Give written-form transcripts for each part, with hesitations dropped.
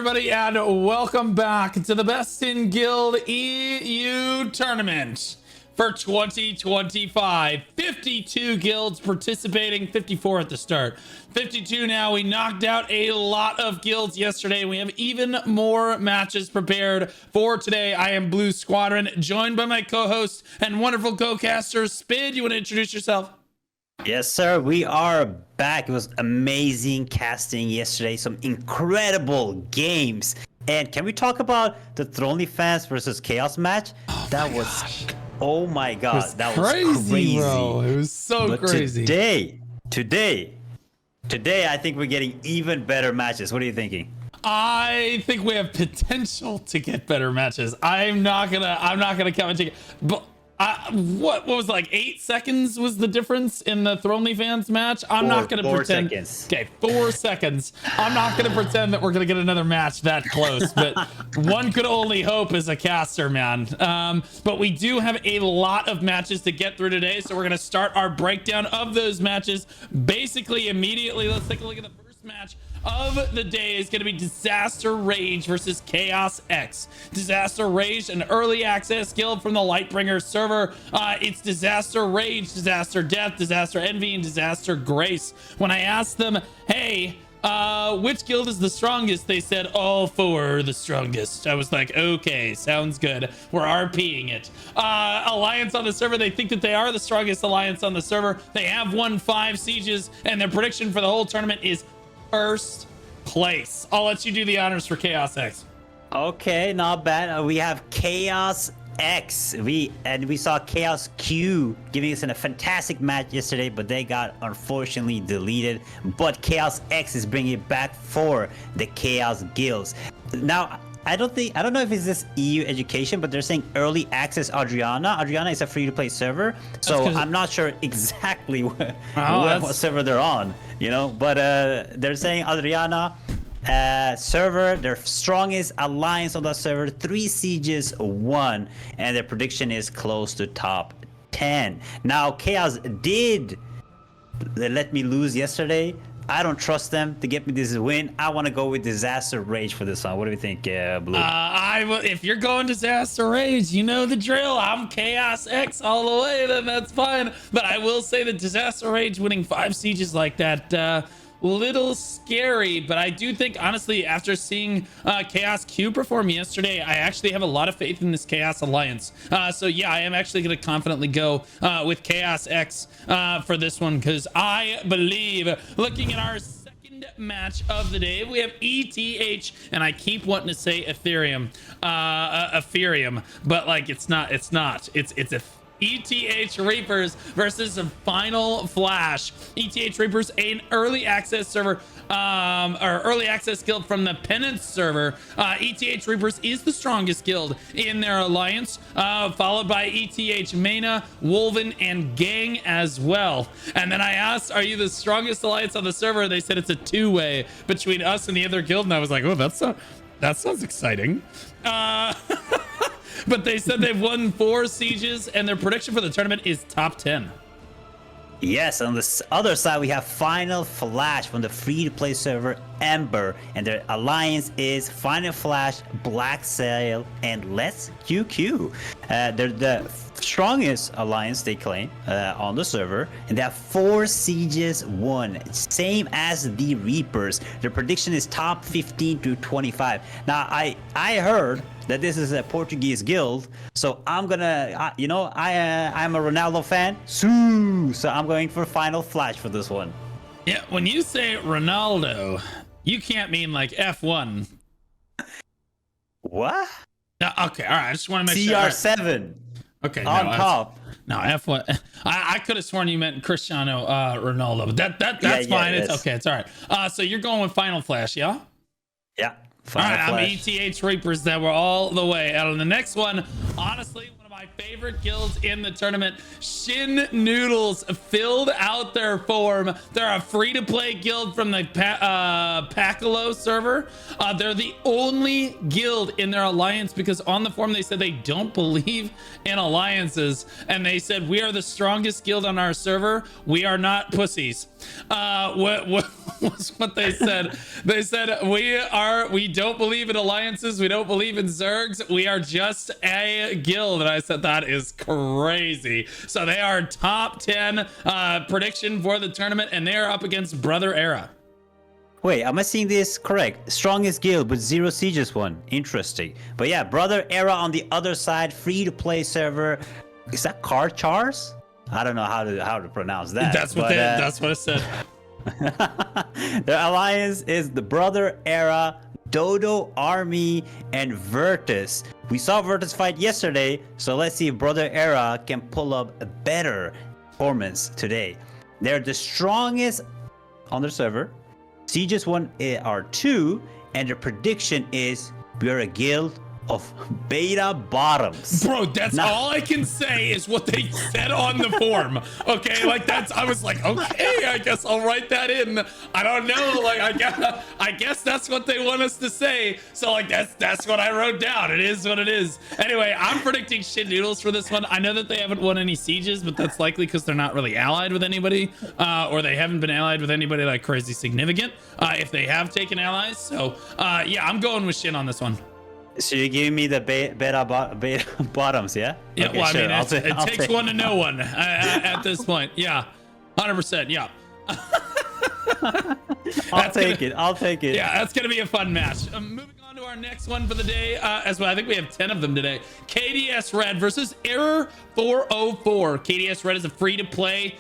everybody, and welcome back to the Best in Guild EU tournament for 2025. 52 guilds participating, 54 at the start. 52 now. We knocked out a lot of guilds yesterday. We have even more matches prepared for today. I am Blue Squadron, joined by my co-host and wonderful co-caster, Spid. You want to introduce yourself? Yes, sir. We are back. It was amazing casting yesterday. Some incredible games. And can we talk about the Thronely fans versus Chaos match? Oh my god, that was crazy, bro. It was so crazy. Today, I think we're getting even better matches. What are you thinking? I think we have potential to get better matches. I'm not gonna count my ticket, but. What was like 8 seconds was the difference in the Thronely fans match? I'm not going to pretend. Seconds. Okay, 4 seconds. I'm not going to pretend that we're going to get another match that close, but one could only hope as a caster, man. But we do have a lot of matches to get through today, so we're going to start our breakdown of those matches basically immediately. Let's take a look at the first match of the day. Is going to be Disaster Rage versus Chaos X. Disaster Rage, an early access guild from the Lightbringer server. It's Disaster Rage, Disaster Death, Disaster Envy, and Disaster Grace. When I asked them, hey, which guild is the strongest, they said all 4 are the strongest. I was like, okay, sounds good. We're RPing it. Alliance on the server, they think that they are the strongest alliance on the server. They have won 5 sieges, and their prediction for the whole tournament is first place. I'll let you do the honors for Chaos X. Okay, not bad. We have Chaos X. We saw Chaos Q giving us a fantastic match yesterday, but they got unfortunately deleted. But Chaos X is bringing it back for the Chaos Guilds. Now, I don't know if it's this EU education, but they're saying early access Adriana. Adriana is a free-to-play server, so I'm not sure exactly what server they're on, you know. But they're saying Adriana server, their strongest alliance on that server, 3 sieges won, and their prediction is close to top 10. Now, Chaos did let me lose yesterday. I don't trust them to get me this win. I want to go with Disaster Rage for this one. What do you think, Blue? If you're going Disaster Rage, you know the drill. I'm Chaos X all the way, then that's fine. But I will say that Disaster Rage winning 5 sieges like that, little scary. But I do think, honestly, after seeing Chaos Q perform yesterday, I actually have a lot of faith in this Chaos Alliance. So yeah, I am actually going to confidently go with Chaos X for this one, because I believe, looking at our second match of the day, we have ETH, and I keep wanting to say Ethereum, but like it's not. It's a ETH Reapers versus Final Flash. ETH Reapers, an early access server, or early access guild from the Penance server. ETH Reapers is the strongest guild in their alliance, followed by ETH Mana, Wolven, and Gang as well. And then I asked, are you the strongest alliance on the server? They said it's a 2-way between us and the other guild, and I was like, oh, that sounds exciting. But they said they've won 4 sieges, and their prediction for the tournament is top 10. Yes, on the other side, we have Final Flash from the free-to-play server Ember, and their alliance is Final Flash, BLACKSAIL, and Let's QQ. They're the strongest alliance, they claim, on the server, and they have 4 sieges won, same as the Reapers. Their prediction is top 15 to 25. Now, I heard that this is a Portuguese guild, so I'm gonna, I'm a Ronaldo fan, so I'm going for Final Flash for this one. Yeah, when you say Ronaldo, you can't mean like F1. What? No, okay, all right. I just want to make sure. CR7. Okay, on top. No, F1. I could have sworn you meant Cristiano Ronaldo, but that's fine. It's okay. It's all right. So you're going with Final Flash, yeah? Yeah. All right, I'm ETH Reapers. That were all the way. And on the next one, honestly, one of my my favorite guilds in the tournament. Shin Noodles filled out their form. They're a free-to-play guild from the Pacalo server. They're the only guild in their alliance because on the form they said they don't believe in alliances, and they said we are the strongest guild on our server. We are not pussies. What was what they said? They said we don't believe in alliances. We don't believe in Zergs. We are just a guild. And I said that is crazy. So they are top 10 prediction for the tournament, and they are up against Brother Era. Wait, am I seeing this correct? Strongest guild with 0 sieges won. Interesting. But yeah, Brother Era on the other side, free to play server. Is that card chars? I don't know how to pronounce that. That's what that's what it said. Their alliance is the Brother Era, Dodo Army, and Virtus. We saw Virtus fight yesterday, so let's see if Brother Era can pull up a better performance today. They're the strongest on their server. Sieges won are 2, and the prediction is we're a guild of beta bottoms. Bro, that's all I can say is what they said on the form. Okay, like I was like, okay, I guess I'll write that in. I don't know, like I guess that's what they want us to say. So like that's what I wrote down. It is what it is. Anyway, I'm predicting Shin Noodles for this one. I know that they haven't won any sieges, but that's likely because they're not really allied with anybody, or they haven't been allied with anybody like crazy significant. If they have taken allies, so yeah, I'm going with Shin on this one. So you're giving me the beta bottoms, yeah? Yeah, okay, well, sure. I mean, it takes one to know one at this point. Yeah, 100%. Yeah. I'll take it. Yeah, that's gonna be a fun match. Moving on to our next one for the day, as well. I think we have 10 of them today. KDS Red versus Error 404. KDS Red is a free-to-play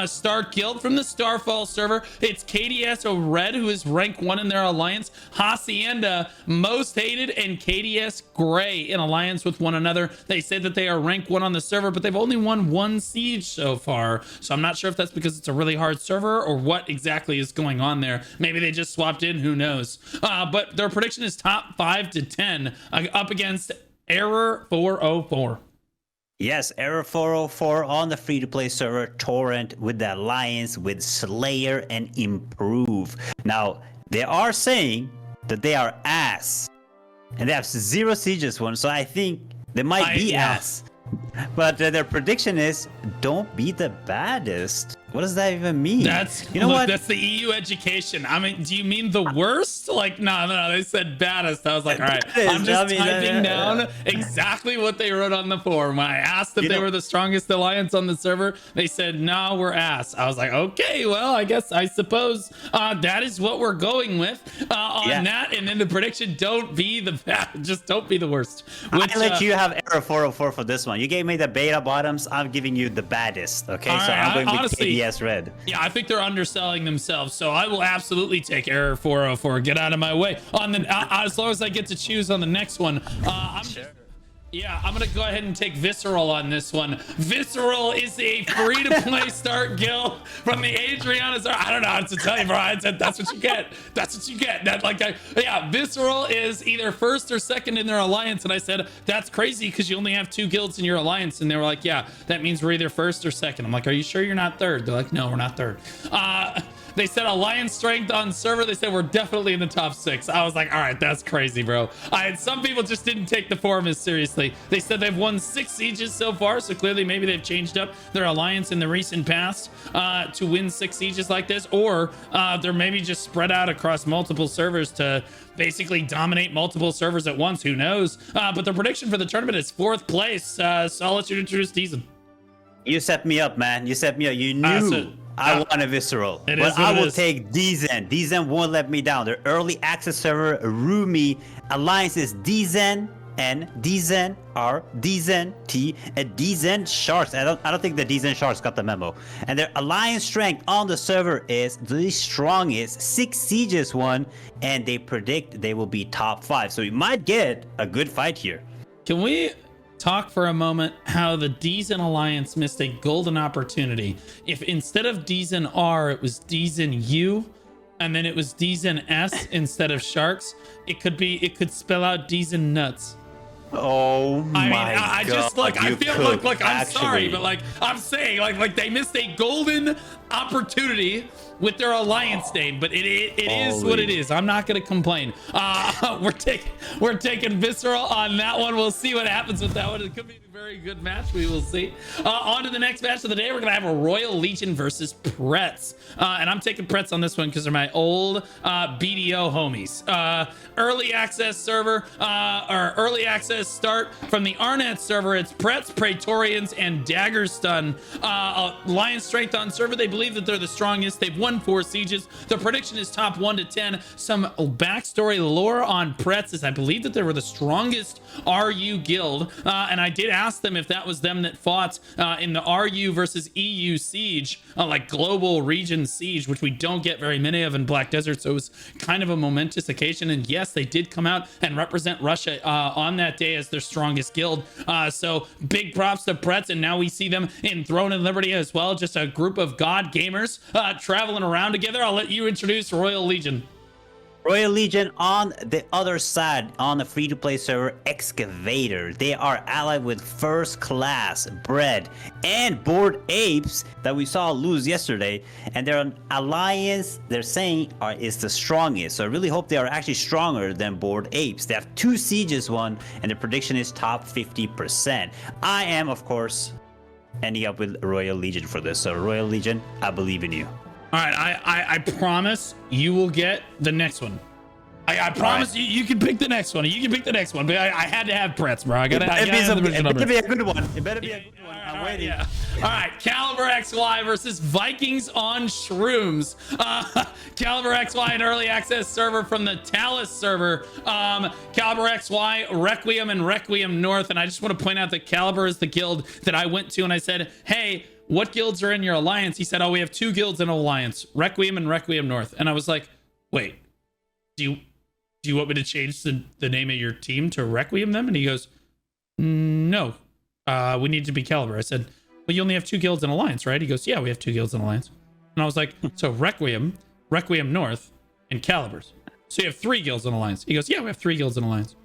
Star Guild from the Starfall server. It's KDS Red, who is rank 1 in their alliance. Hacienda, Most Hated, and KDS Gray in alliance with one another. They say that they are rank 1 on the server, but they've only won 1 siege so far. So I'm not sure if that's because it's a really hard server or what exactly is going on there. Maybe they just swapped in, who knows. But their prediction is top 5 to 10 up against Error 404. Yes, Error 404 on the free-to-play server Torrent with the alliance with Slayer and Improve. Now, they are saying that they are ass. And they have 0 sieges won, so I think they might be ass. But their prediction is, don't be the baddest. What does that even mean? That's, you know what? That's the EU education. I mean, do you mean the worst? Like, no, they said baddest. I was like, all right, I'm just typing down exactly what they wrote on the form. When I asked if they were the strongest alliance on the server, they said, no, we're ass. I was like, okay, well, I suppose that is what we're going with on that. And then the prediction, don't be the bad, just don't be the worst. Which, I let you have Error 404 for this one. You gave me the beta bottoms. I'm giving you the baddest. Okay, so I'm going with KDS Red. Yeah, I think they're underselling themselves, so I will absolutely take Error 404. Get out of my way. On the as long as I get to choose on the next one, I'm gonna go ahead and take Visceral on this one. Visceral is a free-to-play start guild from the Adriana's. I don't know how to tell you, bro. I said that's what you get. That's what you get. Visceral is either first or second in their alliance, and I said that's crazy because you only have 2 guilds in your alliance, and they were like, yeah, that means we're either first or second. I'm like, are you sure you're not third? They're like, no, we're not third. They said alliance strength on server. They said we're definitely in the top 6. I was like, all right, that's crazy, bro. Some people just didn't take the form as seriously. They said they've won 6 sieges so far, so clearly maybe they've changed up their alliance in the recent past to win 6 sieges like this, or they're maybe just spread out across multiple servers to basically dominate multiple servers at once. Who knows? But the prediction for the tournament is 4th place. So I'll let you introduce Dzen. You set me up, man. You set me up. You knew I want a Visceral, but I will take Dzen. Dzen won't let me down. Their early access server, Rumi, alliance is Dzen N, Dzen R, Dzen T, and Dzen Sharks. I don't think the Dzen Sharks got the memo. And their alliance strength on the server is the strongest, 6 sieges won, and they predict they will be top 5. So we might get a good fight here. Can we talk for a moment how the Dzen Alliance missed a golden opportunity? If instead of Dzen R, it was Dzen U, and then it was Dzen S instead of Sharks, it could spell out Dzen Nuts. Oh I mean, my I god. just look. I you feel cooked, like I'm sorry, actually. but like I'm saying, like they missed a golden opportunity with their alliance name, but it is what it is. I'm not gonna complain. We're taking Visceral on that one. We'll see what happens with that one. It could be a very good match. We will see. On to the next match of the day. We're gonna have a Royal Legion versus Prets, and I'm taking Prets on this one because they're my old BDO homies. Early access server or early access start from the Arnet server. It's Prets, Praetorians, and Daggerstun. Lion strength on server. They believe that they're the strongest. They've won 4 sieges. The prediction is top 1 to 10. Some backstory lore on Prets is I believe that they were the strongest RU guild, and I did ask them if that was them that fought in the RU versus EU siege, like global region siege, which we don't get very many of in Black Desert. So it was kind of a momentous occasion, and yes, they did come out and represent Russia on that day as their strongest guild. So big props to Prets, and now we see them in Throne and Liberty as well. Just a group of god gamers traveling around together. I'll let you introduce Royal Legion. Royal Legion on the other side, on the free-to-play server, Excavator. They are allied with First Class, Bread, and Bored Apes that we saw lose yesterday. And their alliance, they're saying, is the strongest. So I really hope they are actually stronger than Bored Apes. They have 2 sieges won, and the prediction is top 50%. I am, of course, ending up with Royal Legion for this. So Royal Legion, I believe in you. All right, I promise you will get the next one. I promise you can pick the next one. You can pick the next one, but I had to have Prets, bro. I gotta have the It better be a good one. It better be a good one. I'm waiting. Yeah. All right, CalibersXY versus VikingsOnShrooms. CalibersXY, an early access server from the Talus server. CalibersXY, Requiem, and Requiem North. And I just want to point out that Caliber is the guild that I went to, and I said, hey, what guilds are in your alliance? He said, oh, we have 2 guilds in alliance, Requiem and Requiem North. And I was like, wait, do you want me to change the name of your team to Requiem them? And he goes, no, we need to be Caliber. I said, well, you only have 2 guilds in alliance, right? He goes, yeah, we have 2 guilds in alliance. And I was like, so Requiem, Requiem North, and Calibers. So you have 3 guilds in alliance. He goes, yeah, we have 3 guilds in alliance.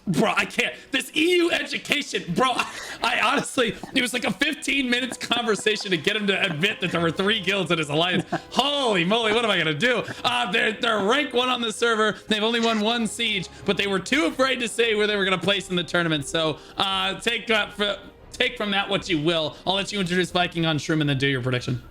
Bro, I can't. This EU education, bro. I honestly, it was like a 15 minutes conversation to get him to admit that there were 3 guilds in his alliance. Holy moly, what am I gonna do? They're rank 1 on the server. They've only won 1 siege, but they were too afraid to say where they were gonna place in the tournament. So take from that what you will. I'll let you introduce VikingsOnShroom and then do your prediction.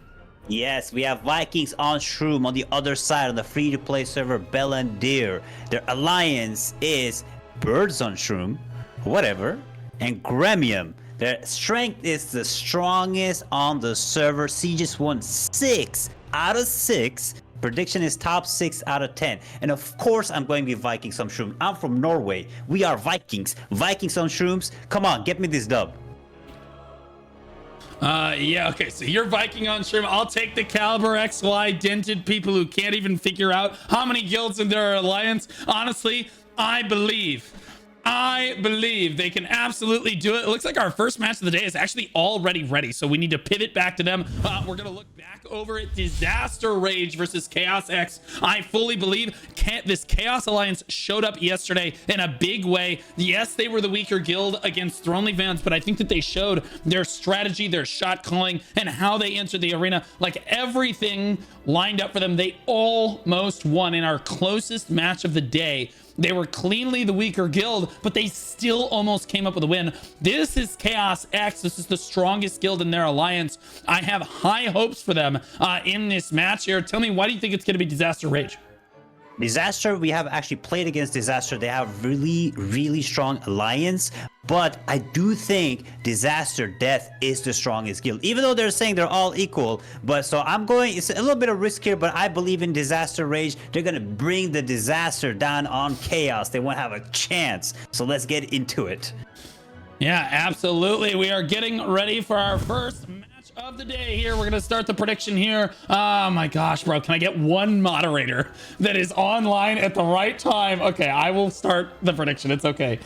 Yes, we have VikingsOnShroom on the other side of the free-to-play server Bellandir. Their alliance is BirdsOnShroom, whatever, and Gremium. Their strength is the strongest on the server. Sieges won 6 out of 6. Prediction is top 6 out of 10. And of course, I'm going to be VikingsOnShroom. I'm from Norway. We are Vikings. VikingsOnShrooms. Come on, get me this dub. Yeah, okay, so you're VikingsOnShroom. I'll take the CalibersXY dented people who can't even figure out how many guilds in their alliance. Honestly, I believe they can absolutely do it. It looks like our first match of the day is actually already ready, so we need to pivot back to them. We're gonna look back over at Disaster Rage versus Chaos X. I fully believe this Chaos Alliance showed up yesterday in a big way. Yes, they were the weaker guild against Thronely Vans, but I think that they showed their strategy, their shot calling, and how they entered the arena. Like, everything lined up for them. They almost won in our closest match of the day. They were cleanly the weaker guild, but they still almost came up with a win. This is Chaos X. This is the strongest guild in their alliance. I have high hopes for them in this match here. Tell me, why do you think it's going to be Disaster Rage? Disaster, we have actually played against Disaster. They have really strong alliance, but I do think Disaster Death is the strongest guild, even though they're saying they're all equal. But so I'm going, it's a little bit of risk here, but I believe in Disaster Rage. They're gonna bring the Disaster down on Chaos. They won't have a chance. So let's get into it. Yeah, absolutely. We are getting ready for our first match of the day here. We're gonna start the prediction here. Oh my gosh, bro, can I get one moderator that is online at the right time? Okay, I will start the prediction. It's okay.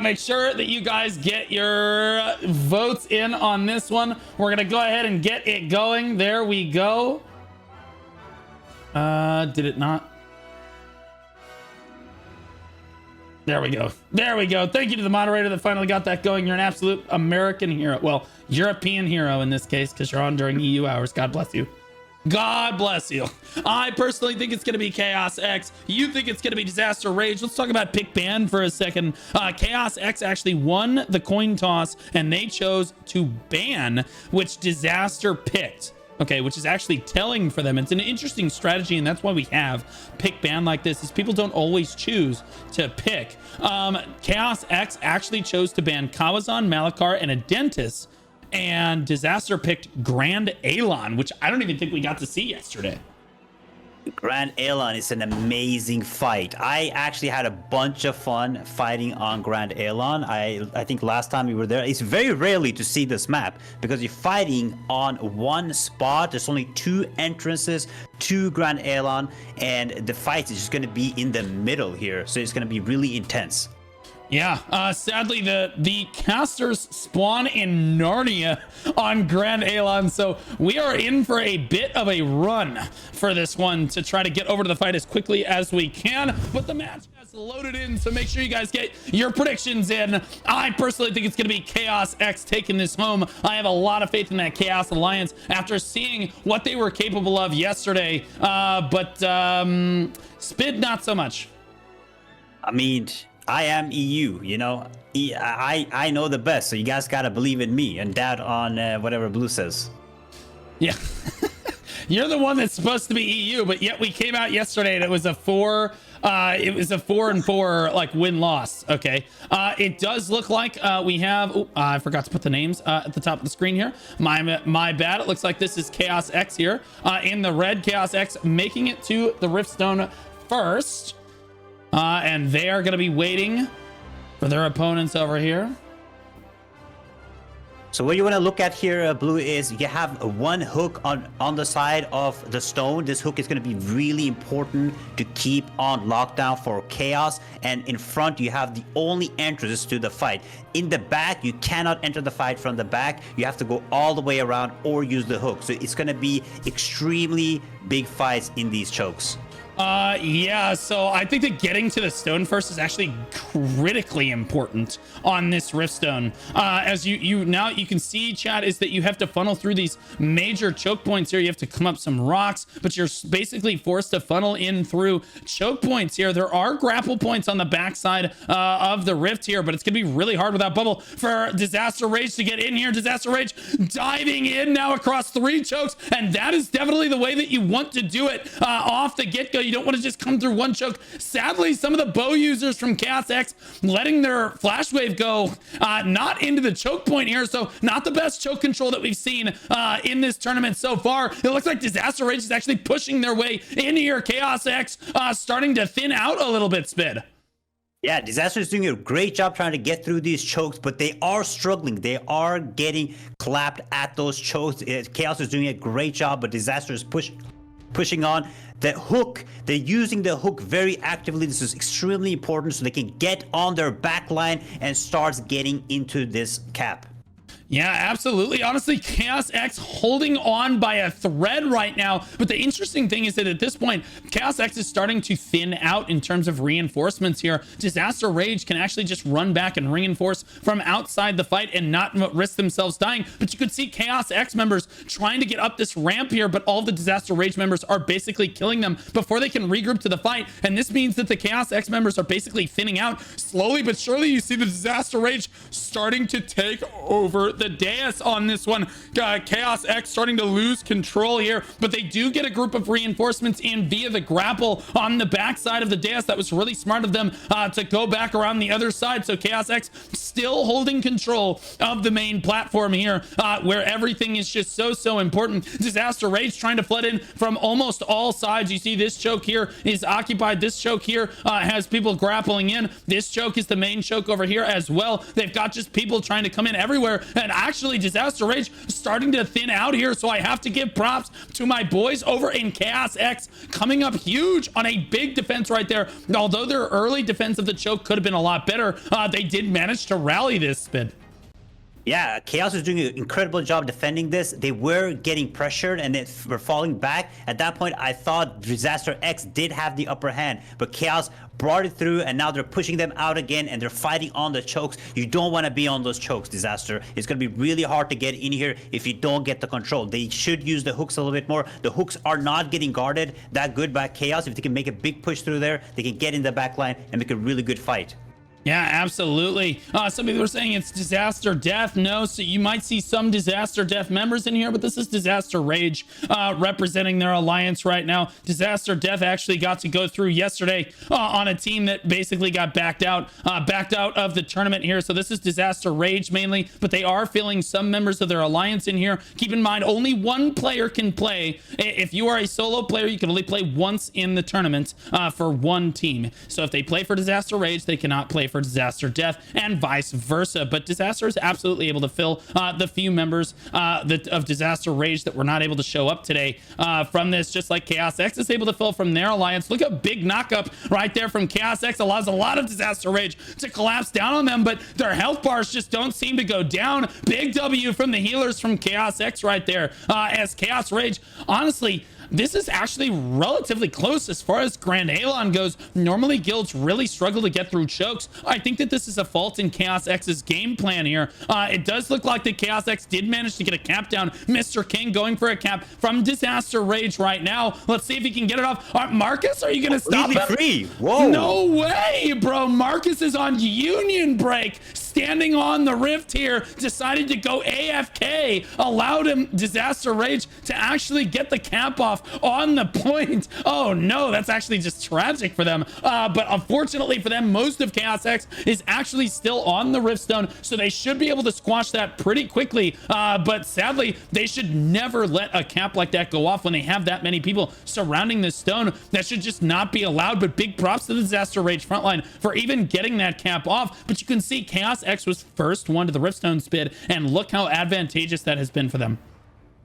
Make sure that you guys get your votes in on this one. We're gonna go ahead and get it going. There we go. Did it not? There we go. There we go. Thank you to the moderator that finally got that going. You're an absolute American hero. Well, European hero in this case, because you're on during EU hours. God bless you. God bless you. I personally think it's going to be Chaos X. You think it's going to be Disaster Rage. Let's talk about pick ban for a second. Chaos X actually won the coin toss, and they chose to ban which Disaster picked. Okay, which is actually telling for them. It's an interesting strategy, and that's why we have pick ban like this, is people don't always choose to pick. Chaos X actually chose to ban Kawazan, Malakar, and a Dentist, and Disaster picked Grand Alon, which I don't even think we got to see yesterday. Grand Alon is an amazing fight. I actually had a bunch of fun fighting on Grand Alon. I think last time we were there, it's very rarely to see this map because you're fighting on one spot. There's only 2 entrances to Grand Alon, and the fight is just going to be in the middle here. So it's going to be really intense. Yeah, sadly, the casters spawn in Narnia on Grand Alon, so we are in for a bit of a run for this one to try to get over to the fight as quickly as we can, but the match has loaded in, so make sure you guys get your predictions in. I personally think it's going to be Chaos X taking this home. I have a lot of faith in that Chaos Alliance after seeing what they were capable of yesterday, but Spid, not so much. I mean, I am EU, you know. I know the best, so you guys gotta believe in me and doubt on whatever Blue says. Yeah. You're the one that's supposed to be EU, but yet we came out yesterday and it was a 4-4 like win-loss. Okay. It does look like we have I forgot to put the names at the top of the screen here. My bad. It looks like this is Chaos X here in the red. Chaos X making it to the Riftstone first. And they are going to be waiting for their opponents over here. So what you want to look at here, Blue, is you have one hook on the side of the stone. This hook is going to be really important to keep on lockdown for Chaos. And in front, you have the only entrance to the fight. In the back, you cannot enter the fight from the back. You have to go all the way around or use the hook. So it's going to be extremely big fights in these chokes. Yeah, so I think that getting to the stone first is actually critically important on this Riftstone. As you now you can see, chat, is that you have to funnel through these major choke points here. You have to come up some rocks, but you're basically forced to funnel in through choke points here. There are grapple points on the backside of the rift here, but it's gonna be really hard without bubble for Disaster Rage to get in here. Disaster Rage diving in now across 3 chokes, and that is definitely the way that you want to do it off the get-go. You don't want to just come through one choke. Sadly, some of the bow users from Chaos X letting their flash wave go not into the choke point here, so not the best choke control that we've seen in this tournament so far. It looks like Disaster Rage is actually pushing their way in here. Chaos X starting to thin out a little bit, Spid. Yeah, Disaster is doing a great job trying to get through these chokes, but they are struggling. They are getting clapped at those chokes. Chaos is doing a great job, but Disaster is pushing on. The hook, they're using the hook very actively. This is extremely important so they can get on their back line and starts getting into this cap. Yeah, absolutely. Honestly, Chaos X holding on by a thread right now. But the interesting thing is that at this point, Chaos X is starting to thin out in terms of reinforcements here. Disaster Rage can actually just run back and reinforce from outside the fight and not risk themselves dying. But you could see Chaos X members trying to get up this ramp here, but all the Disaster Rage members are basically killing them before they can regroup to the fight. And this means that the Chaos X members are basically thinning out. Slowly but surely, you see the Disaster Rage starting to take over the dais on this one. Chaos X starting to lose control here, but they do get a group of reinforcements in via the grapple on the backside of the dais. That was really smart of them to go back around the other side. So Chaos X still holding control of the main platform here, where everything is just so important. Disaster Rage trying to flood in from almost all sides. You see this choke here is occupied. This choke here has people grappling in. This choke is the main choke over here as well. They've got just people trying to come in everywhere, and actually Disaster Rage starting to thin out here, so I have to give props to my boys over in Chaos X coming up huge on a big defense right there. Although their early defense of the choke could have been a lot better, they did manage to rally this, Spin. Yeah, Chaos is doing an incredible job defending this. They were getting pressured and they were falling back. At that point, I thought Disaster X did have the upper hand, but Chaos brought it through, and now they're pushing them out again, and they're fighting on the chokes. You don't want to be on those chokes, Disaster. It's going to be really hard to get in here if you don't get the control. They should use the hooks a little bit more. The hooks are not getting guarded that good by Chaos. If they can make a big push through there, they can get in the back line and make a really good fight. Yeah, absolutely. Some people are saying it's Disaster Death. No, so you might see some Disaster Death members in here, but this is Disaster Rage representing their alliance right now. Disaster Death actually got to go through yesterday on a team that basically got backed out of the tournament here. So this is Disaster Rage mainly, but they are feeling some members of their alliance in here. Keep in mind, only one player can play. If you are a solo player, you can only play once in the tournament for one team. So if they play for Disaster Rage, they cannot play for Disaster Death, and vice versa. But Disaster is absolutely able to fill the few members of Disaster Rage that were not able to show up today from this, just like Chaos X is able to fill from their alliance. Look at big knockup right there from Chaos X. Allows a lot of Disaster Rage to collapse down on them, but their health bars just don't seem to go down. Big W from the healers from Chaos X right there, as Chaos Rage, honestly, this is actually relatively close as far as Grand Alon goes. Normally, guilds really struggle to get through chokes. I think that this is a fault in Chaos X's game plan here. It does look like that Chaos X did manage to get a cap down. Mr. King going for a cap from Disaster Rage right now. Let's see if he can get it off. Marcus, are you going to stop him? Free. Whoa. No way, bro. Marcus is on union break. Standing on the rift here, decided to go AFK, allowed him, Disaster Rage, to actually get the cap off on the point. Oh no, that's actually just tragic for them. But unfortunately for them, most of Chaos X is actually still on the Riftstone, so they should be able to squash that pretty quickly. But sadly, they should never let a cap like that go off when they have that many people surrounding this stone. That should just not be allowed. But big props to the Disaster Rage frontline for even getting that cap off. But you can see Chaos X was first one to the Riftstone spid, and look how advantageous that has been for them.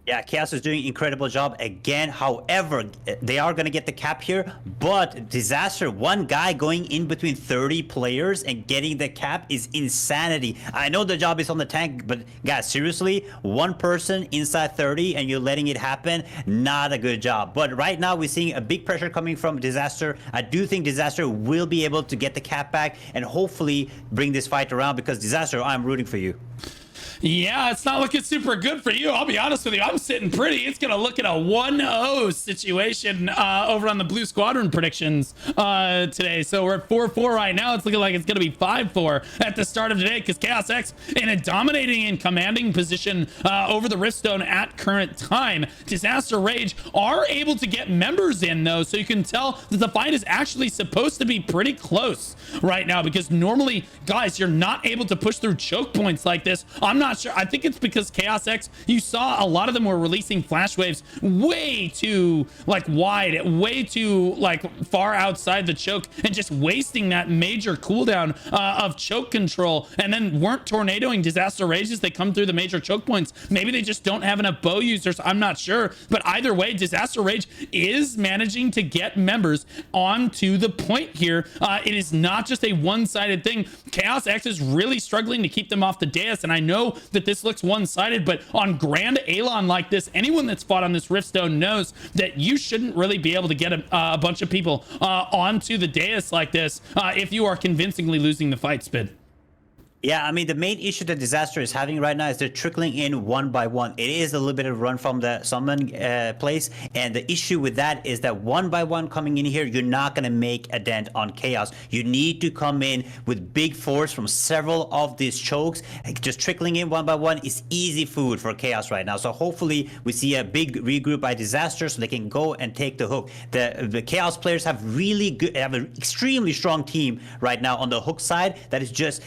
Yeah, Chaos is doing an incredible job again. However, they are going to get the cap here, but Disaster, one guy going in between 30 players and getting the cap is insanity. I know the job is on the tank, but guys, seriously, one person inside 30 and you're letting it happen, not a good job. But right now we're seeing a big pressure coming from Disaster. I do think Disaster will be able to get the cap back and hopefully bring this fight around, because Disaster, I'm rooting for you. Yeah, it's not looking super good for you. I'll be honest with you. I'm sitting pretty. It's going to look at a 1-0 situation over on the Blue Squadron predictions today. So we're at 4-4 right now. It's looking like it's going to be 5-4 at the start of today, because Chaos X in a dominating and commanding position over the Riftstone at current time. Disaster Rage are able to get members in, though, so you can tell that the fight is actually supposed to be pretty close right now, because normally, guys, you're not able to push through choke points like this. I'm not sure. I think it's because Chaos X, you saw a lot of them were releasing flash waves way too wide, way too far outside the choke, and just wasting that major cooldown of choke control, and then weren't tornadoing Disaster Rage as they come through the major choke points. Maybe they just don't have enough bow users. I'm not sure, but either way, Disaster Rage is managing to get members onto the point here. It is not just a one-sided thing. Chaos X is really struggling to keep them off the dais, and I know that this looks one-sided, but on Grand Alon like this, anyone that's fought on this Riftstone knows that you shouldn't really be able to get a bunch of people onto the dais like this if you are convincingly losing the fight, Spid. Yeah, I mean, the main issue that Disaster is having right now is they're trickling in one by one. It is a little bit of a run from the summon place, and the issue with that is that one by one coming in here, you're not going to make a dent on Chaos. You need to come in with big force from several of these chokes. Just trickling in one by one is easy food for Chaos right now. So hopefully we see a big regroup by Disaster so they can go and take the hook. The Chaos players have have an extremely strong team right now on the hook side that is just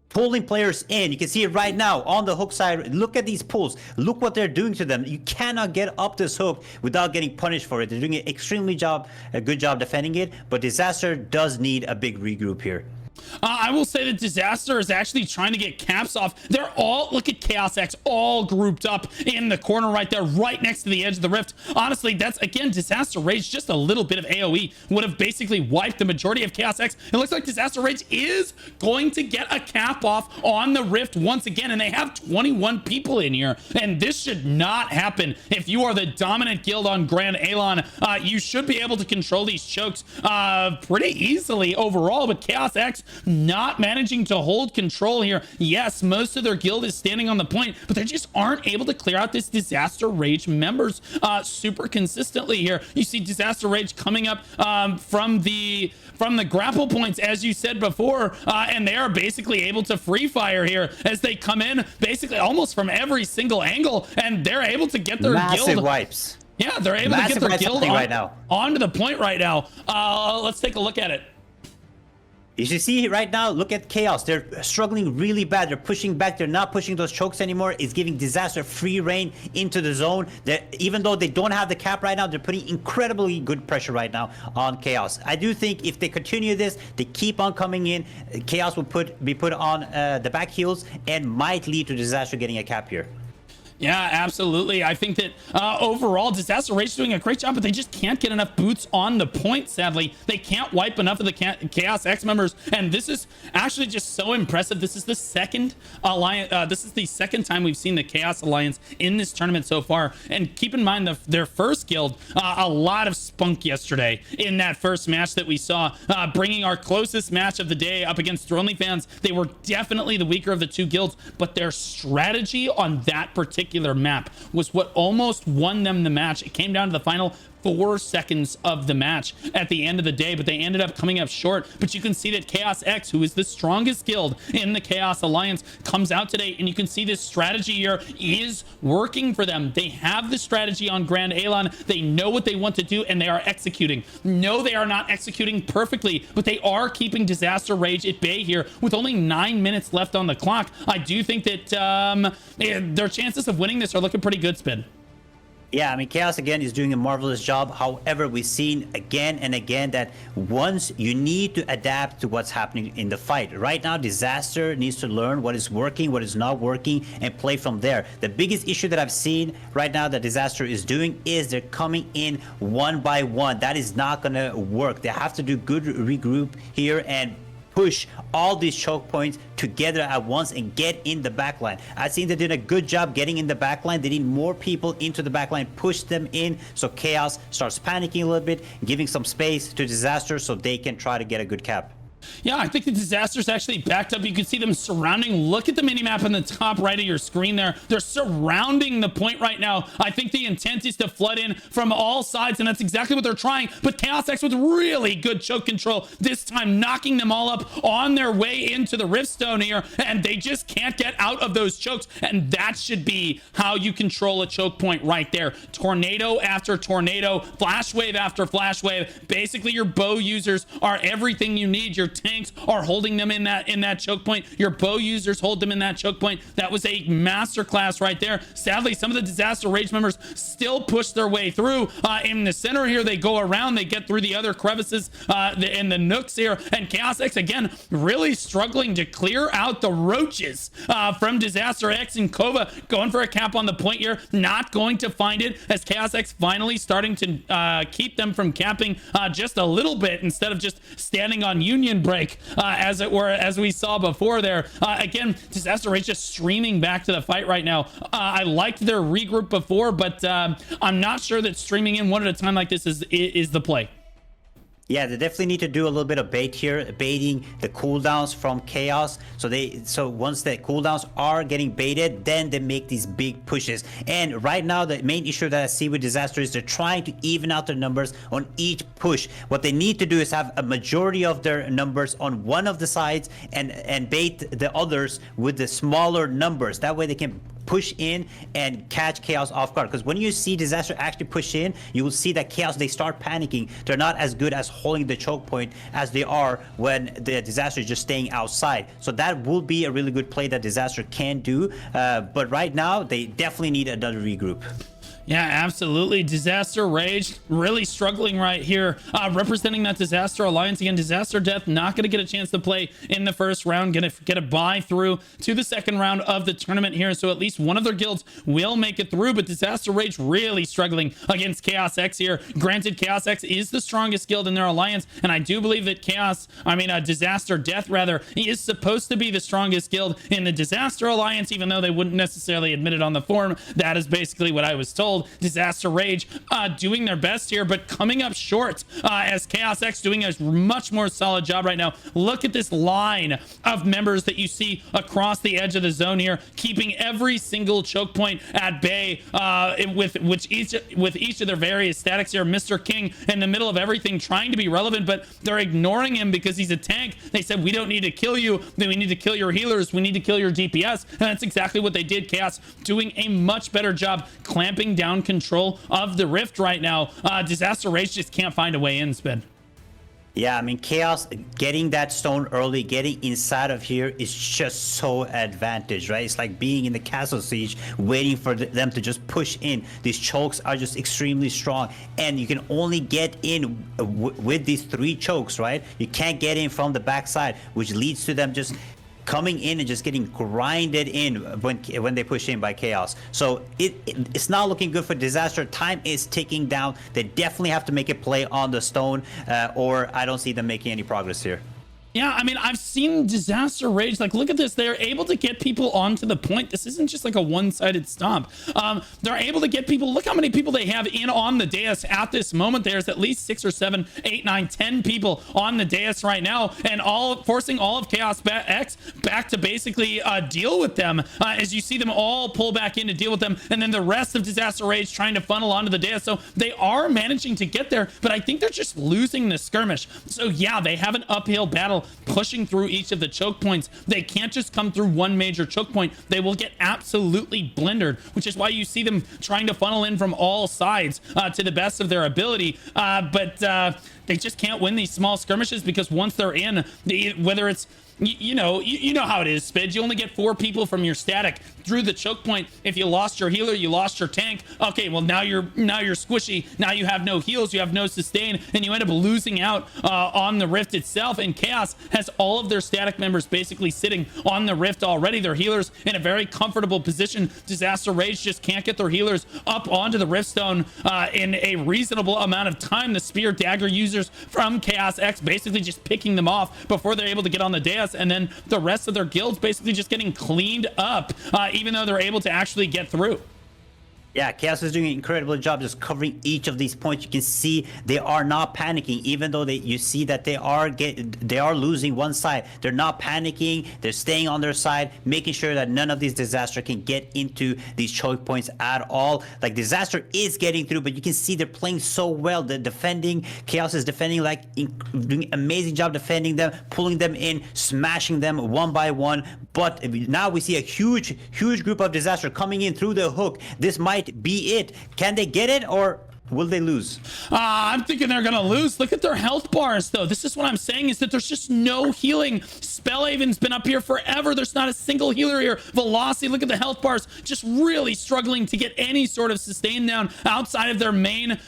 pulling players in. You can see it right now on the hook side. Look at these pulls. Look what they're doing to them. You cannot get up this hook without getting punished for it. They're doing a good job defending it, but Disaster does need a big regroup here. I will say that Disaster is actually trying to get caps off. They're all, look at Chaos X, all grouped up in the corner right there, right next to the edge of the rift. Honestly, that's, again, Disaster Rage, just a little bit of AoE would have basically wiped the majority of Chaos X. It looks like Disaster Rage is going to get a cap off on the rift once again, and they have 21 people in here, and this should not happen. If you are the dominant guild on Grand Alon, you should be able to control these chokes pretty easily overall, but Chaos X not managing to hold control here. Yes, most of their guild is standing on the point, but they just aren't able to clear out this Disaster Rage members super consistently here. You see Disaster Rage coming up from the grapple points, as you said before, and they are basically able to free fire here as they come in basically almost from every single angle, and they're able to get their massive guild wipes. Yeah, they're able to get their guild right now onto the point right now. Let's take a look at it. You should see right now, look at Chaos. They're struggling really bad. They're pushing back. They're not pushing those chokes anymore. It's giving Disaster free reign into the zone. Even though they don't have the cap right now, they're putting incredibly good pressure right now on Chaos. I do think if they continue this, they keep on coming in, Chaos will be put on the back heels and might lead to Disaster getting a cap here. Yeah, absolutely. I think that overall, Disaster Rage is doing a great job, but they just can't get enough boots on the point, sadly. They can't wipe enough of the Chaos X members, and this is actually just so impressive. This is the second alliance. This is the second time we've seen the Chaos Alliance in this tournament so far. And keep in mind, their first guild, a lot of spunk yesterday in that first match that we saw, bringing our closest match of the day up against OnlyFans. They were definitely the weaker of the two guilds, but their strategy on that particular map was what almost won them the match. It came down to the final 4 seconds of the match at the end of the day, but they ended up coming up short. But you can see that Chaos X, who is the strongest guild in the Chaos Alliance, comes out today, and you can see this strategy here is working for them. They have the strategy on Grand Alon. They know what they want to do, and they are executing. No, they are not executing perfectly, but they are keeping Disaster Rage at bay here with only 9 minutes left on the clock. I do think that their chances of winning this are looking pretty good, Spin. Yeah, I mean, Chaos again is doing a marvelous job. However, we've seen again and again that once you need to adapt to what's happening in the fight. Right now, Disaster needs to learn what is working, what is not working, and play from there. The biggest issue that I've seen right now that Disaster is doing is they're coming in one by one. That is not going to work. They have to do good regroup here and push all these choke points together at once and get in the backline. I think they did a good job getting in the backline. They need more people into the backline, push them in so Chaos starts panicking a little bit, giving some space to Disaster so they can try to get a good cap. Yeah, I think the Disaster's actually backed up. You can see them surrounding. Look at the minimap in the top right of your screen there. They're surrounding the point right now. I think the intent is to flood in from all sides, and that's exactly what they're trying. But Chaos X with really good choke control, this time knocking them all up on their way into the Riftstone here, and they just can't get out of those chokes, and that should be how you control a choke point right there. Tornado after tornado, flash wave after flash wave. Basically, your bow users are everything you need. Your tanks are holding them in that choke point. Your bow users hold them in that choke point. That was a masterclass right there. Sadly, some of the Disaster Rage members still push their way through. In the center here, they go around, they get through the other crevices in the nooks here, and Chaos X again really struggling to clear out the roaches from Disaster X and Kova, going for a cap on the point here, not going to find it, as Chaos X finally starting to keep them from capping just a little bit instead of just standing on Union break, as it were, as we saw before there. Again, Disaster Rage just streaming back to the fight right now. I liked their regroup before, but I'm not sure that streaming in one at a time like this is the play. Yeah, they definitely need to do a little bit of bait here, baiting the cooldowns from Chaos. So once the cooldowns are getting baited, then they make these big pushes. And right now, the main issue that I see with Disaster is they're trying to even out their numbers on each push. What they need to do is have a majority of their numbers on one of the sides and bait the others with the smaller numbers. That way they can push in and catch Chaos off guard, because when you see Disaster actually push in, you will see that Chaos, they start panicking. They're not as good as holding the choke point as they are when the Disaster is just staying outside. So that will be a really good play that Disaster can do, but right now they definitely need another regroup. Yeah, absolutely. Disaster Rage really struggling right here, representing that Disaster Alliance. Again, Disaster Death not going to get a chance to play in the first round, going to get a bye through to the second round of the tournament here, so at least one of their guilds will make it through. But Disaster Rage really struggling against Chaos X here. Granted, Chaos X is the strongest guild in their alliance, and I do believe that Disaster Death rather is supposed to be the strongest guild in the Disaster Alliance, even though they wouldn't necessarily admit it on the forum. That is basically what I was told. Disaster Rage doing their best here, but coming up short as Chaos X doing a much more solid job right now. Look at this line of members that you see across the edge of the zone here, keeping every single choke point at bay with each of their various statics here. Mr. King in the middle of everything, trying to be relevant, but they're ignoring him because he's a tank. They said, we don't need to kill you, then we need to kill your healers, we need to kill your DPS, and that's exactly what they did. Chaos doing a much better job clamping down control of the rift right now. Disaster Rage just can't find a way in, Spin. Yeah, I mean, Chaos getting that stone early, getting inside of here is just so advantage, right? It's like being in the castle siege, waiting for them to just push in. These chokes are just extremely strong, and you can only get in with these 3 chokes, right? You can't get in from the backside, which leads to them just coming in and just getting grinded in when they push in by Chaos. So it's not looking good for Disaster. Time is ticking down. They definitely have to make a play on the stone, or I don't see them making any progress here. Yeah, I mean, I've seen Disaster Rage. Like, look at this. They're able to get people onto the point. This isn't just like a one-sided stomp. They're able to get people. Look how many people they have in on the dais at this moment. There's at least 6 or 7, 8, 9, 10 people on the dais right now, and forcing all of Chaos X back to basically deal with them as you see them all pull back in to deal with them, and then the rest of Disaster Rage trying to funnel onto the dais. So they are managing to get there, but I think they're just losing the skirmish. So yeah, they have an uphill battle pushing through each of the choke points. They can't just come through one major choke point. They will get absolutely blendered, which is why you see them trying to funnel in from all sides to the best of their ability. But they just can't win these small skirmishes, because once they're in, whether it's you know how it is, Spids. You only get 4 people from your static through the choke point. If you lost your healer, you lost your tank. Okay, well now you're squishy. Now you have no heals, you have no sustain, and you end up losing out on the rift itself. And Chaos has all of their static members basically sitting on the rift already. Their healers in a very comfortable position. Disaster Rage just can't get their healers up onto the rift stone in a reasonable amount of time. The spear dagger users from Chaos X basically just picking them off before they're able to get on the dais, and then the rest of their guilds basically just getting cleaned up, even though they're able to actually get through. Yeah, Chaos is doing an incredible job just covering each of these points. You can see they are not panicking, even though you see that they are losing one side. They're not panicking. They're staying on their side, making sure that none of these Disaster can get into these choke points at all. Like, Disaster is getting through, but you can see they're playing so well. They're defending. Chaos is defending, doing an amazing job defending them, pulling them in, smashing them one by one. But now we see a huge group of Disaster coming in through the hook. This might be it. Can they get it, or will they lose? I'm thinking they're gonna lose. Look at their health bars, though. This is what I'm saying, is that there's just no healing. Spellhaven's been up here forever. There's not a single healer here. Velocity, look at the health bars, just really struggling to get any sort of sustain down outside of their main,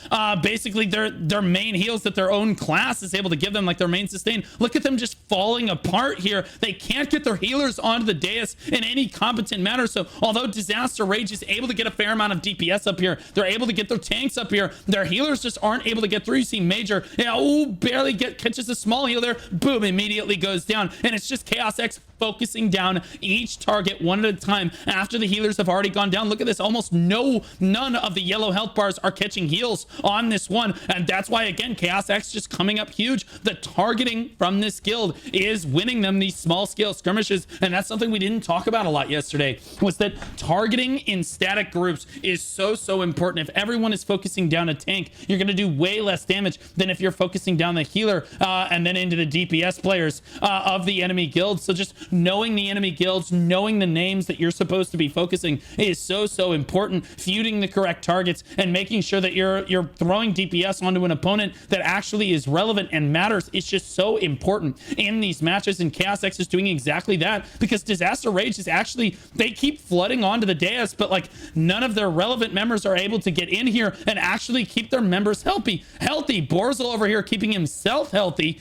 basically their main heals that their own class is able to give them, like their main sustain. Look at them just falling apart here. They can't get their healers onto the dais in any competent manner. So although Disaster Rage is able to get a fair amount of DPS up here, they're able to get their tanks up here, their healers just aren't able to get through. You see Major, barely catches a small heal there, boom, immediately goes down. And it's just Chaos X focusing down each target one at a time after the healers have already gone down. Look at this, almost none of the yellow health bars are catching heals on this one, and that's why, again, Chaos X just coming up huge. The targeting from this guild is winning them these small scale skirmishes, and that's something we didn't talk about a lot yesterday, was that targeting in static groups is so important. If everyone is focusing down a tank, you're going to do way less damage than if you're focusing down the healer and then into the DPS players of the enemy guild. So just knowing the enemy guilds, knowing the names that you're supposed to be focusing is so important. Feuding the correct targets and making sure that you're throwing DPS onto an opponent that actually is relevant and matters is just so important in these matches, and Chaos X is doing exactly that, because Disaster Rage is actually, they keep flooding onto the dais, but like none of their relevant members are able to get in here and actually keep their members healthy. Borzel over here keeping himself healthy,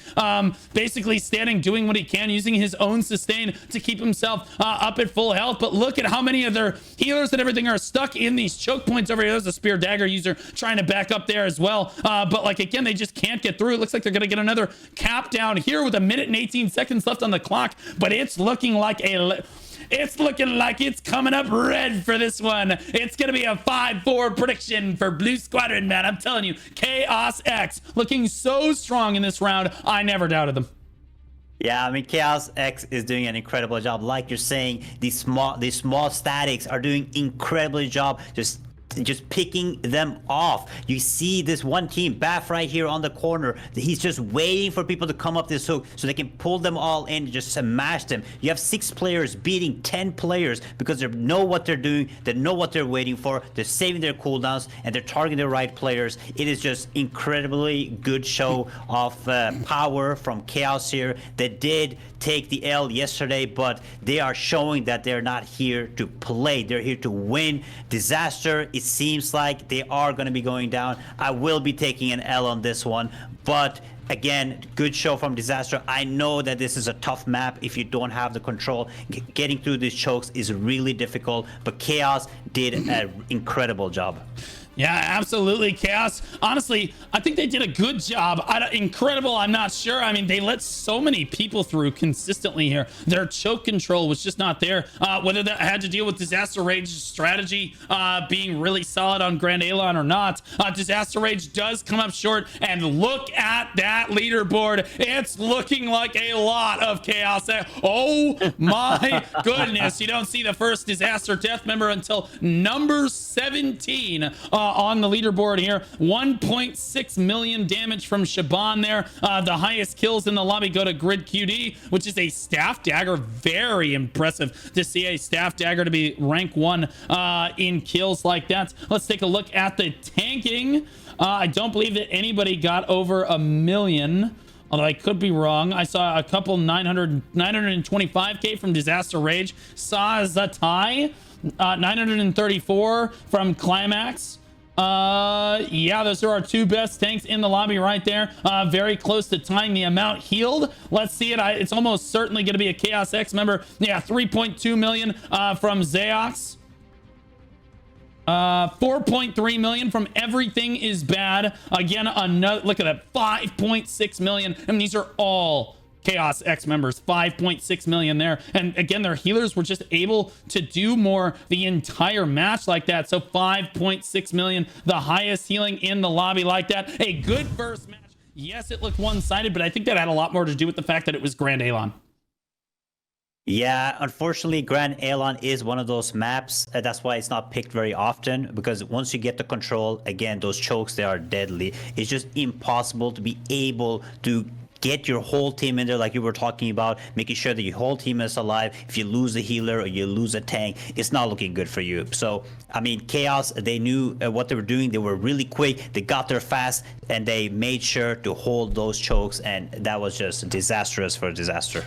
basically standing, doing what he can, using his own sustain to keep himself up at full health. But look at how many of their healers and everything are stuck in these choke points over here. There's a spear dagger user trying to back up there as well, but like again, they just can't get through. It looks like they're gonna get another cap down here with 1 minute and 18 seconds left on the clock, but it's looking like it's coming up red for this one. It's gonna be a 5-4 prediction for Blue Squadron, man. I'm telling you, Chaos X looking so strong in this round. I never doubted them. Yeah, I mean, Chaos X is doing an incredible job. Like you're saying, these small statics are doing incredibly job just picking them off. You see this one team, Baff right here on the corner. He's just waiting for people to come up this hook so they can pull them all in and just smash them. You have 6 players beating 10 players because they know what they're doing, they know what they're waiting for, they're saving their cooldowns, and they're targeting the right players. It is just incredibly good show of power from Chaos here. They did take the L yesterday, but they are showing that they're not here to play. They're here to win. Disaster, it seems like they are going to be going down. I will be taking an L on this one, but again, good show from Disaster. I know that this is a tough map if you don't have the control. Getting through these chokes is really difficult, but Chaos did an incredible job. Yeah, absolutely. Chaos, honestly, I think they did a good job. Incredible, I'm not sure. I mean, they let so many people through consistently here. Their choke control was just not there. Whether that had to deal with Disaster Rage's strategy being really solid on Grand Alon or not, Disaster Rage does come up short. And look at that leaderboard. It's looking like a lot of Chaos. Oh my goodness. You don't see the first Disaster Death member until number 17 on the leaderboard here. 1.6 million damage from Shaban there. The highest kills in the lobby go to Grid QD, which is a staff dagger. Very impressive to see a staff dagger to be rank 1 in kills like that. Let's take a look at the tanking. I don't believe that anybody got over 1 million. Although I could be wrong. I saw a couple 925k from Disaster Rage. Saw Zatai 934 from Climax. Yeah, those are our 2 best tanks in the lobby right there. Very close to tying the amount healed. Let's see it. It's almost certainly going to be a Chaos X member. Yeah, 3.2 million from Zaox. 4.3 million from Everything Is Bad. Again, another look at that, 5.6 million, and these are all Chaos X members. 5.6 million there, and again, their healers were just able to do more the entire match like that. So 5.6 million, the highest healing in the lobby like that. A good first match. Yes, it looked one-sided, but I think that had a lot more to do with the fact that it was Grand Alon. Yeah, unfortunately, Grand Alon is one of those maps. That's why it's not picked very often, because once you get the control, again, those chokes, they are deadly. It's just impossible to be able to get your whole team in there, like you were talking about, making sure that your whole team is alive. If you lose a healer or you lose a tank, it's not looking good for you. So, I mean, Chaos, they knew what they were doing. They were really quick. They got there fast, and they made sure to hold those chokes, and that was just disastrous for Disaster.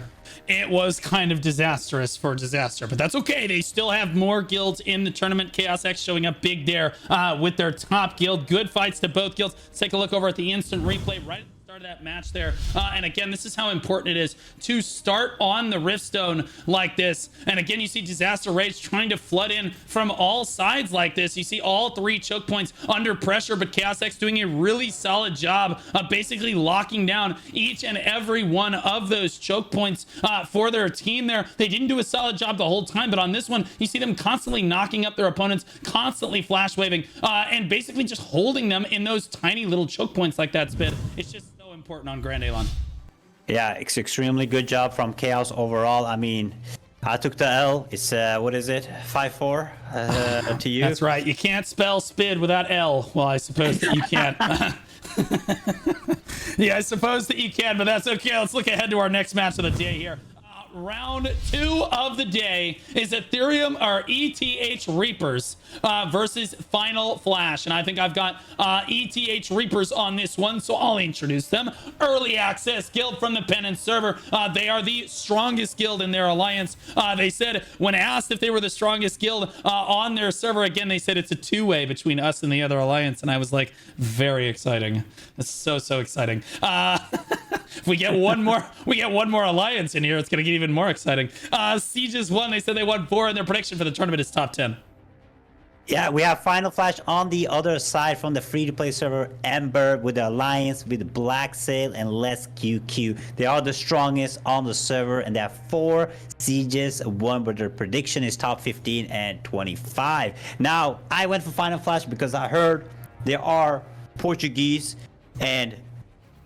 It was kind of disastrous for Disaster, but that's okay. They still have more guilds in the tournament. Chaos X showing up big there with their top guild. Good fights to both guilds. Let's take a look over at the instant replay right at the start of that match there. And again, this is how important it is to start on the Riftstone like this. And again, you see Disaster Rage trying to flood in from all sides like this. You see all 3 choke points under pressure, but Chaos X doing a really solid job of basically locking down each and every one of those choke points for their team there. They didn't do a solid job the whole time, but on this one, you see them constantly knocking up their opponents, constantly flash waving, and basically just holding them in those tiny little choke points like that, Spid. It's just so important on Grand Alon. Yeah, it's extremely good job from Chaos overall. I mean, I took the L. It's, what is it? 5-4 to you. That's right. You can't spell Spid without L. Well, I suppose that you can't. Yeah, I suppose that you can, but that's okay. Let's look ahead to our next match of the day here. round 2 of the day is Ethereum or ETH Reapers versus Final Flash. And I think I've got ETH Reapers on this one, so I'll introduce them. Early access guild from the Penance server. They are the strongest guild in their alliance. They said, when asked if they were the strongest guild on their server, again, they said it's a two-way between us and the other alliance. And I was like, very exciting. It's so exciting. If we get one more alliance in here, it's gonna get even more exciting. Sieges won. They said they won 4, and their prediction for the tournament is top 10. Yeah, we have Final Flash on the other side from the free-to-play server, Ember, with the alliance with BLACKSAIL and Less QQ. They are the strongest on the server, and they have 4 sieges, one where their prediction is top 15 and 25. Now, I went for Final Flash because I heard there are Portuguese, and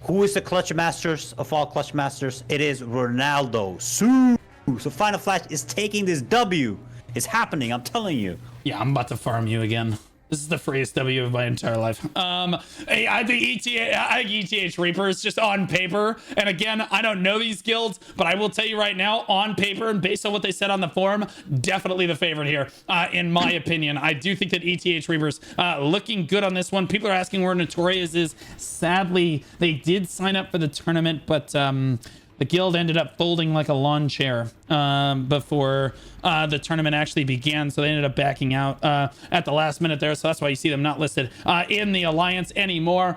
who is the clutch masters of all clutch masters? It is Ronaldo. So Final Flash is taking this W. It's happening, I'm telling you. Yeah, I'm about to farm you again. This is the freest W of my entire life. Hey, I think ETH Reaper is just on paper. And again, I don't know these guilds, but I will tell you right now, on paper and based on what they said on the forum, definitely the favorite here, in my opinion. I do think that ETH Reaper's looking good on this one. People are asking where Notorious is. Sadly, they did sign up for the tournament, but the guild ended up folding like a lawn chair before the tournament actually began, so they ended up backing out at the last minute there, so that's why you see them not listed in the alliance anymore.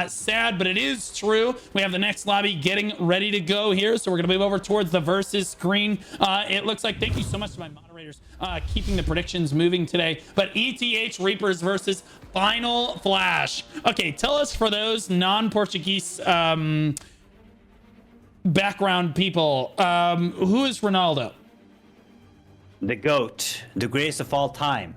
Sad, but it is true. We have the next lobby getting ready to go here, so we're going to move over towards the versus screen. It looks like, thank you so much to my moderators keeping the predictions moving today, but ETH Reapers versus Final Flash. Okay, tell us, for those non-Portuguese background people, who is Ronaldo? The GOAT, the greatest of all time,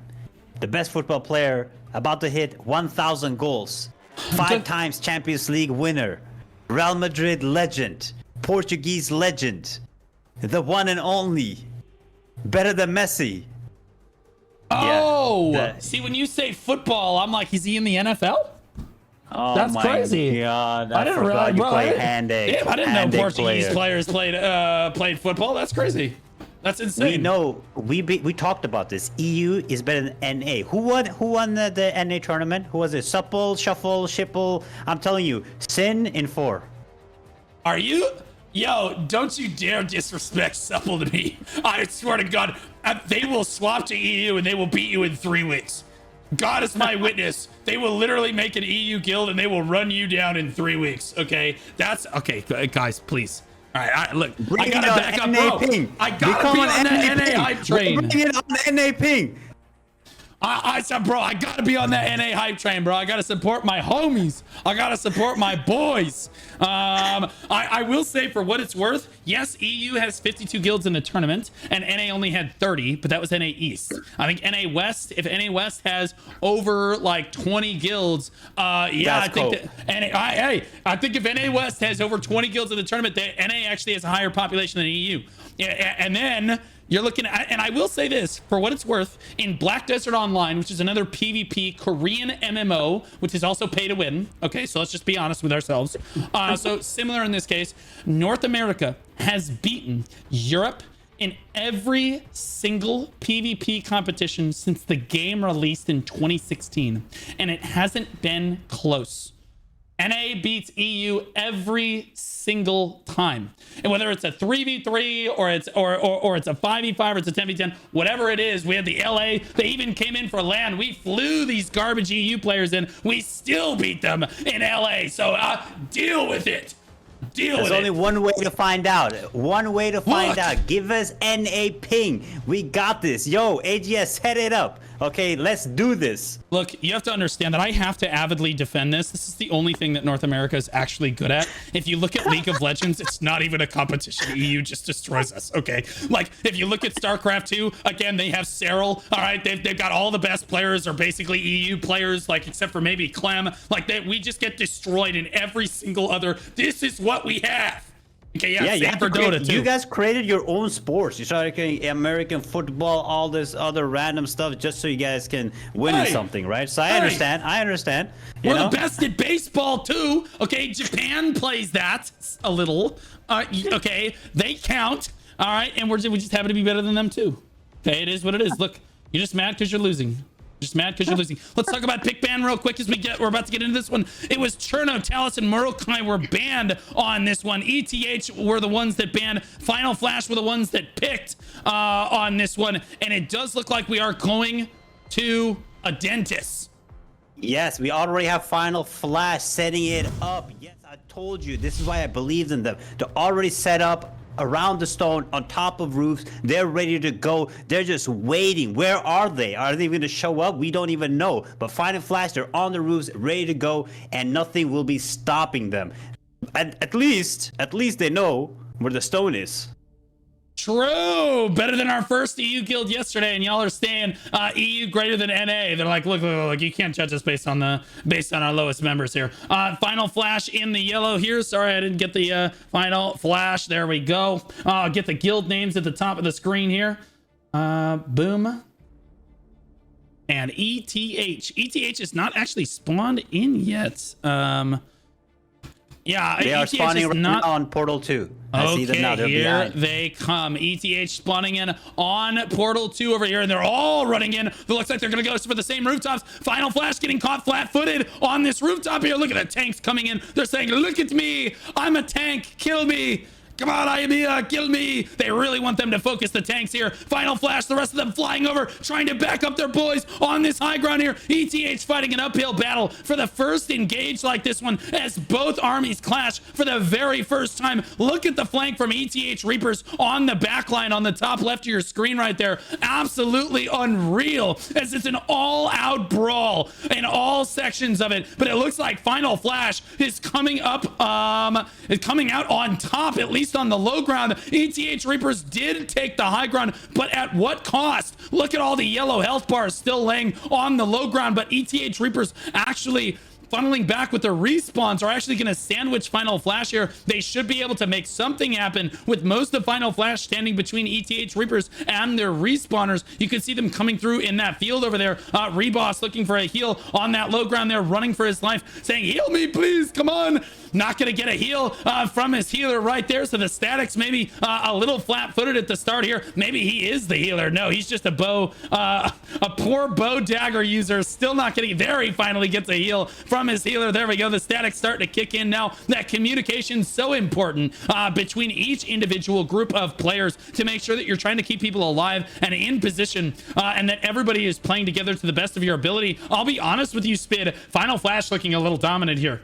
the best football player, about to hit 1,000 goals, 5 times Champions League winner, Real Madrid legend, Portuguese legend, the one and only, better than Messi. Oh, yeah, see, when you say football, I'm like, is he in the NFL? Oh, that's my crazy. God, I didn't realize, bro. I didn't know Portuguese player. players played football. That's crazy. That's insane. We know. We talked about this. EU is better than NA. Who won the NA tournament? Who was it? Supple, Shuffle, Shipple. I'm telling you, Shin in 4. Are you? Yo, don't you dare disrespect Supple to me. I swear to God, they will swap to EU and they will beat you in 3 weeks. God is my witness. They will literally make an EU guild and they will run you down in 3 weeks. Okay, that's okay, guys. Please. All right, look. I gotta back up, bro. I gotta be on that NA hype train. Bring it on the NA ping. I said, bro, I gotta be on that NA hype train, bro. I gotta support my homies. I gotta support my boys. I will say, for what it's worth, yes, EU has 52 guilds in the tournament, and NA only had 30, but that was NA East. I think NA West, if NA West has over like 20 guilds, yeah, I think that I think if NA West has over 20 guilds in the tournament, NA actually has a higher population than EU. Yeah, and then you're looking at, and I will say this, for what it's worth, in Black Desert Online, which is another PvP Korean MMO, which is also pay to win. Okay, so let's just be honest with ourselves. So similar in this case, North America has beaten Europe in every single PvP competition since the game released in 2016, and it hasn't been close. NA beats EU every single time, and whether it's a 3v3 or it's a 5v5 or it's a 10v10, whatever it is, we had the LA. They even came in for LAN. We flew these garbage EU players in. We still beat them in LA. So deal with it. There's only one way to find out. One way to find out. Give us NA ping. We got this. Yo, AGS, set it up. Okay, let's do this. Look, you have to understand that I have to avidly defend this. This is the only thing that North America is actually good at. If you look at League of Legends, it's not even a competition. EU just destroys us, okay? Like, if you look at StarCraft 2, again, they have Visceral. All right, they've got all the best players are basically EU players, like, except for maybe Clem. Like, we just get destroyed in every single other. This is what we have. Okay, yeah, you have for Dota too. You guys created your own sports. You started creating American football, all this other random stuff, just so you guys can win in something, right? So I understand. I understand. We're the best at baseball too. Okay, Japan plays that a little. Okay, they count. All right, and we just happen to be better than them too. Okay, it is what it is. Look, you're just mad because you're losing. Just mad because you're losing. Let's talk about pick ban real quick as we're about to get into this one. It was Cherno, Talus, and Murokai were banned on this one. ETH were the ones that banned. Final Flash were the ones that picked on this one. And it does look like we are going to a dentist. Yes, we already have Final Flash setting it up. Yes, I told you. This is why I believed in them. They're already set up around the stone, on top of roofs. They're ready to go. They're just waiting. Where are they? Are they going to show up? We don't even know. But Final Flash, they're on the roofs, ready to go, and nothing will be stopping them. At least they know where the stone is. True. Better than our first EU guild yesterday, and y'all are staying EU greater than NA. They're like, look, you can't judge us based on our lowest members here. Final Flash in the yellow here. Sorry, I didn't get the Final Flash. There we go. Get the guild names at the top of the screen here. Boom. And ETH. ETH is not actually spawned in yet. Yeah, they are ETH spawning is right not now on Portal 2. I see them now. They're here behind. they come. ETH spawning in on Portal 2 over here, and they're all running in. It looks like they're going to go for the same rooftops. Final Flash getting caught flat-footed on this rooftop here. Look at the tanks coming in. They're saying, look at me. I'm a tank. Kill me. Come on, Ayamiya, kill me. They really want them to focus the tanks here. Final Flash, the rest of them flying over, trying to back up their boys on this high ground here. ETH fighting an uphill battle for the first engage like this one as both armies clash for the very first time. Look at the flank from ETH Reapers on the back line on the top left of your screen right there. Absolutely unreal as it's an all-out brawl in all sections of it. But it looks like Final Flash is coming up, is coming out on top, at least on the low ground. ETH Reapers did take the high ground, but at what cost? Look at all the yellow health bars still laying on the low ground, but ETH Reapers actually funneling back with their respawns are actually going to sandwich Final Flash here. They should be able to make something happen with most of Final Flash standing between ETH Reapers and their respawners. You can see them coming through in that field over there. Reboss looking for a heal on that low ground there, running for his life, saying, heal me, please, come on. Not going to get a heal from his healer right there. So the statics maybe a little flat-footed at the start here. Maybe he is the healer. No, he's just a bow, a poor bow dagger user. Still not getting there. He finally gets a heal from his healer. There we go. The statics starting to kick in now. That communication so important between each individual group of players to make sure that you're trying to keep people alive and in position and that everybody is playing together to the best of your ability. I'll be honest with you, Spid. Final Flash looking a little dominant here.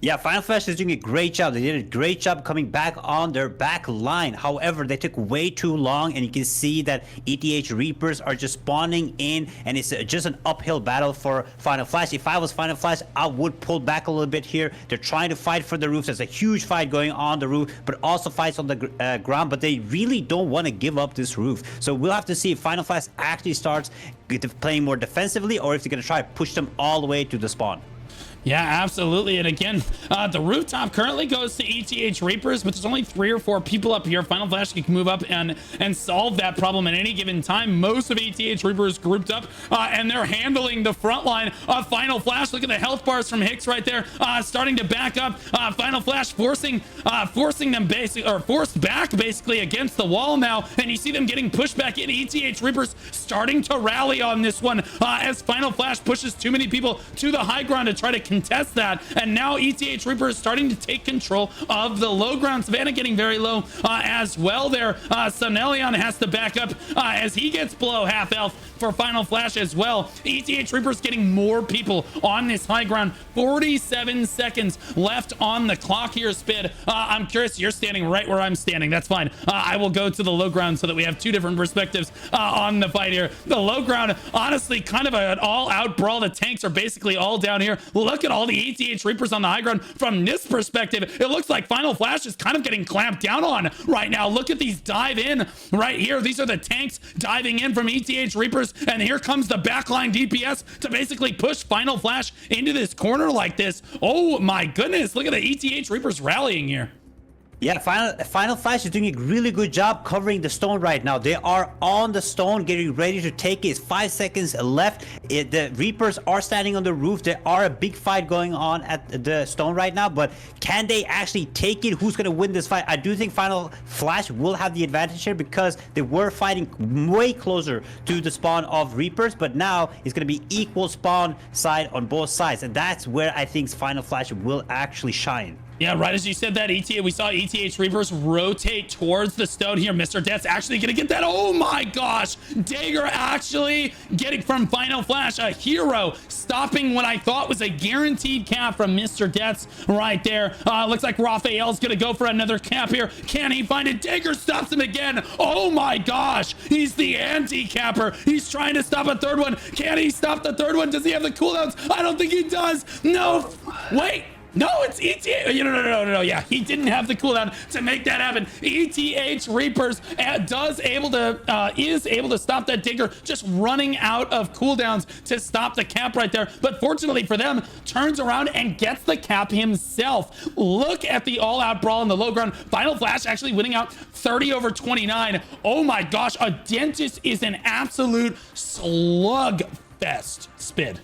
Yeah, Final Flash is doing a great job. They did a great job coming back on their back line. However, they took way too long, and you can see that ETH Reapers are just spawning in, and it's just an uphill battle for Final Flash. If I was Final Flash, I would pull back a little bit here. They're trying to fight for the roofs. There's a huge fight going on the roof, but also fights on the ground, but they really don't want to give up this roof. So we'll have to see if Final Flash actually starts playing more defensively, or if they're going to try to push them all the way to the spawn. Yeah, absolutely. And again, the rooftop currently goes to ETH Reapers, but there's only 3 or 4 people up here. Final Flash can move up and solve that problem at any given time. Most of ETH Reapers grouped up, and they're handling the front line of Final Flash. Look at the health bars from Hicks right there, starting to back up. Final Flash forcing them basically, or forced back basically against the wall now, and you see them getting pushed back in. ETH Reapers starting to rally on this one as Final Flash pushes too many people to the high ground to try to contest that, and now ETH Reaper is starting to take control of the low ground. Savannah getting very low as well there. Sonelion has to back up as he gets below half health for Final Flash as well. ETH Reaper's getting more people on this high ground. 47 seconds left on the clock here, Spid. I'm curious, you're standing right where I'm standing. That's fine. I will go to the low ground so that we have 2 different perspectives on the fight here. The low ground, honestly, kind of an all-out brawl. The tanks are basically all down here. Look at all the ETH Reapers on the high ground. From this perspective, it looks like Final Flash is kind of getting clamped down on right now. Look at these dive in right here. These are the tanks diving in from ETH Reapers, and here comes the backline DPS to basically push Final Flash into this corner like this. Oh my goodness, look at the ETH Reapers rallying here. Yeah, Final Flash is doing a really good job covering the stone right now. They are on the stone, getting ready to take it. It's 5 seconds left. The Reapers are standing on the roof. There are a big fight going on at the stone right now, but can they actually take it? Who's going to win this fight? I do think Final Flash will have the advantage here because they were fighting way closer to the spawn of Reapers, but now it's going to be equal spawn side on both sides, and that's where I think Final Flash will actually shine. Yeah, right as you said that, ETA, we saw ETH Reapers rotate towards the stone here. Mr. Death's actually going to get that. Oh my gosh. Dagger actually getting from Final Flash, a hero, stopping what I thought was a guaranteed cap from Mr. Death's right there. Looks like Raphael's going to go for another cap here. Can he find it? Dagger stops him again. Oh my gosh. He's the anti-capper. He's trying to stop a third one. Can he stop the third one? Does he have the cooldowns? I don't think he does. No. Wait. No, it's ETH. No. Yeah, he didn't have the cooldown to make that happen. ETH Reapers is able to stop that Digger, just running out of cooldowns to stop the cap right there. But fortunately for them, turns around and gets the cap himself. Look at the all-out brawl in the low ground. Final Flash actually winning out 30/29. Oh my gosh, a Dentist is an absolute slugfest. Spid.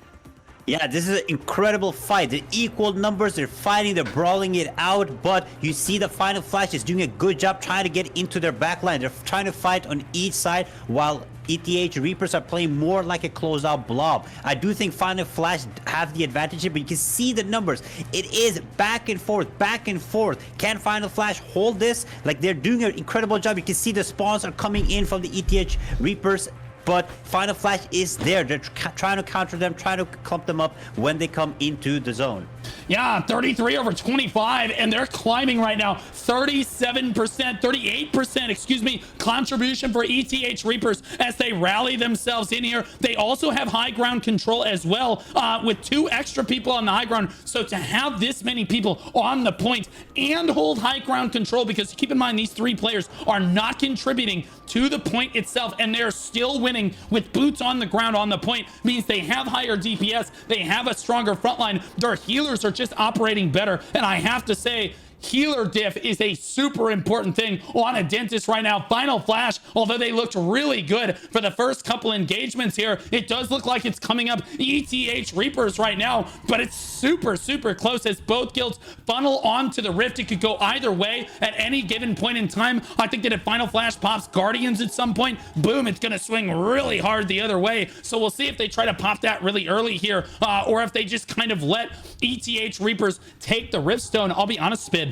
Yeah, this is an incredible fight. The equal numbers, they're fighting, they're brawling it out, but you see the Final Flash is doing a good job trying to get into their backline. They're trying to fight on each side while ETH Reapers are playing more like a closeout blob. I do think Final Flash have the advantage here, but you can see the numbers. It is back and forth, back and forth. Can Final Flash hold this? Like, they're doing an incredible job. You can see the spawns are coming in from the ETH Reapers, but Final Flash is there. They're trying to counter them, trying to clump them up when they come into the zone. Yeah, 33/25, and they're climbing right now. 38%, excuse me, contribution for ETH Reapers as they rally themselves in here. They also have high ground control as well, with 2 extra people on the high ground. So to have this many people on the point and hold high ground control, because keep in mind, these 3 players are not contributing to the point itself, and they're still winning with boots on the ground on the point, means they have higher DPS, they have a stronger frontline, their healers are just operating better. And I have to say, healer diff is a super important thing on a Dentist right now. Final Flash, although they looked really good for the first couple engagements here, it does look like it's coming up ETH Reapers right now, but it's super close as both guilds funnel onto the rift. It could go either way at any given point in time. I think that if Final Flash pops Guardians at some point, boom, it's gonna swing really hard the other way. So we'll see if they try to pop that really early here, or if they just kind of let ETH Reapers take the rift stone. I'll be honest, Spid,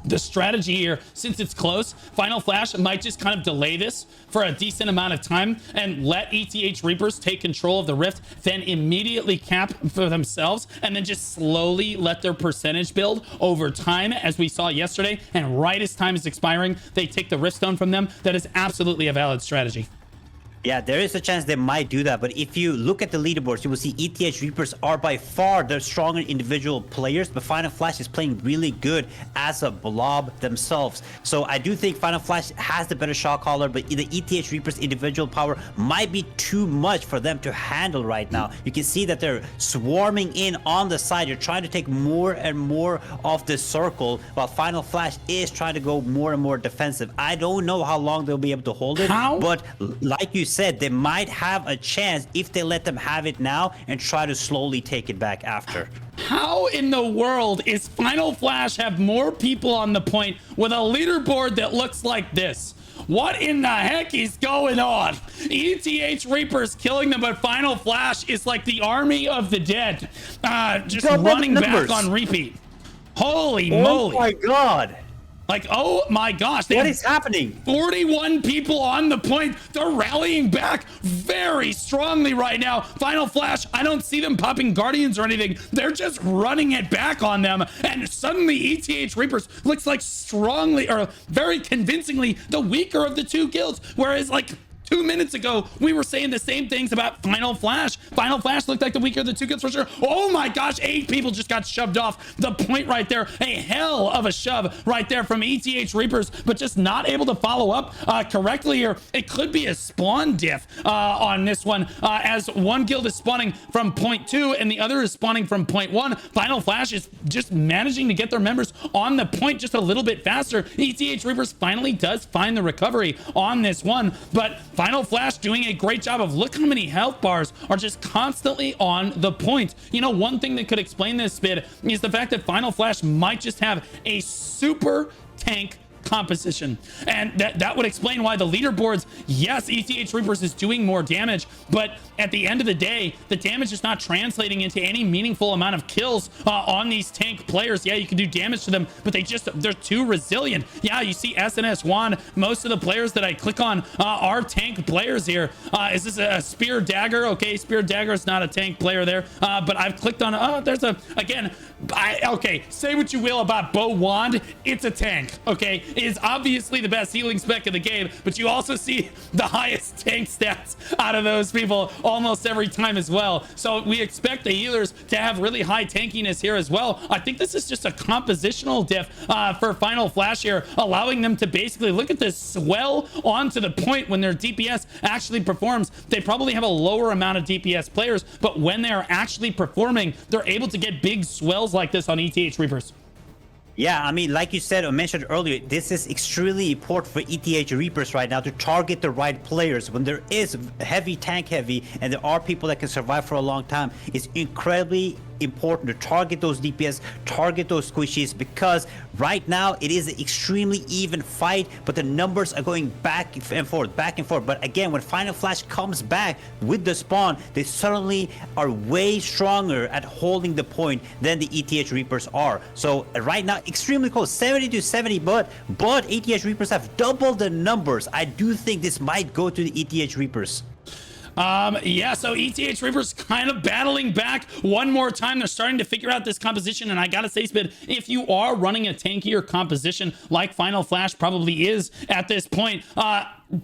the strategy here, since it's close, Final Flash might just kind of delay this for a decent amount of time and let ETH Reapers take control of the rift, then immediately cap for themselves, and then just slowly let their percentage build over time, as we saw yesterday. And right as time is expiring, they take the rift stone from them. That is absolutely a valid strategy. Yeah, there is a chance they might do that, but if you look at the leaderboards, you will see ETH Reapers are by far the stronger individual players, but Final Flash is playing really good as a blob themselves. So I do think Final Flash has the better shot caller, but the ETH Reapers individual power might be too much for them to handle right now. You can see that they're swarming in on the side. They're trying to take more and more of the circle, while Final Flash is trying to go more and more defensive. I don't know how long they'll be able to hold it, but like you said, they might have a chance if they let them have it now and try to slowly take it back after. How in the world is Final Flash have more people on the point with a leaderboard that looks like this? What in the heck is going on? ETH Reapers killing them, but Final Flash is like the army of the dead, just running back on repeat. Holy moly. Oh my god. Like, oh my gosh. What is happening? 41 people on the point. They're rallying back very strongly right now. Final Flash, I don't see them popping Guardians or anything. They're just running it back on them. And suddenly ETH Reapers looks like strongly or very convincingly the weaker of the 2 guilds. Whereas, like, 2 minutes ago, we were saying the same things about Final Flash. Final Flash looked like the weaker of the two kills for sure. Oh my gosh, 8 people just got shoved off the point right there. A hell of a shove right there from ETH Reapers, but just not able to follow up correctly here. It could be a spawn diff on this one, as one guild is spawning from point 2 and the other is spawning from point 1. Final Flash is just managing to get their members on the point just a little bit faster. ETH Reapers finally does find the recovery on this one, but Final Flash doing a great job of look how many health bars are just constantly on the point. You know, one thing that could explain this, Spid, is the fact that Final Flash might just have a super tank composition, and that would explain why the leaderboards, yes, ETH Reapers is doing more damage, but at the end of the day, the damage is not translating into any meaningful amount of kills on these tank players. Yeah, you can do damage to them, but they're too resilient. Yeah, you see SNS Juan, most of the players that I click on are tank players here. Is this a Spear Dagger? Okay, Spear Dagger is not a tank player there, but I've clicked on, okay, say what you will about Bo Wand, it's a tank, okay? It is obviously the best healing spec in the game, but you also see the highest tank stats out of those people almost every time as well. So we expect the healers to have really high tankiness here as well. I think this is just a compositional diff for Final Flash here, allowing them to basically look at this swell onto the point when their DPS actually performs. They probably have a lower amount of DPS players, but when they are actually performing, they're able to get big swells like this on ETH Reapers. Yeah, I mean, like you said or mentioned earlier, this is extremely important for ETH Reapers right now to target the right players. When there is heavy tank heavy and there are people that can survive for a long time, it's incredibly important to target those DPS, target those squishies, because right now it is an extremely even fight, but the numbers are going back and forth. But again, when Final Flash comes back with the spawn, they suddenly are way stronger at holding the point than the ETH Reapers are. So right now, extremely close, 70 to 70, but ETH Reapers have doubled the numbers. I do think this might go to the ETH Reapers. Yeah, so ETH Reapers kind of battling back one more time. They're starting to figure out this composition, and I gotta say, Spid, if you are running a tankier composition like Final Flash probably is at this point,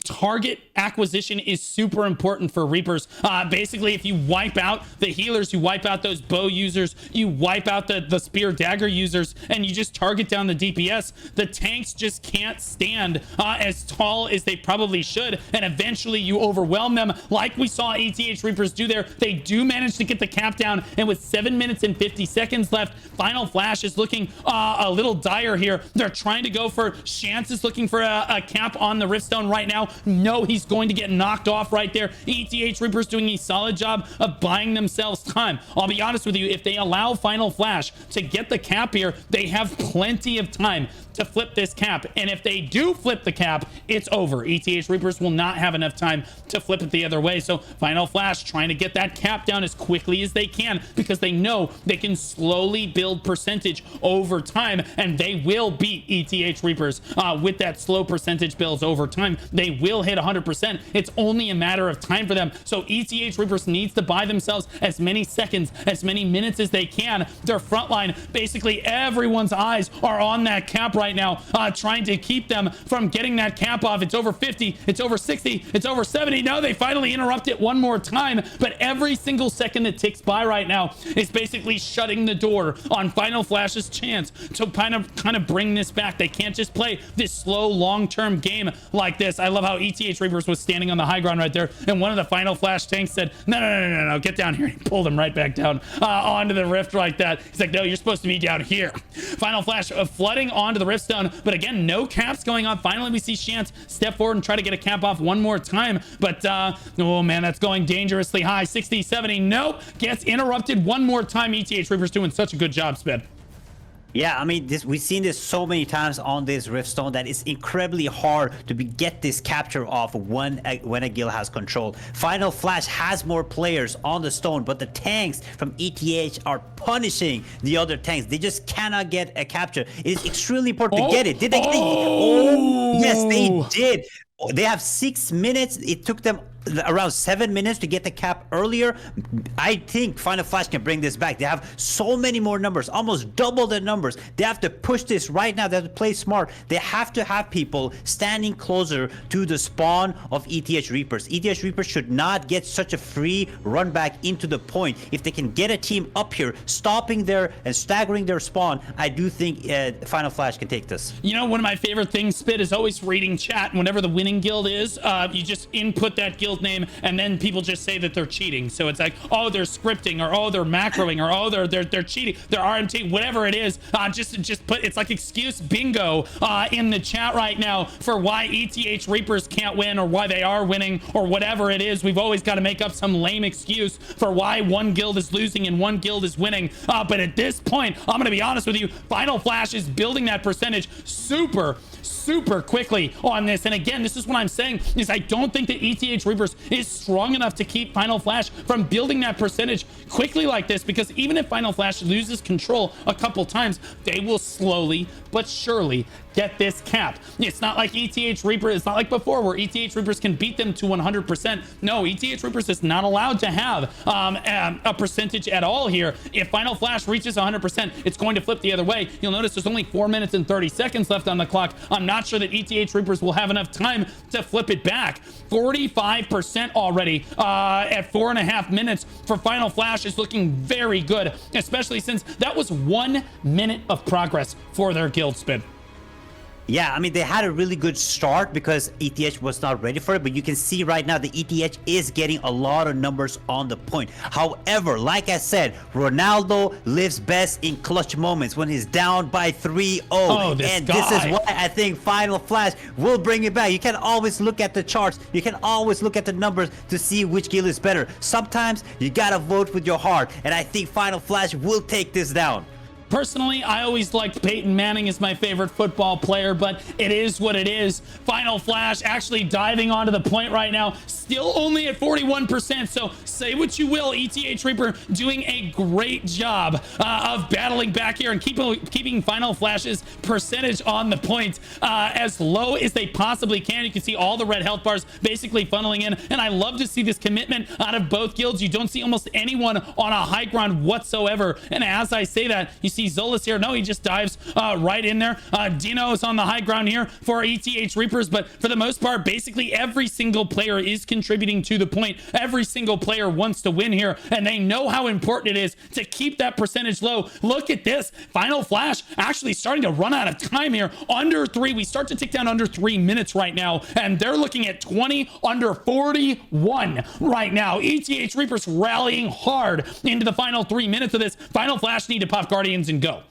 target acquisition is super important for Reapers. Basically, if you wipe out the healers, you wipe out those bow users, you wipe out the Spear Dagger users, and you just target down the DPS, the tanks just can't stand as tall as they probably should, and eventually you overwhelm them like we saw ETH Reapers do there. They do manage to get the cap down, and with 7 minutes and 50 seconds left, Final Flash is looking a little dire here. They're trying to go for Chance is looking for a cap on the Riftstone right now. No, he's going to get knocked off right there. ETH Reapers doing a solid job of buying themselves time. I'll be honest with you, if they allow Final Flash to get the cap here, they have plenty of time to flip this cap, and if they do flip the cap, it's over. ETH Reapers will not have enough time to flip it the other way, so Final Flash trying to get that cap down as quickly as they can, because they know they can slowly build percentage over time, and they will beat ETH Reapers with that slow percentage builds over time. They will hit 100%. It's only a matter of time for them, so ETH Reapers needs to buy themselves as many seconds, as many minutes as they can. Their front line, basically everyone's eyes are on that cap right now, trying to keep them from getting that cap off. It's over 50, it's over 60, it's over 70. No, they finally interrupt it one more time, but every single second that ticks by right now is basically shutting the door on Final Flash's chance to kind of bring this back. They can't just play this slow long-term game like this. I love how ETH Reapers was standing on the high ground right there, and one of the Final Flash tanks said, no, get down here. He pulled him right back down onto the rift like that. He's like, no, you're supposed to be down here. Final Flash flooding onto the Riftstone, but again, no caps going on. Finally, we see Chance step forward and try to get a cap off one more time, but oh man, that's going dangerously high. 60, 70, nope, gets interrupted one more time. ETH Reapers doing such a good job, Sped. Yeah, I mean, we've seen this so many times on this Riftstone that it's incredibly hard to get this capture off when a guild has control. Final Flash has more players on the stone, but the tanks from ETH are punishing the other tanks. They just cannot get a capture. It is extremely important to get it. Did they get it? Oh, yes, they did. They have 6 minutes. It took them around 7 minutes to get the cap earlier. I think Final Flash can bring this back. They have so many more numbers, almost double the numbers. They have to push this right now. They have to play smart. They have to have people standing closer to the spawn of ETH Reapers. ETH Reapers should not get such a free run back into the point. If they can get a team up here, stopping their and staggering their spawn, I do think Final Flash can take this. You know, one of my favorite things, Spit, is always reading chat. Whenever the winning guild is, you just input that guild name, and then people just say that they're cheating. So it's like, oh, they're scripting, or oh, they're macroing, or oh, they're cheating, they're RMT, whatever it is. Just put, it's like excuse bingo in the chat right now for why ETH Reapers can't win, or why they are winning, or whatever it is. We've always got to make up some lame excuse for why one guild is losing and one guild is winning. But at this point, I'm gonna be honest with you, Final Flash is building that percentage super quickly on this. And again, this is what I'm saying, is I don't think that ETH Reapers is strong enough to keep Final Flash from building that percentage quickly like this, because even if Final Flash loses control a couple times, they will slowly but surely get this cap. It's not like ETH Reaper, it's not like before where ETH Reapers can beat them to 100%. No, ETH Reapers is not allowed to have a percentage at all here. If Final Flash reaches 100%, it's going to flip the other way. You'll notice there's only 4 minutes and 30 seconds left on the clock. I'm not sure that ETH Reapers will have enough time to flip it back. 45% already at 4.5 minutes for Final Flash is looking very good, especially since that was 1 minute of progress for their guild spin. Yeah, I mean, they had a really good start because ETH was not ready for it, but you can see right now the ETH is getting a lot of numbers on the point. However, like I said, Ronaldo lives best in clutch moments when he's down by 3-0. Oh, this is why I think Final Flash will bring it back. You can always look at the charts. You can always look at the numbers to see which guild is better. Sometimes you gotta vote with your heart, and I think Final Flash will take this down. Personally, I always liked Peyton Manning as my favorite football player, but it is what it is. Final Flash actually diving onto the point right now, still only at 41%. So say what you will, ETH Reaper doing a great job of battling back here and keeping Final Flash's percentage on the point as low as they possibly can. You can see all the red health bars basically funneling in, and I love to see this commitment out of both guilds. You don't see almost anyone on a high ground whatsoever, and as I say that, you see Zolas here. No, he just dives right in there. Dino is on the high ground here for ETH Reapers, but for the most part, basically every single player is contributing to the point. Every single player wants to win here, and they know how important it is to keep that percentage low. Look at this. Final Flash actually starting to run out of time here. Under 3. We start to tick down under 3 minutes right now, and they're looking at 20 under 41 right now. ETH Reapers rallying hard into the final 3 minutes of this. Final Flash need to pop Guardians and go.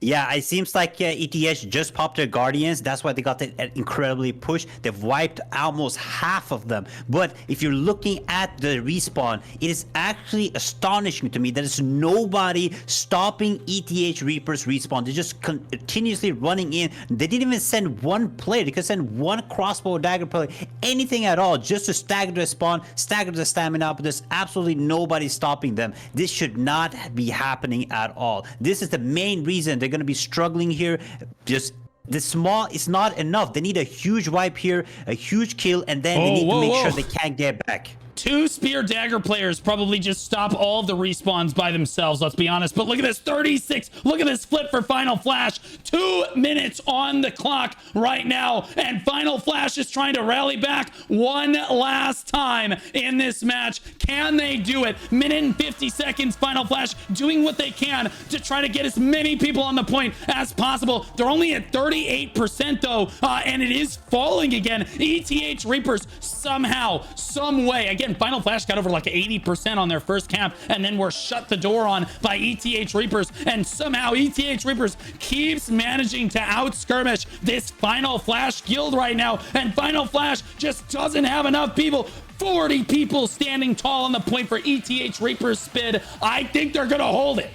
Yeah, it seems like ETH just popped their Guardians. That's why they got that incredibly push. They've wiped almost half of them. But if you're looking at the respawn, it is actually astonishing to me that there's nobody stopping ETH Reapers respawn. They're just continuously running in. They didn't even send one player. They could send one crossbow dagger player, anything at all, just to stagger their spawn, stagger the stamina, but there's absolutely nobody stopping them. This should not be happening at all. This is the main reason they're going to be struggling here. Just the small is not enough. They need a huge wipe here, a huge kill, and then they need to make sure they can't get back. 2 spear dagger players probably just stop all of the respawns by themselves, let's be honest. But look at this, 36. Look at this flip for Final Flash. 2 minutes on the clock right now, and Final Flash is trying to rally back one last time in this match. Can they do it? Minute and 50 seconds, Final Flash doing what they can to try to get as many people on the point as possible. They're only at 38% though, and it is falling again. ETH Reapers somehow, some way, again, Final Flash got over like 80% on their first cap, and then were shut the door on by ETH Reapers, and somehow ETH Reapers keeps managing to out-skirmish this Final Flash guild right now, and Final Flash just doesn't have enough people. 40 people standing tall on the point for ETH Reapers spin. I think they're gonna hold it.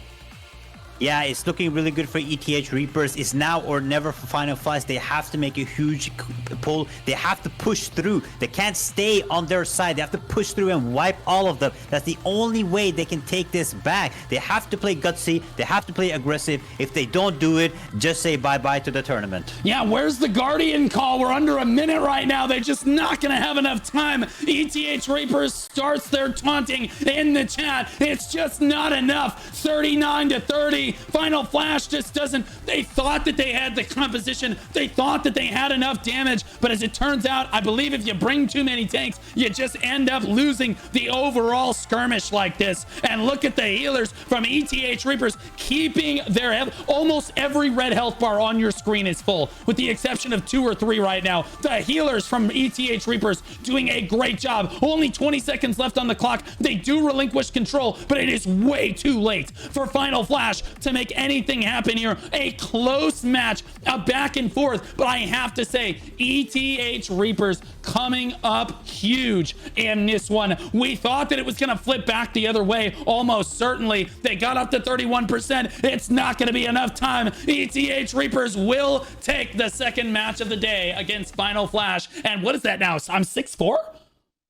Yeah, it's looking really good for ETH Reapers. It's now or never for Final Flash. They have to make a huge pull. They have to push through. They can't stay on their side. They have to push through and wipe all of them. That's the only way they can take this back. They have to play gutsy. They have to play aggressive. If they don't do it, just say bye-bye to the tournament. Yeah, where's the Guardian call? We're under a minute right now. They're just not going to have enough time. ETH Reapers starts their taunting in the chat. It's just not enough. 39-30. Final Flash just doesn't. They thought that they had the composition. They thought that they had enough damage. But as it turns out, I believe if you bring too many tanks, you just end up losing the overall skirmish like this. And look at the healers from ETH Reapers keeping their health. Almost every red health bar on your screen is full, with the exception of 2 or 3 right now. The healers from ETH Reapers doing a great job. Only 20 seconds left on the clock. They do relinquish control, but it is way too late for Final Flash to make anything happen here. A close match, a back and forth, but I have to say, ETH Reapers coming up huge in this one. We thought that it was going to flip back the other way, almost certainly. They got up to 31%. It's not going to be enough time. ETH Reapers will take the second match of the day against Final Flash. And what is that now? I'm 6-4?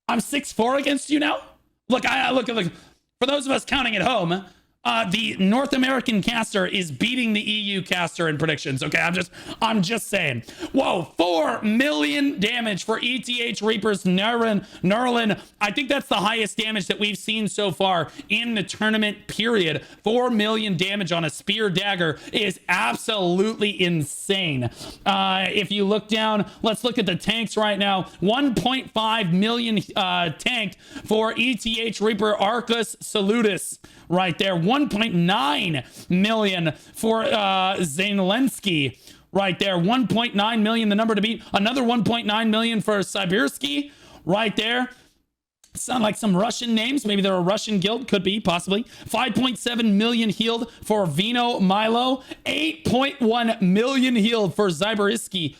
I'm 6-4 against you now? Look, look. For those of us counting at home, the North American caster is beating the EU caster in predictions. Okay, I'm just saying. Whoa, 4 million damage for ETH Reapers Nerlin. I think that's the highest damage that we've seen so far in the tournament period. 4 million damage on a spear dagger is absolutely insane. If you look down, let's look at the tanks right now. 1.5 million tanked for ETH Reaper Arcus Salutis. Right there, 1.9 million for Zanelensky. Right there, 1.9 million, the number to beat. Another 1.9 million for Sibirsky. Right there. Sound like some Russian names. Maybe they're a Russian guild. Could be, possibly. 5.7 million healed for Vino Milo. 8.1 million healed for Zyberisky.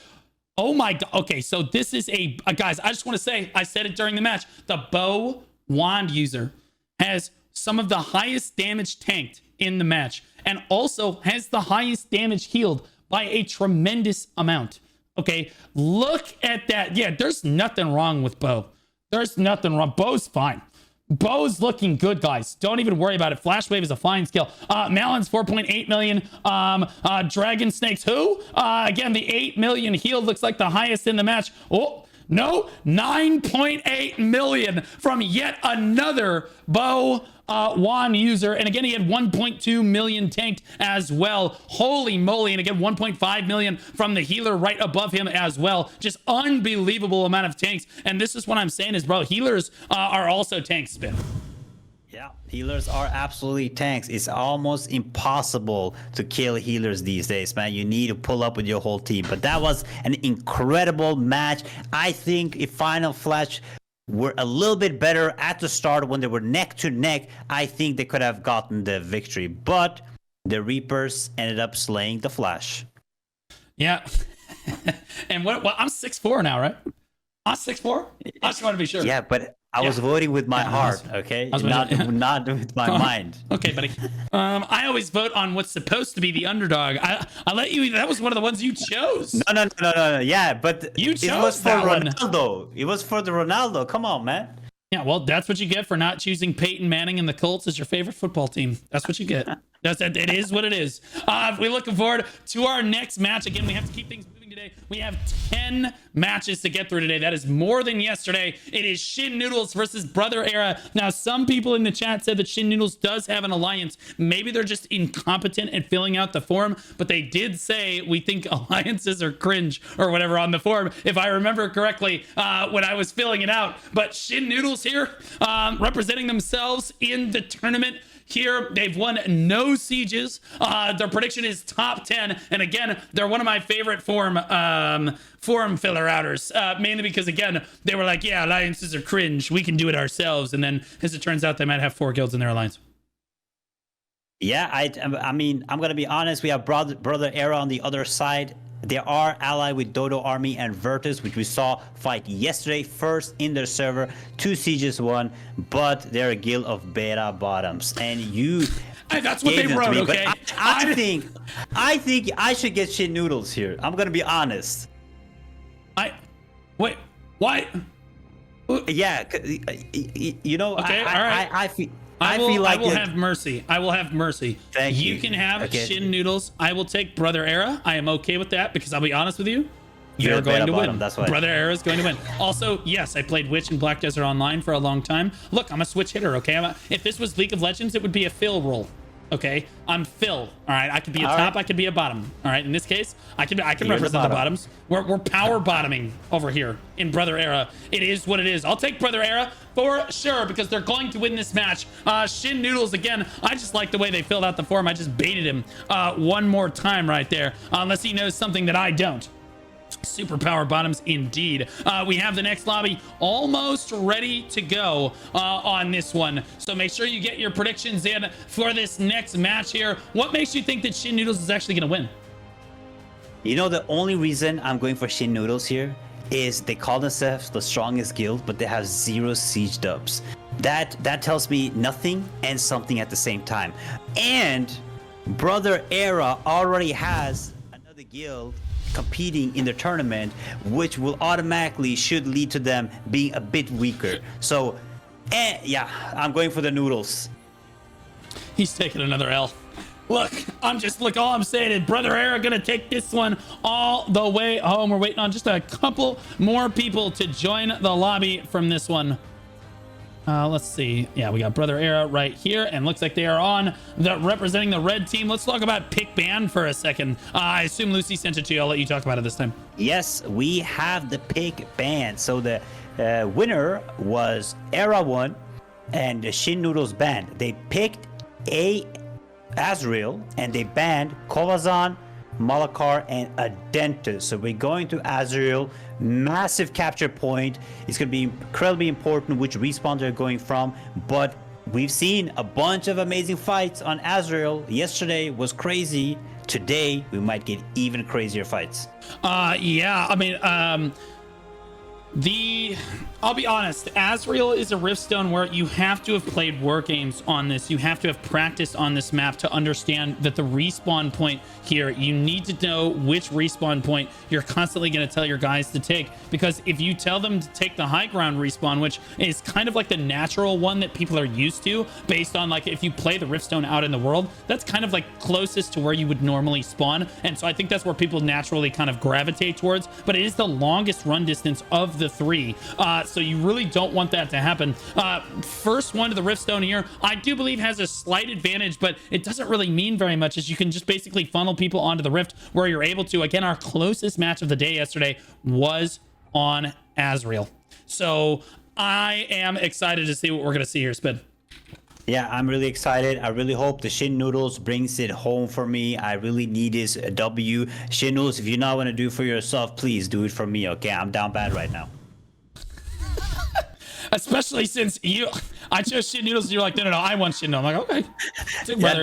Oh my god. Okay, so this is guys, I just want to say, I said it during the match. The bow wand user has some of the highest damage tanked in the match, and also has the highest damage healed by a tremendous amount. Okay, look at that. Yeah, there's nothing wrong with Bo. There's nothing wrong. Bo's fine. Bo's looking good, guys. Don't even worry about it. Flash Wave is a flying skill. Malon's 4.8 million. Dragon Snakes, who? Again, the 8 million healed looks like the highest in the match. Oh, no, 9.8 million from yet another Bo Juan user. And again, he had 1.2 million tanked as well. Holy moly. And again, 1.5 million from the healer right above him as well. Just unbelievable amount of tanks. And this is what I'm saying is, bro, healers are also tank spin. Yeah, healers are absolutely tanks. It's almost impossible to kill healers these days, man. You need to pull up with your whole team. But that was an incredible match. I think if Final Flash were a little bit better at the start when they were neck to neck, I think they could have gotten the victory. But the Reapers ended up slaying the Flash. Yeah. And what I'm 6'4" now, right? I'm 6'4"? I just want to be sure. Yeah, but I was voting with my heart, okay? Not with my mind. Okay, buddy. I always vote on what's supposed to be the underdog. I let you. That was one of the ones you chose. No. Yeah, but you chose it was for that Ronaldo. One. It was for the Ronaldo. Come on, man. Yeah, well, that's what you get for not choosing Peyton Manning and the Colts as your favorite football team. That's what you get. It is what it is. We're looking forward to our next match. Again, we have to keep things moving today. We have 10 matches to get through today. That is more than yesterday. It is Shin Noodles versus Brother Era. Now, some people in the chat said that Shin Noodles does have an alliance. Maybe they're just incompetent at filling out the form, but they did say we think alliances are cringe or whatever on the form, if I remember correctly, when I was filling it out. But Shin Noodles here, representing themselves in the tournament. Here, they've won no sieges. Their prediction is top 10. And again, they're one of my favorite forum filler outers. Mainly because, again, they were like, yeah, alliances are cringe. We can do it ourselves. And then, as it turns out, they might have 4 guilds in their alliance. Yeah, I mean, I'm going to be honest. We have Brother Era on the other side. They are allied with Dodo Army and Virtus, which we saw fight yesterday, first in their server, 2 sieges won, but they're a guild of beta bottoms. And That's what gave they them to wrote, me, but okay? I think I should get Shin Noodles here. I'm gonna be honest. Wait, what? Yeah, you know, Okay, all right. I feel I feel like will have mercy. I will have mercy. Thank you. You can have Okay. Shin Noodles. I will take Brother Era. I am okay with that because I'll be honest with you. You're You're going bad to about win. him, that's why. Brother Era is going to win. Also, yes, I played Witch and Black Desert Online for a long time. Look, I'm a switch hitter, okay? If this was League of Legends, it would be a fill role. Okay, I'm Phil. All right, I could be a All top, right. I could be a bottom. All right, in this case, I can You're represent the the bottom. bottoms. We're power bottoming over here in Brother Era. It is what it is. I'll take Brother Era for sure because they're going to win this match. Shin Noodles again. I just like the way they filled out the form. I just baited him one more time right there, unless he knows something that I don't. Super power bottoms indeed. We have the next lobby almost ready to go on this one, so make sure you get your predictions in for this next match here. What makes you think that Shin Noodles is actually going to win? You know, the only reason I'm going for Shin Noodles here is they call themselves the strongest guild, but they have 0 siege dubs. That tells me nothing and something at the same time. And Brother Era already has another guild competing in the tournament, which will automatically should lead to them being a bit weaker. So, yeah, I'm going for the Noodles. He's taking another L. Look, all I'm saying is Brother Era gonna take this one all the way home. We're waiting on just a couple more people to join the lobby from this one. Let's see. Yeah, we got Brother Era right here, and looks like they are on representing the red team. Let's talk about pick ban for a second. I assume Lucy sent it to you. I'll let you talk about it this time. Yes, we have the pick ban. So the winner was Era 1 and the Shin Noodles band. They picked Azrael and they banned Kovazan, Malakar, and Adentus. So we're going to Azrael. Massive capture point. It's going to be incredibly important which respawn they're going from. But we've seen a bunch of amazing fights on Azrael. Yesterday was crazy. Today we might get even crazier fights. Yeah, I mean, I'll be honest, Azrael is a Riftstone where you have to have played war games on this. You have to have practiced on this map to understand that the respawn point here, you need to know which respawn point you're constantly going to tell your guys to take, because if you tell them to take the high ground respawn, which is kind of like the natural one that people are used to based on, like, if you play the Riftstone out in the world, that's kind of like closest to where you would normally spawn. And so I think that's where people naturally kind of gravitate towards, but it is the longest run distance of the 3. So you really don't want that to happen. First one to the Riftstone here, I do believe has a slight advantage, but it doesn't really mean very much, as you can just basically funnel people onto the Rift where you're able to. Again, our closest match of the day yesterday was on Azrael. So I am excited to see what we're going to see here, Spin. Yeah, I'm really excited. I really hope the Shin Noodles brings it home for me. I really need this W. Shin Noodles, if you're not going to do it for yourself, please do it for me, okay? I'm down bad right now. Especially since I chose Shin Noodles, and you're like, no, I want Shin Noodles. I'm like, okay. I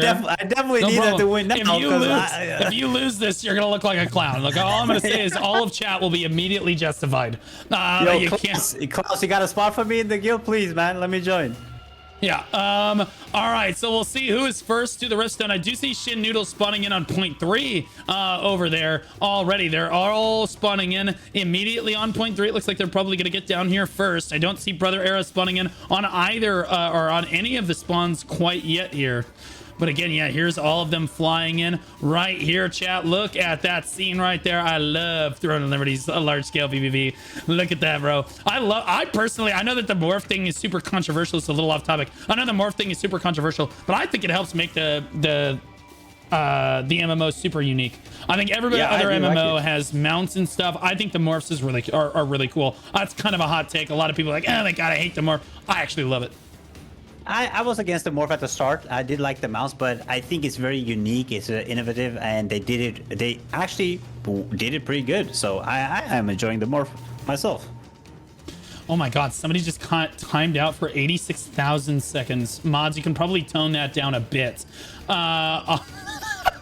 definitely need that to win now. If you lose this, you're going to look like a clown. Like, all I'm going to say is all of chat will be immediately justified. Yo, Klaus, you got a spot for me in the guild? Please, man, let me join. Yeah. All right. So we'll see who is first to the Riftstone. I do see Shin Noodles spawning in on point 3 over there already. They're all spawning in immediately on point 3. It looks like they're probably going to get down here first. I don't see Brother Era spawning in on either or on any of the spawns quite yet here. But again, yeah, here's all of them flying in right here, chat. Look at that scene right there. I love Throne of Liberty's large-scale PvP. Look at that, bro. I personally, I know that the morph thing is super controversial. It's a little off topic. I know the morph thing is super controversial, but I think it helps make the MMO super unique. I think every other MMO has mounts and stuff. I think the morphs is are really cool. That's kind of a hot take. A lot of people are like, oh my god, I hate the morph. I actually love it. I was against the morph at the start. I did like the mouse, but I think it's very unique. It's innovative, and they actually did it pretty good. So I am enjoying the morph myself. Oh my god, somebody just timed out for 86,000 seconds. Mods, you can probably tone that down a bit.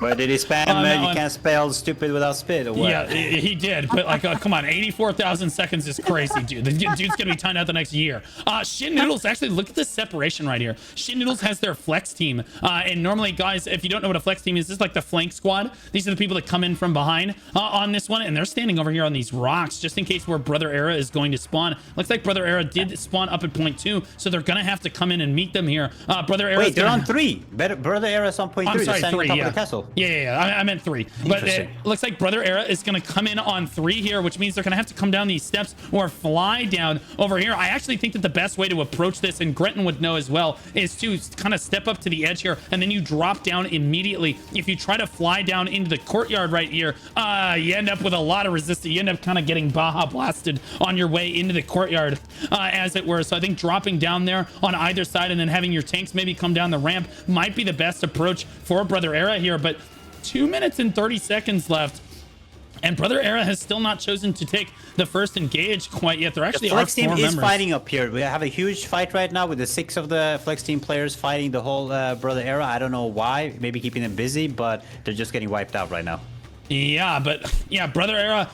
But did he spam? You can't spell stupid without spit, or what? Yeah, he did. But like, come on, 84,000 seconds is crazy, dude. The dude's gonna be timed out the next year. Shin Noodles, actually, look at the separation right here. Shin Noodles has their flex team, and normally, guys, if you don't know what a flex team is, this is like the flank squad. These are the people that come in from behind on this one, and they're standing over here on these rocks just in case where Brother Era is going to spawn. Looks like Brother Era did spawn up at point 2, so they're gonna have to come in and meet them here. Brother Era. Wait, they're on 3. Brother Era's on point 3. I'm sorry, 3. On top Yeah. of the castle. Yeah. I meant 3. But it looks like Brother Era is gonna come in on 3 here, which means they're gonna have to come down these steps or fly down over here. I actually think that the best way to approach this, and Grenton would know as well, is to kind of step up to the edge here, and then you drop down immediately. If you try to fly down into the courtyard right here, you end up with a lot of resistance. You end up kind of getting Baja blasted on your way into the courtyard, as it were. So I think dropping down there on either side and then having your tanks maybe come down the ramp might be the best approach for Brother Era here. But 2 minutes and 30 seconds left, and Brother Era has still not chosen to take the first engage quite yet. There actually the are flex team 4 is members fighting up here. We have a huge fight right now with the 6 of the flex team players fighting the whole Brother Era. I don't know why. Maybe keeping them busy, but they're just getting wiped out right now. Yeah, but yeah, Brother Era,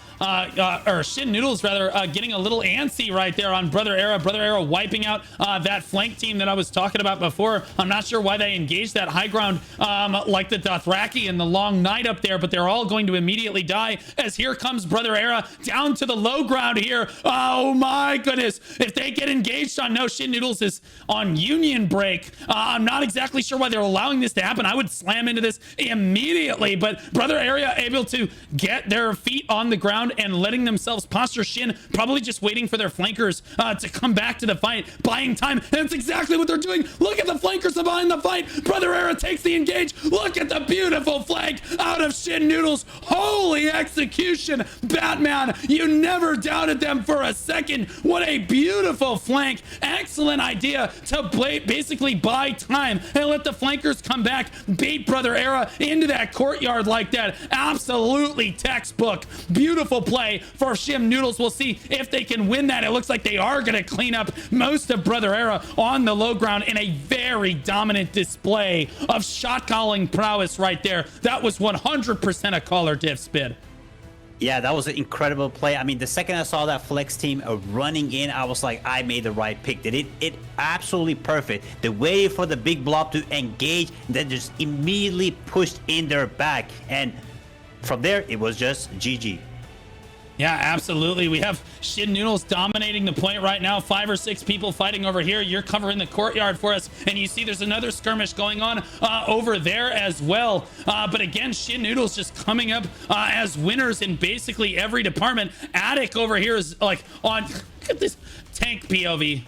or Shin Noodles rather, getting a little antsy right there on Brother Era. Brother Era wiping out that flank team that I was talking about before. I'm not sure why they engaged that high ground like the Dothraki and the Long Night up there, but they're all going to immediately die as here comes Brother Era down to the low ground here. Oh my goodness. If they get engaged on, no, Shin Noodles is on union break. I'm not exactly sure why they're allowing this to happen. I would slam into this immediately, but Brother Era able to get their feet on the ground and letting themselves posture. Shin probably just waiting for their flankers to come back to the fight, buying time, and that's exactly what they're doing. Look at the flankers behind the fight. Brother Era takes the engage. Look at the beautiful flank out of Shin Noodles. Holy execution, Batman. You never doubted them for a second. What a beautiful flank. Excellent idea to basically buy time and let the flankers come back, bait Brother Era into that courtyard like that. Absolutely textbook. Beautiful play for Shin Noodles. We'll see if they can win that. It looks like they are going to clean up most of Brother Era on the low ground in a very dominant display of shot calling prowess right there. That was 100% a caller diff spin. Yeah, that was an incredible play. I mean, the second I saw that flex team running in, I was like, I made the right pick. It absolutely perfect. They waited for the big blob to engage, then just immediately pushed in their back. And from there, it was just GG. Yeah, absolutely. We have Shin Noodles dominating the point right now. 5 or 6 people fighting over here. You're covering the courtyard for us. And you see there's another skirmish going on over there as well. But again, Shin Noodles just coming up as winners in basically every department. Attic over here is like on... Look at this tank POV.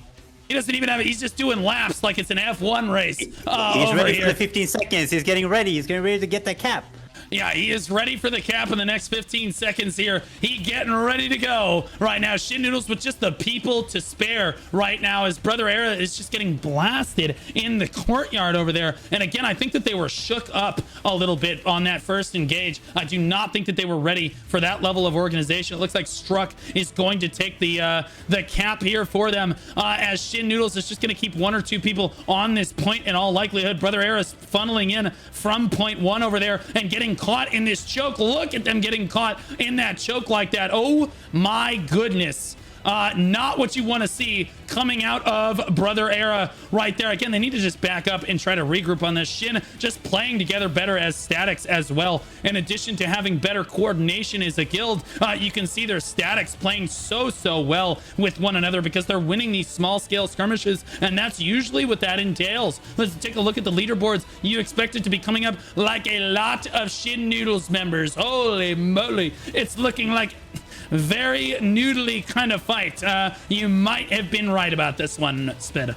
He doesn't even have it. He's just doing laps like it's an F1 race. He's over ready here. for the 15 seconds. He's getting ready. He's getting ready to get that cap. Yeah, he is ready for the cap in the next 15 seconds here. He getting ready to go right now. Shin Noodles with just the people to spare right now as Brother Era is just getting blasted in the courtyard over there. And again, I think that they were shook up a little bit on that first engage. I do not think that they were ready for that level of organization. It looks like Struck is going to take the cap here for them as Shin Noodles is just going to keep 1 or 2 people on this point in all likelihood. Brother Era is funneling in from point 1 over there and getting caught in this choke. Look at them getting caught in that choke like that. Oh my goodness. Not what you want to see coming out of Brother Era right there. Again, they need to just back up and try to regroup on this. Shin just playing together better as statics as well. In addition to having better coordination as a guild, you can see their statics playing so well with one another because they're winning these small scale skirmishes, and that's usually what that entails. Let's take a look at the leaderboards. You expect it to be coming up like a lot of Shin Noodles members. Holy moly. It's looking like very noodly kind of fight. You might have been right about this one, Spid.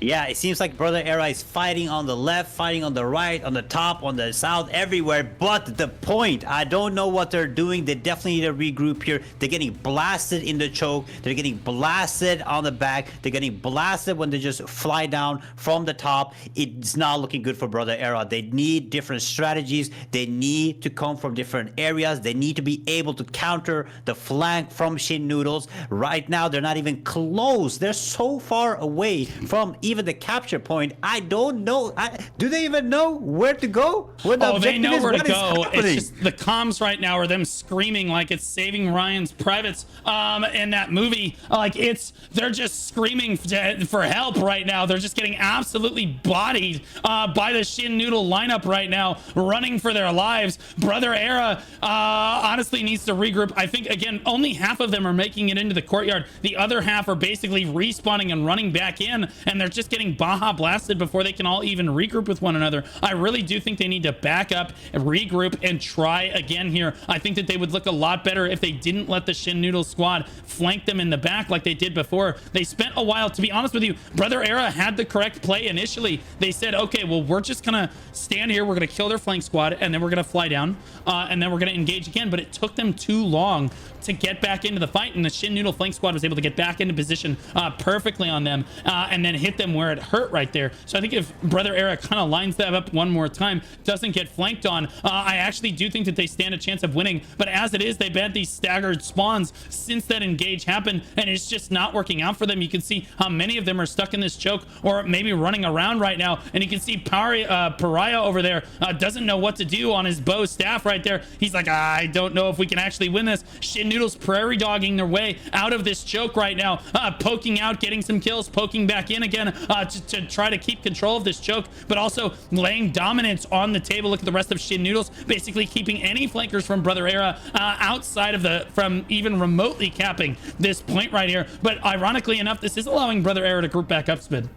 Yeah, it seems like Brother Era is fighting on the left, fighting on the right, on the top, on the south, everywhere. But the point, I don't know what they're doing. They definitely need to regroup here. They're getting blasted in the choke. They're getting blasted on the back. They're getting blasted when they just fly down from the top. It's not looking good for Brother Era. They need different strategies. They need to come from different areas. They need to be able to counter the flank from Shin Noodles. Right now, they're not even close. They're so far away from even even the capture point, I don't know. Do they even know where to go? Where the they know is? where to What is go. happening? It's just the comms right now are them screaming like it's Saving Ryan's Privates in that movie. Like they're just screaming for help right now. They're just getting absolutely bodied by the Shin Noodle lineup right now, running for their lives. Brother Era honestly needs to regroup. I think, again, only half of them are making it into the courtyard. The other half are basically respawning and running back in, and they're just getting Baja blasted before they can all even regroup with one another. I really do think they need to back up and regroup and try again here. I think that they would look a lot better if they didn't let the Shin Noodle squad flank them in the back like they did before. They spent a while, to be honest with you, Brother Era had the correct play initially. They said, okay, well, we're just gonna stand here, we're gonna kill their flank squad, and then we're gonna fly down, and then we're gonna engage again. But it took them too long to get back into the fight, and the Shin Noodle flank squad was able to get back into position perfectly on them, and then hit them where it hurt right there. So I think if Brother Era kind of lines that up one more time, doesn't get flanked on, I actually do think that they stand a chance of winning. But as it is, they've had these staggered spawns since that engage happened, and it's just not working out for them. You can see how many of them are stuck in this choke, or maybe running around right now, and you can see Pariah over there doesn't know what to do on his bow staff right there. He's like, I don't know if we can actually win this. Shin Noodles prairie dogging their way out of this choke right now, poking out, getting some kills, poking back in again to try to keep control of this choke, but also laying dominance on the table. Look at the rest of Shin Noodles, basically keeping any flankers from Brother Era outside of from even remotely capping this point right here. But ironically enough, this is allowing Brother Era to group back up, Spin.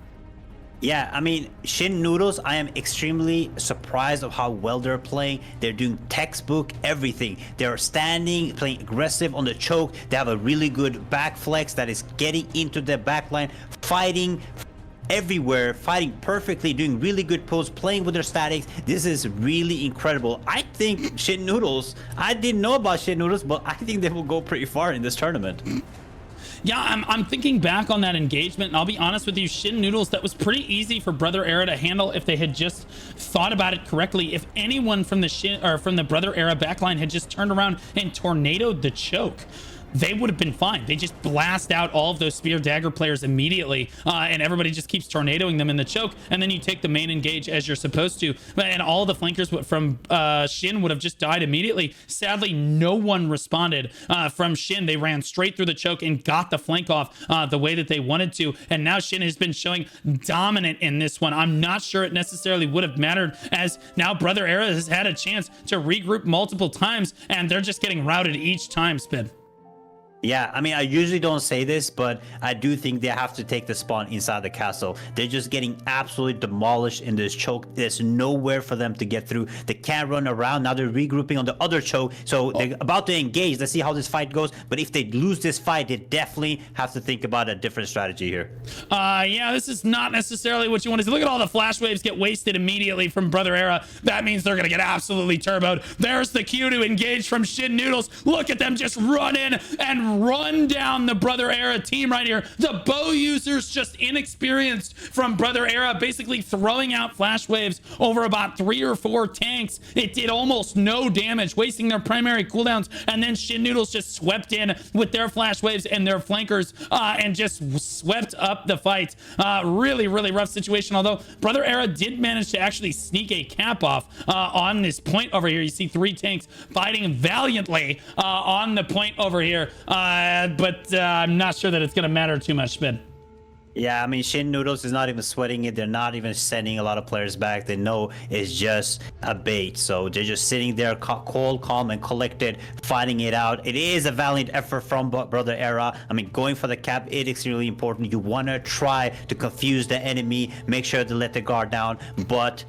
Yeah, I mean, Shin Noodles, I am extremely surprised of how well they're playing. They're doing textbook everything. They're standing, playing aggressive on the choke. They have a really good back flex that is getting into the backline, fighting everywhere, fighting perfectly, doing really good pulls, playing with their statics. This is really incredible. I think Shin Noodles, I didn't know about Shin Noodles, but I think they will go pretty far in this tournament. Yeah, I'm thinking back on that engagement, and I'll be honest with you, Shin Noodles, that was pretty easy for Brother Era to handle if they had just thought about it correctly. If anyone from the Brother Era backline had just turned around and tornadoed the choke, they would have been fine. They just blast out all of those spear dagger players immediately, and everybody just keeps tornadoing them in the choke, and then you take the main engage as you're supposed to, and all the flankers from Shin would have just died immediately. Sadly, no one responded from Shin. They ran straight through the choke and got the flank off the way that they wanted to, and now Shin has been showing dominant in this one. I'm not sure it necessarily would have mattered, as now Brother Era has had a chance to regroup multiple times, and they're just getting routed each time, Spin. Yeah, I mean, I usually don't say this, but I do think they have to take the spawn inside the castle. They're just getting absolutely demolished in this choke. There's nowhere for them to get through. They can't run around. Now they're regrouping on the other choke, so they're about to engage. Let's see how this fight goes. But if they lose this fight, they definitely have to think about a different strategy here. Yeah, this is not necessarily what you want to see. Look at all the flash waves get wasted immediately from Brother Era. That means they're going to get absolutely turboed. There's the cue to engage from Shin Noodles. Look at them just run in and run down the Brother Era team right here. The bow users just inexperienced from Brother Era, basically throwing out flash waves over about 3 or 4 tanks. It did almost no damage, wasting their primary cooldowns, and then Shin Noodles just swept in with their flash waves and their flankers and just swept up the fight. Really rough situation, although Brother Era did manage to actually sneak a cap off on this point over here. You see 3 tanks fighting valiantly on the point over here, but I'm not sure that it's going to matter too much, Spin. Yeah, I mean, Shin Noodles is not even sweating it. They're not even sending a lot of players back. They know it's just a bait. So they're just sitting there cold, calm, and collected, fighting it out. It is a valiant effort from Brother Era. I mean, going for the cap, it is really important. You want to try to confuse the enemy, make sure to let the guard down. But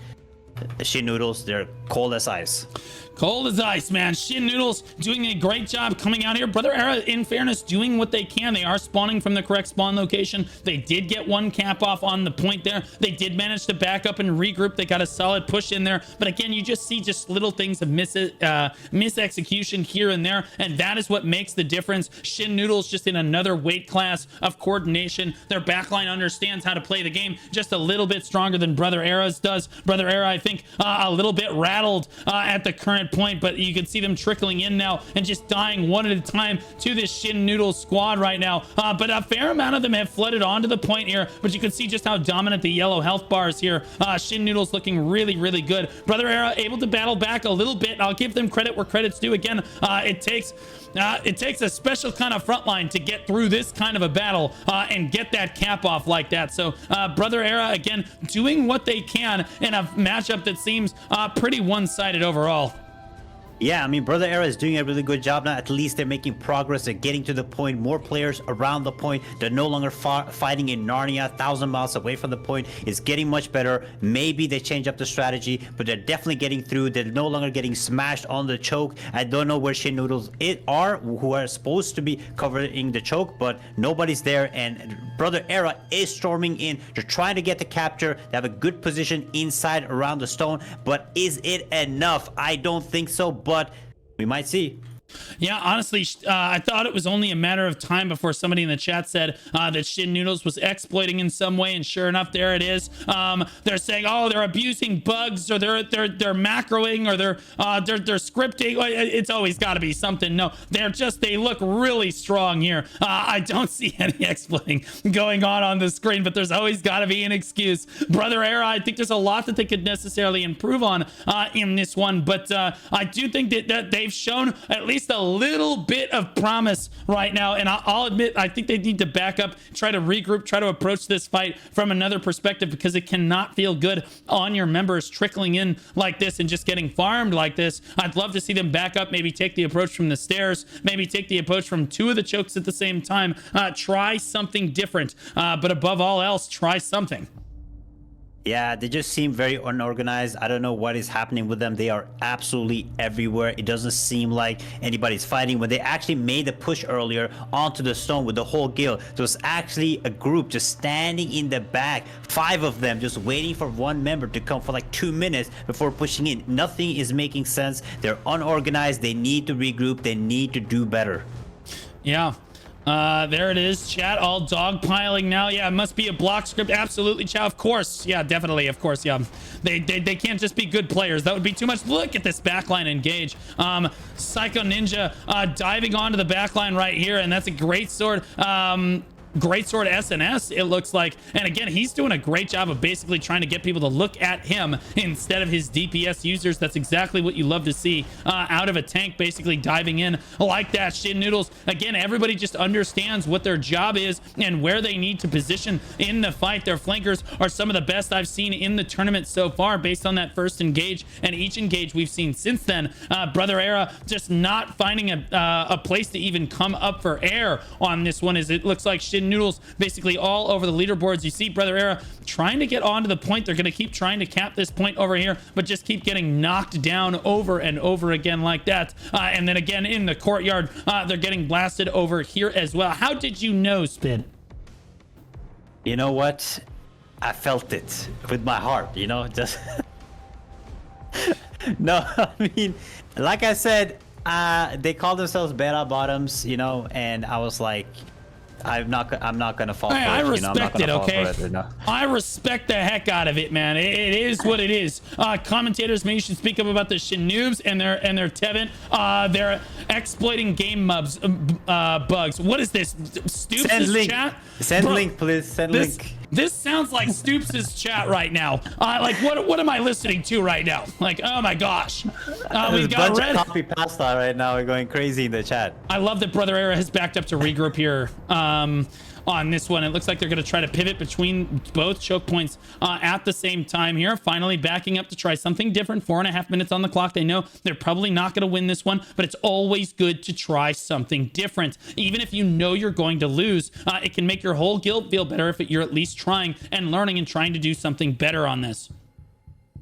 Shin Noodles, they're cold as ice. Cold as ice, man. Shin Noodles doing a great job coming out here. Brother Era, in fairness, doing what they can. They are spawning from the correct spawn location. They did get 1 cap off on the point there. They did manage to back up and regroup. They got a solid push in there. But again, you just see just little things of misexecution here and there. And that is what makes the difference. Shin Noodles just in another weight class of coordination. Their backline understands how to play the game just a little bit stronger than Brother Era's does. Brother Era, I think, a little bit battled at the current point, but you can see them trickling in now and just dying one at a time to this Shin Noodles squad right now. But a fair amount of them have flooded onto the point here, but you can see just how dominant the yellow health bars here. Shin Noodles looking really, really good. Brother Era able to battle back a little bit. I'll give them credit where credit's due. Again, it takes a special kind of front line to get through this kind of a battle and get that cap off like that. So Brother Era, again, doing what they can in a matchup that seems pretty one-sided overall. Yeah, I mean, Brother Era is doing a really good job now. At least they're making progress. They're getting to the point. More players around the point. They're no longer fighting in Narnia, 1,000 miles away from the point. It's getting much better. Maybe they change up the strategy, but they're definitely getting through. They're no longer getting smashed on the choke. I don't know where Shin Noodles are, who are supposed to be covering the choke, but nobody's there. And Brother Era is storming in. They're trying to get the capture. They have a good position inside around the stone, but is it enough? I don't think so. But we might see. Yeah, honestly, I thought it was only a matter of time before somebody in the chat said that Shin Noodles was exploiting in some way, and sure enough, there it is. They're saying, oh, they're abusing bugs, or they're macroing, or they're scripting. It's always got to be something. No, they look really strong here. I don't see any exploiting going on the screen, but there's always got to be an excuse. Brother Era, I think there's a lot that they could necessarily improve on in this one, but I do think that they've shown at least a little bit of promise right now, and I'll admit I think they need to back up, try to regroup, try to approach this fight from another perspective, because it cannot feel good on your members trickling in like this and just getting farmed like this. I'd love to see them back up, maybe take the approach from the stairs, maybe take the approach from two of the chokes at the same time. Try something different, but above all else, try something. Yeah, they just seem very unorganized. I don't know what is happening with them. They are absolutely everywhere. It doesn't seem like anybody's fighting. When they actually made the push earlier onto the stone with the whole guild, there was actually a group just standing in the back, 5 of them just waiting for one member to come for like 2 minutes before pushing in. Nothing is making sense. They're unorganized. They need to regroup. They need to do better. Yeah. There it is, chat, all dogpiling now. Yeah, it must be a block script. Absolutely, chat. Of course. Yeah, definitely. Of course. Yeah. They can't just be good players. That would be too much. Look at this backline engage. Psycho Ninja diving onto the backline right here, and that's a great sword. Great sword SNS, it looks like. And again, he's doing a great job of basically trying to get people to look at him instead of his DPS users. That's exactly what you love to see out of a tank, basically diving in like that. Shin Noodles, again, everybody just understands what their job is and where they need to position in the fight. Their flankers are some of the best I've seen in the tournament so far, based on that first engage and each engage we've seen since then. Brother Era just not finding a place to even come up for air on this one, as it looks like Shin Noodles basically all over the leaderboards. You see Brother Era trying to get onto the point. They're going to keep trying to cap this point over here, but just keep getting knocked down over and over again like that. And then again in the courtyard, they're getting blasted over here as well. How did you know, Spid? You know what? I felt it with my heart, you know, just... No, I mean, like I said, they call themselves beta bottoms, you know, and I was like, I'm not gonna fall for it. I respect it, okay? No. I respect the heck out of it, man. It is what it is. Commentators, maybe you should speak up about the Shin noobs and their Tevent. They're exploiting game bugs. What is this? Stoops' chat? Send link, please. Send link. This sounds like Stoops' chat right now. Like, what am I listening to right now? Like, oh my gosh. We've got bunch Red. Of copy pasta right now. We're going crazy in the chat. I love that Brother Era has backed up to regroup here on this one. It looks like they're going to try to pivot between both choke points at the same time here. Finally backing up to try something different. 4.5 minutes on the clock. They know they're probably not going to win this one, but it's always good to try something different. Even if you know you're going to lose, it can make your whole guild feel better if you're at least trying and learning and trying to do something better on this.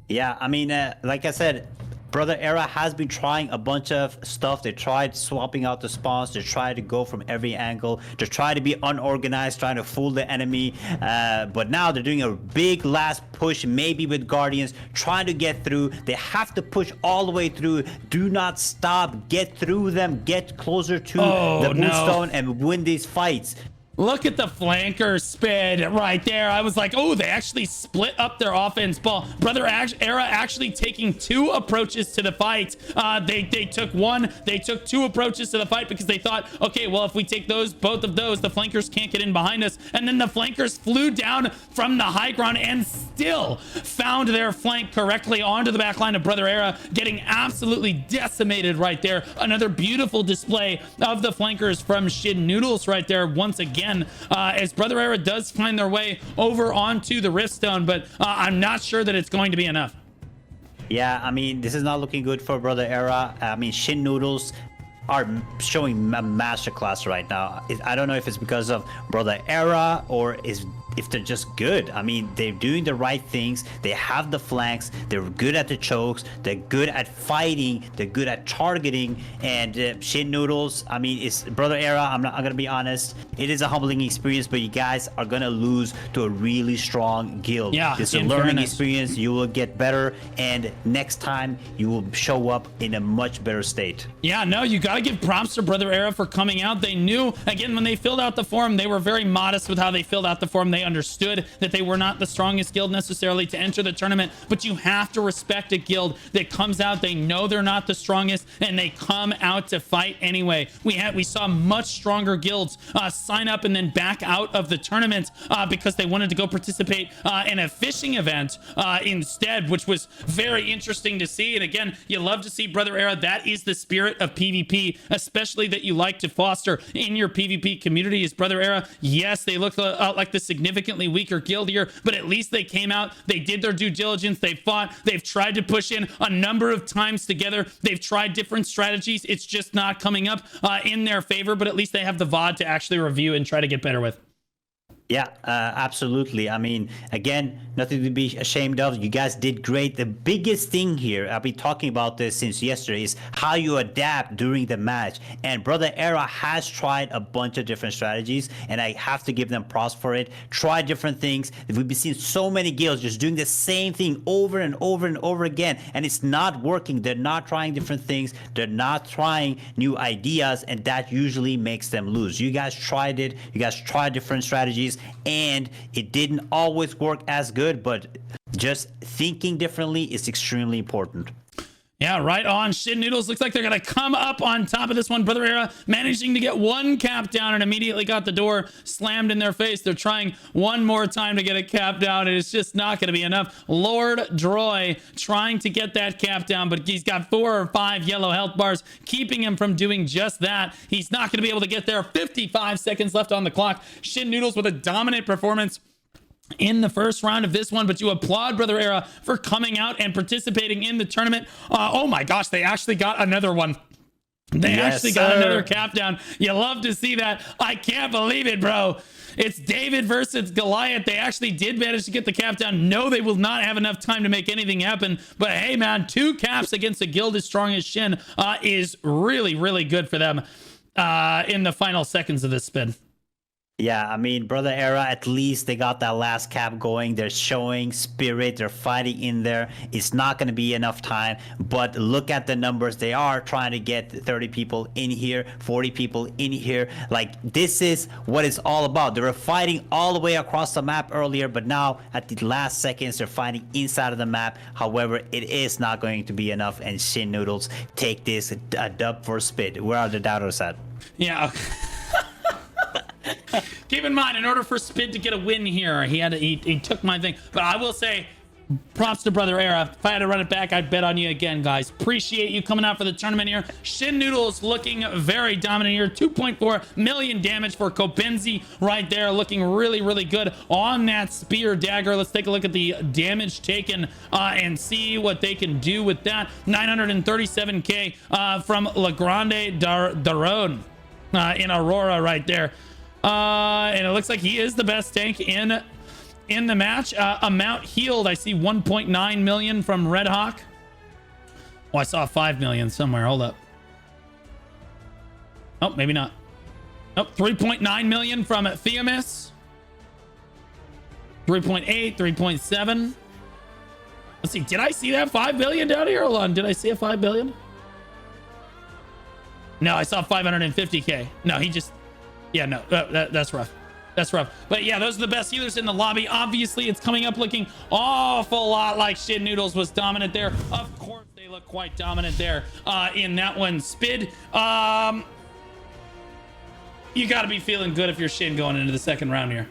Yeah, I mean, like I said, Brother Era has been trying a bunch of stuff. They tried swapping out the spawns. They tried to go from every angle. They tried to be unorganized, trying to fool the enemy. But now they're doing a big last push, maybe with Guardians, trying to get through. They have to push all the way through. Do not stop. Get through them. Get closer to the Moonstone and win these fights. Look at the flanker spin right there. I was like, oh, they actually split up their offense ball. Brother Era actually taking 2 approaches to the fight. They took 2 approaches to the fight because they thought, okay, well, if we take both of those, the flankers can't get in behind us. And then the flankers flew down from the high ground and still found their flank correctly onto the back line of Brother Era, getting absolutely decimated right there. Another beautiful display of the flankers from Shin Noodles right there once again. As Brother Era does find their way over onto the Riftstone, but I'm not sure that it's going to be enough. Yeah, I mean, this is not looking good for Brother Era. I mean, Shin Noodles are showing a masterclass right now. I don't know if it's because of Brother Era or if they're just good. I mean, they're doing the right things. They have the flanks. They're good at the chokes. They're good at fighting. They're good at targeting. And Shin Noodles, I mean, it's Brother Era. I'm gonna be honest. It is a humbling experience, but you guys are gonna lose to a really strong guild. Yeah, it's a learning experience. You will get better, and next time you will show up in a much better state. Yeah, no, you gotta give props to Brother Era for coming out. They knew, again, when they filled out the form, they were very modest with how they filled out the form. They understood that they were not the strongest guild necessarily to enter the tournament, but you have to respect a guild that comes out. They know they're not the strongest, and they come out to fight anyway. We saw much stronger guilds sign up and then back out of the tournament because they wanted to go participate in a fishing event instead, which was very interesting to see. And again, you love to see Brother Era. That is the spirit of PvP, especially that you like to foster in your PvP community. Is Brother Era, yes, they look like the significantly weaker guild here, but at least they came out, they did their due diligence, they fought, they've tried to push in a number of times together, they've tried different strategies, it's just not coming up in their favor, but at least they have the VOD to actually review and try to get better with. Yeah, absolutely. I mean, again, nothing to be ashamed of. You guys did great. The biggest thing here, I've been talking about this since yesterday, is how you adapt during the match. And Brother Era has tried a bunch of different strategies, and I have to give them props for it. Try different things. We've been seeing so many guilds just doing the same thing over and over and over again, and it's not working. They're not trying different things. They're not trying new ideas, and that usually makes them lose. You guys tried it. You guys tried different strategies, and it didn't always work as good, but just thinking differently is extremely important. Yeah, right on. Shin Noodles looks like they're going to come up on top of this one. Brother Era managing to get one cap down and immediately got the door slammed in their face. They're trying one more time to get a cap down, and it's just not going to be enough. Lord Droy trying to get that cap down, but he's got 4 or 5 yellow health bars, keeping him from doing just that. He's not going to be able to get there. 55 seconds left on the clock. Shin Noodles with a dominant performance in the first round of this one, but you applaud Brother Era for coming out and participating in the tournament. Oh my gosh, they actually got another one. They actually got another cap down. You love to see that. I can't believe it, bro. It's David versus Goliath. They actually did manage to get the cap down. No, they will not have enough time to make anything happen. But hey, man, 2 caps against a guild as strong as Shin is really, really good for them in the final seconds of this spin. Yeah, I mean, Brother Era, at least they got that last cap going. They're showing spirit. They're fighting in there. It's not going to be enough time, but look at the numbers. They are trying to get 30 people in here, 40 people in here. Like, this is what it's all about. They were fighting all the way across the map earlier, but now at the last seconds, they're fighting inside of the map. However, it is not going to be enough, and Shin Noodles take this a dub for spit. Where are the doubters at? Yeah. Keep in mind, in order for Spid to get a win here, he took my thing. But I will say, props to Brother Era. If I had to run it back, I'd bet on you again, guys. Appreciate you coming out for the tournament here. Shin Noodles looking very dominant here. 2.4 million damage for Kobenzi right there. Looking really, really good on that spear dagger. Let's take a look at the damage taken and see what they can do with that. 937k from La Grande Daron in Aurora right there. And it looks like he is the best tank in the match. Amount healed, I see 1.9 million from Red Hawk. Oh, I saw 5 million somewhere. Hold up. Oh, maybe not. Oh, 3.9 million from Theomis. 3.8, 3.7. Let's see. Did I see that 5 billion down here? Hold on. Did I see a 5 billion? No, I saw 550k. No, he just... Yeah, no, that's rough. That's rough. But yeah, those are the best healers in the lobby. Obviously, it's coming up looking awful lot like Shin Noodles was dominant there. Of course, they look quite dominant there in that one. Spid, you got to be feeling good if you're Shin going into the second round here.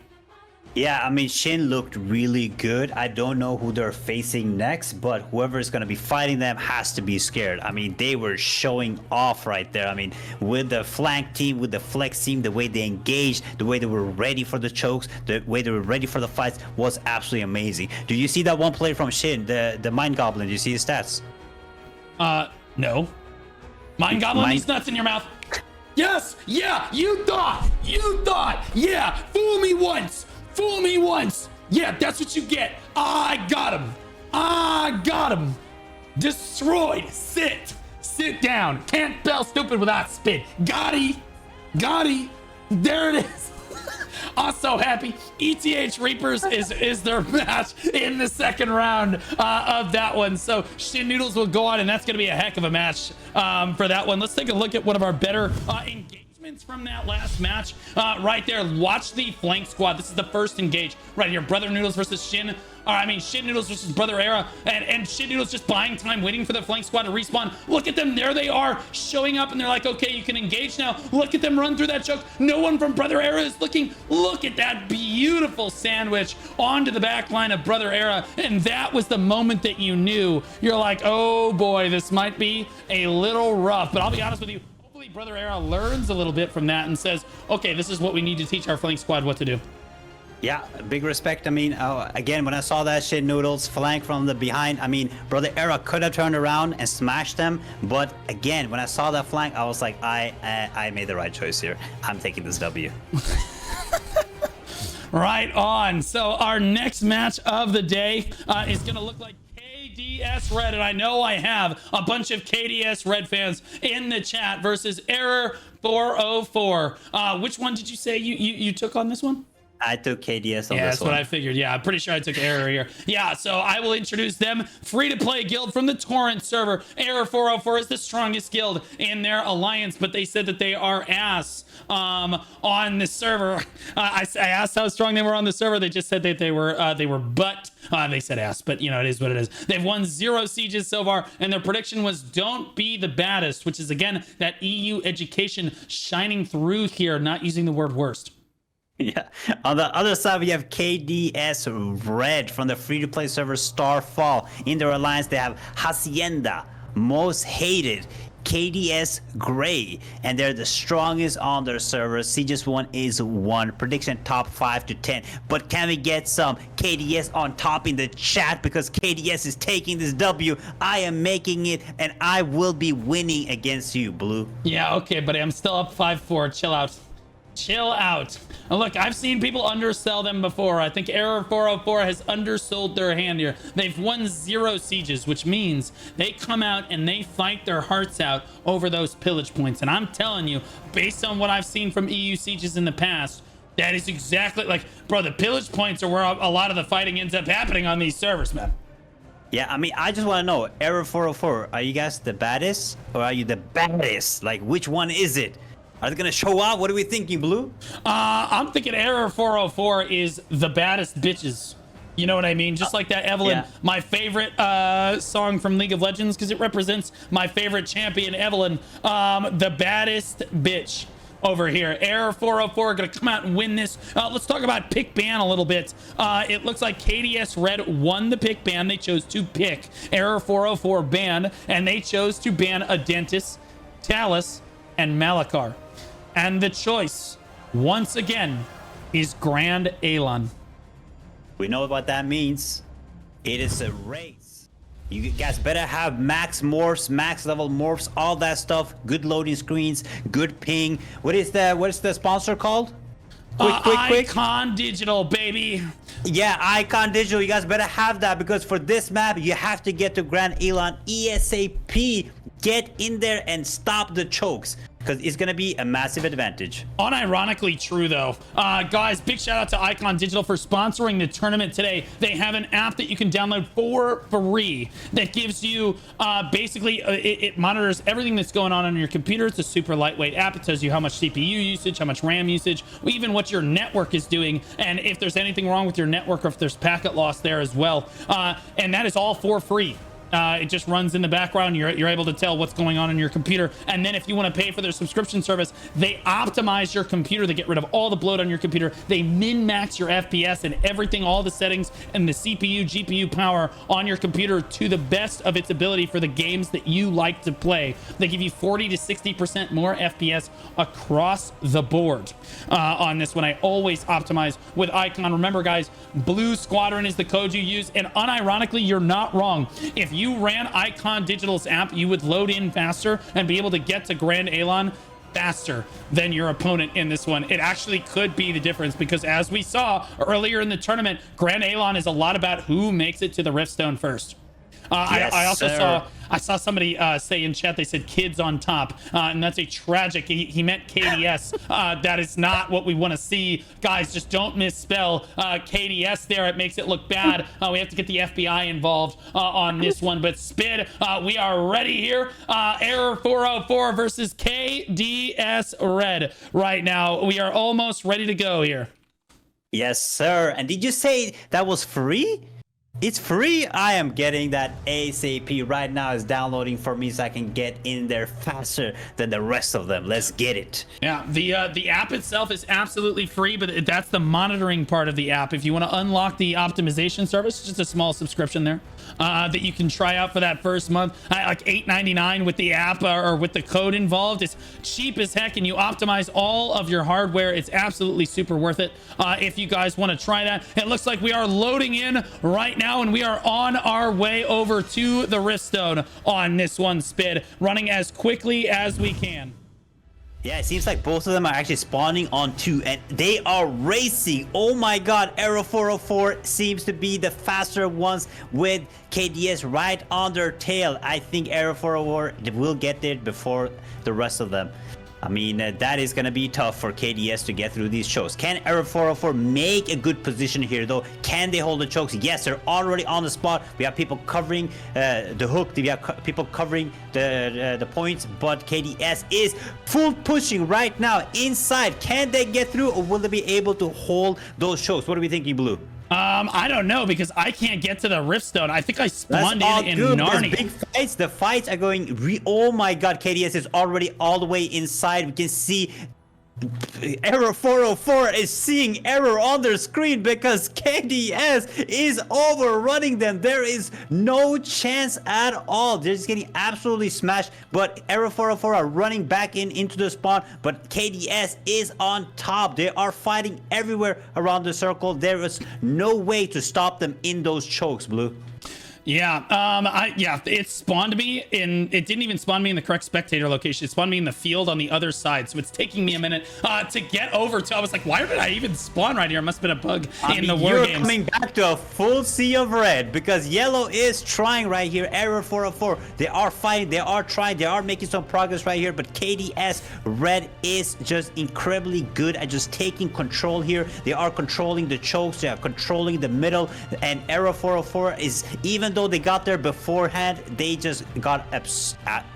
Yeah, I mean, Shin looked really good. I don't know who they're facing next, but whoever is going to be fighting them has to be scared. I mean, they were showing off right there. I mean, with the flank team, with the flex team, the way they engaged, the way they were ready for the chokes, the way they were ready for the fights was absolutely amazing. Do you see that one play from Shin, the Mind Goblin? Do you see his stats? No. Mind Goblin, these nuts in your mouth. Yes, yeah, you thought, yeah, fool me once. Fool me once. Yeah, that's what you get. I got him. Destroyed. Sit down. Can't spell stupid without spit. Gotti. There it is. I'm so happy. ETH Reapers is their match in the second round of that one. So Shin Noodles will go on, and that's going to be a heck of a match for that one. Let's take a look at one of our better engagements from that last match right there. Watch the flank squad. This is the first engage right here. Brother Noodles versus Shin. Shin Noodles versus Brother Era, and Shin Noodles just buying time, waiting for the flank squad to respawn. Look at them. There they are, showing up, and they're like, okay, you can engage now. Look at them run through that choke. No one from Brother Era is looking. Look at that beautiful sandwich onto the back line of Brother Era, and that was the moment that you knew. You're like, oh boy, this might be a little rough, but I'll be honest with you. Hopefully Brother Era learns a little bit from that and says, okay, this is what we need to teach our flank squad what to do. Yeah, big respect. I mean, again, when I saw that Shin Noodles flank from the behind, I mean, Brother Era could have turned around and smashed them. But again, when I saw that flank, I was like, I made the right choice here. I'm taking this W. Right on. So our next match of the day is going to look like KDS RED, and I know I have a bunch of KDS RED fans in the chat versus Error 404. Which one did you say you took on this one? I took KDS on this one. Yeah, that's what I figured. Yeah, I'm pretty sure I took Error here. Yeah, so I will introduce them. Free-to-play guild from the Torrent server. Error 404 is the strongest guild in their alliance, but they said that they are ass on the server. I asked how strong they were on the server. They just said that they were butt. They said ass, but you know, it is what it is. They've won 0 sieges so far, and their prediction was don't be the baddest, which is, again, that EU education shining through here, not using the word worst. Yeah. On the other side, we have KDS RED from the free-to-play server Starfall. In their alliance, they have Hacienda, Most Hated, KDS Gray, and they're the strongest on their server. Sieges 1 is 1. Prediction top 5 to 10. But can we get some KDS on top in the chat? Because KDS is taking this W. I am making it, and I will be winning against you, Blue. Yeah, okay, buddy. I'm still up 5-4. Chill out. Chill out. And look, I've seen people undersell them before. I think Error 404 has undersold their hand here. They've won 0 sieges, which means they come out and they fight their hearts out over those pillage points. And I'm telling you, based on what I've seen from EU sieges in the past, that is exactly like, bro, the pillage points are where a lot of the fighting ends up happening on these servers, man. Yeah, I mean, I just want to know, Error 404, are you guys the baddest or are you the baddest? Like, which one is it? Are they going to show up? What are we thinking, Blue? I'm thinking Error 404 is the baddest bitches. You know what I mean? Just like that Evelyn, yeah. My favorite song from League of Legends, because it represents my favorite champion, Evelyn. The baddest bitch over here. Error 404 going to come out and win this. Let's talk about pick ban a little bit. It looks like KDS RED won the pick ban. They chose to pick Error 404 ban, and they chose to ban Adentis, Talus, and Malakar. And the choice, once again, is Grand Elan. We know what that means. It is a race. You guys better have max morphs, max level morphs, all that stuff. Good loading screens, good ping. What is the sponsor called? Quick. Icon Digital, baby. Yeah, Icon Digital. You guys better have that, because for this map, you have to get to Grand Elan ASAP. Get in there and stop the chokes. because it's going to be a massive advantage. Unironically true though. Guys, big shout out to Icon Digital for sponsoring the tournament today. They have an app that you can download for free that gives you basically it monitors everything that's going on your computer. It's a super lightweight app. It tells you how much CPU usage, how much RAM usage, even what your network is doing, and if there's anything wrong with your network or if there's packet loss there as well. And that is all for free. It just runs in the background. You're able to tell what's going on in your computer. And then if you want to pay for their subscription service, they optimize your computer. They get rid of all the bloat on your computer. They min-max your FPS and everything, all the settings and the CPU, GPU power on your computer to the best of its ability for the games that you like to play. They give you 40 to 60% more FPS across the board on this one. I always optimize with Icon. Remember, guys, Blue Squadron is the code you use. And unironically, you're not wrong. If you ran Icon Digital's app, you would load in faster and be able to get to Grand Alon faster than your opponent in this one. It actually could be the difference because as we saw earlier in the tournament, Grand Alon is a lot about who makes it to the Riftstone first. Yes, I also sir. I saw somebody say in chat, they said kids on top, and that's a tragic, he meant KDS. That is not what we want to see. Guys, just don't misspell KDS there. It makes it look bad. We have to get the FBI involved on this one. But Spid, we are ready here. Error 404 versus KDS Red right now. We are almost ready to go here. Yes, sir. And did you say that was free? It's free. I am getting that ASAP right now. It's downloading for me so I can get in there faster than the rest of them. Let's get it. Yeah, the app itself is absolutely free, but that's the monitoring part of the app. If you want to unlock the optimization service, just a small subscription there that you can try out for that first month, like $8.99 with the app or with the code involved. It's cheap as heck, and you optimize all of your hardware. It's absolutely super worth it if you guys want to try that. It looks like we are loading in right now, and we are on our way over to the Riftstone on this one, Spid, running as quickly as we can. Yeah, it seems like both of them are actually spawning on 2, and they are racing. Oh my god, Arrow 404 seems to be the faster ones with KDS right on their tail. I think Arrow 404 will get there before the rest of them. I mean, that is going to be tough for KDS to get through these chokes. Can Arrow 404 make a good position here, though? Can they hold the chokes? Yes, they're already on the spot. We have people covering the hook. We have people covering the points, but KDS is full pushing right now inside. Can they get through, or will they be able to hold those chokes? What do we think, Blue? I don't know, because I can't get to the Riftstone. I think I spawned in good. Narnia. Big fights. The fights are going. Oh my god, KDS is already all the way inside. We can see Error 404 is seeing error on their screen because KDS is overrunning them. There is no chance at all. They're just getting absolutely smashed. But Error 404 are running back into the spawn. But KDS is on top. They are fighting everywhere around the circle. There is no way to stop them in those chokes, Blue. Yeah, it spawned me in, it didn't even spawn me in the correct spectator location. It spawned me in the field on the other side. So it's taking me a minute to get over to, I was like, why did I even spawn right here? It must have been a bug in the war you're games. Coming back to a full sea of red because yellow is trying right here. Error 404. They are fighting. They are trying. They are making some progress right here. But KDS red is just incredibly good at just taking control here. They are controlling the chokes. They are controlling the middle. And Error 404 is, even though they got there beforehand, they just got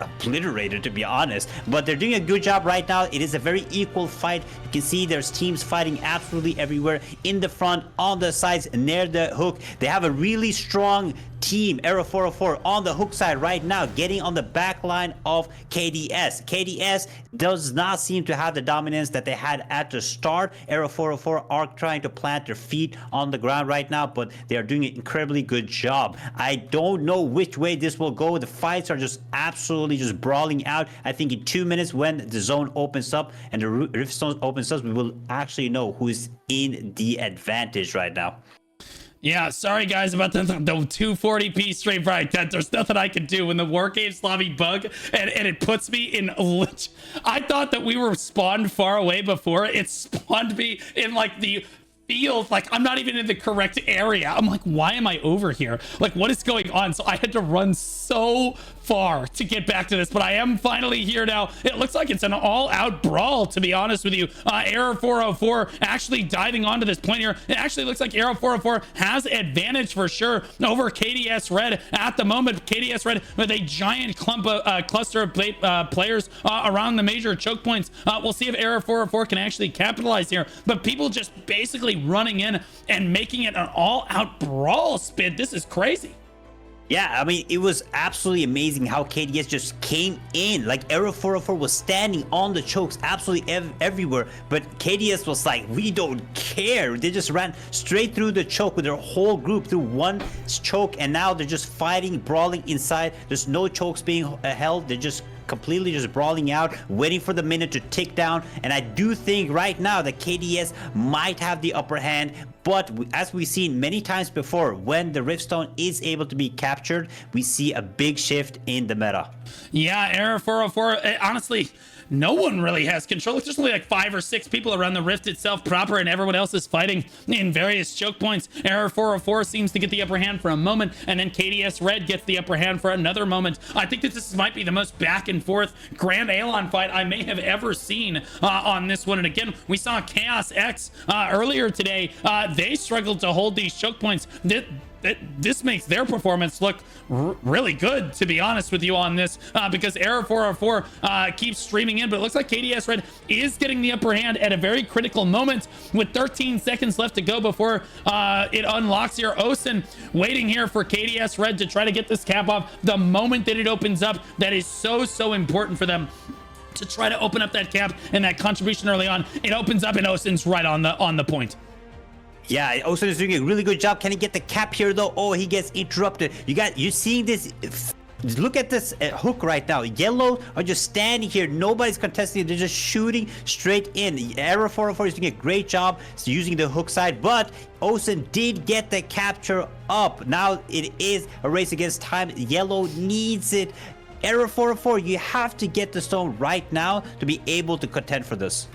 obliterated, to be honest. But they're doing a good job right now. It is a very equal fight. You can see there's teams fighting absolutely everywhere, in the front, on the sides, near the hook. They have a really strong team, Arrow 404, on the hook side right now, getting on the back line of KDS. KDS does not seem to have the dominance that they had at the start. Arrow 404 are trying to plant their feet on the ground right now, but they are doing an incredibly good job. I don't know which way this will go. The fights are just absolutely just brawling out. I think in 2 minutes, when the zone opens up and the rift zone opens up, we will actually know who's in the advantage right now. Yeah, sorry guys about the 240p straight bright. There's nothing I can do when the War Games lobby bug and it puts me in. I thought that we were spawned far away before. It spawned me in like the feels like I'm not even in the correct area. I'm like, why am I over here? Like, what is going on? So I had to run so far to get back to this, but I am finally here now. It looks like it's an all-out brawl, to be honest with you. Error 404 actually diving onto this point here. It actually looks like Error 404 has advantage for sure over KDS Red at the moment. KDS Red with a giant cluster of players around the major choke points. We'll see if Error 404 can actually capitalize here, but people just basically running in and making it an all-out brawl. Spid, this is crazy. Yeah, I mean, it was absolutely amazing how KDS just came in. Like, Error 404 was standing on the chokes absolutely everywhere, but KDS was like, we don't care. They just ran straight through the choke with their whole group through one choke, and now they're just fighting, brawling inside. There's no chokes being held. They're just completely just brawling out, waiting for the minute to tick down. And I do think right now that KDS might have the upper hand, but as we've seen many times before, when the Riftstone is able to be captured, we see a big shift in the meta. Yeah, Error 404, honestly, no one really has control. There's only like 5 or 6 people around the rift itself proper, and everyone else is fighting in various choke points. Error 404 seems to get the upper hand for a moment, and then KDS Red gets the upper hand for another moment. I think that this might be the most back and forth Grand Aeon fight I may have ever seen on this one. And again, we saw Chaos X earlier today. They struggled to hold these choke points. This makes their performance look really good, to be honest with you on this, because Error 404 keeps streaming in, but it looks like KDS Red is getting the upper hand at a very critical moment with 13 seconds left to go before it unlocks here. Osen waiting here for KDS Red to try to get this cap off the moment that it opens up. That is so important for them to try to open up that cap and that contribution early on. It opens up and Osen's right on the point. Yeah, Osen is doing a really good job. Can he get the cap here though? Oh, he gets interrupted. You seeing this? Look at this hook right now. Yellow are just standing here. Nobody's contesting. They're just shooting straight in. Error 404 is doing a great job using the hook side, but Osen did get the capture up. Now it is a race against time. Yellow needs it. Error 404, you have to get the stone right now to be able to contend for this.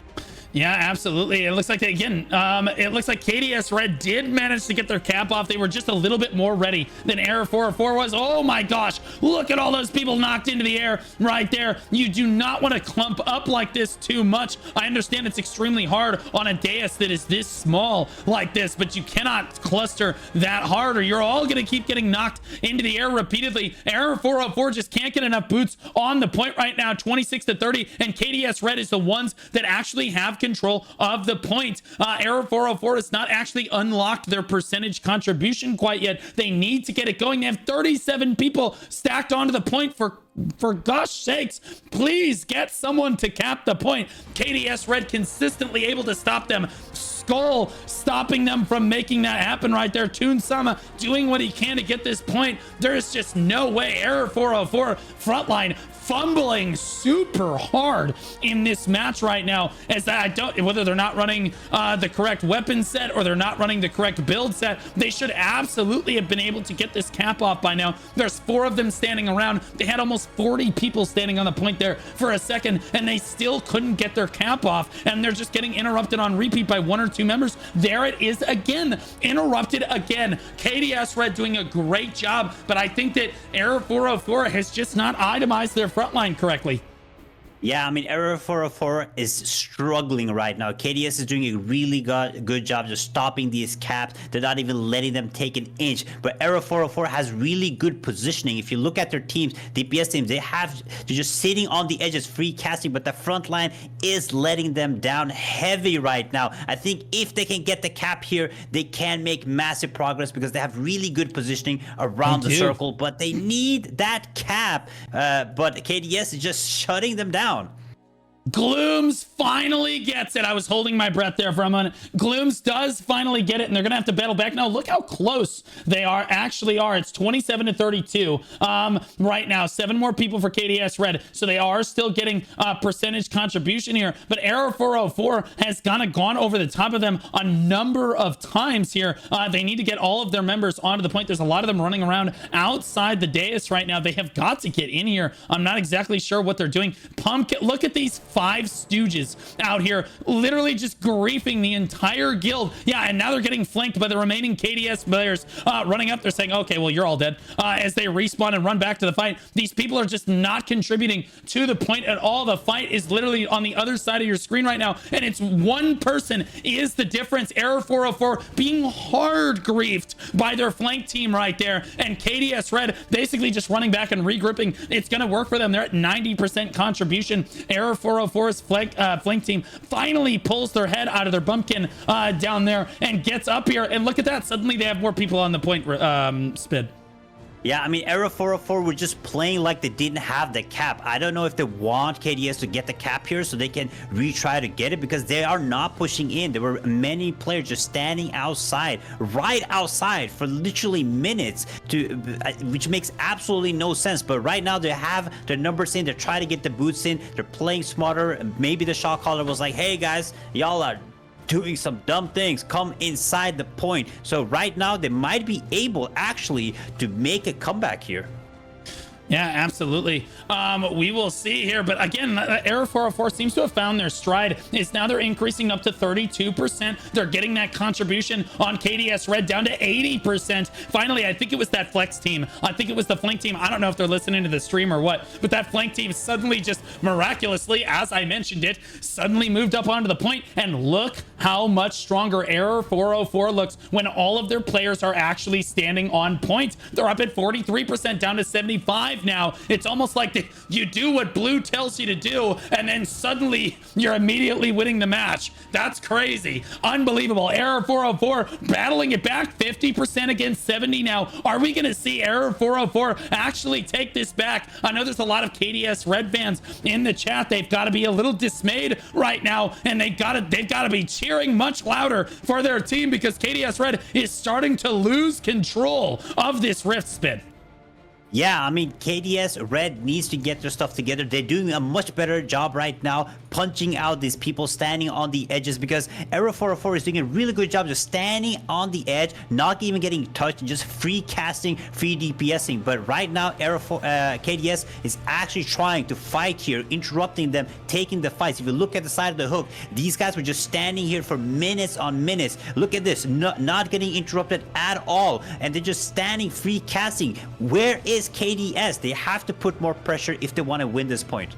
Yeah, absolutely. It looks like it looks like KDS Red did manage to get their cap off. They were just a little bit more ready than Error 404 was. Oh my gosh, look at all those people knocked into the air right there. You do not want to clump up like this too much. I understand it's extremely hard on a dais that is this small like this, but you cannot cluster that hard or you're all going to keep getting knocked into the air repeatedly. Error 404 just can't get enough boots on the point right now, 26-30, and KDS Red is the ones that actually have control of the point. Error 404 has not actually unlocked their percentage contribution quite yet. They need to get it going. They have 37 people stacked onto the point. For gosh sakes, please get someone to cap the point. KDS Red consistently able to stop them. Skull stopping them from making that happen right there. Toonsama doing what he can to get this point. There is just no way. Error 404 frontline fumbling super hard in this match right now, as I don't, whether they're not running the correct weapon set or they're not running the correct build set, they should absolutely have been able to get this cap off by now. There's 4 of them standing around. They had almost 40 people standing on the point there for a second, and they still couldn't get their cap off, and they're just getting interrupted on repeat by 1 or 2 members. There it is again, interrupted again. KDS Red doing a great job, but I think that Error 404 has just not itemized their frontline correctly. Yeah, I mean, Error 404 is struggling right now. KDS is doing a really good job just stopping these caps. They're not even letting them take an inch. But Error 404 has really good positioning. If you look at their teams, DPS teams, they're just sitting on the edges, free casting, but the front line is letting them down heavy right now. I think if they can get the cap here, they can make massive progress because they have really good positioning around the circle, but they need that cap. But KDS is just shutting them down. Glooms finally gets it. I was holding my breath there for a moment. Glooms does finally get it, and they're gonna have to battle back. Now look how close they actually are. It's 27-32 right now. 7 more people for KDS Red, so they are still getting percentage contribution here. But Error 404 has kind of gone over the top of them a number of times here. They need to get all of their members onto the point. There's a lot of them running around outside the dais right now. They have got to get in here. I'm not exactly sure what they're doing. Pumpkin, look at these 5 stooges out here, literally just griefing the entire guild. Yeah, and now they're getting flanked by the remaining KDS players running up. They're saying, okay, well, you're all dead. As they respawn and run back to the fight, these people are just not contributing to the point at all. The fight is literally on the other side of your screen right now, and it's one person is the difference. Error 404 being hard griefed by their flank team right there, and KDS Red basically just running back and regrouping. It's going to work for them. They're at 90% contribution. Error 404's flank team finally pulls their head out of their bumpkin down there and gets up here, and look at that. Suddenly they have more people on the point. Spid. Yeah, I mean, Error 404 were just playing like they didn't have the cap. I don't know if they want KDS to get the cap here so they can retry to get it, because they are not pushing in. There were many players just standing outside, right outside for literally minutes, which makes absolutely no sense. But right now they have their numbers in. They're trying to get the boots in. They're playing smarter. Maybe the shot caller was like, hey guys, y'all are doing some dumb things, come inside the point. So right now they might be able actually to make a comeback here. Yeah, absolutely. We will see here. But again, Error 404 seems to have found their stride. Is now they're increasing up to 32%. They're getting that contribution on KDS Red down to 80%. Finally, I think it was that flex team. I think it was the flank team. I don't know if they're listening to the stream or what, but that flank team suddenly just miraculously, as I mentioned it, suddenly moved up onto the point. And look how much stronger Error 404 looks when all of their players are actually standing on point. They're up at 43% down to 75 now. It's almost like you do what blue tells you to do, and then suddenly you're immediately winning the match. That's crazy. Unbelievable. Error 404 battling it back 50% against 70 now. Are we going to see Error 404 actually take this back? I know there's a lot of KDS Red fans in the chat. They've got to be a little dismayed right now, and they've got to be cheering much louder for their team, because KDS Red is starting to lose control of this Rift Spin. Yeah, I mean, KDS Red needs to get their stuff together. They're doing a much better job right now punching out these people standing on the edges, because Error 404 is doing a really good job just standing on the edge, not even getting touched, and just free casting, free DPSing. But right now, KDS is actually trying to fight here, interrupting them, taking the fights. If you look at the side of the hook, these guys were just standing here for minutes on minutes. Look at this, not getting interrupted at all, and they're just standing free casting. Where is KDS? They have to put more pressure if they want to win this point.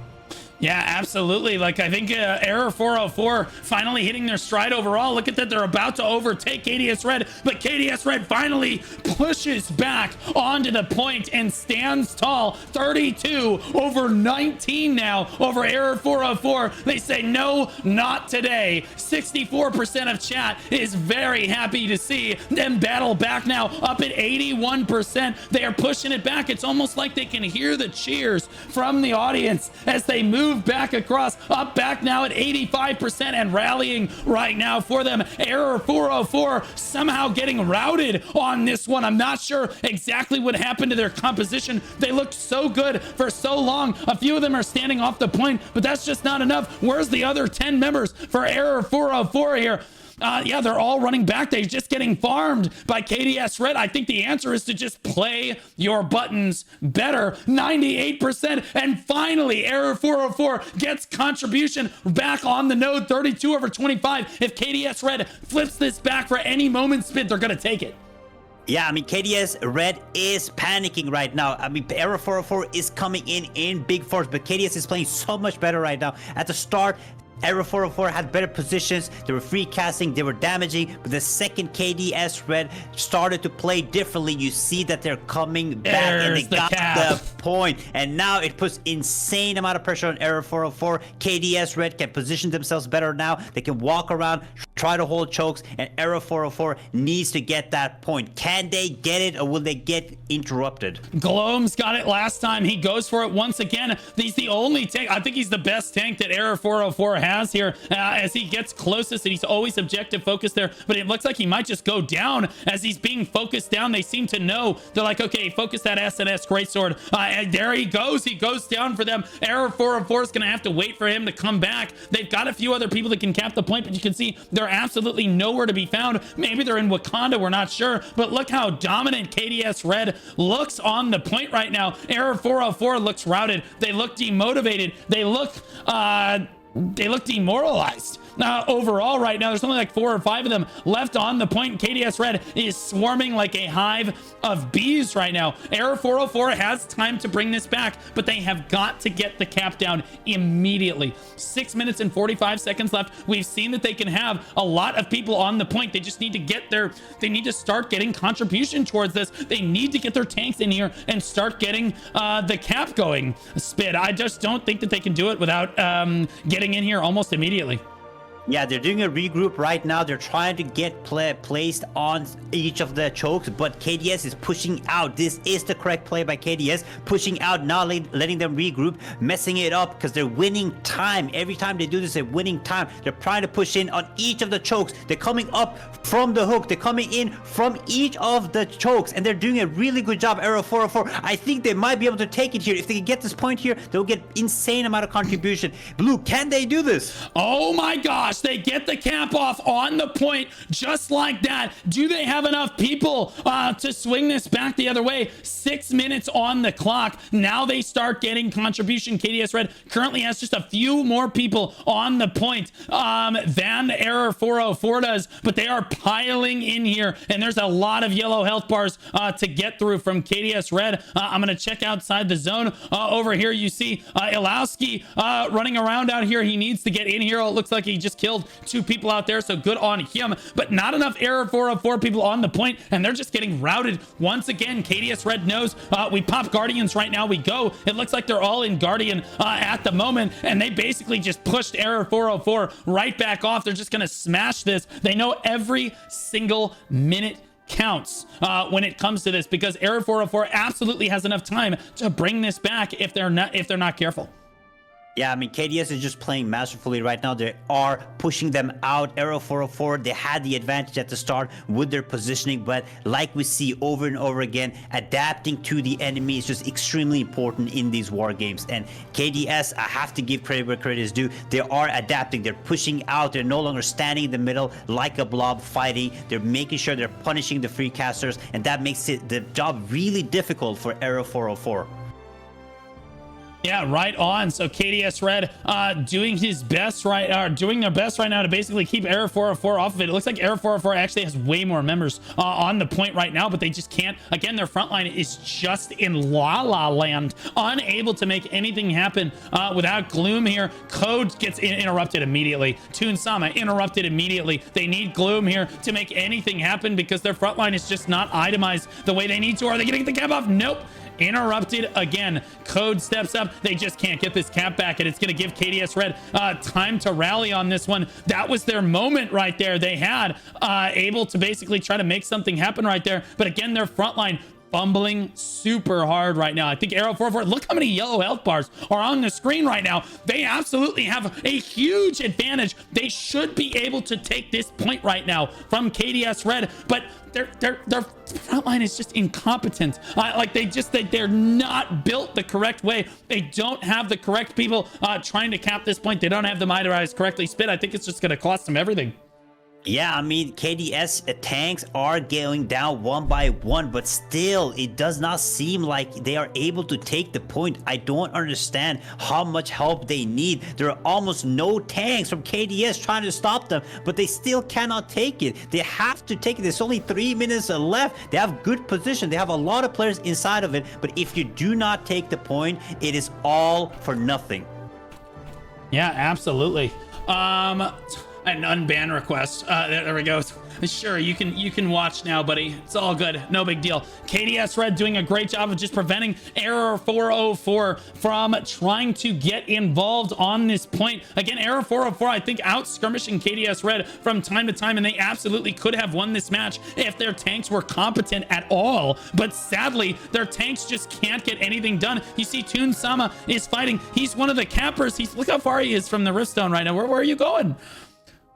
Yeah, absolutely. Like, I think Error 404 finally hitting their stride overall. Look at that. They're about to overtake KDS Red, but KDS Red finally pushes back onto the point and stands tall. 32 over 19 now over Error 404. They say, no, not today. 64% of chat is very happy to see them battle back now, up at 81%. They are pushing it back. It's almost like they can hear the cheers from the audience as they move back across, up back now at 85% and rallying right now for them. Error 404 somehow getting routed on this one. I'm not sure exactly what happened to their composition. They looked so good for so long. A few of them are standing off the point, but that's just not enough. Where's the other 10 members for Error 404 here? Yeah, they're all running back. They're just getting farmed by KDS Red. I think the answer is to just play your buttons better. 98%. And finally, Error 404 gets contribution back on the node. 32 over 25. If KDS Red flips this back for any moment spit, they're going to take it. Yeah, I mean, KDS Red is panicking right now. I mean, Error 404 is coming in big force, but KDS is playing so much better right now. At the start, Error 404 had better positions. They were free casting, they were damaging, but the second KDS Red started to play differently, you see that they're coming back. There's and they got cap. the point. And now it puts insane amount of pressure on Error 404. KDS Red can position themselves better now. They can walk around, try to hold chokes, and Error 404 needs to get that point. Can they get it, or will they get interrupted? Gloam's got it last time. He goes for it once again. He's the only tank. I think he's the best tank that Error 404 has here as he gets closest, and he's always objective focused there, but it looks like he might just go down as he's being focused down. They seem to know. They're like, okay, focus that SNS greatsword, and there he goes down for them. Error 404 is gonna have to wait for him to come back. They've got a few other people that can cap the point, but you can see they're absolutely nowhere to be found. Maybe they're in Wakanda, we're not sure, but look how dominant KDS Red looks on the point right now. Error 404 looks routed. They look demotivated. They look they look demoralized. Overall right now, there's only like 4 or 5 of them left on the point. KDS Red is swarming like a hive of bees right now. Error 404 has time to bring this back, but they have got to get the cap down immediately. 6 minutes and 45 seconds left. We've seen that they can have a lot of people on the point. They just need to get they need to start getting contribution towards this. They need to get their tanks in here and start getting the cap going. Spit, I just don't think that they can do it without getting in here almost immediately. Yeah, they're doing a regroup right now. They're trying to get placed on each of the chokes, but KDS is pushing out. This is the correct play by KDS, pushing out, not letting them regroup, messing it up because they're winning time. Every time they do this, they're winning time. They're trying to push in on each of the chokes. They're coming up from the hook. They're coming in from each of the chokes, and they're doing a really good job. Arrow 404. I think they might be able to take it here. If they can get this point here, they'll get insane amount of contribution. Blue, can they do this? Oh my gosh, they get the cap off on the point just like that. Do they have enough people to swing this back the other way? 6 minutes on the clock. Now they start getting contribution. KDS Red currently has just a few more people on the point than Error 404 does, but they are piling in here, and there's a lot of yellow health bars to get through from KDS Red. I'm gonna check outside the zone. Over here you see Ilowski running around out here. He needs to get in here. It looks like he just killed 2 people out there, so good on him, but not enough Error 404 people on the point, and they're just getting routed once again. KDS Red knows we pop Guardians right now. We go. It looks like they're all in Guardian at the moment, and they basically just pushed Error 404 right back off. They're just gonna smash this. They know every single minute counts when it comes to this, because Error 404 absolutely has enough time to bring this back if they're not careful. Yeah, I mean, KDS is just playing masterfully right now. They are pushing them out. Arrow 404, they had the advantage at the start with their positioning, but like we see over and over again, adapting to the enemy is just extremely important in these war games. And KDS, I have to give credit where credit is due. They are adapting. They're pushing out. They're no longer standing in the middle like a blob fighting. They're making sure they're punishing the free casters, and that makes the job really difficult for Arrow 404. Yeah, right on. So KDS Red doing their best right now to basically keep Error 404 off of it. It looks like Error 404 actually has way more members on the point right now, but they just can't. Again, their front line is just in La La Land, unable to make anything happen without Gloom here. Code gets interrupted immediately. Toon Sama interrupted immediately. They need Gloom here to make anything happen because their front line is just not itemized the way they need to. Are they getting the cap off? Nope. Interrupted again. Code steps up. They just can't get this cap back, and it's going to give KDS Red time to rally on this one. That was their moment right there. They had able to basically try to make something happen right there, but again, their front line fumbling super hard right now. I think Arrow 404, look how many yellow health bars are on the screen right now. They absolutely have a huge advantage. They should be able to take this point right now from KDS Red, but their front line is just incompetent. They're not built the correct way. They don't have the correct people trying to cap this point. They don't have them itemized correctly. Spit, I think it's just going to cost them everything. Yeah, I mean, KDS tanks are going down one by one, but still, it does not seem like they are able to take the point. I don't understand how much help they need. There are almost no tanks from KDS trying to stop them, but they still cannot take it. They have to take it. There's only 3 minutes left. They have good position. They have a lot of players inside of it, but if you do not take the point, it is all for nothing. Yeah, absolutely. An unban request. There we go. Sure, you can watch now, buddy. It's all good. No big deal. KDS Red doing a great job of just preventing Error 404 from trying to get involved on this point. Again, Error 404, I think, out skirmishing KDS Red from time to time, and they absolutely could have won this match if their tanks were competent at all. But sadly, their tanks just can't get anything done. You see, Toon Sama is fighting. He's one of the campers. Look how far he is from the Riftstone right now. Where are you going?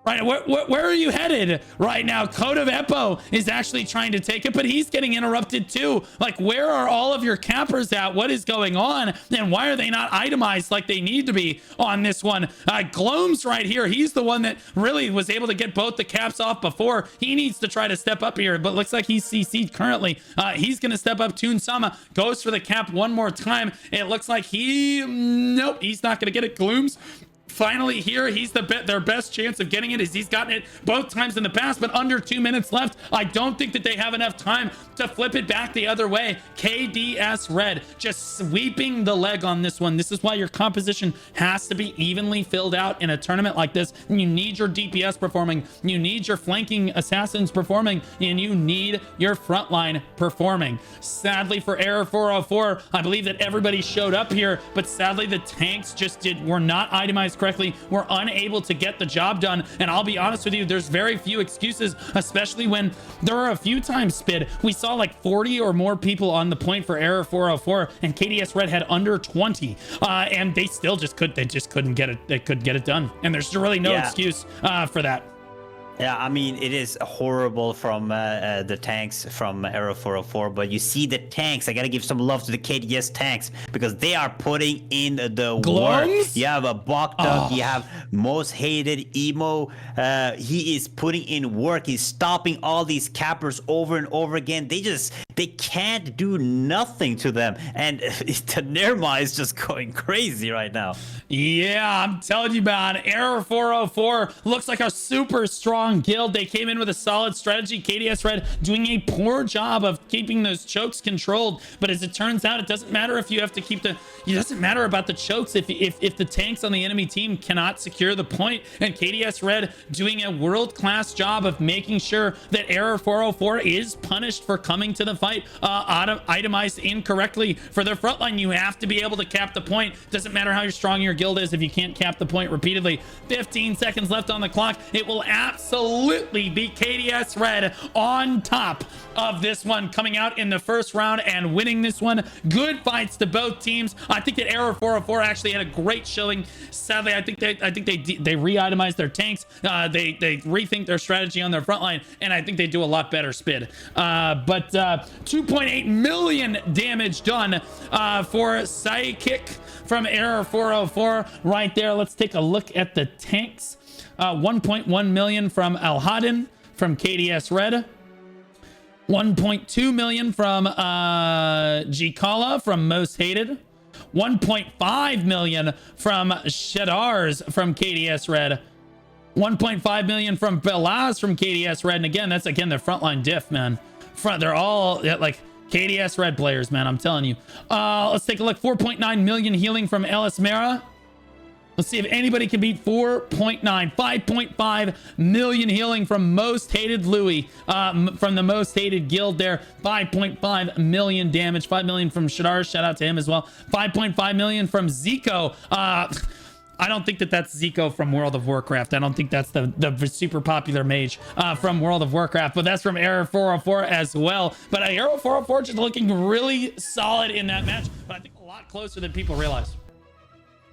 Right, where are you headed right now? Code of Eppo is actually trying to take it, but he's getting interrupted too. Like, where are all of your campers at? What is going on? And why are they not itemized like they need to be on this one? Gloom's right here. He's the one that really was able to get both the caps off before. He needs to try to step up here, but looks like he's CC'd currently. He's going to step up. Toon Sama goes for the cap one more time. It looks like nope, he's not going to get it. Gloom's finally here. He's their best chance of getting it, is he's gotten it both times in the past, but under 2 minutes left. I don't think that they have enough time to flip it back the other way. KDS Red just sweeping the leg on this one. This is why your composition has to be evenly filled out in a tournament like this. You need your DPS performing, you need your flanking assassins performing, and you need your frontline performing. Sadly for Error 404, I believe that everybody showed up here, but sadly the tanks just were not itemized correctly, were unable to get the job done. And I'll be honest with you, there's very few excuses, especially when there are a few times, Spid, we saw like 40 or more people on the point for Error 404, and KDS Red had under 20, and they still just couldn't get it. They couldn't get it done, and there's really no excuse for that. Yeah, I mean, it is horrible from the tanks from Arrow 404, but you see the tanks. I gotta give some love to the KDS tanks because they are putting in the work. You have a Boktuk, you have Most Hated Emo. He is putting in work. He's stopping all these cappers over and over again. They can't do nothing to them. And Tanerma is just going crazy right now. Yeah, I'm telling you, man. Error 404 looks like a super strong guild. They came in with a solid strategy. KDS Red doing a poor job of keeping those chokes controlled. But as it turns out, it doesn't matter if you have to keep it doesn't matter about the chokes if the tanks on the enemy team cannot secure the point. And KDS Red doing a world-class job of making sure that Error 404 is punished for coming to the fight itemized incorrectly. For their frontline, you have to be able to cap the point. Doesn't matter how strong your guild is if you can't cap the point repeatedly. 15 seconds left on the clock. It will absolutely be KDS Red on top of this one, coming out in the first round and winning this one. Good fights to both teams. I think that Error 404 actually had a great showing. Sadly, I think they re-itemized their tanks. They rethink their strategy on their front line, and I think they do a lot better, Spid. But 2.8 million damage done for Psychic from Error 404 right there. Let's take a look at the tanks. 1.1 million from Alhadin from KDS Red. 1.2 million from Jikala from Most Hated. 1.5 million from Shadars from KDS Red. 1.5 million from Belaz from KDS Red. And again, that's their frontline diff, man. They're all like KDS Red players, man. I'm telling you. Let's take a look. 4.9 million healing from Elis Mera. Let's see if anybody can beat 4.9. 5.5 million healing from Most Hated Louis, from the Most Hated guild there. 5.5 million damage. 5 million from Shadar. Shout out to him as well. 5.5 million from Zico. I don't think that's Zico from World of Warcraft. I don't think that's the super popular mage from World of Warcraft, but that's from Error 404 as well. But Error 404 just looking really solid in that match, but I think a lot closer than people realize.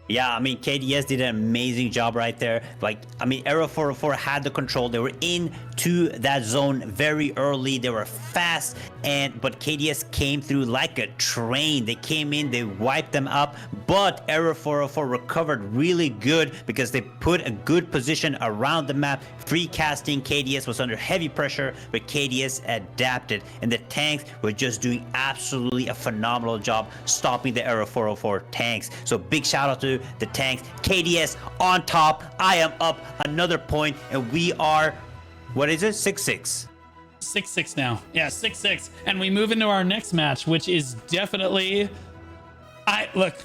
Yeah, I mean, KDS did an amazing job right there. Like, I mean, Arrow 404 had the control. They were into that zone very early. They were fast, but KDS came through like a train. They came in, they wiped them up, but Arrow 404 recovered really good because they put a good position around the map. Free casting, KDS was under heavy pressure, but KDS adapted, and the tanks were just doing absolutely a phenomenal job stopping the Arrow 404 tanks. So big shout out to the tanks. KDS on top. I am up another point, and we are, what is it, 6-6? 6-6 now. Yeah, 6-6. And we move into our next match, which is definitely, look,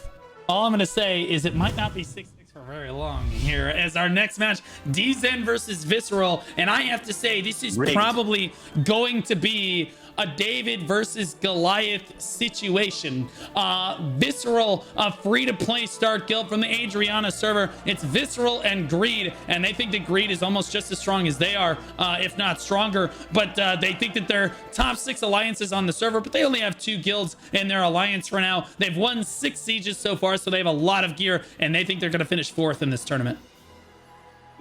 all I'm going to say is it might not be 6-6 for very long here as our next match, Dzen versus Visceral. And I have to say, this is probably going to be a David versus Goliath situation. Visceral, a free-to-play start guild from the Adriana server. It's Visceral and Greed, and they think that Greed is almost just as strong as they are, if not stronger. But they think that they're top 6 alliances on the server, but they only have 2 guilds in their alliance for now. They've won 6 sieges so far, so they have a lot of gear, and they think they're going to finish 4th in this tournament.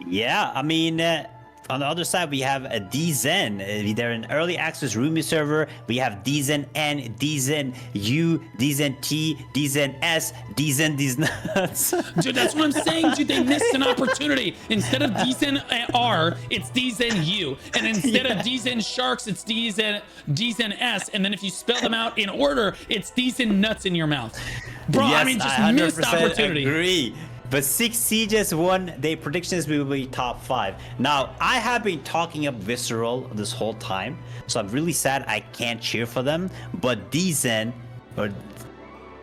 Yeah, I mean, on the other side, we have a Dzen. They're an early access Rumi server. We have Dzen N, Dzen U, Dzen T, Dzen S, Dzen these nuts. Dude, that's what I'm saying, dude. They missed an opportunity. Instead of Dzen R, it's Dzen U. And instead of Dzen Sharks, it's Dzen S. And then if you spell them out in order, it's Dzen Nuts in your mouth. Bro, yes, I mean, just I missed opportunity. Agree. But 6 Sieges won. Their predictions will be top 5. Now, I have been talking up Visceral this whole time, so I'm really sad I can't cheer for them. But Dzen, or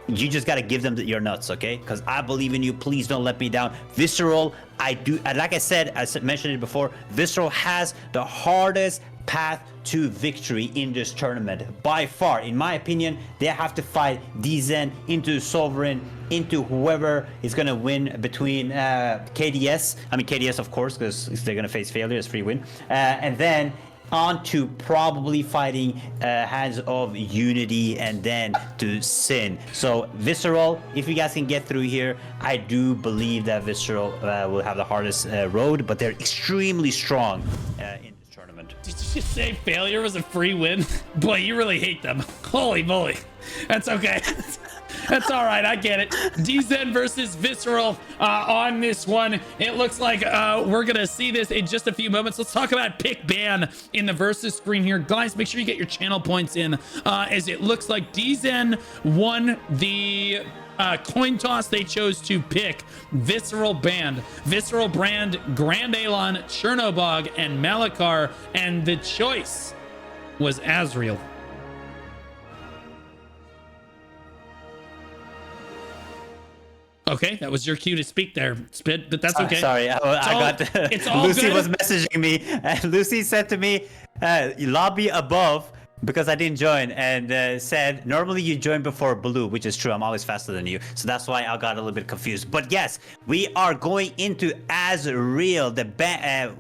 you just gotta give them your nuts, okay? Because I believe in you. Please don't let me down. Visceral, I do. Like I said, mentioned it before. Visceral has the hardest path to victory in this tournament by far. In my opinion, they have to fight Dzen into Sovereign, into whoever is gonna win between KDS. I mean KDS, of course, because they're gonna face failure as free win, and then on to probably fighting Hands of Unity and then to Shin. So Visceral, if you guys can get through here, I do believe that Visceral will have the hardest road, but they're extremely strong in this tournament. Did you just say failure was a free win? Boy, you really hate them. Holy moly. That's okay. That's all right. I get it. Dzen versus Visceral on this one. It looks like we're going to see this in just a few moments. Let's talk about pick ban in the versus screen here. Guys, make sure you get your channel points in as it looks like Dzen won the coin toss. They chose to pick Visceral Brand, Grand Alon, Chernobog, and Malakar, and the choice was Azrael. Okay, that was your cue to speak there, Spit, but that's okay. Sorry, it's all Lucy good. Was messaging me, and Lucy said to me, lobby above, because I didn't join, and said, normally you join before blue, which is true. I'm always faster than you. So that's why I got a little bit confused. But yes, we are going into Azrael, the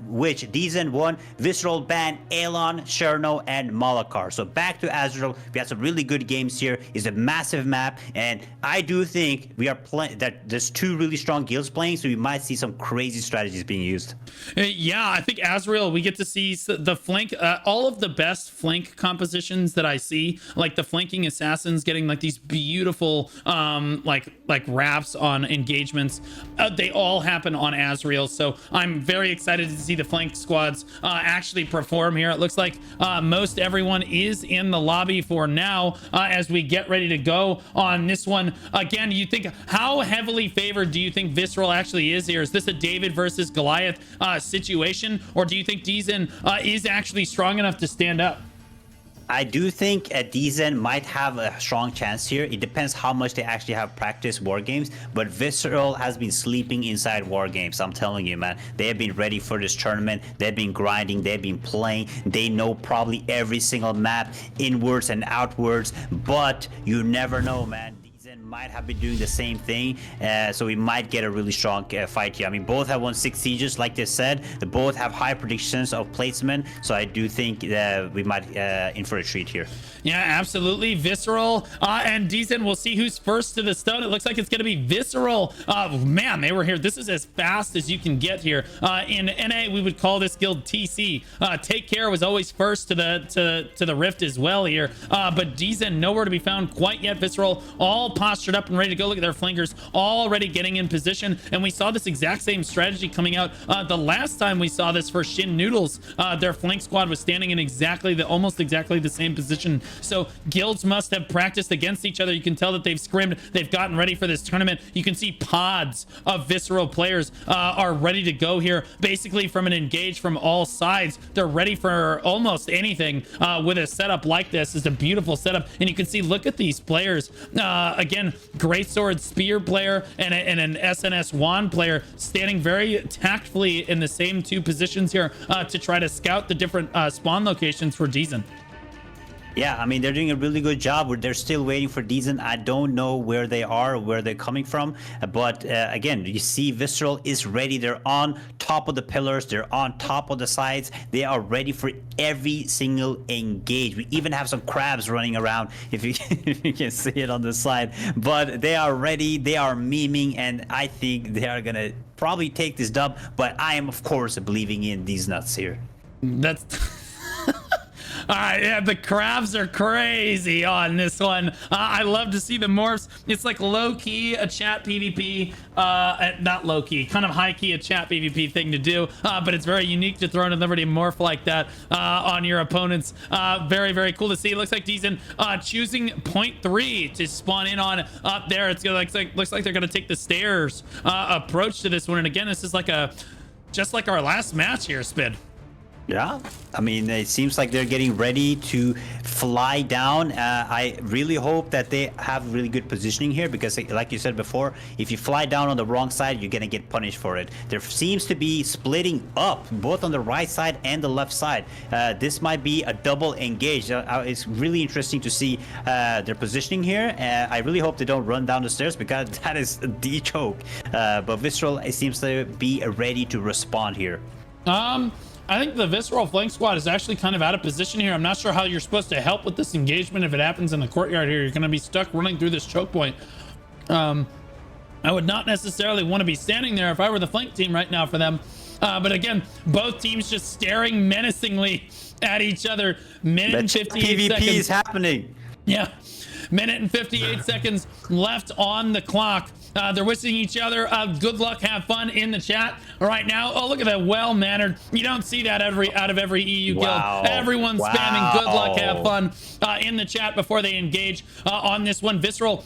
which Dzen won, Visceral ban, Alon, Cherno, and Malakar. So back to Azrael. We had some really good games here. It's a massive map, and I do think we are playing that there's 2 really strong guilds playing, so we might see some crazy strategies being used. Yeah, I think Azrael, we get to see the flank, all of the best flank compositions that I see, like the flanking assassins getting like these beautiful like wraps on engagements. They all happen on Azrael, so I'm very excited to see the flank squads actually perform here. It looks like most everyone is in the lobby for now as we get ready to go on this one. Again, you think, how heavily favored do you think Visceral actually is here? Is this a David versus Goliath situation, or do you think Dzen is actually strong enough to stand up? I do think Dzen might have a strong chance here. It depends how much they actually have practiced war games, but Visceral has been sleeping inside war games. I'm telling you, man, they have been ready for this tournament. They've been grinding, they've been playing. They know probably every single map inwards and outwards, but you never know, man. Might have been doing the same thing, so we might get a really strong fight here. I mean, both have won 6 sieges, like they said. They both have high predictions of placement, so I do think we might in for a treat here. Yeah, absolutely. Visceral and Dzen. We'll see who's first to the stone. It looks like it's going to be Visceral. Man, they were here. This is as fast as you can get here. In NA, we would call this guild TC. Take Care was always first to the Rift as well here. But Dzen nowhere to be found quite yet. Visceral all postured up and ready to go. Look at their flankers already getting in position. And we saw this exact same strategy coming out the last time we saw this for Shin Noodles. Their flank squad was standing in almost exactly the same position. So guilds must have practiced against each other. You can tell that they've scrimmed. They've gotten ready for this tournament. You can see pods of Visceral players are ready to go here, basically from an engage from all sides. They're ready for almost anything with a setup like this. It's a beautiful setup. And you can see, look at these players. Again, Greatsword Spear player and an SNS Wand player standing very tactfully in the same 2 positions here to try to scout the different spawn locations for Dzen. Yeah, I mean, they're doing a really good job. They're still waiting for Dzen. I don't know where they are, where they're coming from. But again, you see Visceral is ready. They're on top of the pillars. They're on top of the sides. They are ready for every single engage. We even have some crabs running around, if you can see it on the side. But they are ready. They are memeing, and I think they are going to probably take this dub. But I am, of course, believing in these nuts here. That's... Yeah, the crabs are crazy on this one. I love to see the morphs. It's like low-key a chat PvP, not low-key, kind of high-key a chat PvP thing to do, but it's very unique to throw in a Liberty morph like that on your opponents. Very, very cool to see. It looks like Dzen choosing point 3 to spawn in on up there. It's gonna looks like they're gonna take the stairs approach to this one. And again, this is like just like our last match here, Spid. Yeah, I mean, it seems like they're getting ready to fly down. I really hope that they have really good positioning here because, like you said before, if you fly down on the wrong side, you're going to get punished for it. There seems to be splitting up both on the right side and the left side. This might be a double engage. It's really interesting to see their positioning here. I really hope they don't run down the stairs because that is the choke. But Visceral, it seems to be ready to respond here. I think the Visceral flank squad is actually kind of out of position here. I'm not sure how you're supposed to help with this engagement if it happens in the courtyard here. You're going to be stuck running through this choke point. I would not necessarily want to be standing there if I were the flank team right now for them. But again, both teams just staring menacingly at each other. Minute and 58 PvP seconds. is happening. Yeah. Minute and 58 seconds left on the clock. They're wishing each other good luck, have fun in the chat right now. Oh, look at that, well-mannered. You don't see that out of every EU guild. Everyone's spamming good luck, have fun in the chat before they engage on this one. Visceral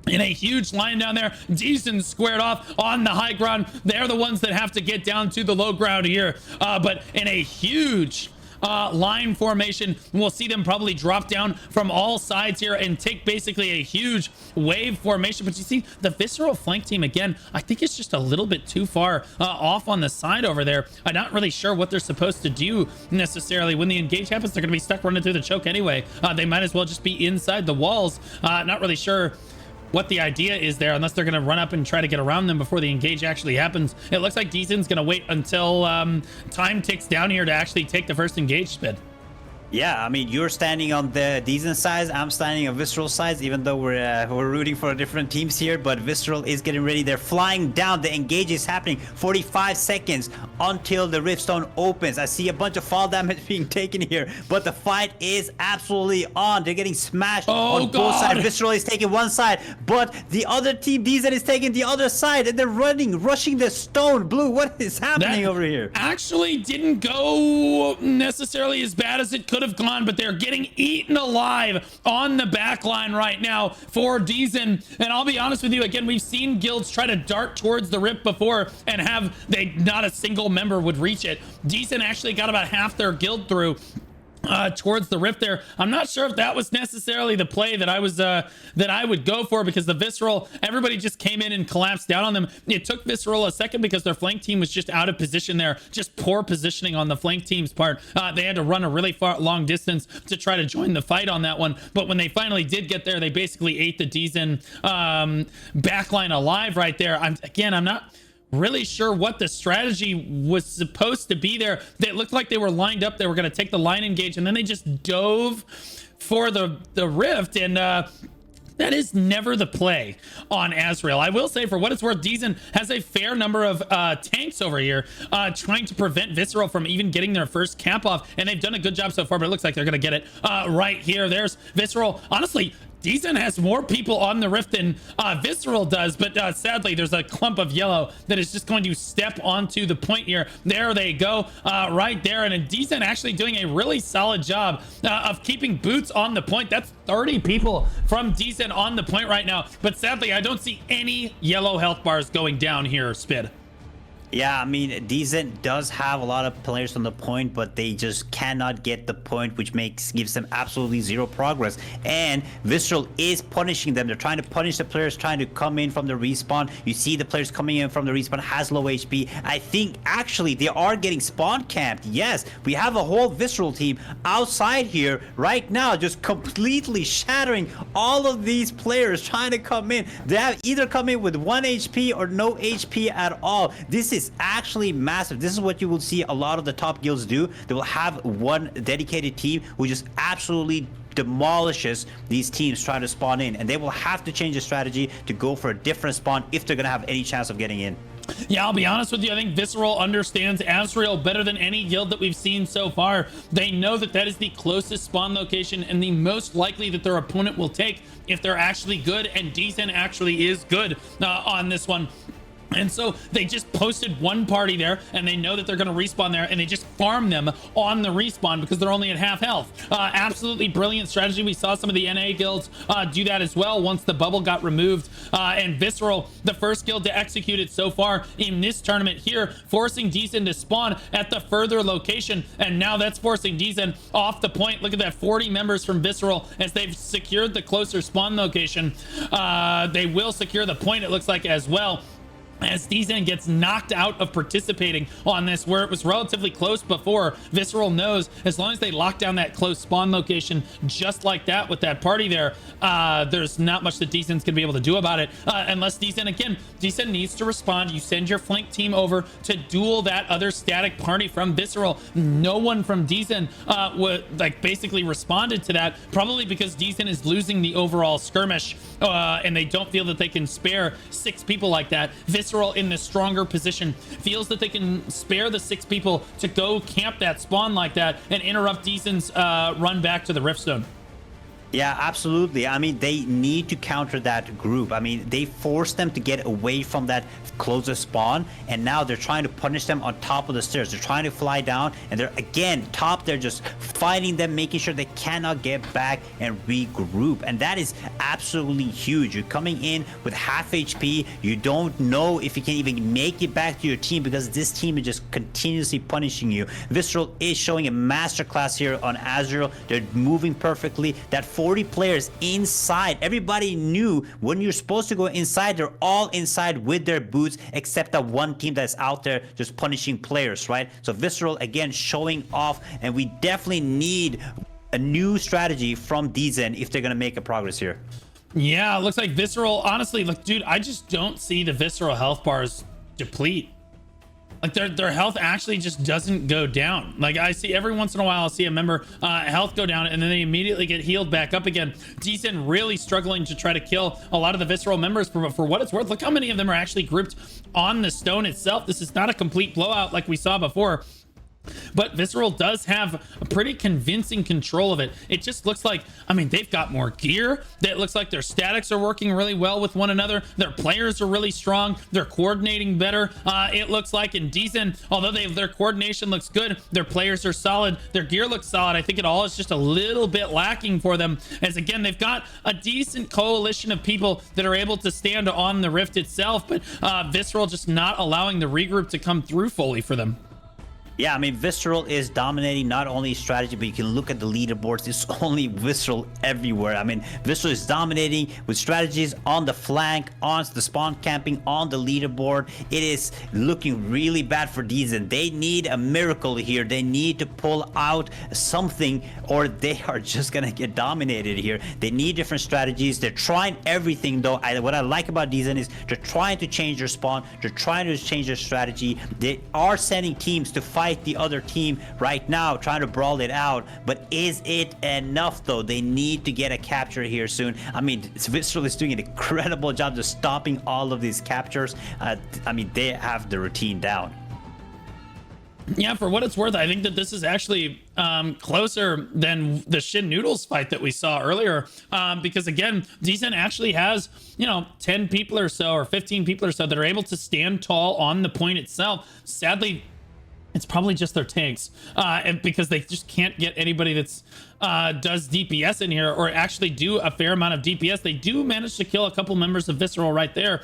in a huge line down there. Dzen squared off on the high ground. They're the ones that have to get down to the low ground here. But in a huge line formation, we'll see them probably drop down from all sides here and take basically a huge wave formation. But you see the Visceral flank team again, I think it's just a little bit too far off on the side over there. I'm not really sure what they're supposed to do necessarily. When the engage happens, they're gonna be stuck running through the choke anyway. They might as well just be inside the walls. Not really sure what the idea is there, unless they're going to run up and try to get around them before the engage actually happens. It looks like Dzen's going to wait until time ticks down here to actually take the first engage, Spid. Yeah, I mean, you're standing on the Dzen side, I'm standing on Visceral side, even though we're rooting for different teams here, but Visceral is getting ready. They're flying down. The engage is happening. 45 seconds until the Riftstone opens. I see a bunch of fall damage being taken here, but the fight is absolutely on. They're getting smashed on both sides. Visceral is taking one side, but the other team, Dzen, is taking the other side, and they're rushing the stone. Blue, what is happening over here? Actually didn't go necessarily as bad as it could have gone, but they're getting eaten alive on the back line right now for Dzen. And I'll be honest with you, again, we've seen guilds try to dart towards the rift before and not a single member would reach it. Dzen actually got about half their guild through towards the rift there. I'm not sure if that was necessarily the play that I would go for, because the Visceral, everybody just came in and collapsed down on them. It took Visceral a second because their flank team was just out of position there. Just poor positioning on the flank team's part. They had to run a really long distance to try to join the fight on that one. But when they finally did get there, they basically ate the Dzen backline alive right there. I'm not really sure what the strategy was supposed to be there. They looked like they were lined up. They were going to take the line engage, and then they just dove for the rift, and that is never the play on Azrael. I will say, for what it's worth, Dzen has a fair number of tanks over here trying to prevent Visceral from even getting their first cap off, and they've done a good job so far, but it looks like they're going to get it right here. There's Visceral. Honestly, Dzen has more people on the rift than Visceral does, but sadly, there's a clump of yellow that is just going to step onto the point here. There they go, right there. And Dzen actually doing a really solid job of keeping boots on the point. That's 30 people from Dzen on the point right now. But sadly, I don't see any yellow health bars going down here, Spid. Yeah, I mean, Dzen does have a lot of players on the point, but they just cannot get the point, which gives them absolutely zero progress. And Visceral is punishing them. They're trying to punish the players trying to come in from the respawn. You see the players coming in from the respawn has low HP. I think actually they are getting spawn camped. Yes, we have a whole Visceral team outside here right now, just completely shattering all of these players trying to come in. They have either come in with 1 HP or no HP at all. This is actually massive. This is what you will see a lot of the top guilds do. They will have one dedicated team who just absolutely demolishes these teams trying to spawn in, and they will have to change the strategy to go for a different spawn if they're gonna have any chance of getting in. Yeah, I'll be honest with you. I think Visceral understands Azrael better than any guild that we've seen so far. They know that that is the closest spawn location and the most likely that their opponent will take if they're actually good, and Dzen actually is good on this one. And so they just posted one party there, and they know that they're going to respawn there, and they just farm them on the respawn because they're only at half health. Absolutely brilliant strategy. We saw some of the NA guilds do that as well once the bubble got removed. And Visceral, the first guild to execute it so far in this tournament here, forcing Dzen to spawn at the further location. And now that's forcing Dzen off the point. Look at that, 40 members from Visceral as they've secured the closer spawn location. They will secure the point, it looks like, as well, as Dzen gets knocked out of participating on this, where it was relatively close before. Visceral knows as long as they lock down that close spawn location just like that with that party there, there's not much that Dzen's gonna be able to do about it, unless Dzen needs to respond. You send your flank team over to duel that other static party from Visceral. No one from Dzen would basically responded to that, probably because Dzen is losing the overall skirmish, and they don't feel that they can spare 6 people like that. Visceral in the stronger position feels that they can spare the 6 people to go camp that spawn like that and interrupt Dzen's run back to the Riftstone. Yeah, absolutely. I mean, they need to counter that group. I mean, they forced them to get away from that closest spawn, and now they're trying to punish them on top of the stairs. They're trying to fly down, and they're again top. They're just fighting them, making sure they cannot get back and regroup, and that is absolutely huge. You're coming in with half HP. You don't know if you can even make it back to your team because this team is just continuously punishing you. Visceral is showing a masterclass here on Azrael. They're moving perfectly. That 40 players inside. Everybody knew when you're supposed to go inside, they're all inside with their boots, except that one team that's out there just punishing players, right? So Visceral again showing off, and we definitely need a new strategy from Dzen if they're gonna make a progress here. Yeah, it looks like Visceral, honestly, look, dude, I just don't see the Visceral health bars deplete. Like their health actually just doesn't go down. Like I see every once in a while, I'll see a member health go down and then they immediately get healed back up again. Dzen really struggling to try to kill a lot of the Visceral members, for what it's worth. Look how many of them are actually grouped on the stone itself. This is not a complete blowout like we saw before. But Visceral does have a pretty convincing control of it. It just looks like, I mean, they've got more gear. It looks like their statics are working really well with one another. Their players are really strong. They're coordinating better. It looks like in Dzen, although their coordination looks good, their players are solid. Their gear looks solid. I think it all is just a little bit lacking for them. As again, they've got a decent coalition of people that are able to stand on the rift itself, but Visceral just not allowing the regroup to come through fully for them. Yeah, I mean, Visceral is dominating not only strategy, but you can look at the leaderboards. It's only Visceral everywhere. I mean, Visceral is dominating with strategies on the flank, on the spawn camping, on the leaderboard. It is looking really bad for Dzen. They need a miracle here. They need to pull out something, or they are just gonna get dominated here. They need different strategies. They're trying everything, though. What I like about Dzen is they're trying to change their spawn. They're trying to change their strategy. They are sending teams to fight the other team right now, trying to brawl it out, but is it enough though? They need to get a capture here soon. I mean, Visceral is doing an incredible job just stopping all of these captures. I mean, they have the routine down. Yeah, for what it's worth, I think that this is actually closer than the Shin Noodles fight that we saw earlier, because again, Dzen actually has, 10 people or so, or 15 people or so that are able to stand tall on the point itself. Sadly, it's probably just their tanks, because they just can't get anybody that's does DPS in here, or actually do a fair amount of DPS. They do manage to kill a couple members of Visceral right there,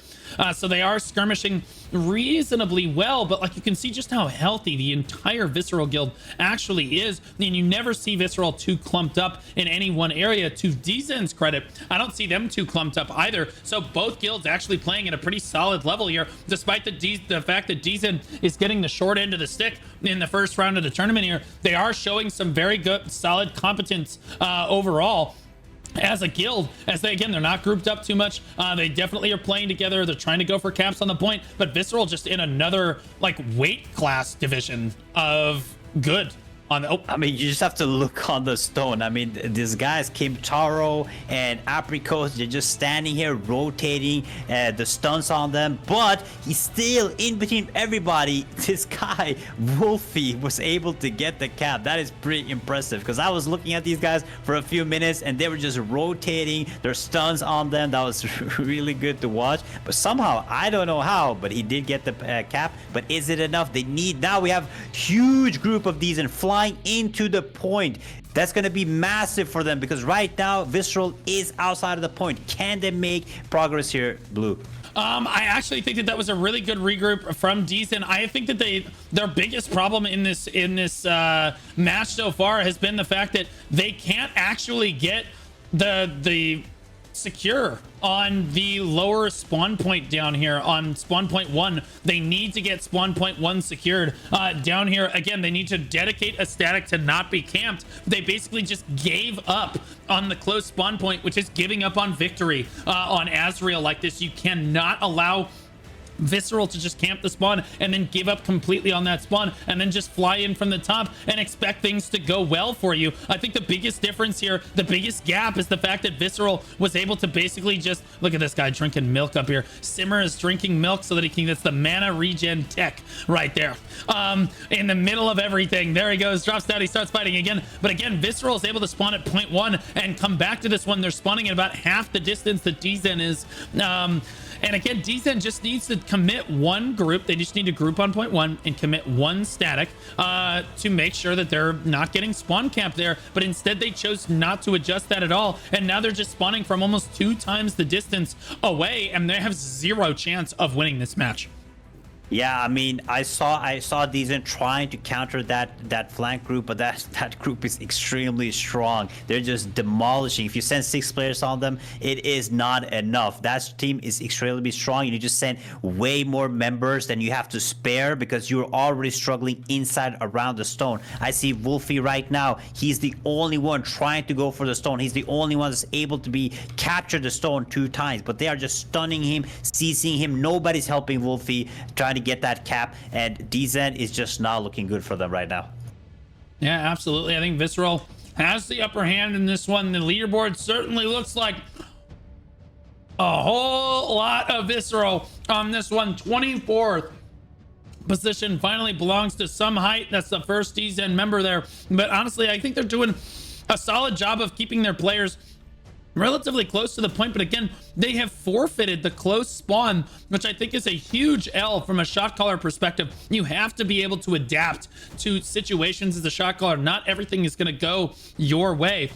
so they are skirmishing reasonably well. But like, you can see just how healthy the entire Visceral guild actually is, and you never see Visceral too clumped up in any one area. To Dzen's credit, I don't see them too clumped up either. So both guilds actually playing at a pretty solid level here, despite the fact that Dzen is getting the short end of the stick in the first round of the tournament here. They are showing some very good, solid competence overall as a guild, as they're not grouped up too much. They definitely are playing together. They're trying to go for caps on the point, but Visceral just in another weight class division of good. on the, oh, I mean, you just have to look on the stone. I mean, these guys, Kimtaro and Apricots, they're just standing here rotating the stuns on them. But he's still in between everybody. This guy, Wolfie, was able to get the cap. That is pretty impressive because I was looking at these guys for a few minutes and they were just rotating their stuns on them. That was really good to watch. But somehow, I don't know how, but he did get the cap. But is it enough? They need, now we have huge group of these and flying into the point. That's going to be massive for them because right now Visceral is outside of the point. Can they make progress here, Blue? I actually think that that was a really good regroup from Dzen. I think that their biggest problem in this match so far has been the fact that they can't actually get the secure on the lower spawn point down here on spawn point 1. They need to get spawn point 1 secured down here. Again, they need to dedicate a static to not be camped. They basically just gave up on the close spawn point, which is giving up on victory on Azrael like this. You cannot allow Visceral to just camp the spawn and then give up completely on that spawn and then just fly in from the top and expect things to go well for you. I think the biggest difference here, the biggest gap, is the fact that Visceral was able to basically just, look at this guy drinking milk up here. Simmer is drinking milk so that he can, that's the mana regen tech right there. In the middle of everything, there he goes, drops down, he starts fighting again. But again, Visceral is able to spawn at point 1 and come back to this one. They're spawning at about half the distance that Dzen is. And again, Dzen just needs to commit one group. They just need to group on point 1 and commit one static to make sure that they're not getting spawn camped there. But instead, they chose not to adjust that at all. And now they're just spawning from almost 2 times the distance away. And they have 0 chance of winning this match. Yeah, I mean, I saw Dzen trying to counter that flank group, but that group is extremely strong. They're just demolishing. If you send 6 players on them, it is not enough. That team is extremely strong. You need to send way more members than you have to spare because you're already struggling inside around the stone. I see Wolfie right now. He's the only one trying to go for the stone. He's the only one that's able to be capture the stone 2 times, but they are just stunning him, seizing him. Nobody's helping Wolfie trying to get that cap, and Dzen is just not looking good for them right now. Yeah, absolutely. I think Visceral has the upper hand in this one. The leaderboard certainly looks like a whole lot of Visceral on this one. 24th position finally belongs to Some Height. That's the first Dzen member there. But honestly, I think they're doing a solid job of keeping their players relatively close to the point. But again, they have forfeited the close spawn, which I think is a huge L from a shot caller perspective. You have to be able to adapt to situations as a shot caller. Not everything is going to go your way.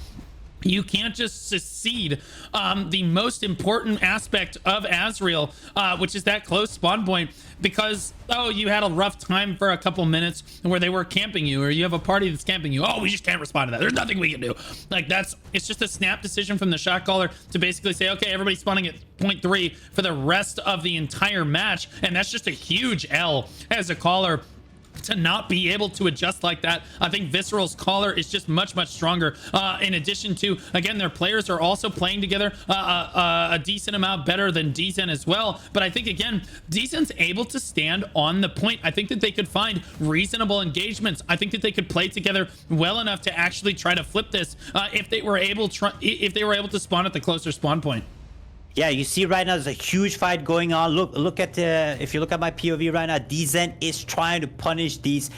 You can't just succeed the most important aspect of Azrael, which is that close spawn point, because, oh, you had a rough time for a couple minutes where they were camping you, or you have a party that's camping you. Oh, we just can't respond to that. There's nothing we can do. Like, it's just a snap decision from the shot caller to basically say, okay, everybody's spawning at point 3 for the rest of the entire match. And that's just a huge L as a caller to not be able to adjust like that. I think Visceral's caller is just much stronger. In addition to, again, their players are also playing together a decent amount better than Dzen as well. But I think, again, Dzen's able to stand on the point. I think that they could find reasonable engagements. I think that they could play together well enough to actually try to flip this if they were able to spawn at the closer spawn point. Yeah, you see right now there's a huge fight going on. Look at the, if you look at my POV right now, Dzen is trying to punish these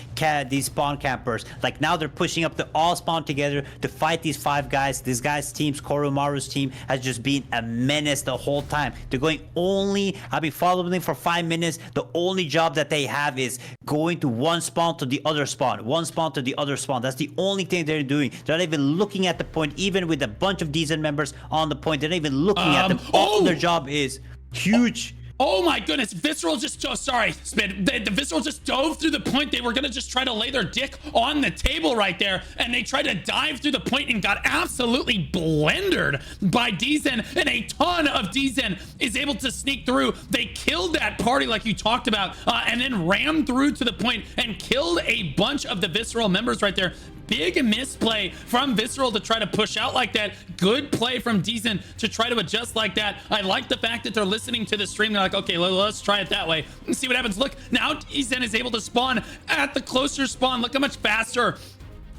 spawn campers. Like now they're pushing up, to all spawn together to fight these 5 guys. This guy's team's Koromaru's team has just been a menace the whole time. They're going only, I've been following them for 5 minutes. The only job that they have is going to one spawn to the other spawn, one spawn to the other spawn. That's the only thing they're doing. They're not even looking at the point, even with a bunch of Dzen members on the point. They're not even looking at them. All their job is huge. Oh my goodness, Visceral just, sorry, Spin. The Visceral just dove through the point. They were gonna just try to lay their dick on the table right there, and they tried to dive through the point and got absolutely blendered by Dzen, and a ton of Dzen is able to sneak through. They killed that party like you talked about, and then rammed through to the point and killed a bunch of the Visceral members right there. Big misplay from Visceral to try to push out like that. Good play from Dzen to try to adjust like that. I like the fact that they're listening to the stream. They're like, okay, let's try it that way and see what happens. Look, now Dzen is able to spawn at the closer spawn. Look how much faster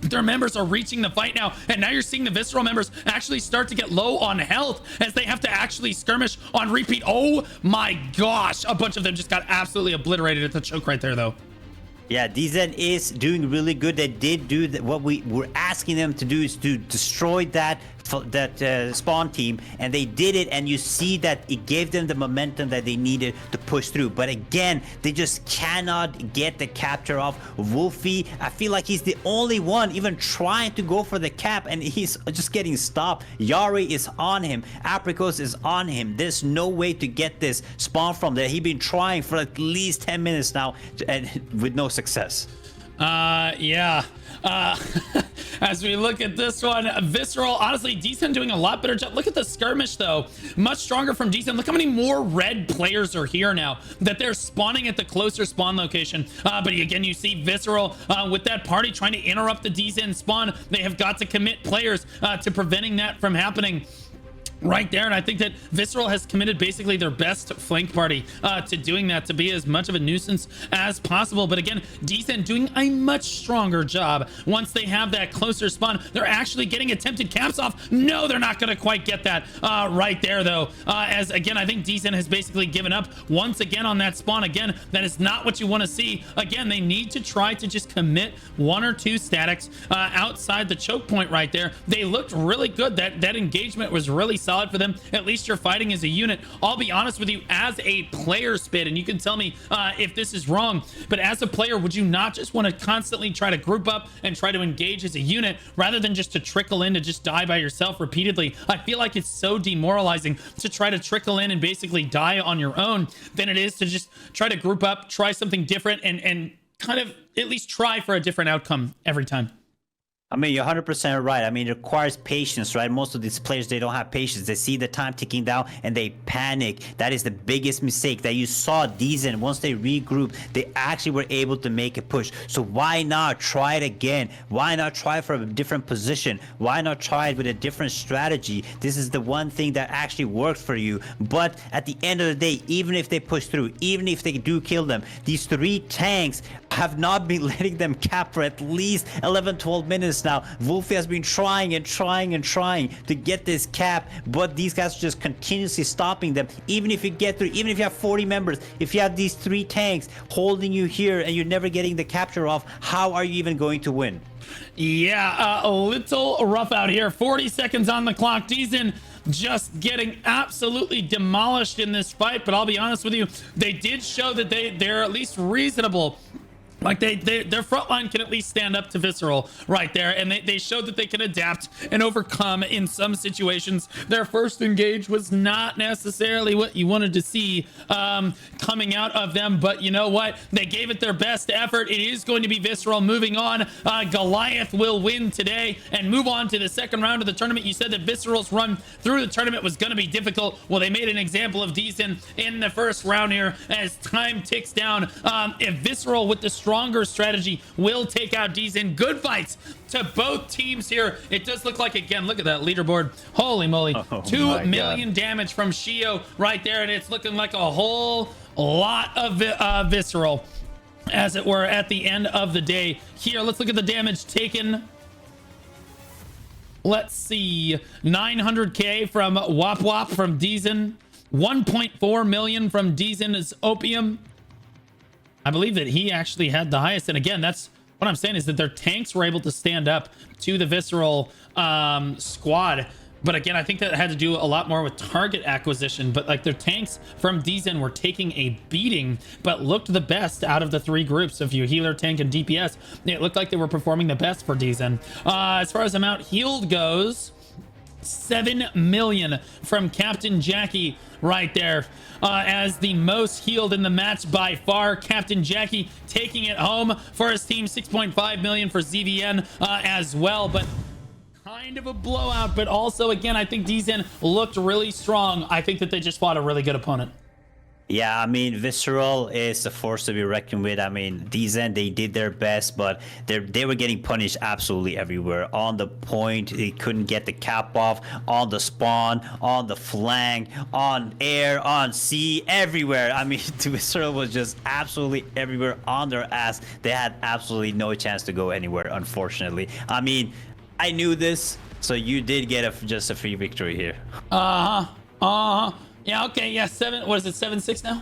Their members are reaching the fight now, and now you're seeing the Visceral members actually start to get low on health as they have to actually skirmish on repeat. Oh my gosh, a bunch of them just got absolutely obliterated at the choke right there, though. Yeah, Dzen is doing really good. They did do what we were asking them to do, is to destroy that spawn team, and they did it. And you see that it gave them the momentum that they needed to push through. But again, they just cannot get the capture off. Wolfie, I feel like he's the only one even trying to go for the cap, and he's just getting stopped. Yari is on him. Apricot is on him. There's no way to get this spawn from there. He's been trying for at least 10 minutes now, and with no success. Yeah. As we look at this one, Visceral, honestly, Dzen doing a lot better job. Look at the skirmish, though. Much stronger from Dzen. Look how many more red players are here now that they're spawning at the closer spawn location. But again, you see Visceral with that party trying to interrupt the Dzen spawn. They have got to commit players to preventing that from happening right there. And I think that Visceral has committed basically their best flank party to doing that, to be as much of a nuisance as possible. But again, Dzen doing a much stronger job. Once they have that closer spawn, they're actually getting attempted caps off. No, they're not going to quite get that right there, though. As again, I think Dzen has basically given up once again on that spawn. Again, that is not what you want to see. Again, they need to try to just commit 1 or 2 statics outside the choke point right there. They looked really good. That engagement was really solid for them. At least you're fighting as a unit. I'll be honest with you, as a player, Spit, and you can tell me if this is wrong, but as a player, would you not just want to constantly try to group up and try to engage as a unit rather than just to trickle in to just die by yourself repeatedly? I feel like it's so demoralizing to try to trickle in and basically die on your own than it is to just try to group up, try something different, and kind of at least try for a different outcome every time. I mean, you're 100% right. I mean, it requires patience, right? Most of these players, they don't have patience. They see the time ticking down and they panic. That is the biggest mistake that you saw. Dzen, once they regrouped, they actually were able to make a push. So why not try it again? Why not try for a different position? Why not try it with a different strategy? This is the one thing that actually worked for you. But at the end of the day, even if they push through, even if they do kill them, these 3 tanks have not been letting them cap for at least 11, 12 minutes now. Wolfie has been trying and trying and trying to get this cap, but these guys are just continuously stopping them. Even if you get through, even if you have 40 members, if you have these 3 tanks holding you here and you're never getting the capture off, how are you even going to win? Yeah, a little rough out here. 40 seconds on the clock. Dzen just getting absolutely demolished in this fight, but I'll be honest with you, they did show that they're at least reasonable. Like their front line can at least stand up to Visceral right there, and they showed that they can adapt and overcome in some situations. Their first engage was not necessarily what you wanted to see coming out of them, but you know what? They gave it their best effort. It is going to be Visceral moving on. Goliath will win today and move on to the second round of the tournament. You said that Visceral's run through the tournament was going to be difficult. Well, they made an example of Dzen in the first round here as time ticks down. If Visceral with the stronger strategy will take out Dzen. Good fights to both teams here. It does look like, again, look at that leaderboard. Holy moly. 2 million damage from Shio right there, and it's looking like a whole lot of Visceral, as it were, at the end of the day. Here, let's look at the damage taken. Let's see. 900k from Wop Wop from Dzen. 1.4 million from Dzen as Opium. I believe that he actually had the highest. And again, that's what I'm saying, is that their tanks were able to stand up to the Visceral squad. But again, I think that had to do a lot more with target acquisition. But like, their tanks from Dzen were taking a beating, but looked the best out of the 3 groups. Of your healer, tank, and DPS, it looked like they were performing the best for Dzen. As far as amount healed goes, 7 million from Captain Jackie right there, as the most healed in the match by far. Captain Jackie taking it home for his team. 6.5 million for ZVN as well, but kind of a blowout. But also, again, I think Dzen looked really strong. I think that they just fought a really good opponent. Yeah, I mean, Visceral is a force to be reckoned with. I mean, Dzen, they did their best, but they were getting punished absolutely everywhere. On the point, they couldn't get the cap off. On the spawn, on the flank, on air, on sea, everywhere. I mean, Visceral was just absolutely everywhere on their ass. They had absolutely no chance to go anywhere, unfortunately. I mean, I knew this, so you did get just a free victory here. Yeah, okay, yeah, what is it, 7-6 now?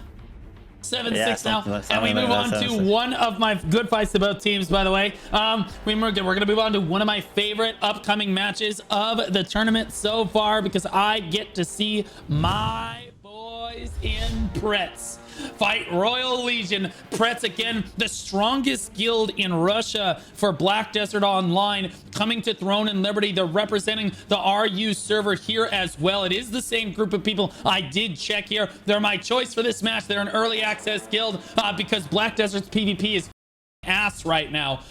7-6 now. Something And we move on to one of my good fights to both teams, by the way. We're going to move on to one of my favorite upcoming matches of the tournament so far, because I get to see my boys in Prets fight Royal Legion. Prets, again, the strongest guild in Russia for Black Desert Online, coming to Throne and Liberty. They're representing the RU server here as well. It is the same group of people. I did check here. They're my choice for this match. They're an early access guild because Black Desert's PvP is ass right now.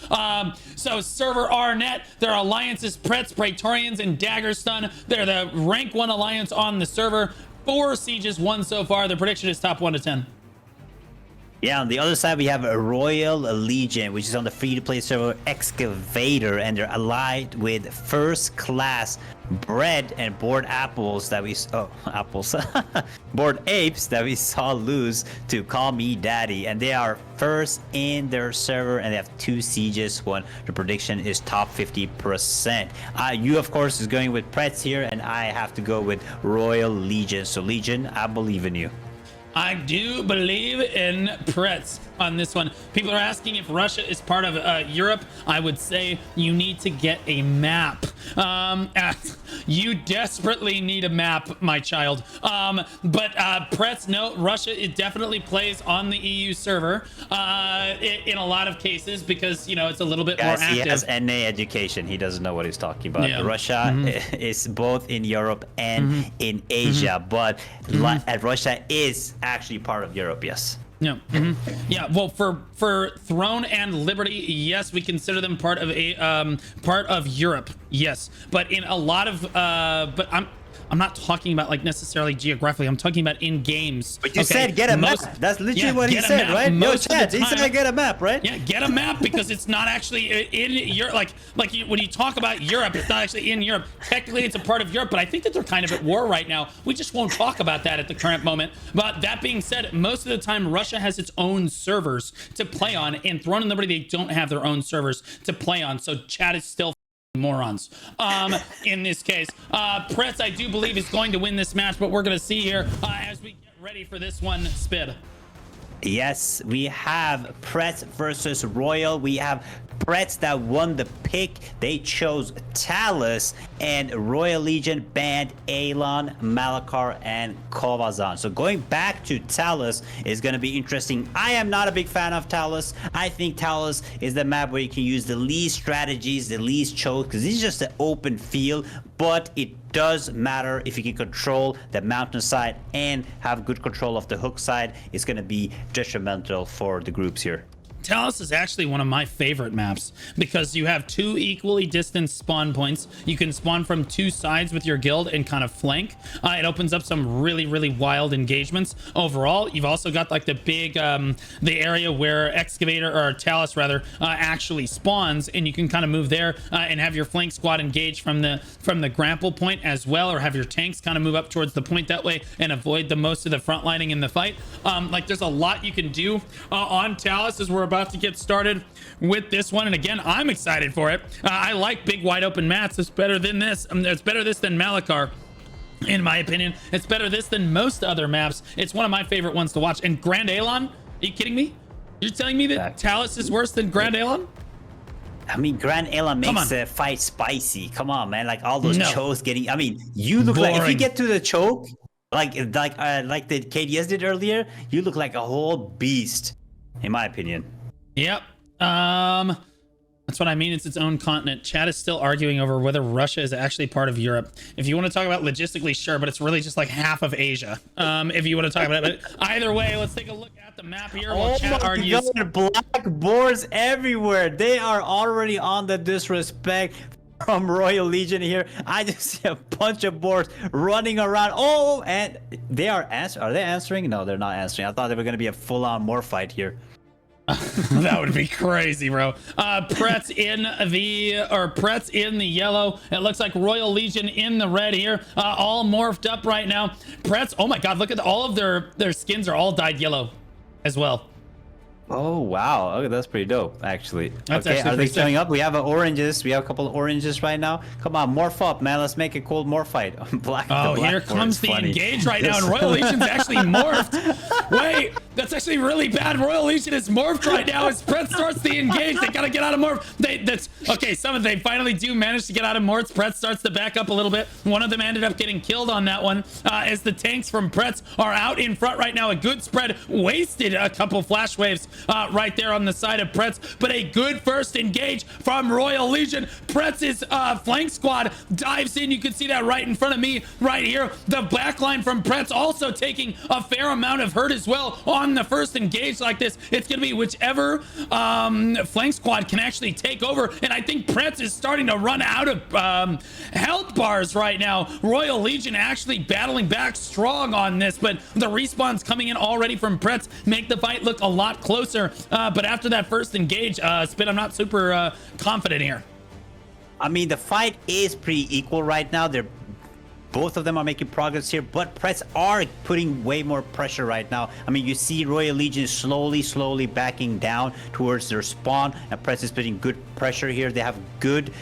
So server RNet, their alliances Prets, Praetorians, and Daggerstun. They're the rank 1 alliance on the server. 4 sieges won so far. The prediction is top 1 to 10. Yeah, on the other side, we have a Royal Legion, which is on the free-to-play server Excavator, and they're allied with first-class bread and bored apples that we... Oh, apples. Bored apes that we saw lose to Call Me Daddy, and they are first in their server, and they have 2 sieges won. The prediction is top 50%. You, of course, is going with Prets here, and I have to go with Royal Legion. So, Legion, I believe in you. I do believe in Prets on this one. People are asking if Russia is part of Europe. I would say you need to get a map. You desperately need a map, my child. But Prets, no, Russia, it definitely plays on the EU server in a lot of cases because, you know, it's a little bit more active. He has NA education. He doesn't know what he's talking about. Yeah. Russia is both in Europe and in Asia, but Russia is actually part of Europe, yes. Yeah. Yeah. Well, for Throne and Liberty, yes, we consider them part of Europe. Yes, but in a lot of but I'm not talking about like necessarily geographically. I'm talking about in games. But you said get a map. That's literally what he said, right? Most of the time, he said get a map, right? Yeah, get a map because it's not actually in Europe. When you talk about Europe, it's not actually in Europe. Technically, it's a part of Europe, but I think that they're kind of at war right now. We just won't talk about that at the current moment. But that being said, most of the time, Russia has its own servers to play on. In Throne and Liberty, they don't have their own servers to play on. So chat is still morons in this case. Prets, I do believe, is going to win this match, but we're going to see here as we get ready for this one. Spid. Yes, we have Prets versus Royal. We have Prets that won the pick. They chose Talus, and Royal Legion banned Alon, Malakar, and Kovazan. So going back to Talus is going to be interesting. I am not a big fan of Talus. I think Talus is the map where you can use the least strategies, the least choke, because it's just an open field, but it does matter if you can control the mountainside and have good control of the hook side. It's going to be detrimental for the groups here. Talus is actually one of my favorite maps because you have 2 equally distanced spawn points. You can spawn from 2 sides with your guild and kind of flank. It opens up some really, really wild engagements. Overall, you've also got like the big, the area where Excavator, or Talus rather, actually spawns, and you can kind of move there and have your flank squad engage from the grapple point as well, or have your tanks kind of move up towards the point that way and avoid the most of the front lining in the fight. Like there's a lot you can do on Talus as we're about to get started with this one, and again, I'm excited for it. I like big wide open maps. It's better than this. It's better this than Malakar, in my opinion. It's better this than most other maps. It's one of my favorite ones to watch. And Grand Alon, are you kidding me? You're telling me that Talus is worse than Grand Alon? I mean, Grand Alon makes the fight spicy. Come on, man. Like all those chokes getting, I mean, you look like, if you get to the choke, like the KDS did earlier, you look like a whole beast, in my opinion. Yep. That's what I mean. It's its own continent. Chad is still arguing over whether Russia is actually part of Europe. If you want to talk about logistically, sure, but it's really just like half of Asia. If you want to talk about it, but either way, let's take a look at the map here. While Chad argues. God, black boards everywhere. They are already on the disrespect. from Royal Legion here. I just see a bunch of boards running around. Oh, and they are answering. Are they answering? No, they're not answering. I thought they were going to be a full-on more fight here. That would be crazy, bro. Prets in the yellow. It looks like Royal Legion in the red here. All morphed up right now. Prets, oh my god, look at all of their skins are all dyed yellow as well. Oh wow, okay, that's pretty dope actually. That's okay, actually are they pretty showing sick. up? We have oranges. We have a couple of oranges right now. Come on, morph up, man. Let's make a cool morph fight. Black. Oh, here comes the engage right now, and Royal Legion's actually morphed. Wait, that's actually really bad. Royal Legion is morphed right now as Prets starts the engage. They gotta get out of morph. That's okay. They finally do manage to get out of morphs. Prets starts to back up a little bit. One of them ended up getting killed on that one. As the tanks from Prets are out in front right now. A good spread, wasted a couple flash waves right there on the side of Prets, but a good first engage from Royal Legion. Prets' flank squad dives in. You can see that right in front of me right here. The backline from Prets also taking a fair amount of hurt as well on the first engage like this. It's going to be whichever flank squad can actually take over, and I think Prets is starting to run out of health bars right now. Royal Legion actually battling back strong on this, but the respawns coming in already from Prets make the fight look a lot closer. But after that first engage, Spin, I'm not super confident here. I mean, the fight is pretty equal right now. Both of them are making progress here, but Prets are putting way more pressure right now. I mean, you see Royal Legion slowly backing down towards their spawn, and Prets is putting good pressure here. They have good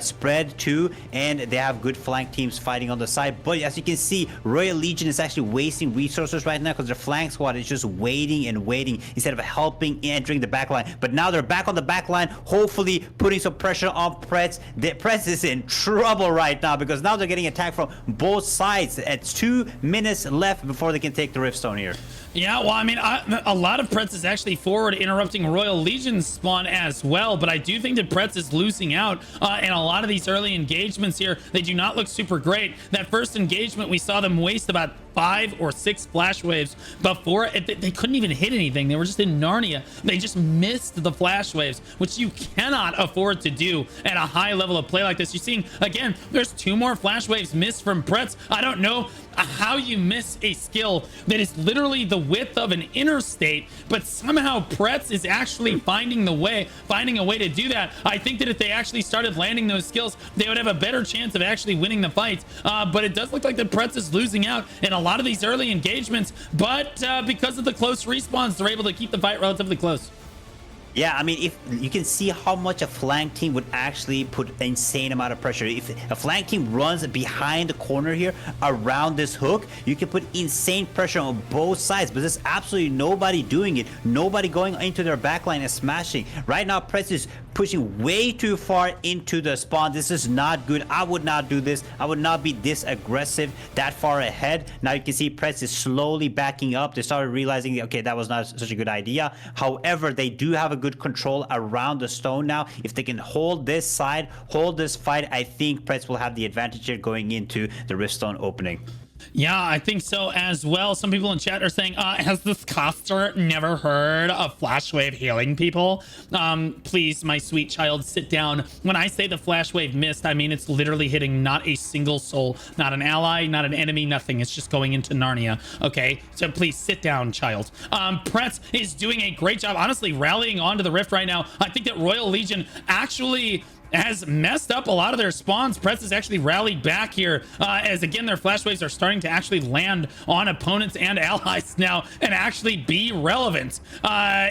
spread too, and they have good flank teams fighting on the side. But as you can see, Royal Legion is actually wasting resources right now because their flank squad is just waiting and waiting instead of helping entering the back line. But now they're back on the back line, hopefully putting some pressure on Prets. Prets is in trouble right now because now they're getting attacked from both sides. It's 2 minutes left before they can take the Riftstone here. Yeah, well, I mean, a lot of Prets is actually forward interrupting Royal Legion's spawn as well, but I do think that Prets is losing out in a lot of these early engagements here. They do not look super great. That first engagement, we saw them waste about 5 or 6 flash waves before they couldn't even hit anything. They were just in Narnia. They just missed the flash waves, which you cannot afford to do at a high level of play like this. You're seeing, again, there's 2 more flash waves missed from Prets. I don't know how you miss a skill that is literally the width of an interstate, but somehow Prets is actually finding a way to do that. I think that if they actually started landing those skills, they would have a better chance of actually winning the fight. But it does look like the Prets is losing out in a lot of these early engagements, but because of the close respawns, they're able to keep the fight relatively close. Yeah, I mean, if you can see how much a flank team would actually put an insane amount of pressure. If a flank team runs behind the corner here around this hook, you can put insane pressure on both sides, but there's absolutely nobody doing it. Nobody going into their backline and smashing. Right now, Prets is pushing way too far into the spawn. This is not good. I would not do this. I would not be this aggressive that far ahead. Now you can see Prets is slowly backing up. They started realizing, okay, that was not such a good idea. However, they do have a good control around the stone now. If they can hold this side, hold this fight, I think Prets will have the advantage here going into the Riftstone opening. Yeah, I think so as well. Some people in chat are saying, has this caster never heard of flash wave healing people? Please, my sweet child, sit down. When I say the flash wave missed, I mean it's literally hitting not a single soul, not an ally, not an enemy, nothing. It's just going into Narnia. Okay, so please sit down, child. Prets is doing a great job, honestly, rallying onto the rift right now. I think that Royal Legion actually has messed up a lot of their spawns. Prets has actually rallied back here as again their flash waves are starting to actually land on opponents and allies now and actually be relevant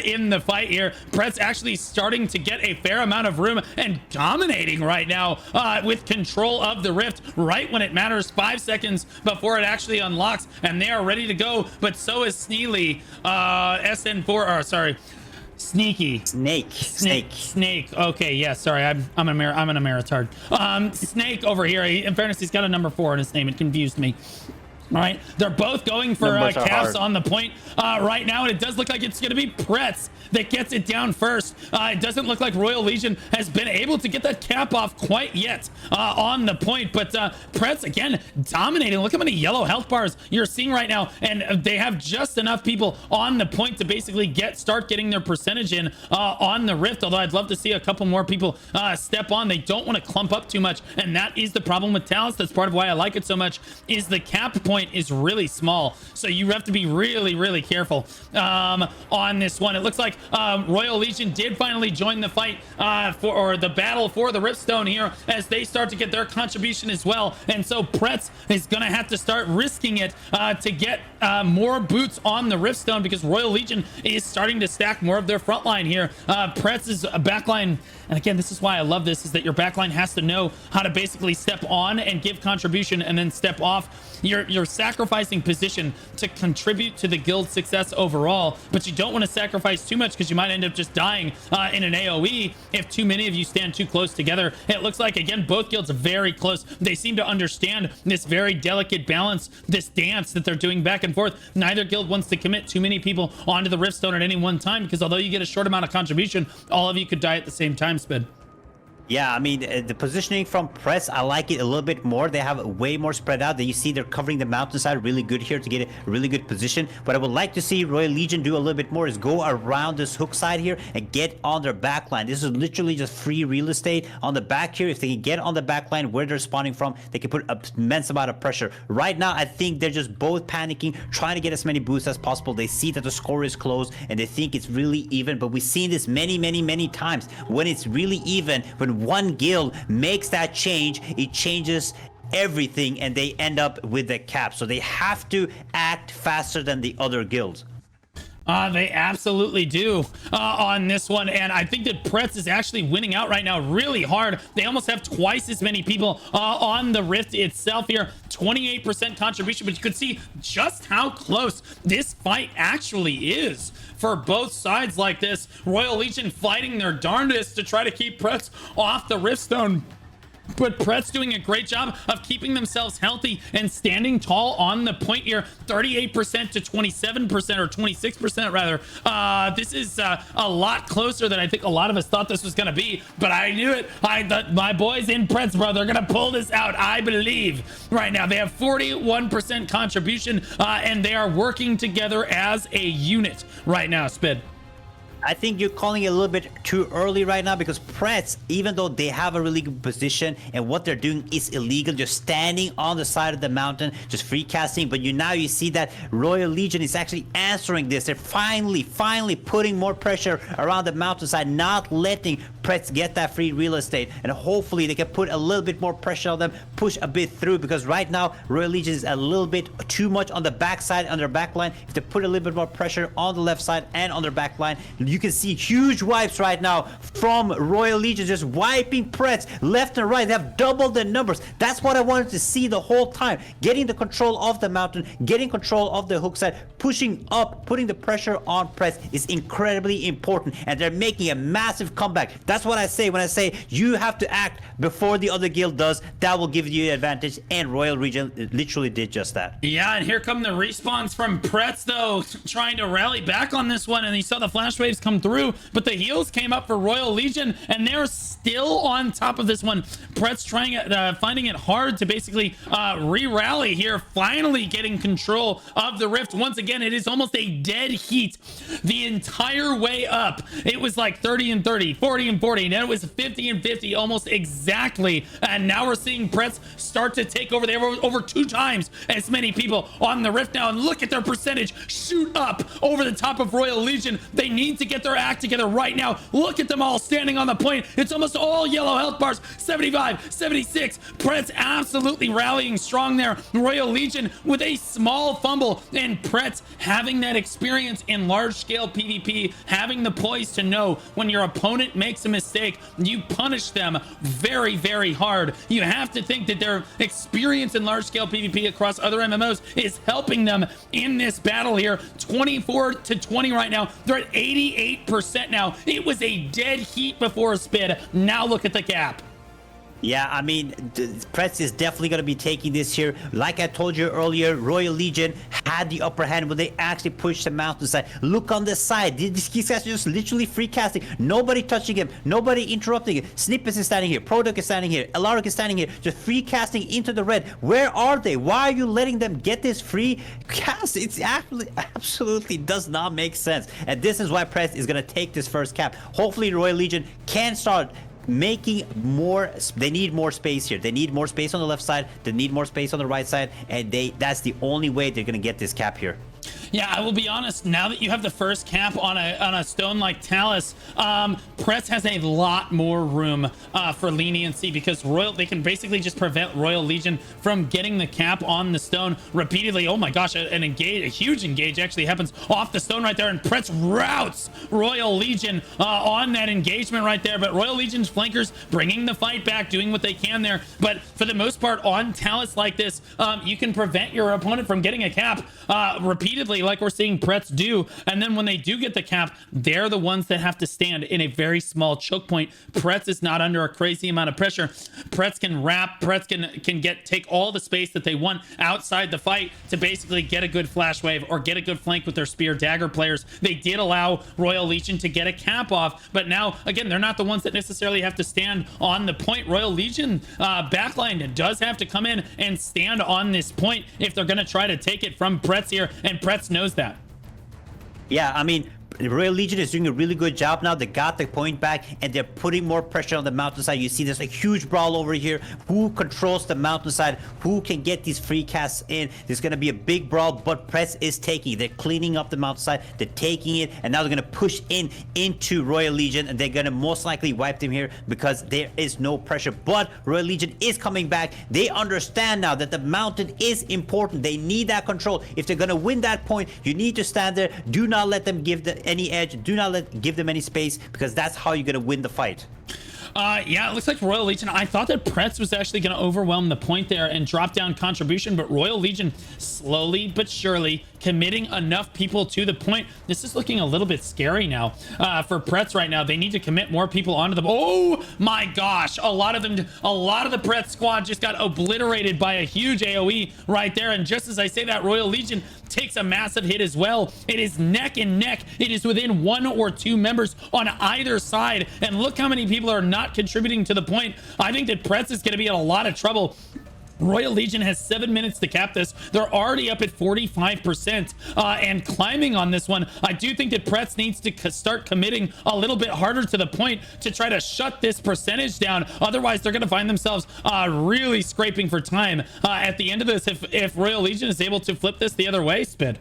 in the fight here. Prets actually starting to get a fair amount of room and dominating right now with control of the rift right when it matters. 5 seconds before it actually unlocks, and they are ready to go, but so is Sneely. SN4, or sorry, Snake. Okay, yeah, sorry, I'm an Ameritard. Snake over here. In fairness, he's got a number 4 in his name. It confused me. All right, they're both going for Numbers are caps hard. on the point right now, and it does look like it's going to be Prets that gets it down first. It doesn't look like Royal Legion has been able to get that cap off quite yet on the point, but Prets again dominating. Look how many yellow health bars you're seeing right now, and they have just enough people on the point to basically start getting their percentage in on the rift. Although I'd love to see a couple more people step on. They don't want to clump up too much, and that is the problem with Talus. That's part of why I like it so much. Is the cap point is really small, so you have to be really careful on this one. It looks like Royal Legion did finally join the fight for the battle for the Riftstone here as they start to get their contribution as well, and so Prets is gonna have to start risking it to get more boots on the Riftstone because Royal Legion is starting to stack more of their front line here. Prets' backline, and again, this is why I love this, is that your backline has to know how to basically step on and give contribution and then step off. You're sacrificing position to contribute to the guild's success overall, but you don't want to sacrifice too much because you might end up just dying in an AoE if too many of you stand too close together. It looks like, again, both guilds are very close. They seem to understand this very delicate balance, this dance that they're doing back and forth. Neither guild wants to commit too many people onto the Riftstone at any one time because although you get a short amount of contribution, all of you could die at the same time, Spid. Yeah, I mean, the positioning from Prets, I like it a little bit more. They have way more spread out. You see they're covering the mountainside really good here to get a really good position. What I would like to see Royal Legion do a little bit more is go around this hook side here and get on their back line. This is literally just free real estate on the back here. If they can get on the back line where they're spawning from, they can put an immense amount of pressure. Right now, I think they're just both panicking, trying to get as many boosts as possible. They see that the score is close and they think it's really even, but we've seen this many times. When it's really even, when one guild makes that change, it changes everything and they end up with the cap. So they have to act faster than the other guilds. They absolutely do on this one, and I think that Prets is actually winning out right now really hard. They almost have twice as many people on the Rift itself here, 28% contribution, but you could see just how close this fight actually is for both sides like this. Royal Legion fighting their darndest to try to keep Prets off the Riftstone. But Prets doing a great job of keeping themselves healthy and standing tall on the point here, 38% to 27% or 26% rather. This is a lot closer than I think a lot of us thought this was going to be, but I knew it. My boys in Prets, bro, they're going to pull this out, I believe. Right now, they have 41% contribution, and they are working together as a unit right now, Spid. I think you're calling it a little bit too early right now because Prets, even though they have a really good position and what they're doing is illegal, just standing on the side of the mountain, just free casting, but now you see that Royal Legion is actually answering this. They're finally putting more pressure around the mountainside, not letting Prets get that free real estate, and hopefully they can put a little bit more pressure on them, push a bit through, because right now Royal Legion is a little bit too much on the backside, on their back line. If they put a little bit more pressure on the left side and on their back line, you can see huge wipes right now from Royal Legion, just wiping Prets left and right. They have doubled the numbers. That's what I wanted to see the whole time. Getting the control of the mountain, getting control of the hook side, pushing up, putting the pressure on Prets is incredibly important, and they're making a massive comeback. That's what I say when I say you have to act before the other guild does. That will give you the advantage, and Royal Legion literally did just that. Yeah, and here come the respawns from Prets, though, trying to rally back on this one, and you saw the flash waves come through, but the heals came up for Royal Legion, and they're still on top of this one. Prets finding it hard to basically re-rally here, finally getting control of the Rift. Once again, it is almost a dead heat the entire way up. It was like 30 and 30, 40 and 40, and then it was 50 and 50 almost exactly, and now we're seeing Prets start to take over. They have over 2 times as many people on the Rift now, and look at their percentage shoot up over the top of Royal Legion. They need to get their act together right now. Look at them all standing on the point. It's almost all yellow health bars, 75, 76. Prets absolutely rallying strong there. Royal Legion with a small fumble, and Prets having that experience in large scale PvP, having the poise to know when your opponent makes a mistake, you punish them very hard. You have to think that their experience in large scale PvP across other MMOs is helping them in this battle here. 24 to 20 right now. They're at 88% now. It was a dead heat before a Spid. Now look at the gap. Yeah, I mean, Prets is definitely going to be taking this here. Like I told you earlier, Royal Legion had the upper hand when they actually pushed the mountainside. Look on the side. These guys are just literally free casting. Nobody touching him. Nobody interrupting him. Snippets is standing here. Product is standing here. Alaric is standing here. Just free casting into the red. Where are they? Why are you letting them get this free cast? It's actually absolutely does not make sense. And this is why Prets is going to take this first cap. Hopefully, Royal Legion can start making more. They need more space here. They need more space on the left side. They need more space on the right side, and that's the only way they're gonna get this cap here. Yeah, I will be honest. Now that you have the first cap on a stone like Talus, Prets has a lot more room for leniency because they can basically just prevent Royal Legion from getting the cap on the stone repeatedly. Oh my gosh, a huge engage actually happens off the stone right there, and Prets routes Royal Legion on that engagement right there. But Royal Legion's flankers bringing the fight back, doing what they can there. But for the most part, on Talus like this, you can prevent your opponent from getting a cap repeatedly, like we're seeing Prets do. And then when they do get the cap, they're the ones that have to stand in a very small choke point. Prets is not under a crazy amount of pressure. Prets can wrap. Prets can take all the space that they want outside the fight to basically get a good flash wave or get a good flank with their spear dagger players. They did allow Royal Legion to get a cap off, but now again, they're not the ones that necessarily have to stand on the point. Royal Legion backline does have to come in and stand on this point if they're going to try to take it from Prets here, and Prets knows that. Yeah, I mean, Royal Legion is doing a really good job now. They got the point back and they're putting more pressure on the mountainside. You see there's a huge brawl over here. Who controls the mountainside? Who can get these free casts in? There's going to be a big brawl, but Prets is taking. They're cleaning up the mountainside. They're taking it, and now they're going to push into Royal Legion, and they're going to most likely wipe them here because there is no pressure. But Royal Legion is coming back. They understand now that the mountain is important. They need that control. If they're going to win that point, you need to stand there. Do not let them give any edge. Do not give them any space, because that's how you're going to win the fight. Yeah, it looks like Royal Legion. I thought that Prets was actually going to overwhelm the point there and drop down contribution, but Royal Legion slowly but surely committing enough people to the point. This is looking a little bit scary now for Prets right now. They need to commit more people onto the. Oh my gosh, a lot of the Prets squad just got obliterated by a huge AoE right there. And just as I say that, Royal Legion takes a massive hit as well. It is neck and neck. It is within 1 or 2 members on either side, and look how many people are not contributing to the point. I think that Prets is going to be in a lot of trouble. Royal Legion has 7 minutes to cap this. They're already up at 45% and climbing on this one. I do think that Prets needs to start committing a little bit harder to the point to try to shut this percentage down. Otherwise, they're going to find themselves really scraping for time at the end of this if Royal Legion is able to flip this the other way, Spid.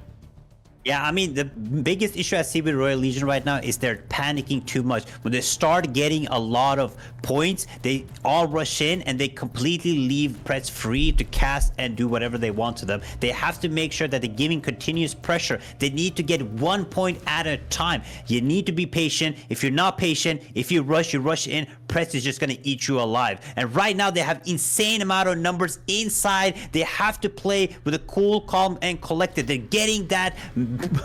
Yeah, I mean, the biggest issue I see with Royal Legion right now is they're panicking too much. When they start getting a lot of points, they all rush in and they completely leave Prets free to cast and do whatever they want to them. They have to make sure that they're giving continuous pressure. They need to get 1 point at a time. You need to be patient. If you're not patient, if you rush in, Prets is just going to eat you alive. And right now, they have insane amount of numbers inside. They have to play with a cool, calm, and collected. They're getting that.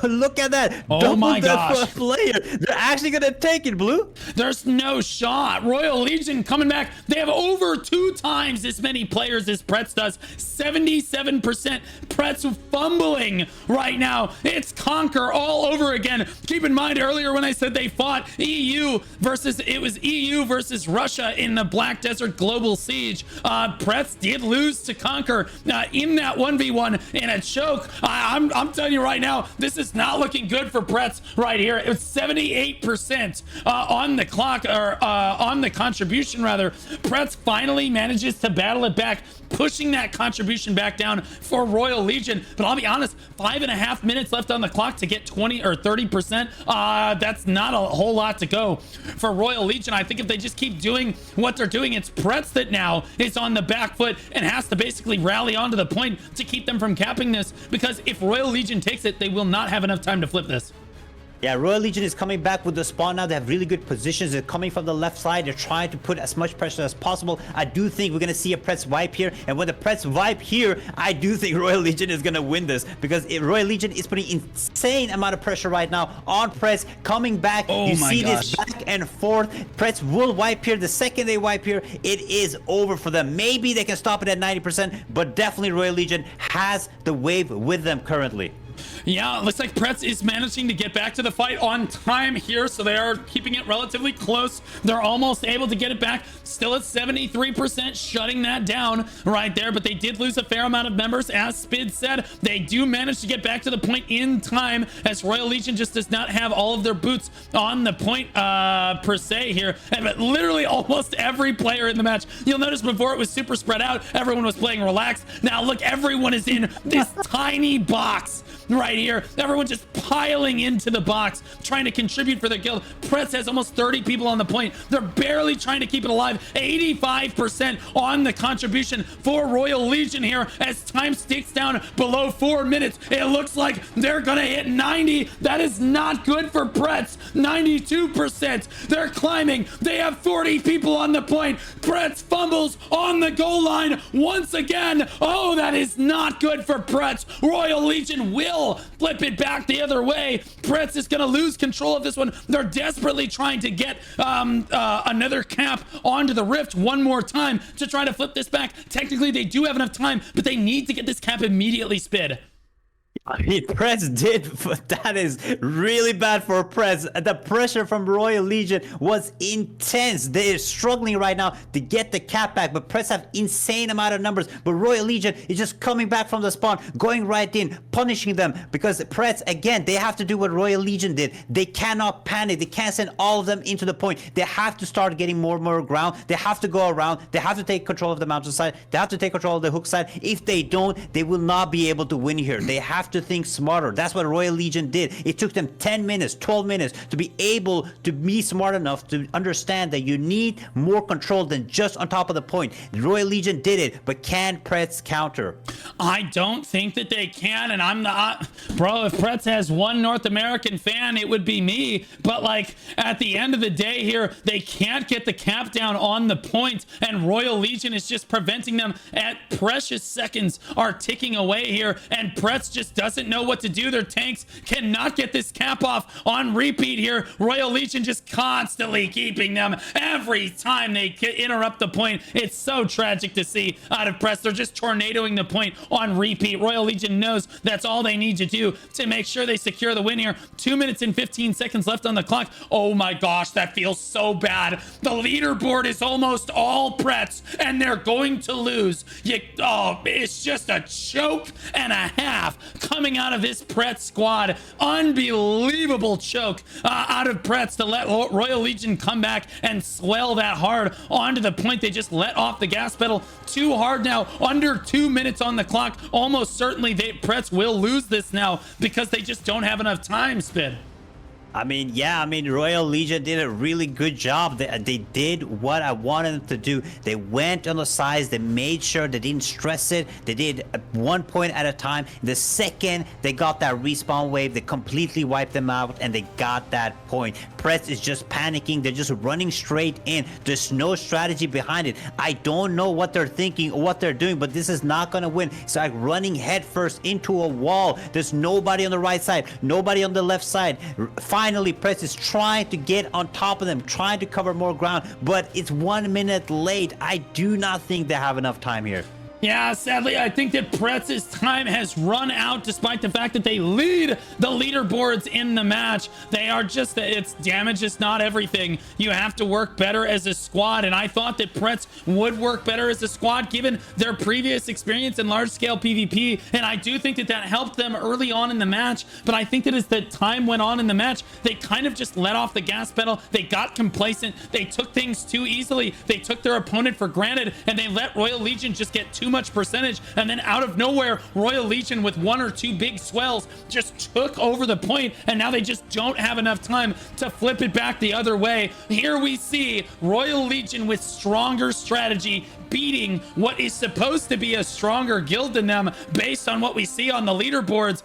Look at that. Oh my gosh. Player. They're actually going to take it, Blue. There's no shot. Royal Legion coming back. They have over 2 times as many players as Prets does. 77%. Prets fumbling right now. It's Conquer all over again. Keep in mind earlier when I said they fought EU versus Russia in the Black Desert Global Siege. Prets did lose to Conquer in that 1v1 in a choke. I'm telling you right now, this is not looking good for Prets right here. It's 78% on the clock, or on the contribution rather. Prets finally manages to battle it back, pushing that contribution back down for Royal Legion. But I'll be honest, 5.5 minutes left on the clock to get 20 or 30%. That's not a whole lot to go for Royal Legion. I think if they just keep doing what they're doing, it's Prets that now is on the back foot and has to basically rally onto the point to keep them from capping this, because if Royal Legion takes it, they will not have enough time to flip this. Yeah, Royal Legion is coming back with the spawn now. They have really good positions. They're coming from the left side. They're trying to put as much pressure as possible. I do think we're going to see a Prets wipe here. And when the Prets wipe here, I do think Royal Legion is going to win this. Because Royal Legion is putting insane amount of pressure right now on Prets. Coming back, Oh you my see gosh. this back and forth. Prets will wipe here. The second they wipe here, it is over for them. Maybe they can stop it at 90%. But definitely Royal Legion has the wave with them currently. Yeah, it looks like Prets is managing to get back to the fight on time here, so they are keeping it relatively close. They're almost able to get it back, still at 73%, shutting that down right there, but they did lose a fair amount of members. As Spid said, they do manage to get back to the point in time, as Royal Legion just does not have all of their boots on the point per se here. But literally almost every player in the match, you'll notice before it was super spread out, everyone was playing relaxed. Now look, everyone is in this tiny box right here. Everyone just piling into the box, trying to contribute for their guild. Prets has almost 30 people on the point. They're barely trying to keep it alive. 85% on the contribution for Royal Legion here as time sticks down below 4 minutes. It looks like they're gonna hit 90. That is not good for Prets. 92%. They're climbing. They have 40 people on the point. Prets fumbles on the goal line once again. Oh, that is not good for Prets. Royal Legion will flip it back the other way. Prets is going to lose control of this one. They're desperately trying to get another cap onto the rift one more time to try to flip this back. Technically, they do have enough time, but they need to get this cap immediately, Spid. I mean, Prets did, that is really bad for Prets. The pressure from Royal Legion was intense. They're struggling right now to get the cap back, but Prets have insane amount of numbers. But Royal Legion is just coming back from the spawn, going right in, punishing them, because Prets, again, they have to do what Royal Legion did. They cannot panic. They can't send all of them into the point. They have to start getting more and more ground. They have to go around. They have to take control of the mountainside. They have to take control of the hook side. If they don't, they will not be able to win here. They have to think smarter. That's what Royal Legion did. It took them 10 minutes, 12 minutes to be able to be smart enough to understand that you need more control than just on top of the point. Royal Legion did it, but can Prets counter? I don't think that they can, and I'm not, bro. If Prets has one North American fan, it would be me. But like at the end of the day here, they can't get the cap down on the point, and Royal Legion is just preventing them. At precious seconds are ticking away here, and Prets just doesn't know what to do. Their tanks cannot get this cap off on repeat here. Royal Legion just constantly keeping them every time they interrupt the point. It's so tragic to see out of Prets. They're just tornadoing the point on repeat. Royal Legion knows that's all they need to do to make sure they secure the win here. 2 minutes and 15 seconds left on the clock. Oh my gosh, that feels so bad. The leaderboard is almost all Prets, and they're going to lose. It's just a choke and a half coming out of this Prets squad. Unbelievable choke out of Prets to let Royal Legion come back and swell that hard onto the point. They just let off the gas pedal too hard now. Under 2 minutes on the clock. Almost certainly Prets will lose this now because they just don't have enough time, Spin. I mean, yeah, Royal Legion did a really good job. They did what I wanted them to do. They went on the sides. They made sure they didn't stress it. They did 1 point at a time. The second they got that respawn wave, they completely wiped them out, and they got that point. Prets is just panicking. They're just running straight in. There's no strategy behind it. I don't know what they're thinking or what they're doing, but this is not going to win. It's like running headfirst into a wall. There's nobody on the right side, nobody on the left side. Finally, Prets is trying to get on top of them, trying to cover more ground, but it's 1 minute late. I do not think they have enough time here. Yeah, sadly, I think that Prets' time has run out despite the fact that they lead the leaderboards in the match. They are just, it's damage is not everything. You have to work better as a squad, and I thought that Prets would work better as a squad given their previous experience in large-scale PvP, and I do think that that helped them early on in the match, but I think that as the time went on in the match, they kind of just let off the gas pedal. They got complacent. They took things too easily. They took their opponent for granted, and they let Royal Legion just get too much percentage, and then out of nowhere Royal Legion with 1 or 2 big swells just took over the point, and now they just don't have enough time to flip it back the other way. Here we see Royal Legion with stronger strategy beating what is supposed to be a stronger guild than them based on what we see on the leaderboards.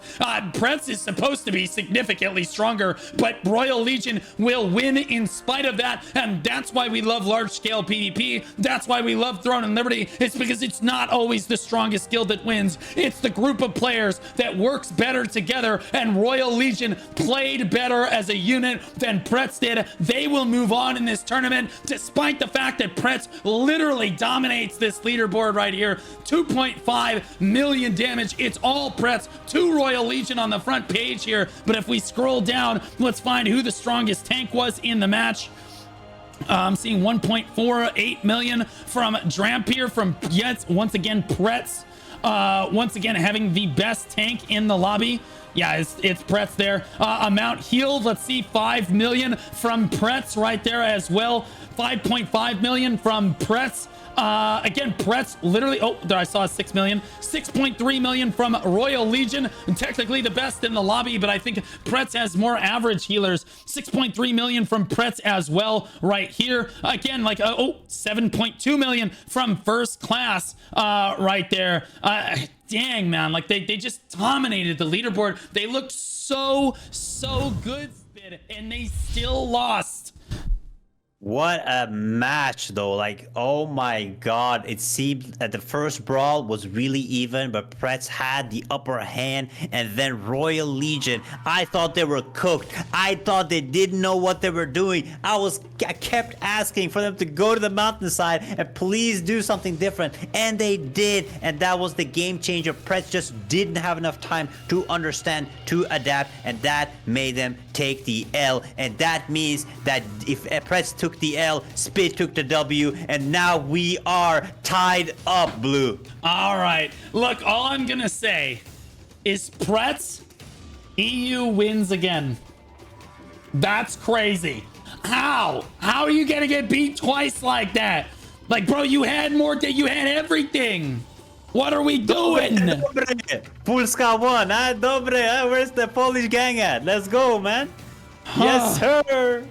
Prets is supposed to be significantly stronger, but Royal Legion will win in spite of that, and that's why we love large-scale PvP. That's why we love Throne and Liberty. It's because it's not always the strongest guild that wins. It's the group of players that works better together, and Royal Legion played better as a unit than Prets did. They will move on in this tournament, despite the fact that Prets literally dominates this leaderboard right here. 2.5 million damage. It's all Prets, 2 Royal Legion on the front page here. But if we scroll down, let's find who the strongest tank was in the match. I'm seeing 1.48 million from Drampier, from Yet, once again Prets, once again having the best tank in the lobby. Yeah, it's Prets there. Amount healed, let's see, 5 million from Prets right there as well. 5.5 million from Prets. Again, Prets literally, oh, there I saw 6 million. 6.3 million from Royal Legion, technically the best in the lobby, but I think Prets has more average healers. 6.3 million from Prets as well right here. Again, like, 7.2 million from First Class right there. Dang, man, like they just dominated the leaderboard. They looked so good, Spid, and they still lost. What a match, though. Like, oh my god. It seemed that the first brawl was really even, but Prets had the upper hand. And then Royal Legion, I thought they were cooked. I thought they didn't know what they were doing. I kept asking for them to go to the mountainside and please do something different. And they did. And that was the game changer. Prets just didn't have enough time to understand, to adapt. And that made them take the L. And that means that if Prets took the L, Spit took the W, and now we are tied up, Blue. All right, look, all I'm gonna say is Prets, EU wins again. That's crazy. How are you gonna get beat twice like that? Like, bro, you had you had everything. What are we doing? Pulska won, huh? Dobre, huh? Where's the Polish gang at? Let's go, man. Yes, sir.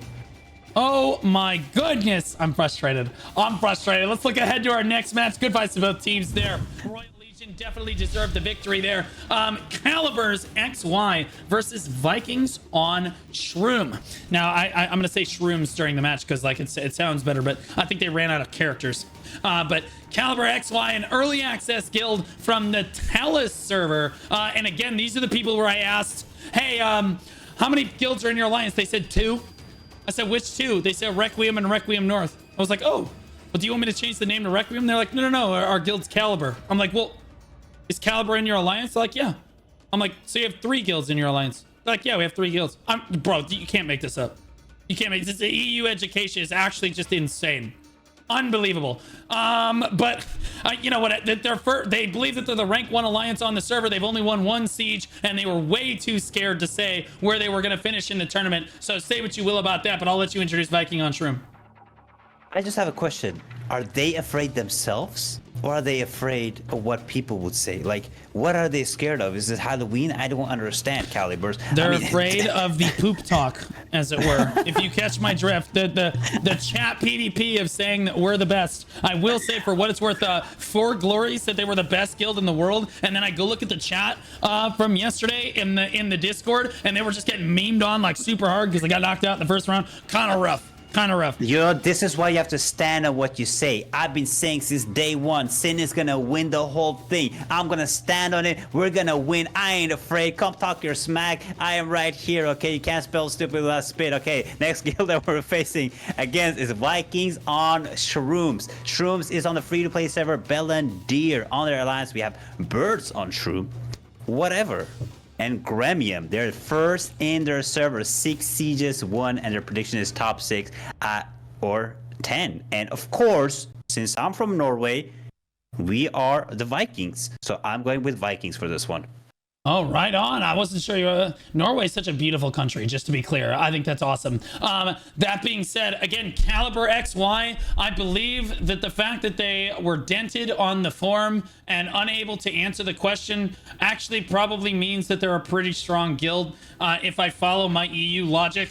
Oh my goodness, I'm frustrated. Let's look ahead to our next match. Good fights to both teams there. Royal Legion definitely deserved the victory there. CalibersXY versus VikingsOnShroom. Now, I'm going to say shrooms during the match because like it sounds better, but I think they ran out of characters. But CalibersXY, an early access guild from the Talus server. And again, these are the people where I asked, hey, how many guilds are in your alliance? They said 2. I said, which 2? They said Requiem and Requiem North. I was like, oh, well, do you want me to change the name to Requiem? They're like, no, our guild's Caliber. I'm like, well, is Caliber in your alliance? They're like, yeah. I'm like, so you have 3 guilds in your alliance? They're like, yeah, we have 3 guilds. Bro, you can't make this up. You can't make this. The EU education is actually just insane. Unbelievable. But you know what, they believe that they're the rank 1 alliance on the server. They've only won 1 siege, and they were way too scared to say where they were going to finish in the tournament. So say what you will about that, but I'll let you introduce VikingsOnShroom. I just have a question. Are they afraid themselves? Or are they afraid of what people would say? Like, what are they scared of? Is it Halloween? I don't understand, Calibers. They're afraid of the poop talk, as it were. If you catch my drift, the chat PvP of saying that we're the best. I will say, for what it's worth, 4 Glory said they were the best guild in the world, and then I go look at the chat from yesterday in the Discord, and they were just getting memed on like super hard because they got knocked out in the first round. Kind of rough. You know, this is why you have to stand on what you say. I've been saying since day 1, Shin is gonna win the whole thing. I'm gonna stand on it. We're gonna win. I ain't afraid. Come talk your smack. I am right here, okay? You can't spell stupid without spit, okay? Next guild that we're facing against is VikingsOnShrooms. Shrooms is on the free-to-play server Deer. On their alliance, we have BirdsOnShroom. Whatever. And Gremium, they're first in their server, 6 sieges, 1, and their prediction is top 6 or 10. And of course, since I'm from Norway, we are the Vikings. So I'm going with Vikings for this one. Oh, right on. I wasn't sure you Norway is such a beautiful country, just to be clear. I think that's awesome. That being said, again, CalibersXY, I believe that the fact that they were dented on the form and unable to answer the question actually probably means that they're a pretty strong guild. If I follow my EU logic,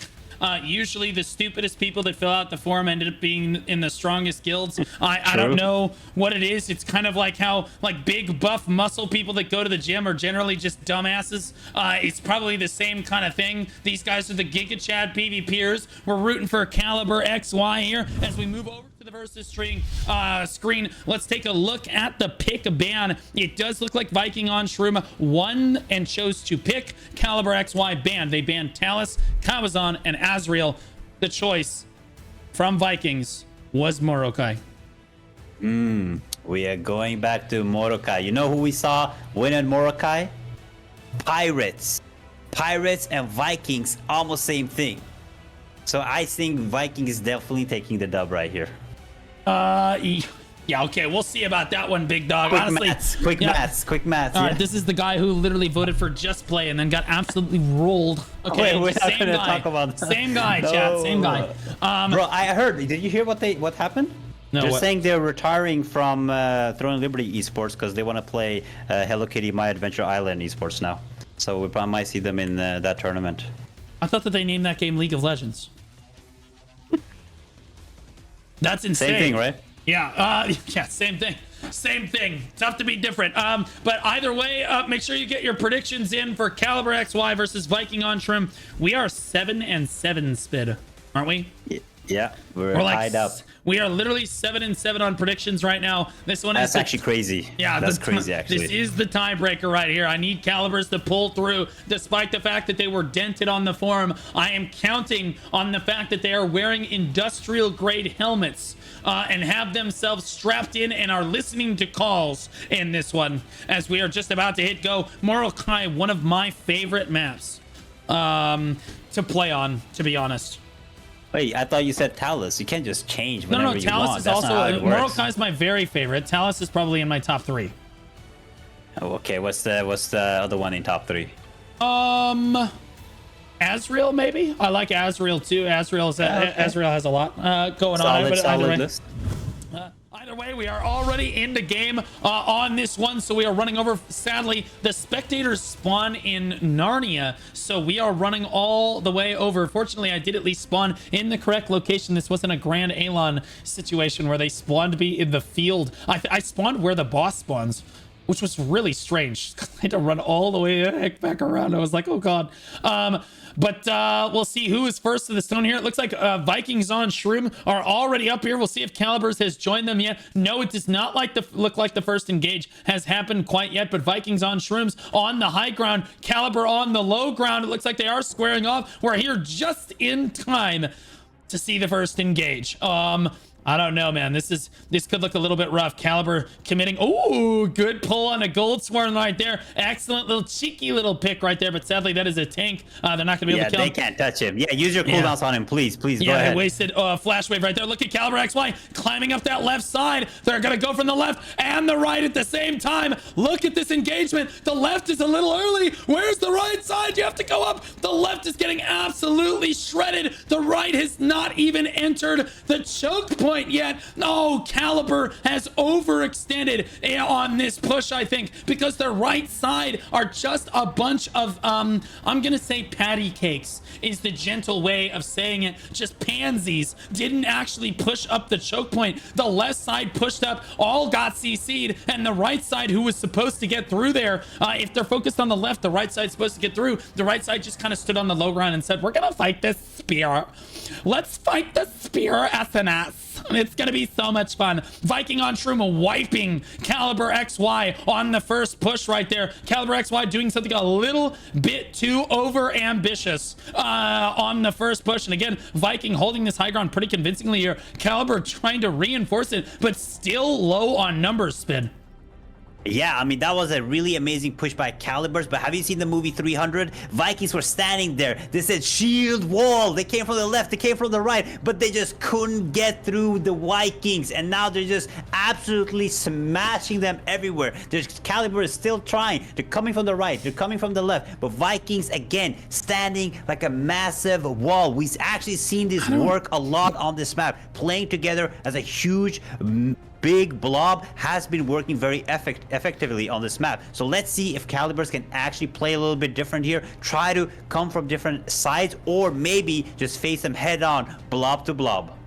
Usually the stupidest people that fill out the form ended up being in the strongest guilds. I don't know what it is. It's kind of like how like big buff muscle people that go to the gym are generally just dumbasses. It's probably the same kind of thing. These guys are the Giga Chad PvPers. We're rooting for CaliberXY here as we move over to the versus screen. Let's take a look at the pick ban. It does look like VikingsOnShroom won and chose to pick CaliberXY ban. They banned Talus, Kabazon, and Azrael. The choice from Vikings was Morokai. We are going back to Morokai. You know who we saw win at Morokai? Pirates. Pirates and Vikings, almost same thing. So I think Vikings is definitely taking the dub right here. Yeah, okay, we'll see about that one, big dog. Quick Honestly, maths. All Yeah. right, this is the guy who literally voted for Just Play and then got absolutely rolled. Okay, Wait, we're not same gonna guy. talk about that. Same guy, No. chat, same guy. Bro, I heard. Did you hear what happened? No, They're what? saying they're retiring from Throne of Liberty esports because they want to play Hello Kitty My Adventure Island esports now. So we probably might see them in that tournament. I thought that they named that game League of Legends. That's insane. Same thing, right? Yeah, yeah, same thing. Same thing. Tough to be different. But either way, make sure you get your predictions in for CaliberXY versus VikingsOnShroom. We are 7-7 spid, aren't we? Yeah, we're We're like tied up. We are literally 7-7 on predictions right now. This one That's is actually crazy. Yeah, that's crazy. Actually, this is the tiebreaker right here. I need Calibers to pull through, despite the fact that they were dented on the form. I am counting on the fact that they are wearing industrial grade helmets and have themselves strapped in and are listening to calls in this one. As we are just about to hit go, Morokai, one of my favorite maps to play on, to be honest. Wait, I thought you said Talus. You can't just change whenever No, you Talus want. is That's also not how it works. Morokai is my very favorite. Talus is probably in my top 3. Oh, okay, what's the other one in top 3? Azrael, maybe. I like Azrael too. Azrael has a lot going on. But Solid list. Either way, we are already in the game on this one, so we are running over. Sadly, the spectators spawn in Narnia, so we are running all the way over. Fortunately, I did at least spawn in the correct location. This wasn't a Grand Alon situation where they spawned me in the field. I spawned where the boss spawns, which was really strange. I had to run all the way back around. I was like, oh god. But we'll see who is first to the stone here. It looks like VikingsOnShroom are already up here. We'll see if Calibers has joined them yet. No, it does not look like the first engage has happened quite yet, but VikingsOnShroom's on the high ground, Caliber on the low ground. It looks like they are squaring off. We're here just in time to see the first engage. I don't know, man. This could look a little bit rough. Caliber committing. Oh, good pull on a gold swarm right there. Excellent little cheeky little pick right there. But sadly, that is a tank. They're not gonna be able to kill him. They can't touch him. Yeah, use your cooldowns on him, please. Go ahead. Yeah, they wasted flash wave right there. Look at CaliberXY climbing up that left side. They're gonna go from the left and the right at the same time. Look at this engagement. The left is a little early. Where's the right side? You have to go up. The left is getting absolutely shredded. The right has not even entered the choke point yet. No, Caliber has overextended on this push, I think, because the right side are just a bunch of I'm gonna say patty cakes is the gentle way of saying it. Just pansies. Didn't actually push up the choke point. The left side pushed up, all got CC'd, and the right side, who was supposed to get through there, if they're focused on the left, the right side's supposed to get through. The right side just kind of stood on the low ground and said, we're gonna fight this spear. Let's fight the spear SNS. It's gonna be so much fun. VikingsOnShroom wiping CaliberXY on the first push right there. CaliberXY doing something a little bit too over ambitious on the first push. And again, Viking holding this high ground pretty convincingly here. Caliber trying to reinforce it, but still low on numbers, Spin. Yeah, I mean, that was a really amazing push by Calibers, but have you seen the movie 300? Vikings were standing there. They said shield wall. They came from the left, they came from the right, but they just couldn't get through the Vikings, and now they're just absolutely smashing them everywhere. Caliber is still trying. They're coming from the right, they're coming from the left, but Vikings, again, standing like a massive wall. We've actually seen this work a lot on this map, playing together as a huge big blob has been working very effectively on this map. So let's see if Calibers can actually play a little bit different here, try to come from different sides, or maybe just face them head on, blob to blob.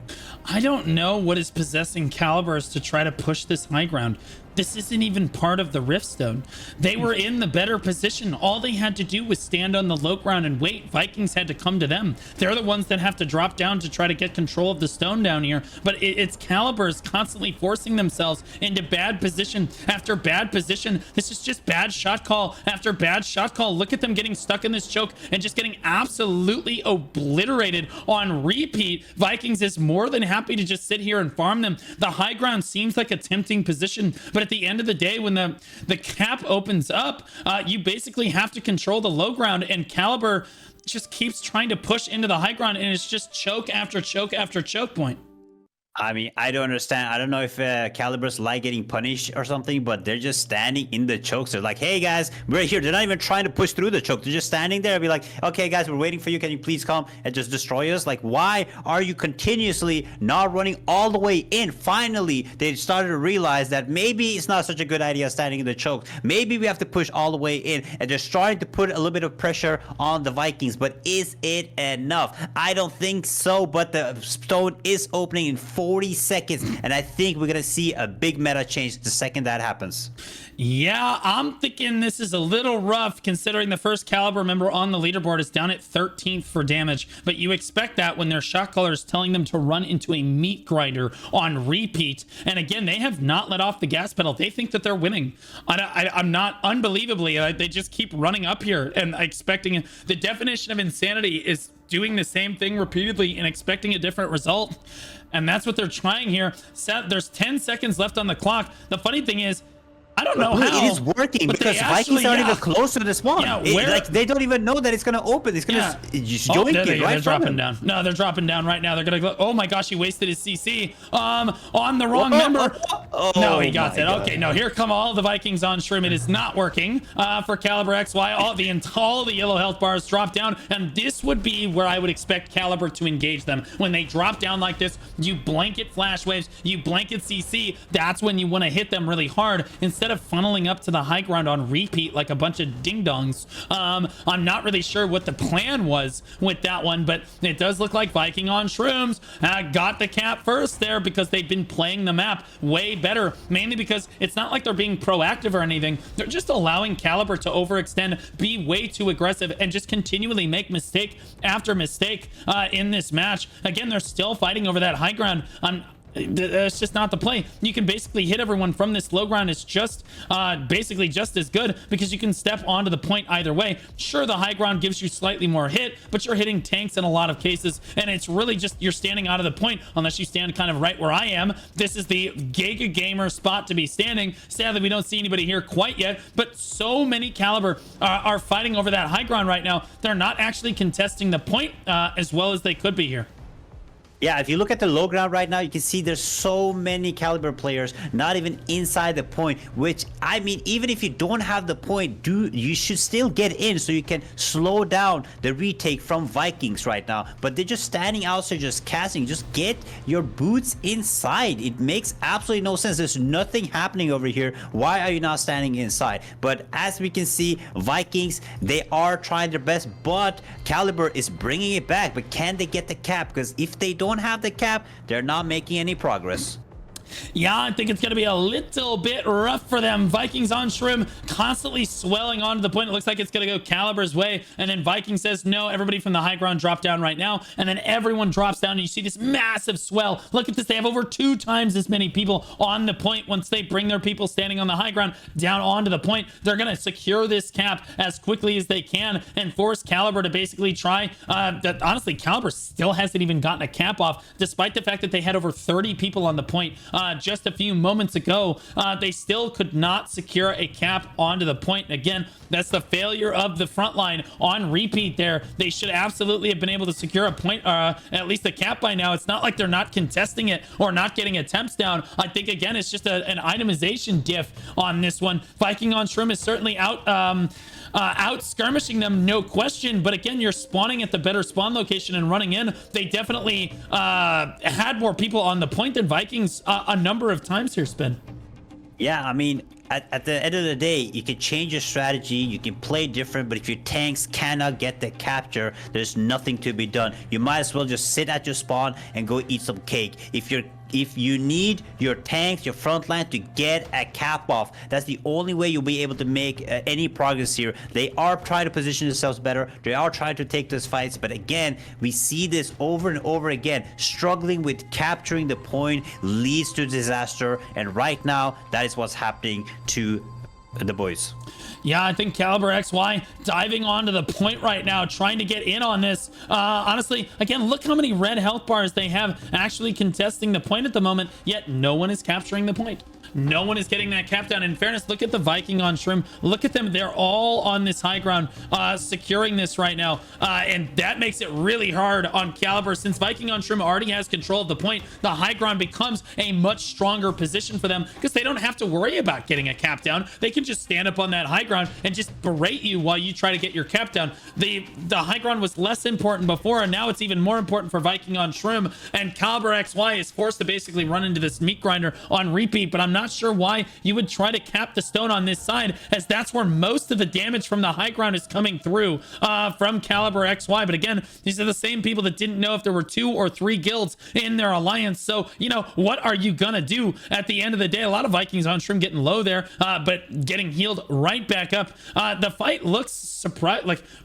I don't know what is possessing Calibers to try to push this high ground. This isn't even part of the Riftstone. They were in the better position. All they had to do was stand on the low ground and wait. Vikings had to come to them. They're the ones that have to drop down to try to get control of the stone down here. But it's Calibers constantly forcing themselves into bad position after bad position. This is just bad shot call after bad shot call. Look at them getting stuck in this choke and just getting absolutely obliterated on repeat. Vikings is more than happy to just sit here and farm them. The high ground seems like a tempting position, but at the end of the day, when the cap opens up, you basically have to control the low ground, and Caliber just keeps trying to push into the high ground, and it's just choke after choke after choke point. I mean, I don't understand. I don't know if Calibers like getting punished or something, but they're just standing in the chokes. They're like, hey guys, we're here. They're not even trying to push through the choke. They're just standing there and be like, okay guys, we're waiting for you. Can you please come and just destroy us? Like, why are you continuously not running all the way in? Finally, they started to realize that maybe it's not such a good idea standing in the choke. Maybe we have to push all the way in, and they're starting to put a little bit of pressure on the Vikings, but is it enough? I don't think so, but the stone is opening in 40 seconds, and I think we're gonna see a big meta change the second that happens. Yeah, I'm thinking this is a little rough considering the first Caliber member on the leaderboard is down at 13th for damage, but you expect that when their shot caller is telling them to run into a meat grinder on repeat. And again, they have not let off the gas pedal. They think that they're winning. I'm not, unbelievably, they just keep running up here and expecting. The definition of insanity is doing the same thing repeatedly and expecting a different result. And that's what they're trying here. There's 10 seconds left on the clock. The funny thing is, I don't know how it is working, because Vikings aren't even close to the spawn. Yeah, like, they don't even know that it's gonna open. It's gonna just join it right. They're dropping down. No, they're dropping down right now. They're gonna go. Oh my gosh, he wasted his CC on the wrong member. No, he got it. Okay, no, here come all the Vikings on Shroom. It is not working for CalibersXY. All the yellow health bars drop down, and this would be where I would expect Caliber to engage them. When they drop down like this, you blanket flash waves, you blanket CC. That's when you want to hit them really hard instead of funneling up to the high ground on repeat like a bunch of ding-dongs. I'm not really sure what the plan was with that one, but it does look like Viking on Shrooms got the cap first there because they've been playing the map way better, mainly because it's not like they're being proactive or anything. They're just allowing Caliber to overextend, be way too aggressive, and just continually make mistake after mistake in this match. Again, they're still fighting over that high ground. That's just not the play. You can basically hit everyone from this low ground. It's just basically just as good because you can step onto the point either way. Sure, the high ground gives you slightly more hit, but you're hitting tanks in a lot of cases, and it's really just you're standing out of the point unless you stand kind of right where I am. This is the Giga Gamer spot to be standing. Sadly, we don't see anybody here quite yet, but so many Caliber are fighting over that high ground right now. They're not actually contesting the point as well as they could be here. Yeah, if you look at the low ground right now, you can see there's so many Caliber players not even inside the point, which, I mean, even if you don't have the point, you should still get in so you can slow down the retake from Vikings right now. But they're just standing outside, just casting. Just get your boots inside. It makes absolutely no sense. There's nothing happening over here. Why are you not standing inside? But as we can see, Vikings, they are trying their best, but Caliber is bringing it back. But can they get the cap? Because if they don't have the cap, they're not making any progress. Yeah, I think it's going to be a little bit rough for them. Vikings on Shroom constantly swelling onto the point. It looks like it's going to go Caliber's way. And then Viking says, no, everybody from the high ground drop down right now. And then everyone drops down and you see this massive swell. Look at this. They have over 2 times as many people on the point. Once they bring their people standing on the high ground down onto the point, they're going to secure this cap as quickly as they can and force Caliber to basically try. Honestly, Caliber still hasn't even gotten a cap off, despite the fact that they had over 30 people on the point. Just a few moments ago, they still could not secure a cap onto the point. Again, that's the failure of the front line on repeat there. They should absolutely have been able to secure a point, at least a cap by now. It's not like they're not contesting it or not getting attempts down. I think, again, it's just an itemization diff on this one. Viking on Shroom is certainly out skirmishing them, no question. But again, you're spawning at the better spawn location and running in. They definitely had more people on the point than Vikings a number of times here, Spin. Yeah, I mean, at the end of the day, you can change your strategy, you can play different, but if your tanks cannot get the capture, there's nothing to be done. You might as well just sit at your spawn and go eat some cake. If you need your tanks, your front line to get a cap off, that's the only way you'll be able to make any progress here. They are trying to position themselves better. They are trying to take those fights, but again, we see this over and over again. Struggling with capturing the point leads to disaster, and right now, that is what's happening to the boys. Yeah, I think CalibersXY diving onto the point right now, trying to get in on this. Honestly, again, look how many red health bars they have actually contesting the point at the moment, yet no one is capturing the point. No one is getting that cap down. In fairness, look at the VikingsOnShroom. Look at them. They're all on this high ground, securing this right now. And that makes it really hard on Caliber. Since VikingsOnShroom already has control of the point, the high ground becomes a much stronger position for them because they don't have to worry about getting a cap down. They can just stand up on that high ground and just berate you while you try to get your cap down. The high ground was less important before, and now it's even more important for VikingsOnShroom. And CalibersXY is forced to basically run into this meat grinder on repeat, but I'm not sure why you would try to cap the stone on this side, as that's where most of the damage from the high ground is coming through from CalibersXY. But again, these are the same people that didn't know if there were 2 or 3 guilds in their alliance. So, you know, what are you gonna do at the end of the day? A lot of VikingsOnShroom getting low there, but getting healed right back up. The fight looks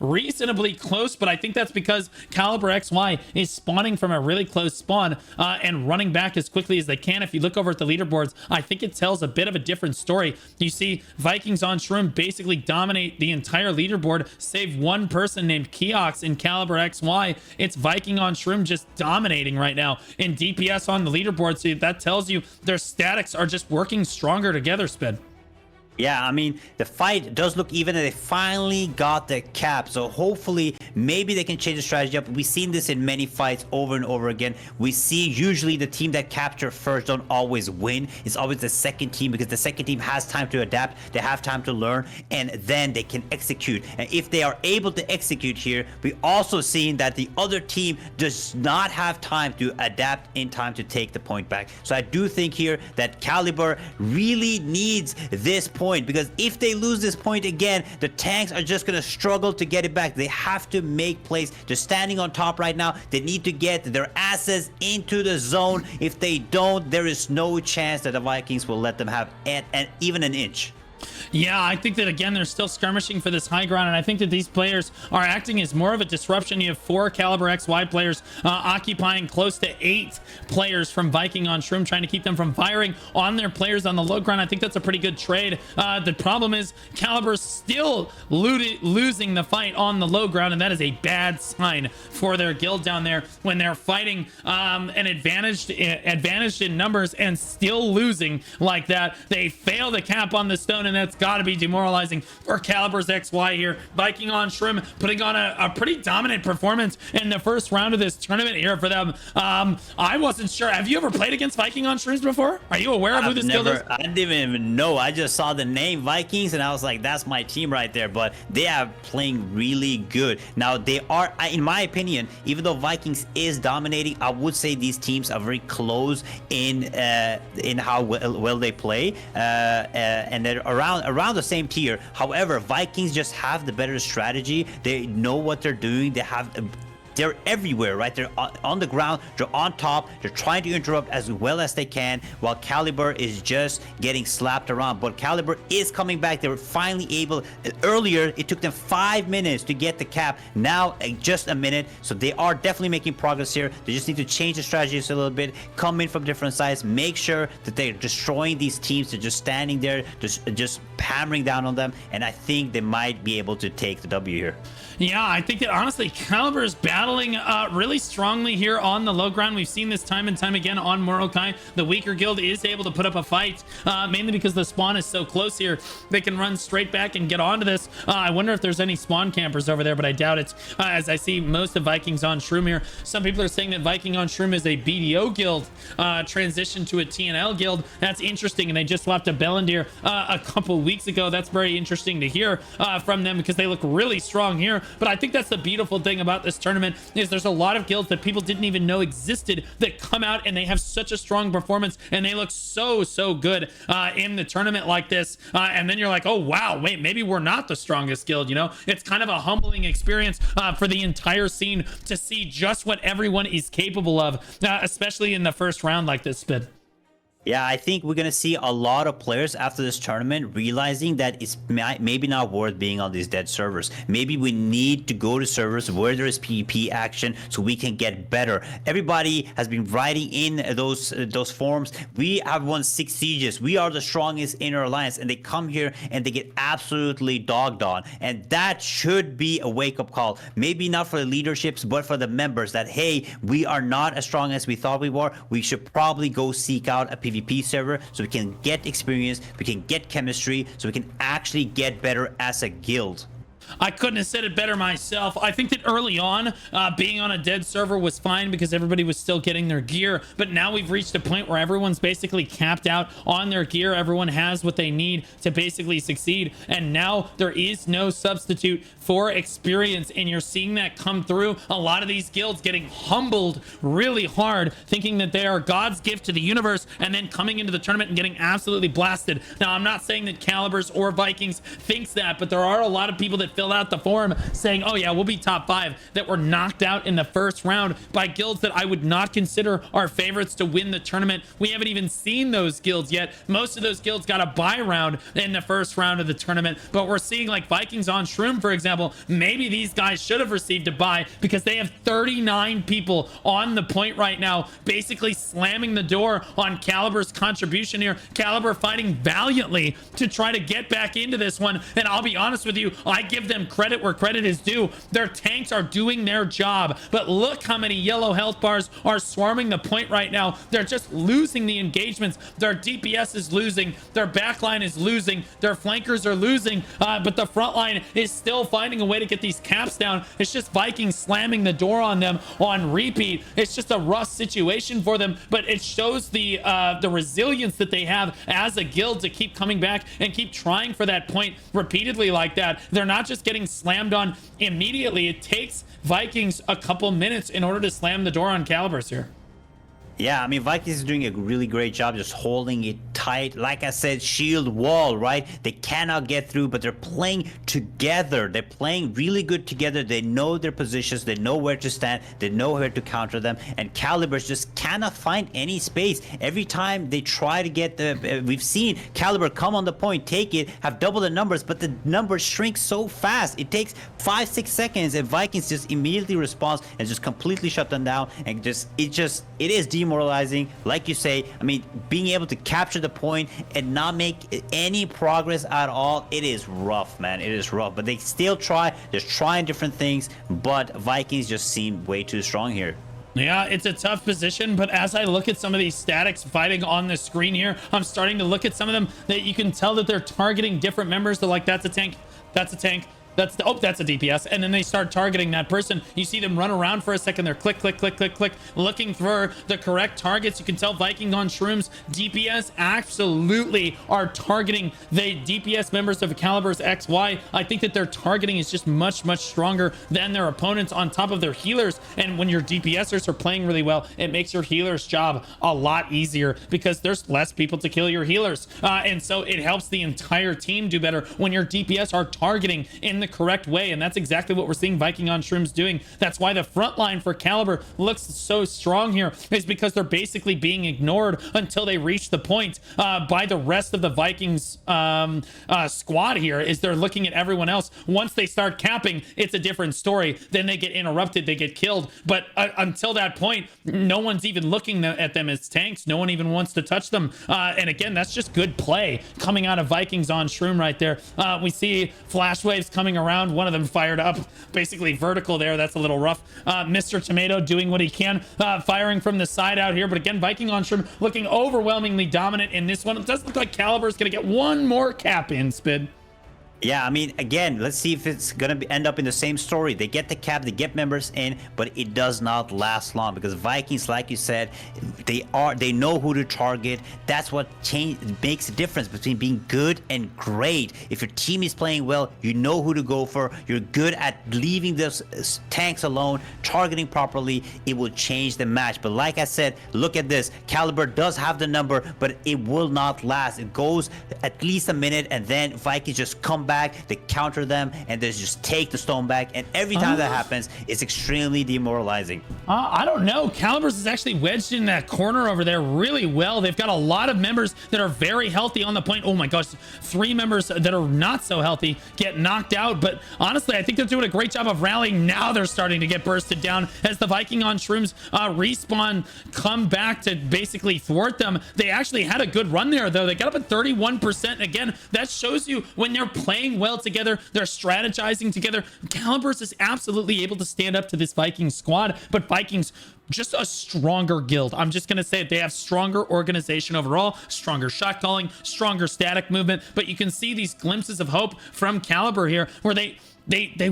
reasonably close, but I think that's because CalibersXY is spawning from a really close spawn and running back as quickly as they can. If you look over at the leaderboards, I think it tells a bit of a different story. You see VikingsOnShroom basically dominate the entire leaderboard, save one person named Keox in CalibersXY. It's VikingsOnShroom just dominating right now in DPS on the leaderboard. So that tells you their statics are just working stronger together, Spin. Yeah, I mean, the fight does look even, and they finally got the cap. So hopefully, maybe they can change the strategy up. We've seen this in many fights over and over again. We see usually the team that capture first don't always win. It's always the second team, because the second team has time to adapt. They have time to learn, and then they can execute. And if they are able to execute here, we also seen that the other team does not have time to adapt in time to take the point back. So I do think here that Caliber really needs this point, because if they lose this point again, the tanks are just gonna struggle to get it back. They have to make plays. They're standing on top right now. They need to get their asses into the zone. If they don't, there is no chance that the Vikings will let them have even an inch. Yeah, I think that, again, they're still skirmishing for this high ground, and I think that these players are acting as more of a disruption. You have 4 CalibersXY players occupying close to 8 players from VikingsOnShroom, trying to keep them from firing on their players on the low ground. I think that's a pretty good trade. The problem is Caliber's still losing the fight on the low ground, and that is a bad sign for their guild down there when they're fighting an advantaged in numbers and still losing like that. They fail the cap on the stone, and that's got to be demoralizing for CalibersXY here. VikingsOnShroom putting on a pretty dominant performance in the first round of this tournament here for them. I wasn't sure. Have you ever played against VikingsOnShrooms before? Are you aware of who this guild is? I didn't even know. I just saw the name Vikings and I was like, that's my team right there. But they are playing really good. Now they are, in my opinion, even though Vikings is dominating, I would say these teams are very close in how well they play, and they're around the same tier. However, Vikings just have the better strategy. They know what they're doing. They're everywhere, right? They're on the ground, they're on top, they're trying to interrupt as well as they can, while Caliber is just getting slapped around. But Caliber is coming back. They were finally able. Earlier, it took them 5 minutes to get the cap. Now, just a minute. So they are definitely making progress here. They just need to change the strategies a little bit, come in from different sides, make sure that they're destroying these teams. They're just standing there, just hammering down on them, and I think they might be able to take the W here. Yeah, I think that honestly, Caliber is battling really strongly here on the low ground. We've seen this time and time again on Mordecai. The weaker guild is able to put up a fight, mainly because the spawn is so close here. They can run straight back and get onto this. I wonder if there's any spawn campers over there, but I doubt it, as I see most of VikingsOnShroom here. Some people are saying that VikingsOnShroom is a BDO guild transition to a TNL guild. That's interesting, and they just swapped a Bellendir a couple weeks ago. That's very interesting to hear from them, because they look really strong here. But I think that's the beautiful thing about this tournament. tournament is there's a lot of guilds that people didn't even know existed that come out and they have such a strong performance and they look so good in the tournament like this. And then you're like, oh wow, wait, maybe we're not the strongest guild, you know? It's kind of a humbling experience for the entire scene to see just what everyone is capable of, especially in the first round like this, Spid. Yeah, I think we're gonna see a lot of players after this tournament realizing that it's maybe not worth being on these dead servers. Maybe we need to go to servers where there is PvP action so we can get better. Everybody has been writing in those forums. We have won 6 sieges. We are the strongest in our alliance, and they come here and they get absolutely dogged on. And that should be a wake-up call. Maybe not for the leaderships, but for the members that, hey, we are not as strong as we thought we were. We should probably go seek out a PvP server so we can get experience, we can get chemistry, so we can actually get better as a guild. I couldn't have said it better myself. I think that early on, being on a dead server was fine because everybody was still getting their gear. But now we've reached a point where everyone's basically capped out on their gear. Everyone has what they need to basically succeed. And now there is no substitute for experience. And you're seeing that come through. A lot of these guilds getting humbled really hard, thinking that they are God's gift to the universe, and then coming into the tournament and getting absolutely blasted. Now, I'm not saying that Calibers or Vikings thinks that, but there are a lot of people that fill out the forum saying, oh yeah, we'll be top 5, that were knocked out in the first round by guilds that I would not consider our favorites to win the tournament. We haven't even seen those guilds yet. Most of those guilds got a bye round in the first round of the tournament, but we're seeing like VikingsOnShroom, for example. Maybe these guys should have received a bye because they have 39 people on the point right now, basically slamming the door on Caliber's contribution here. Caliber fighting valiantly to try to get back into this one, and I'll be honest with you, I give them credit where credit is due. Their tanks are doing their job, but look how many yellow health bars are swarming the point right now. They're just losing the engagements. Their DPS is losing, their backline is losing, their flankers are losing, but the front line is still finding a way to get these caps down. It's just Vikings slamming the door on them on repeat. It's just a rough situation for them, but it shows the resilience that they have as a guild to keep coming back and keep trying for that point repeatedly like that. They're not just getting slammed on immediately. It takes Vikings a couple minutes in order to slam the door on Calibers here. Yeah, I mean, Vikings is doing a really great job just holding it tight. Like I said, shield wall, right? They cannot get through, but they're playing together. They're playing really good together. They know their positions. They know where to stand. They know where to counter them. And Calibers just cannot find any space. Every time they try to get the... we've seen Caliber come on the point, take it, have double the numbers, but the numbers shrink so fast. It takes 5-6 seconds, and Vikings just immediately responds and just completely shut them down. And it is demoralizing. Like you say, I mean, being able to capture the point and not make any progress at all, it is rough, man. It is rough, but they still try. They're trying different things, but Vikings just seem way too strong here. Yeah, it's a tough position, but as I look at some of these statics fighting on the screen here, I'm starting to look at some of them that you can tell that they're targeting different members. They're like, that's a tank, that's a tank, that's a DPS, and then they start targeting that person. You see them run around for a second. They're click, looking for the correct targets. You can tell VikingsOnShroom's DPS absolutely are targeting the DPS members of CalibersXY. I think that their targeting is just much stronger than their opponents on top of their healers. And when your DPSers are playing really well, it makes your healer's job a lot easier because there's less people to kill your healers. And so it helps the entire team do better when your DPS are targeting in the correct way, and that's exactly what we're seeing VikingsOnShroom's doing. That's why the front line for Caliber looks so strong here, is because they're basically being ignored until they reach the point by the rest of the Vikings squad here, is they're looking at everyone else. Once they start capping, it's a different story. Then they get interrupted, they get killed, but until that point, no one's even looking at them as tanks. No one even wants to touch them, and again, that's just good play coming out of VikingsOnShroom right there. We see flash waves coming around, one of them fired up basically vertical there. That's a little rough. Mr. Tomato doing what he can, firing from the side out here, but again, VikingsOnShroom looking overwhelmingly dominant in this one. It does look like Caliber's gonna get one more cap in, Spid. Yeah, I mean, again, let's see if it's gonna end up in the same story. They get the cap, they get members in, but it does not last long because Vikings, like you said, they know who to target. That's what makes the difference between being good and great. If your team is playing well, you know who to go for. You're good at leaving those tanks alone, targeting properly. It will change the match. But like I said, look at this. Caliber does have the number, but it will not last. It goes at least a minute, and then Vikings just come back, they counter them, and they just take the stone back. And every time that happens, it's extremely demoralizing. I don't know. Calibers is actually wedged in that corner over there really well. They've got a lot of members that are very healthy on the point. Oh my gosh, 3 members that are not so healthy get knocked out. But honestly, I think they're doing a great job of rallying. Now they're starting to get bursted down as the VikingsOnShrooms respawn come back to basically thwart them. They actually had a good run there, though. They got up at 31%. Again, that shows you when they're playing well together, they're strategizing together. Calibers is absolutely able to stand up to this Viking squad, but Vikings just a stronger guild. I'm just gonna say it. They have stronger organization overall, stronger shot calling, stronger static movement, but you can see these glimpses of hope from Caliber here where they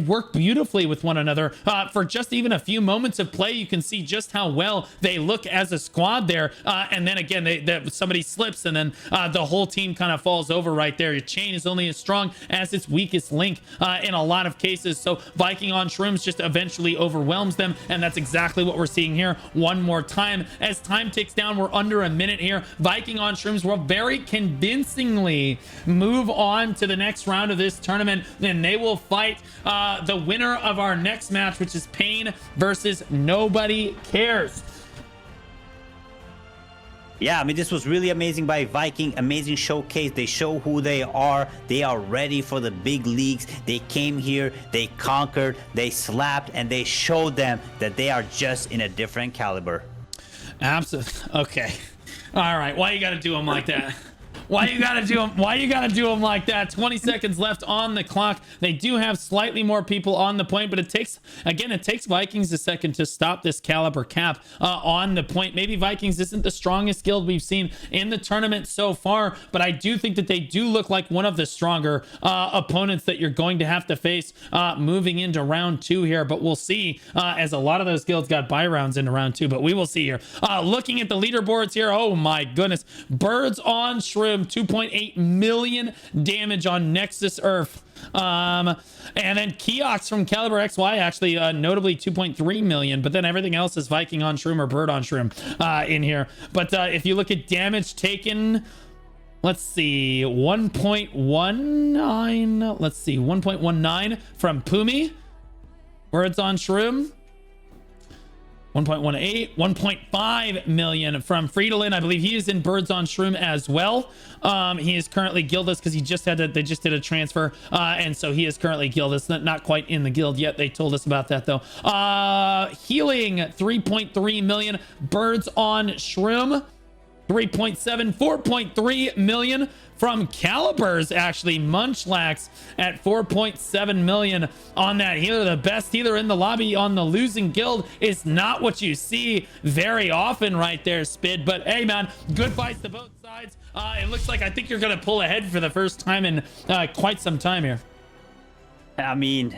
work beautifully with one another. For just even a few moments of play, you can see just how well they look as a squad there. And then again, somebody slips, and then the whole team kind of falls over right there. Your chain is only as strong as its weakest link in a lot of cases. So VikingsOnShrooms just eventually overwhelms them, and that's exactly what we're seeing here one more time. As time ticks down, we're under a minute here. VikingsOnShrooms will very convincingly move on to the next round of this tournament, and they will fight the winner of our next match, which is Pain versus Nobody Cares. Yeah, I mean, this was really amazing by Viking. Amazing showcase. They show who they are. They are ready for the big leagues. They came here, they conquered, they slapped, and they showed them that they are just in a different caliber. Absolutely. Okay. All right. Why you got to do them like that? Why you gotta do them like that? 20 seconds left on the clock. They do have slightly more people on the point, but it takes Vikings a second to stop this Caliber cap on the point. Maybe Vikings isn't the strongest guild we've seen in the tournament so far, but I do think that they do look like one of the stronger opponents that you're going to have to face moving into round 2 here. But we'll see, as a lot of those guilds got bye rounds into round 2, but we will see here. Looking at the leaderboards here, oh my goodness. BLACKSAIL 2.8 million damage on Nexus Earth. And then Kiox from CalibersXY actually notably 2.3 million, but then everything else is VikingsOnShroom or BirdOnShroom in here. But if you look at damage taken, let's see, 1.19, let's see, 1.19 from Pumi, BirdOnShroom. 1.18, 1.5 million from Fridolin. I believe he is in BirdOnShroom as well. He is currently guildless because they just did a transfer, and so he is currently guildless. Not quite in the guild yet. They told us about that though. Healing 3.3 million. BirdOnShroom 3.7, 4.3 million from Calibers, actually. Munchlax at 4.7 million on that healer. The best healer in the lobby on the losing guild is not what you see very often right there, Spid. But hey, man, good fights to both sides. It looks like I think you're going to pull ahead for the first time in quite some time here. I mean,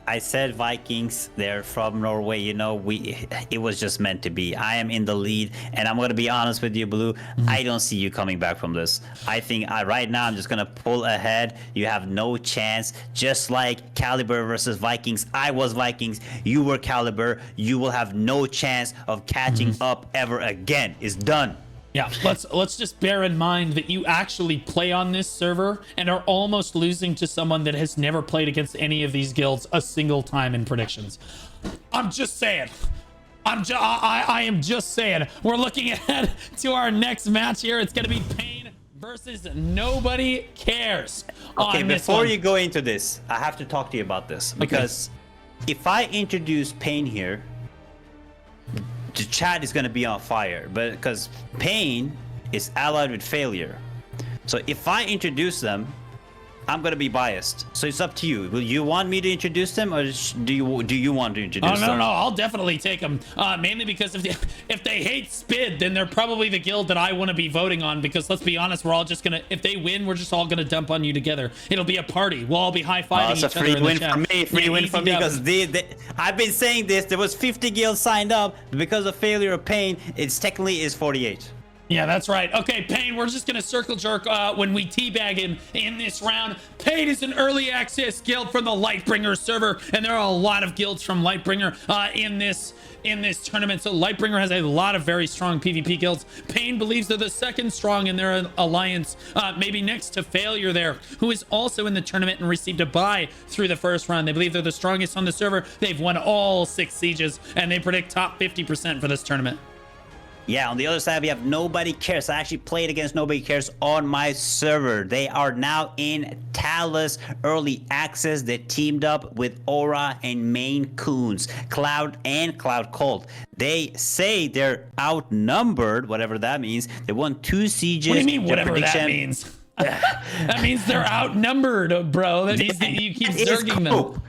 I said Vikings, they're from Norway, you know, it was just meant to be. I am in the lead, and I'm going to be honest with you, Blue. I don't see you coming back from this. I think right now I'm just going to pull ahead. You have no chance. Just like Caliber versus Vikings, I was Vikings, you were Caliber. You will have no chance of catching up ever again. It's done. Yeah, let's just bear in mind that you actually play on this server and are almost losing to someone that has never played against any of these guilds a single time in predictions. I'm just saying. I am just saying. We're looking ahead to our next match here. It's gonna be Pain versus Nobody Cares. Okay, before you go into this, I have to talk to you about this, because if I introduce Pain here, the chat is going to be on fire, but because Pain is allied with Failure. So if I introduce them, I'm gonna be biased, so it's up to you. Will you want me to introduce them, or do you want to introduce them? Oh, no, I'll definitely take them. Mainly because if they hate Spid, then they're probably the guild that I want to be voting on. Because let's be honest, we're all just gonna, if they win, we're just all gonna dump on you together. It'll be a party. We'll all be high fiving each other in the chat. Free win for me, because I've been saying this. There was 50 guilds signed up because of failure of Pain. It's technically is 48. Yeah, that's right. Okay, Pain, we're just gonna circle jerk when we teabag him in this round. Pain is an early access guild from the Lightbringer server, and there are a lot of guilds from Lightbringer in this tournament. So Lightbringer has a lot of very strong PvP guilds. Pain believes they're the second strong in their alliance, maybe next to Failure there, who is also in the tournament and received a bye through the first round. They believe they're the strongest on the server. They've won all 6 sieges, and they predict top 50% for this tournament. Yeah, on the other side, we have Nobody Cares. I actually played against Nobody Cares on my server. They are now in Talus Early Access. They teamed up with Aura and Main Coons, Cloud and Cloud Colt. They say they're outnumbered, whatever that means. They won 2 sieges. What do you mean, whatever that means? That means they're outnumbered, bro. That means that you keep zerging them.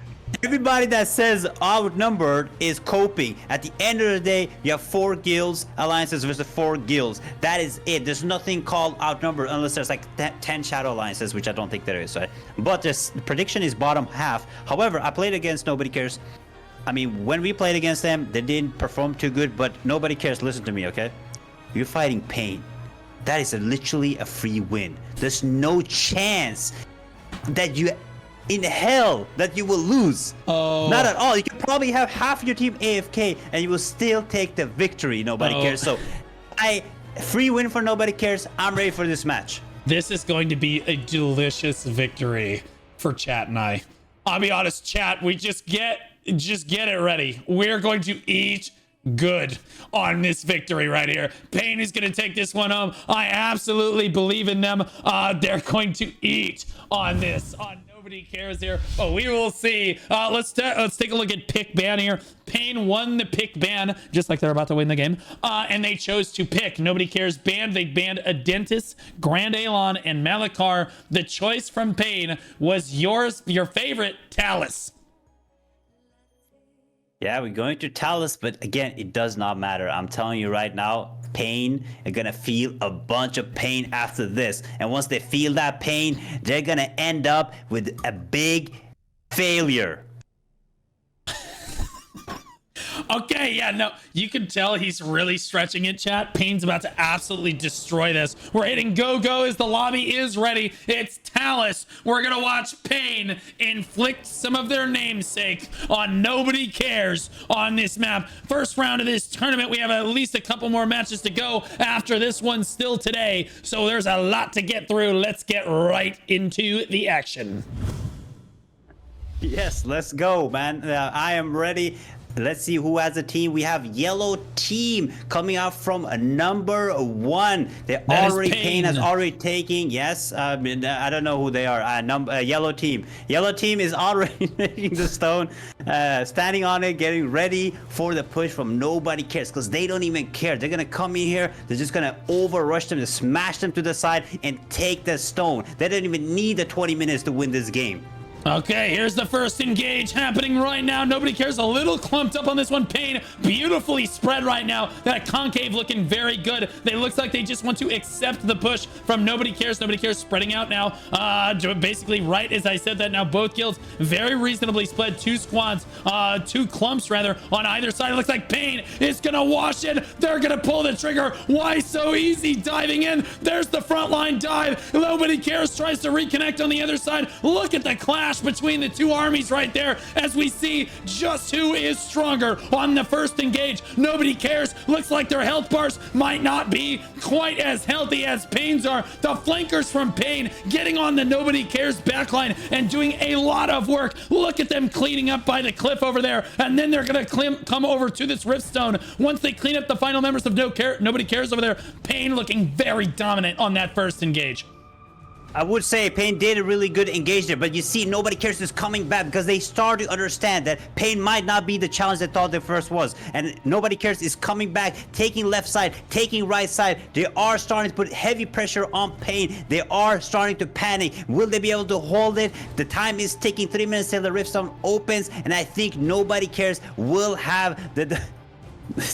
Everybody that says outnumbered is coping. At the end of the day, you have 4 guilds, alliances versus 4 guilds. That is it. There's nothing called outnumbered unless there's like 10 shadow alliances, which I don't think there is, right? But this prediction is bottom half. However, I played against Nobody Cares. I mean, when we played against them, they didn't perform too good, but Nobody Cares. Listen to me, okay? You're fighting Pain. That is literally a free win. There's no chance that you in hell that you will lose. Oh. Not at all. You can probably have half your team AFK and you will still take the victory. Nobody cares. So free win for Nobody Cares. I'm ready for this match. This is going to be a delicious victory for Chat and I. I'll be honest, Chat, we just get it ready. We're going to eat good on this victory right here. Pain is going to take this one home. I absolutely believe in them. They're going to eat on this. Nobody cares here. Oh, we will see. Let's take a look at pick ban here. Pain won the pick ban, just like they're about to win the game. And they chose to pick. Nobody cares banned. They banned Adentis, Grand Alon, and Malakar. The choice from Pain was your favorite, Talus. Yeah, we're going to Talus, but again, it does not matter. I'm telling you right now, Pain are gonna feel a bunch of pain after this. And once they feel that pain, they're gonna end up with a big failure. Okay, yeah, no, you can tell he's really stretching it, Chat. Pain's about to absolutely destroy this. We're hitting go as the lobby is ready. It's Talus. We're gonna watch Pain inflict some of their namesake on Nobody Cares on this map. First round of this tournament. We have at least a couple more matches to go after this one still today. So there's a lot to get through. Let's get right into the action. Yes, let's go, man. I am ready. Let's see who has a team. We have Yellow Team coming out from number 1. Pain has already taken. Yes, I don't know who they are. Yellow Team. Yellow Team is already making the stone, standing on it, getting ready for the push from Nobody Cares, because they don't even care. They're gonna come in here. They're just gonna overrush them, to smash them to the side, and take the stone. They don't even need the 20 minutes to win this game. Okay, here's the first engage happening right now. Nobody Cares a little clumped up on this one. Pain beautifully spread right now. That concave looking very good. They looks like they just want to accept the push from Nobody Cares. Nobody Cares spreading out now. Basically right as I said that now. Both guilds very reasonably split. 2 squads, 2 clumps rather on either side. It looks like Pain is gonna wash it. They're gonna pull the trigger. Why so easy diving in? There's the front line dive. Nobody Cares tries to reconnect on the other side. Look at the clash between the 2 armies right there as we see just who is stronger on the first engage. Nobody Cares. Looks like their health bars might not be quite as healthy as Pain's are. The flankers from Pain getting on the Nobody Cares backline and doing a lot of work. Look at them cleaning up by the cliff over there, and then they're gonna come over to this riftstone. Once they clean up the final members of Nobody Cares over there, Pain looking very dominant on that first engage. I would say Pain did a really good engage there, but you see Nobody Cares is coming back because they start to understand that Pain might not be the challenge they thought they first was. And Nobody Cares is coming back, taking left side, taking right side. They are starting to put heavy pressure on Pain. They are starting to panic. Will they be able to hold it? The time is ticking, 3 minutes till the Riftstone opens, and I think Nobody Cares will have the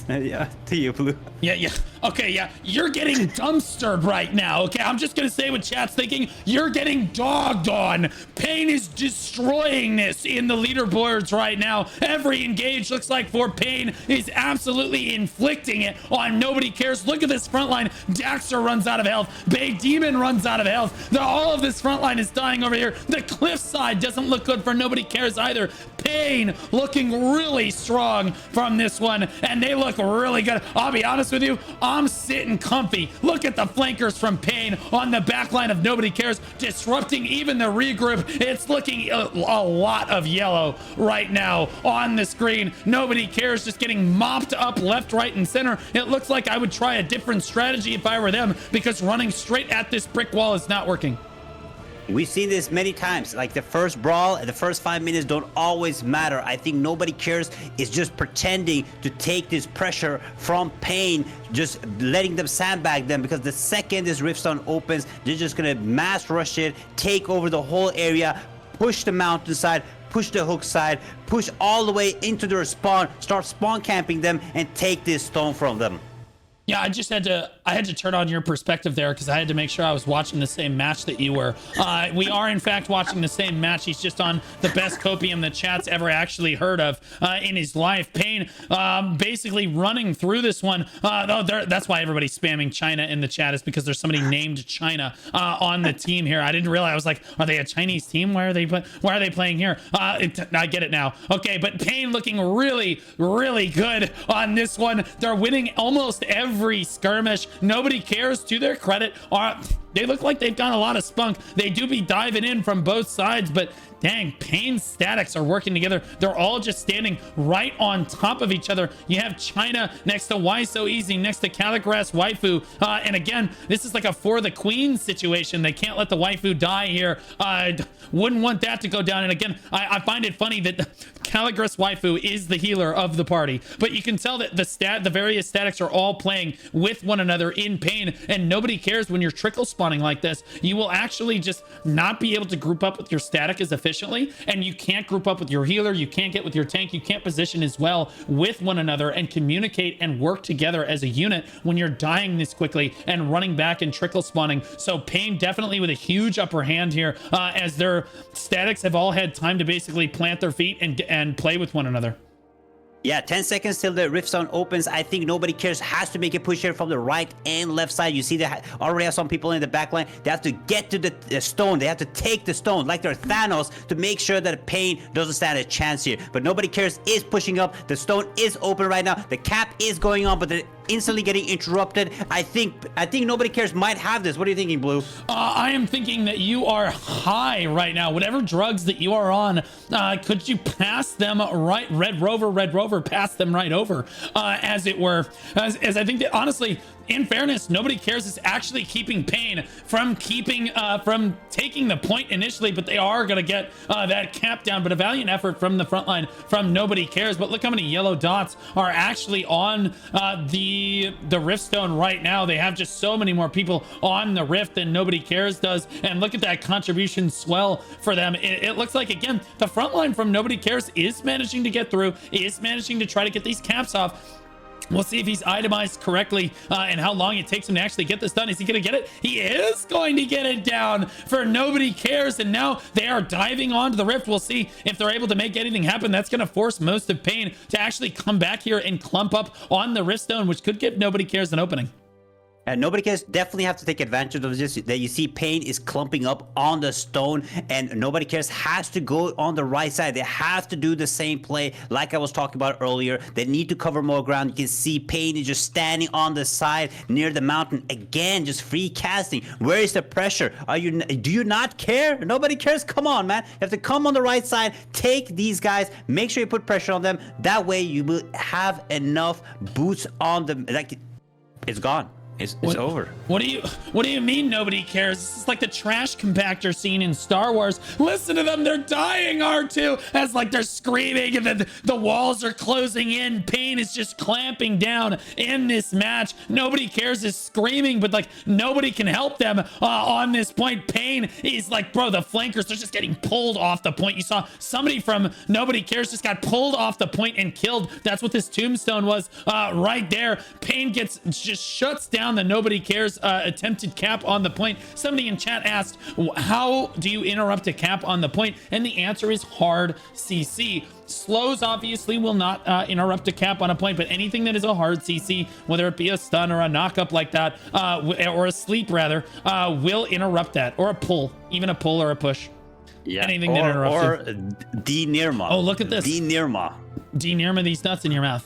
yeah, to you, Blue. Yeah. Okay, yeah. You're getting dumpstered right now, okay? I'm just gonna say what chat's thinking. You're getting dogged on. Pain is destroying this in the leaderboards right now. Every engage looks like for Pain is absolutely inflicting it on Nobody Cares. Look at this front line. Daxter runs out of health. Bay Demon runs out of health. All of this front line is dying over here. The cliffside doesn't look good for Nobody Cares either. Pain looking really strong from this one, and they look really good. I'll be honest with you, I'm sitting comfy. Look at the flankers from Pain on the back line of Nobody Cares, disrupting even the regroup. It's looking a lot of yellow right now on the screen. Nobody Cares just getting mopped up left, right, and center. It looks like I would try a different strategy if I were them, because running straight at this brick wall is not working. We've seen this many times. Like the first brawl and the first 5 minutes don't always matter. I think Nobody Cares is just pretending to take this pressure from Pain, just letting them sandbag them, because the second this Riftstone opens, they're just gonna mass rush it, take over the whole area, push the mountainside, push the hook side, push all the way into their spawn, start spawn camping them, and take this stone from them. Yeah, I had to turn on your perspective there because I had to make sure I was watching the same match that you were. We are in fact watching the same match. He's just on the best copium the chat's ever actually heard of in his life. Pain basically running through this one. That's why everybody's spamming China in the chat, is because there's somebody named China on the team here. I didn't realize. I was like, are they a Chinese team? Why are they playing here? I get it now. Okay, but Pain looking really, really good on this one. They're winning almost every skirmish. Nobody Cares, to their credit, they look like they've got a lot of spunk. They do be diving in from both sides, but dang, Pain's statics are working together. They're all just standing right on top of each other. You have China next to Why So Easy, next to Calibers Waifu. And again, this is like a for the queen situation. They can't let the waifu die here. Wouldn't want that to go down. And again, I find it funny that Calibers Waifu is the healer of the party, but you can tell that the various statics are all playing with one another in Pain, and Nobody Cares when you're trickle spawning like this. You will actually just not be able to group up with your static as efficiently, and you can't group up with your healer, you can't get with your tank, you can't position as well with one another and communicate and work together as a unit when you're dying this quickly and running back and trickle spawning. So Pain definitely with a huge upper hand here, as their statics have all had time to basically plant their feet and play with one another. Yeah, 10 seconds till the Riftstone opens. I think Nobody Cares has to make a push here from the right and left side. You see that already have some people in the back line. They have to get to the stone. They have to take the stone like they're Thanos to make sure that Pain doesn't stand a chance here. But Nobody Cares is pushing up. The stone is open right now. The cap is going on, but they're instantly getting interrupted. I think Nobody Cares might have this. What are you thinking, Blue? I am thinking that you are high right now. Whatever drugs that you are on, could you pass them right? Red Rover, pass them right over, as it were. As I think that honestly, in fairness, Nobody Cares is actually keeping Pain from taking the point initially, but they are going to get that cap down. But a valiant effort from the front line from Nobody Cares. But look how many yellow dots are actually on the Riftstone right now. They have just so many more people on the Rift than Nobody Cares does. And look at that contribution swell for them. It looks like, again, the front line from Nobody Cares is managing to get through, is managing to try to get these caps off. We'll see if he's itemized correctly and how long it takes him to actually get this done. Is he going to get it? He is going to get it down for Nobody Cares. And now they are diving onto the Rift. We'll see if they're able to make anything happen. That's going to force most of Pain to actually come back here and clump up on the Riftstone, which could give Nobody Cares an opening. And Nobody Cares definitely have to take advantage of this, that you see Pain is clumping up on the stone, and Nobody Cares has to go on the right side. They have to do the same play like I was talking about earlier. They need to cover more ground. You can see Pain is just standing on the side near the mountain. Again, just free casting. Where is the pressure? Do you not care? Nobody Cares? Come on, man. You have to come on the right side, take these guys, make sure you put pressure on them. That way you will have enough boots on them. Like, it's gone. It's over. What do you mean nobody cares? This is like the trash compactor scene in Star Wars. Listen to them, they're dying, R2, as like they're screaming and then the walls are closing in. Pain is just clamping down in this match. Nobody cares is screaming, but like nobody can help them on this point. Pain is like, bro, the flankers, they're just getting pulled off the point. You saw somebody from Nobody Cares just got pulled off the point and killed. That's what this tombstone was right there. Pain just shuts down the Nobody Cares attempted cap on the point. Somebody in chat asked, how do you interrupt a cap on the point? And the answer is hard CC. Slows obviously will not interrupt a cap on a point, but anything that is a hard CC, whether it be a stun or a knockup like that, or a sleep rather, will interrupt that, or a pull, even a pull or a push. Yeah, anything that interrupts or D-Nirma. Oh, look at this. D-Nirma. D-Nirma these nuts in your mouth.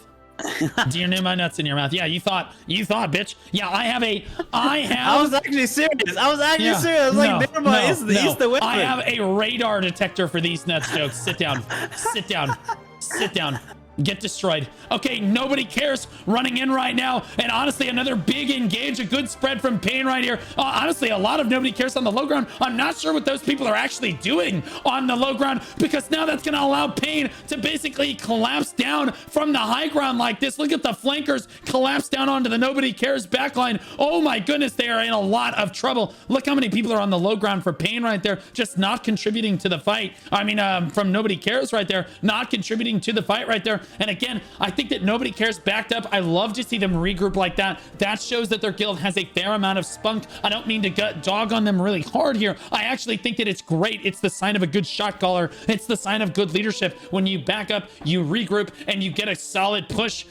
D-Nirma nuts in your mouth. Yeah, you thought, bitch. Yeah, I was actually serious. I was serious. I was like, Nirma is the weapon. I have a radar detector for these nuts jokes. Sit down. Sit down. Sit down. Get destroyed. Okay, Nobody Cares running in right now, and honestly another big engage, a good spread from Pain right here. Honestly, a lot of Nobody Cares on the low ground. I'm not sure what those people are actually doing on the low ground, because now that's going to allow Pain to basically collapse down from the high ground like this. Look at the flankers collapse down onto the Nobody Cares backline. Oh my goodness, they are in a lot of trouble. Look how many people are on the low ground for Pain right there, just not contributing to the fight. I mean, from Nobody Cares right there, not contributing to the fight right there. And again, I think that Nobody Cares backed up. I love to see them regroup like that. That shows that their guild has a fair amount of spunk. I don't mean to dog on them really hard here. I actually think that it's great. It's the sign of a good shot caller. It's the sign of good leadership. When you back up, you regroup, and you get a solid push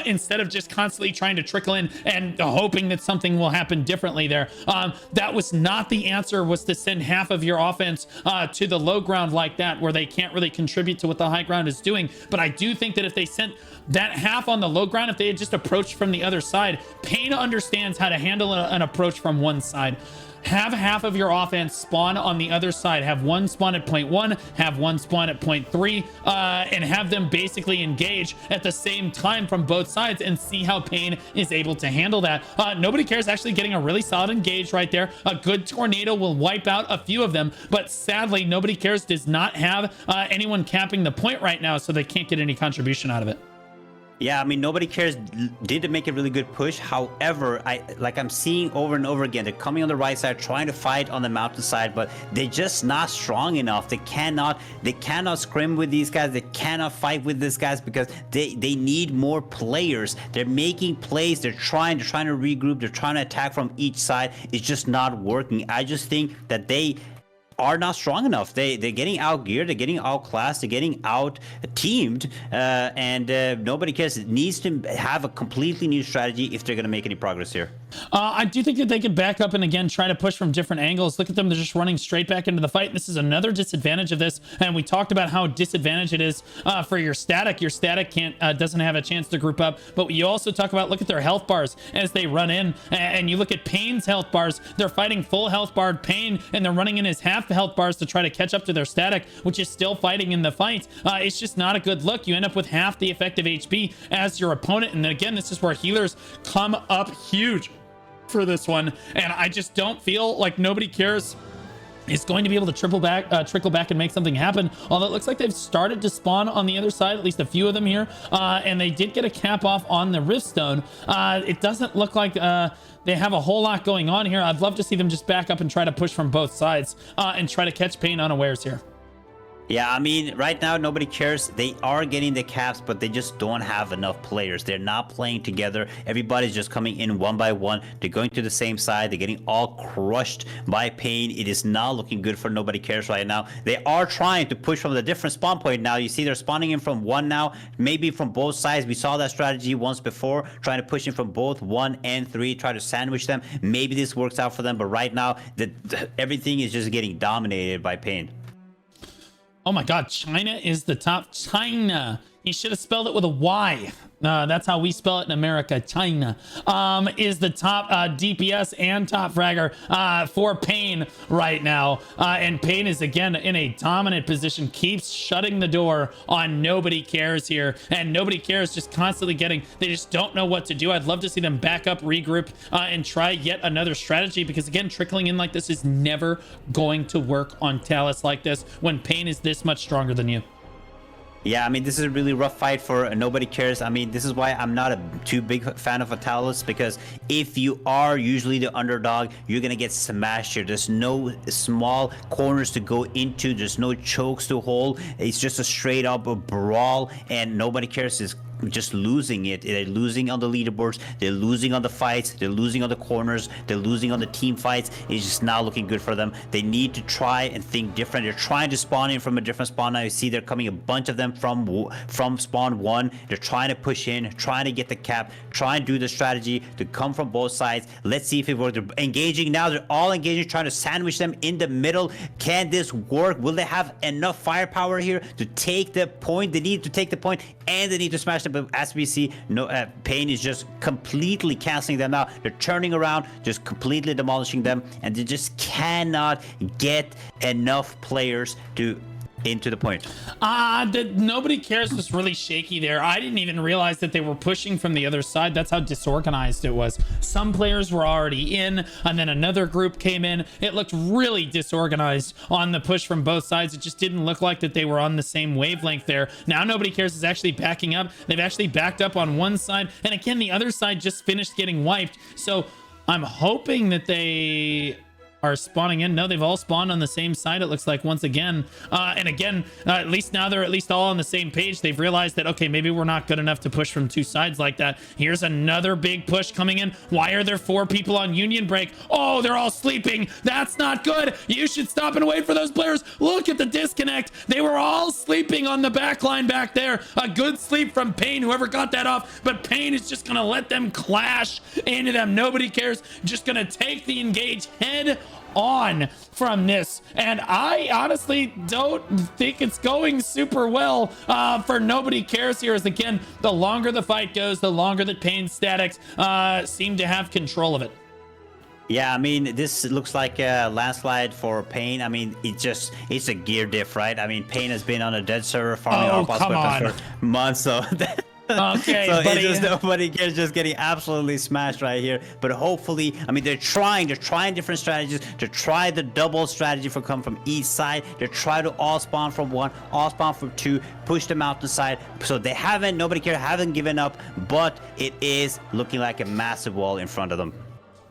instead of just constantly trying to trickle in and hoping that something will happen differently there. That was not the answer, was to send half of your offense to the low ground like that, where they can't really contribute to what the high ground is doing. But I do think that if they sent that half on the low ground, if they had just approached from the other side, Pain understands how to handle an approach from one side. Have half of your offense spawn on the other side. Have one spawn at point 1, have one spawn at point 3, and have them basically engage at the same time from both sides, and see how Pain is able to handle that. Nobody Cares actually getting a really solid engage right there. A good tornado will wipe out a few of them, but sadly, Nobody Cares does not have anyone capping the point right now, so they can't get any contribution out of it. Yeah, I mean, Nobody Cares did make a really good push. However, I'm seeing over and over again, they're coming on the right side, trying to fight on the mountainside, but they're just not strong enough. They cannot scrim with these guys. They cannot fight with these guys, because they need more players. They're making plays. They're trying to regroup. They're trying to attack from each side. It's just not working. I just think that they are not strong enough. They're getting outgeared, they're getting outclassed, they're getting out teamed, and Nobody Cares needs to have a completely new strategy if they're going to make any progress here. I do think that they could back up and again try to push from different angles. Look at them, they're just running straight back into the fight. This is another disadvantage of this, and we talked about how disadvantage it is for your static. Your static doesn't have a chance to group up, but you also talk about, look at their health bars as they run in, and you look at Pain's health bars. They're fighting full health bar Pain, and they're running in his half health bars to try to catch up to their static, which is still fighting in the fight. It's just not a good look. You end up with half the effective HP as your opponent, and then again, this is where healers come up huge for this one, and I just don't feel like Nobody Cares is going to be able to trickle back and make something happen. Although it looks like they've started to spawn on the other side, at least a few of them here, and they did get a cap off on the Riftstone. It doesn't look like they have a whole lot going on here. I'd love to see them just back up and try to push from both sides and try to catch Pain unawares here. Yeah, I mean, right now, Nobody Cares. They are getting the caps, but they just don't have enough players. They're not playing together. Everybody's just coming in one by one. They're going to the same side. They're getting all crushed by Pain. It is not looking good for Nobody Cares right now. They are trying to push from the different spawn point now. You see they're spawning in from one now, maybe from both sides. We saw that strategy once before, trying to push in from both 1 and 3, try to sandwich them. Maybe this works out for them, but right now, everything is just getting dominated by Pain. Oh my God, China is the top. China. He should have spelled it with a Y. That's how we spell it in America, China, is the top DPS and top fragger for Pain right now. And Pain is again in a dominant position, keeps shutting the door on Nobody Cares here. And Nobody Cares just constantly they just don't know what to do. I'd love to see them back up, regroup, and try yet another strategy, because again, trickling in like this is never going to work on Talus like this when Pain is this much stronger than you. Yeah, I mean, this is a really rough fight for Nobody Cares. I mean, this is why I'm not a too big fan of Talus, because if you are usually the underdog, you're going to get smashed here. There's no small corners to go into. There's no chokes to hold. It's just a straight up brawl, and Nobody Cares is just losing it. They're losing on the leaderboards, they're losing on the fights, they're losing on the corners, they're losing on the team fights. It's just not looking good for them. They need to try and think different. They're trying to spawn in from a different spawn. Now you see they're coming, a bunch of them from spawn 1. They're trying to push in, trying to get the cap, try and do the strategy to come from both sides. Let's see if it works. They're engaging now, they're all engaging, trying to sandwich them in the middle. Can this work? Will they have enough firepower here to take the point? They need to take the point, and they need to smash them. But as we see, Pain is just completely canceling them out. They're turning around, just completely demolishing them, and they just cannot get enough players into the point. Nobody Cares was really shaky there. I didn't even realize that they were pushing from the other side. That's how disorganized it was. Some players were already in, and then another group came in. It looked really disorganized on the push from both sides. It just didn't look like that they were on the same wavelength there. Now Nobody Cares is actually backing up. They've actually backed up on one side, and again, the other side just finished getting wiped. So I'm hoping that they are spawning in. No, they've all spawned on the same side, it looks like, once again. And again, at least now they're at least all on the same page. They've realized that, okay, maybe we're not good enough to push from two sides like that. Here's another big push coming in. Why are there 4 people on union break? Oh, they're all sleeping. That's not good. You should stop and wait for those players. Look at the disconnect. They were all sleeping on the back line back there. A good sleep from Pain, whoever got that off. But Pain is just gonna let them clash into them. Nobody Cares. Just gonna take the engage head on from this, and I honestly don't think it's going super well for Nobody Cares here. As again, the longer the fight goes, the longer that Pain's statics seem to have control of it. Yeah, I mean, this looks like a landslide for Pain. I mean, it's a gear diff, right? I mean, Pain has been on a dead server farming all boss weapons for months, so okay, so buddy. it's just Nobody Cares, just getting absolutely smashed right here. But hopefully, I mean, they're trying different strategies. To try the double strategy for come from each side. They try to all spawn from 1, all spawn from 2, push them out the side. So they Nobody Cares haven't given up, but it is looking like a massive wall in front of them.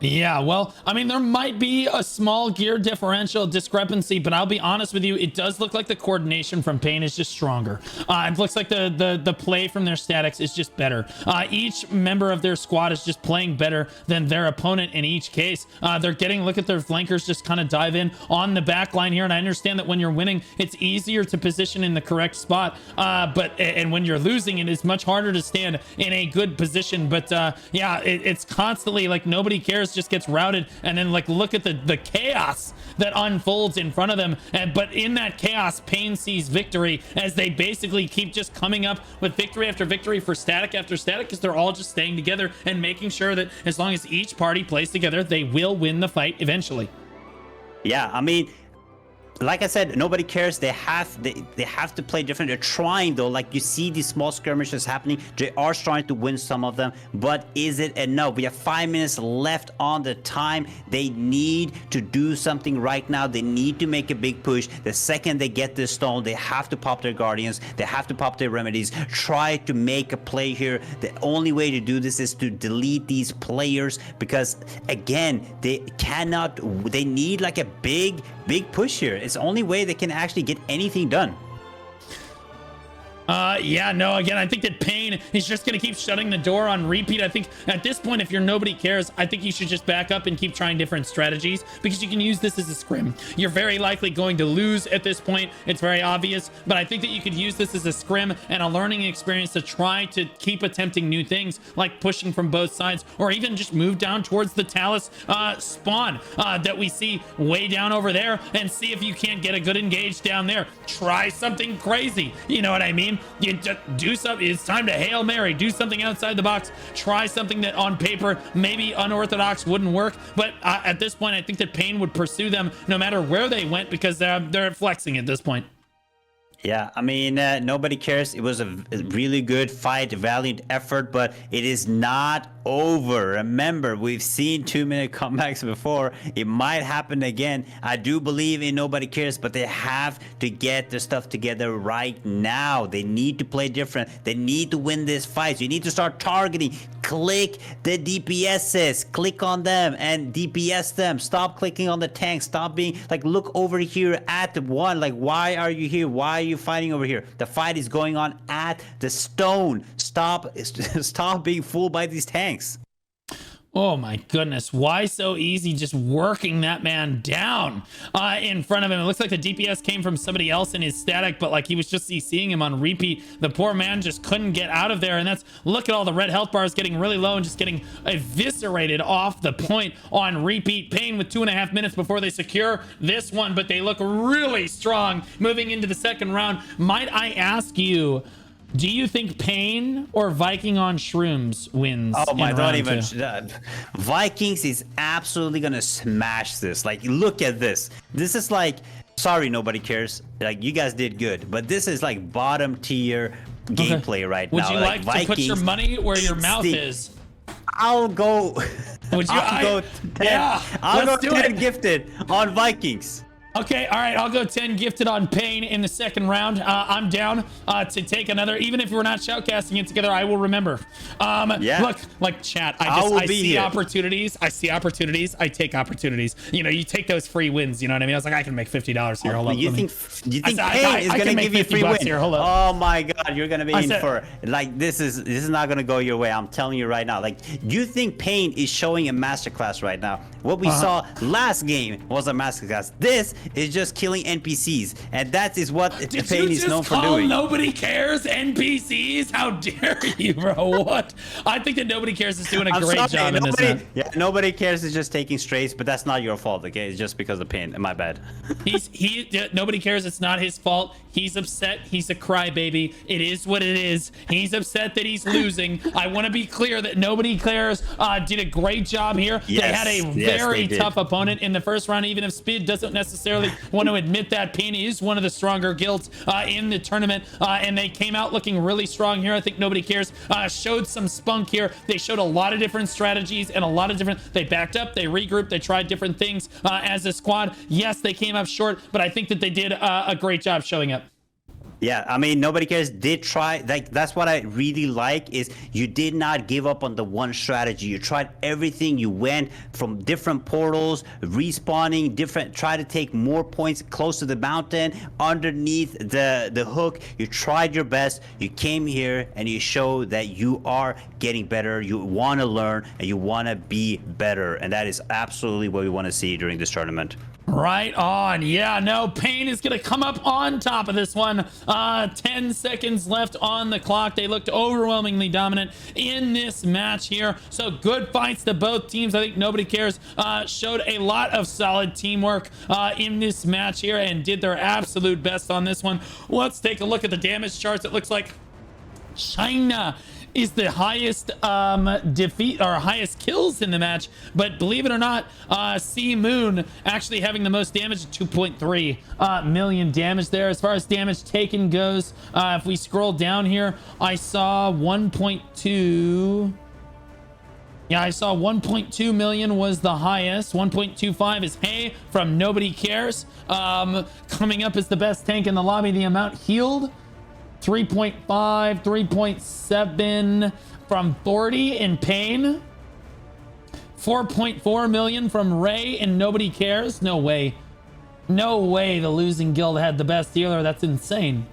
Yeah, well, I mean, there might be a small gear differential discrepancy, but I'll be honest with you, it does look like the coordination from Pain is just stronger. It looks like the play from their statics is just better. Each member of their squad is just playing better than their opponent in each case. They're look at their flankers just kind of dive in on the back line here, and I understand that when you're winning, it's easier to position in the correct spot, and when you're losing, it is much harder to stand in a good position. But yeah, it's constantly like Nobody Cares just gets routed, and then like look at the chaos that unfolds in front of them, but in that chaos, Pain sees victory as they basically keep just coming up with victory after victory for static after static, because they're all just staying together and making sure that as long as each party plays together, they will win the fight eventually. Yeah, I mean, like I said, Nobody Cares. They have to play different. They're trying though. Like you see these small skirmishes happening. They are trying to win some of them, but is it enough? We have 5 minutes left on the time. They need to do something right now. They need to make a big push. The second they get this stone, they have to pop their guardians. They have to pop their remedies. Try to make a play here. The only way to do this is to delete these players, because again, they cannot. They need like a big push here. It's the only way they can actually get anything done. Yeah, no, again, I think that Pain is just going to keep shutting the door on repeat. I think at this point, if you're Nobody Cares, I think you should just back up and keep trying different strategies, because you can use this as a scrim. You're very likely going to lose at this point. It's very obvious, but I think that you could use this as a scrim and a learning experience to try to keep attempting new things, like pushing from both sides, or even just move down towards the Talus spawn that we see way down over there, and see if you can't get a good engage down there. Try something crazy. You know what I mean? you do something. It's time to Hail Mary, do something outside the box, try something that on paper maybe unorthodox wouldn't work. But at this point, I think that Pain would pursue them no matter where they went, because they're flexing at this point. Yeah, I mean, nobody cares. It was a really good fight, valiant effort, but it is not over. Remember, we've seen 2-minute comebacks before. It might happen again. I do believe in nobody cares, but they have to get their stuff together right now. They need to play different. They need to win this fight. So you need to start targeting. Click the DPSs. Click on them and DPS them. Stop clicking on the tank. Stop being like, look over here at the one. Like, why are you here? Why are you fighting over here? The fight is going on at the stone. Stop being fooled by these tanks. Oh my goodness, why so easy just working that man down in front of him? It looks like the DPS came from somebody else in his static, but like he was just seeing him on repeat. The poor man just couldn't get out of there, and that's, look at all the red health bars getting really low and just getting eviscerated off the point on repeat. Pain with 2.5 minutes before they secure this one, but they look really strong moving into the second round. Might I ask you, do you think Pain or Viking on Shrooms wins? Oh my, don't even. 2? Vikings is absolutely gonna smash this. Like, look at this. This is like, sorry, nobody cares. Like, you guys did good, but this is like bottom tier gameplay right Would now. you like to put your money where your mouth is? I'll go. Would you? I'll go 10. Yeah, I'll go let's do 10 it. gifted on Vikings. Okay, all right, I'll go 10 gifted on Pain in the second round. I'm down to take another. Even if we're not shoutcasting it together, I will remember. Yeah. Look, like chat, I see here. opportunities. I see opportunities. I take opportunities. You know, you take those free wins. You know what I mean? I was like, I can make $50 here. Hold up. You think I Pain is can gonna make give you a free $50 win? here. Hold up. Oh my God, you're gonna be in for like this is not gonna go your way. I'm telling you right now. Like, you think Pain is showing a masterclass right now? What we saw last game was a masterclass. This is just killing NPCs, and that is what Pain is known for doing. Nobody cares NPCs? How dare you, bro? What? I think that Nobody Cares is doing a great job in this one. Yeah, Nobody Cares is just taking strays, but that's not your fault, okay? It's just because of Pain. My bad. Nobody cares. It's not his fault. He's upset. He's a crybaby. It is what it is. He's upset that he's losing. I want to be clear that Nobody Cares did a great job here. Yes, they had a very tough opponent in the first round, even if Speed doesn't necessarily want to admit that. Pain is one of the stronger guilds in the tournament, and they came out looking really strong here. I think Nobody Cares showed some spunk here. They showed a lot of different strategies and a lot of different, they backed up, they regrouped, they tried different things as a squad. Yes, they came up short, but I think that they did a great job showing up. Yeah, I mean, Nobody Cares did try. Like, that's what I really like, is you did not give up on the one strategy. You tried everything. You went from different portals, respawning different, try to take more points close to the mountain, underneath the hook. You tried your best. You came here and you showed that you are getting better. You want to learn and you want to be better, and that is absolutely what we want to see during this tournament. Right on. Yeah, no, Pain is going to come up on top of this one. 10 seconds left on the clock. They looked overwhelmingly dominant in this match here. So good fights to both teams. I think Nobody Cares showed a lot of solid teamwork in this match here and did their absolute best on this one. Let's take a look at the damage charts. It looks like China is the highest defeat or highest kills in the match, but believe it or not, C Moon actually having the most damage at 2.3 million damage there. As far as damage taken goes, if we scroll down here, I saw 1.2. Yeah, I saw 1.2 million was the highest. 1.25 is Hey from Nobody Cares. Coming up as the best tank in the lobby. The amount healed, 3.5, 3.7 from 40 in Pain. 4.4 million from Ray and Nobody Cares. No way. No way the losing guild had the best healer. That's insane.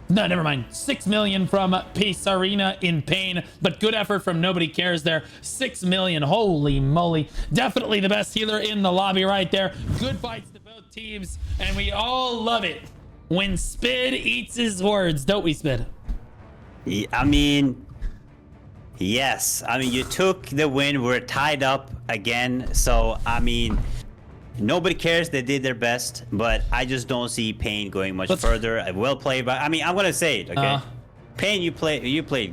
No, never mind. 6 million from Peace Arena in Pain, but good effort from Nobody Cares there. 6 million. Holy moly. Definitely the best healer in the lobby right there. Good fights to both teams, and we all love it when Spid eats his words, don't we, Spid? I mean, yes. I mean, you took the win. We're tied up again. So, I mean, nobody cares. They did their best, but I just don't see Pain going much further. Well played, but I mean, I'm gonna say it. Okay, Pain, you played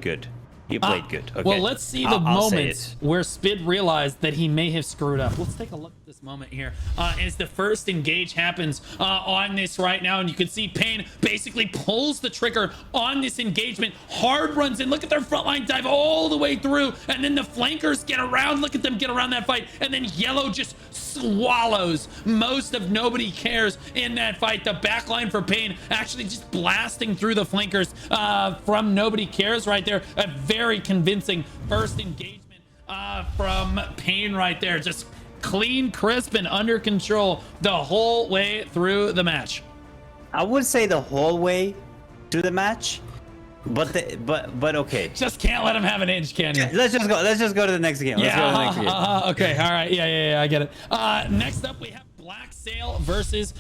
good. You played good. Okay. Well, let's see the moment where Spid realized that he may have screwed up. Let's take a look at this moment here. As the first engage happens on this right now, and you can see Pain basically pulls the trigger on this engagement. Hard runs in. Look at their frontline dive all the way through, and then the flankers get around. Look at them get around that fight, and then Yellow just swallows most of Nobody Cares in that fight. The backline for Pain actually just blasting through the flankers from Nobody Cares right there. A very convincing first engagement from Pain right there. Just clean, crisp, and under control the whole way through the match. I would say the whole way through the match, but okay. Just can't let him have an inch, can you? Let's just go to the next game. Let's go to the next game. Okay, all right. Yeah, I get it. Next up, we have BLACKSAIL versus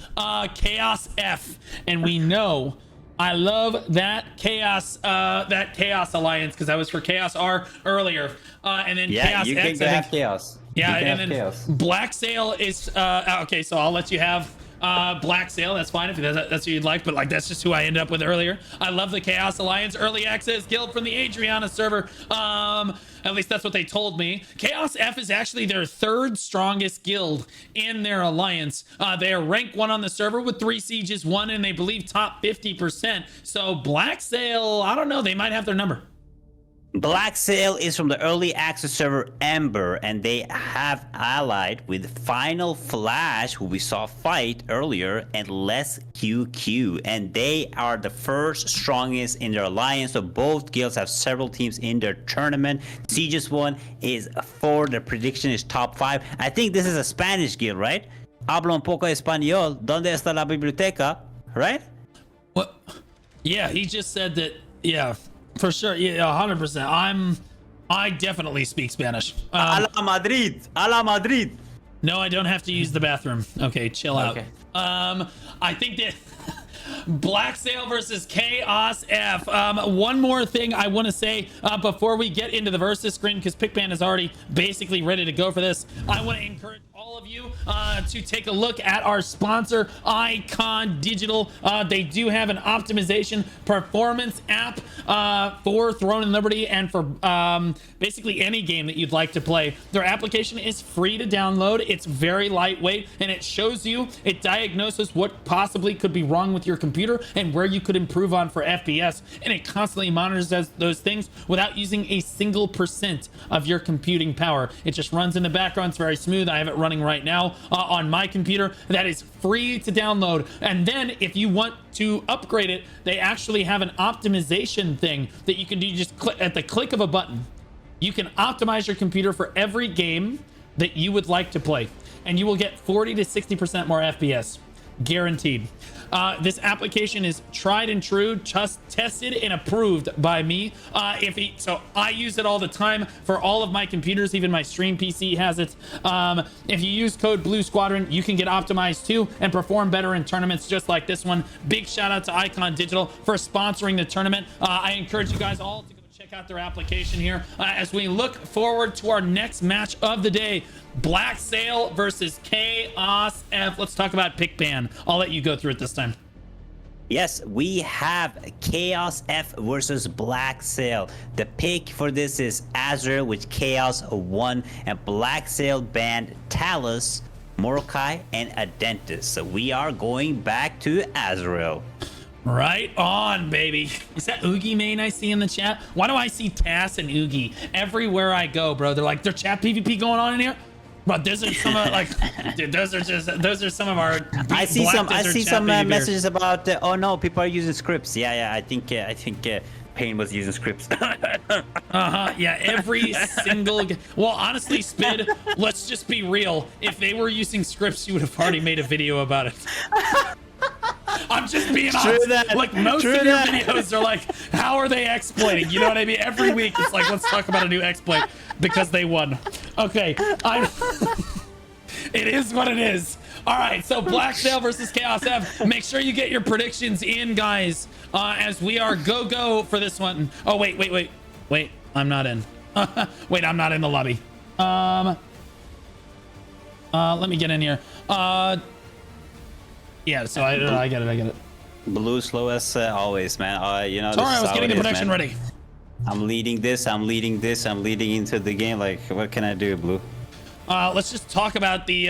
Chaos F, and we know I love that Chaos Alliance because I was for Chaos R earlier, and then Chaos you X. can have Chaos. Yeah, and then Chaos. BLACKSAIL is okay. So I'll let you have BLACKSAIL. That's fine if that's what you'd like, but like that's just who I ended up with earlier. I love the Chaos Alliance early access guild from the Adriana server. At least that's what they told me. Chaos F is actually their third strongest guild in their alliance. They are rank 1 on the server with 3 sieges, 1, and they believe top 50%. So BLACKSAIL, I don't know, they might have their number. BLACKSAIL is from the early access server Ember, and they have allied with Final Flash, who we saw fight earlier, and Less QQ, and they are the first strongest in their alliance. So both guilds have several teams in their tournament. Sieges one is 4. The prediction is top 5. I think this is a Spanish guild, right? Hablo un poco español. ¿Dónde está la biblioteca? Right? What? Yeah, he just said that. Yeah. For sure, yeah, 100%. I definitely speak Spanish. A la Madrid, a la Madrid. No, I don't have to use the bathroom. Okay, chill out. Okay. I think that BLACKSAIL versus Chaos F. One more thing I want to say before we get into the versus screen, because Pickman is already basically ready to go for this. I want to encourage all of you to take a look at our sponsor, Icon Digital. They do have an optimization performance app for Throne and Liberty and for basically any game that you'd like to play. Their application is free to download. It's very lightweight, and it shows you, it diagnoses what possibly could be wrong with your computer and where you could improve on for FPS, and it constantly monitors those things without using a single % of your computing power. It just runs in the background. It's very smooth. I have it running right now on my computer. That is free to download. And then if you want to upgrade it, they actually have an optimization thing that you can do. Just click at the click of a button. You can optimize your computer for every game that you would like to play, and you will get 40 to 60% more FPS, guaranteed. This application is tried and true, just tested and approved by me. So I use it all the time for all of my computers. Even my stream PC has it. If you use code Blue Squadron, you can get optimized too and perform better in tournaments just like this one. Big shout out to Icon Digital for sponsoring the tournament. I encourage you guys all to go check out their application here as we look forward to our next match of the day. BLACKSAIL versus Chaos F. Let's talk about pick ban. I'll let you go through it this time. Yes, we have Chaos F versus BLACKSAIL. The pick for this is Azrael with Chaos 1, and BLACKSAIL banned Talus, Morokai, and Adentis. So we are going back to Azrael. Right on, baby. Is that Oogie main I see in the chat? Why do I see Tass and Oogie everywhere I go, bro? They're like, there's chat PvP going on in here? But those are some of dude, those are some of our. I see some messages about. Oh no, people are using scripts. Yeah. I think Pain was using scripts. Yeah, every single. Well, honestly, Spid, let's just be real. If they were using scripts, you would have already made a video about it. I'm just being honest. Like most of your videos are like, how are they exploiting? You know what I mean? Every week it's like, let's talk about a new exploit because they won. Okay, it is what it is. All right, so BLACKSAIL versus Chaos F. Make sure you get your predictions in, guys, as we are go for this one. Oh wait, I'm not in. Wait, I'm not in the lobby. Let me get in here. Yeah, so I get it. Blue slow as always, man. You know. Sorry, this I is was how getting it the is, protection man. ready. I'm leading this. I'm leading into the game. Like, what can I do, Blue? Let's just talk about the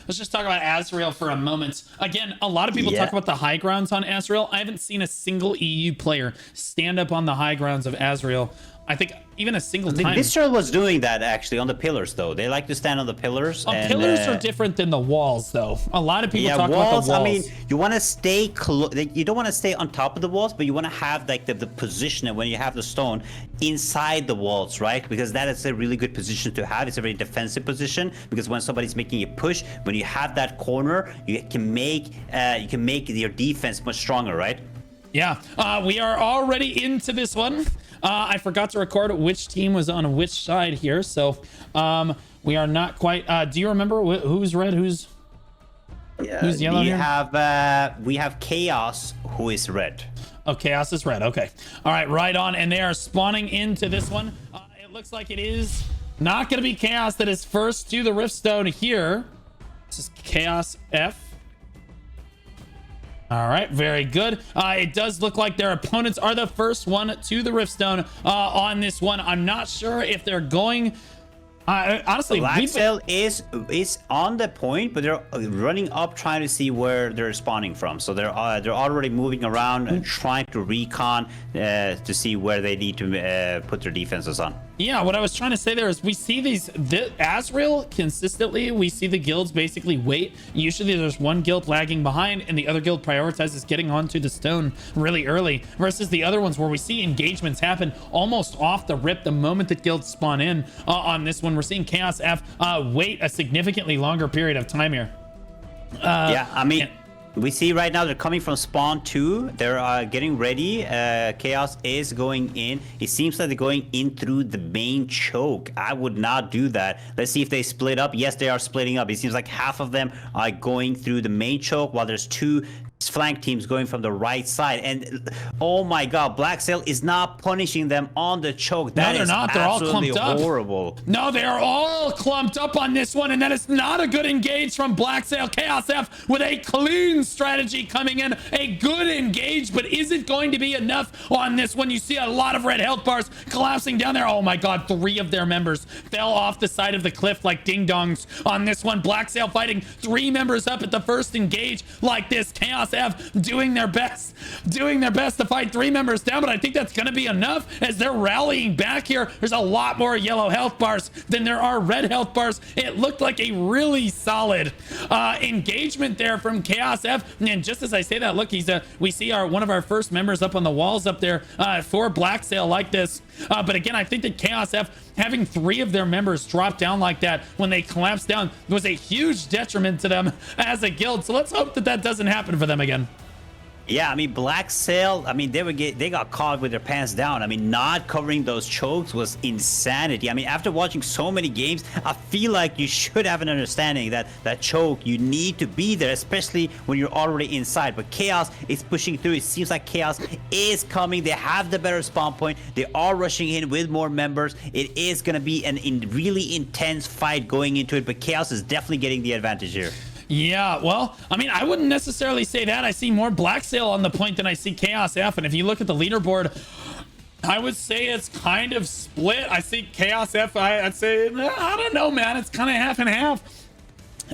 Azrael for a moment. Again, a lot of people talk about the high grounds on Azrael. I haven't seen a single EU player stand up on the high grounds of Azrael. I think even a single time. Visceral was doing that actually on the pillars, though. They like to stand on the pillars. Pillars are different than the walls, though. A lot of people talk about the walls. I mean, you want to stay you don't want to stay on top of the walls, but you want to have like the position and when you have the stone inside the walls, right? Because that is a really good position to have. It's a very defensive position because when somebody's making a push, when you have that corner, you can make your defense much stronger, right? Yeah, we are already into this one. I forgot to record which team was on which side here, so we are not quite. Do you remember who's red, who's yellow here? We have Chaos, who is red. Oh, Chaos is red. Okay, all right, right on. And they are spawning into this one. It looks like it is not going to be Chaos that is first to the Riftstone here. This is Chaos F. All right, very good. It does look like their opponents are the first one to the Riftstone on this one. I'm not sure if they're going... honestly, BLACKSAIL is on the point, but they're running up trying to see where they're spawning from. So they're already moving around and trying to recon to see where they need to put their defenses on. Yeah, what I was trying to say there is we see the Azrael consistently. We see the guilds basically wait. Usually there's one guild lagging behind and the other guild prioritizes getting onto the stone really early versus the other ones where we see engagements happen almost off the rip the moment that guilds spawn in. On this one, we're seeing Chaos F wait a significantly longer period of time here. Yeah, I mean... We see right now they're coming from spawn 2. They're getting ready. Chaos is going in. It seems like they're going in through the main choke. I would not do that. Let's see if they split up. Yes, they are splitting up. It seems like half of them are going through the main choke while there's 2 flank teams going from the right side. And oh my god, BLACKSAIL is not punishing them on the choke. No, they're not. They're all clumped up. Horrible. No, they are all clumped up on this one, and that is not a good engage from BLACKSAIL. Chaos F with a clean strategy coming in. A good engage, but is it going to be enough on this one? You see a lot of red health bars collapsing down there. Oh my god, 3 of their members fell off the side of the cliff like ding-dongs on this one. BLACKSAIL fighting 3 members up at the first engage like this. Chaos F doing their best to fight 3 members down, but I think that's going to be enough as they're rallying back here. There's a lot more yellow health bars than there are red health bars. It looked like a really solid engagement there from Chaos F. And just as I say that, look, we see one of our first members up on the walls up there for BLACKSAIL like this. But again, I think that Chaos F having 3 of their members drop down like that when they collapse down was a huge detriment to them as a guild. So let's hope that that doesn't happen for them again. Yeah, I mean, BLACKSAIL, I mean, they got caught with their pants down. I mean, not covering those chokes was insanity. I mean, after watching so many games, I feel like you should have an understanding that that choke, you need to be there, especially when you're already inside. But Chaos is pushing through. It seems like Chaos is coming. They have the better spawn point. They are rushing in with more members. It is going to be a really intense fight going into it, but Chaos is definitely getting the advantage here. Yeah, well, I mean, I wouldn't necessarily say that. I see more BLACKSAIL on the point than I see Chaos F. And if you look at the leaderboard, I would say it's kind of split. I see Chaos F. I'd say, I don't know, man. It's kind of half and half.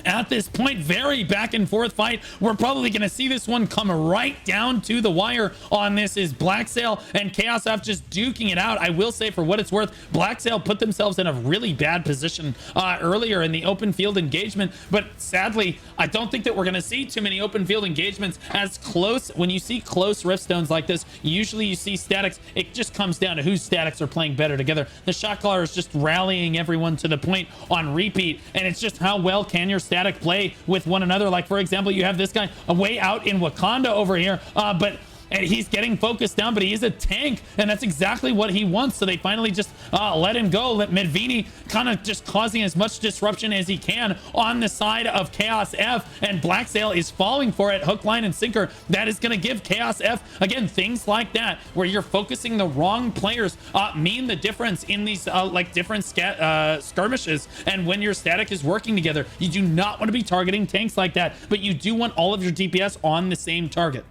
At this point, very back and forth fight. We're probably going to see this one come right down to the wire on this is BLACKSAIL and Chaos F just duking it out. I will say, for what it's worth, BLACKSAIL put themselves in a really bad position earlier in the open field engagement, but sadly, I don't think that we're going to see too many open field engagements as close. When you see close riftstones like this, usually you see statics. It just comes down to whose statics are playing better together. The shot caller is just rallying everyone to the point on repeat, and it's just how well can your static play with one another. Like, for example, you have this guy way out in Wakanda over here, but and he's getting focused down, but he is a tank, and that's exactly what he wants. So they finally just let him go, let Medvini kind of just causing as much disruption as he can on the side of Chaos F, and BLACKSAIL is falling for it, hook, line, and sinker. That is going to give Chaos F, again, things like that, where you're focusing the wrong players mean the difference in these like different skirmishes, and when your static is working together. You do not want to be targeting tanks like that, but you do want all of your DPS on the same target.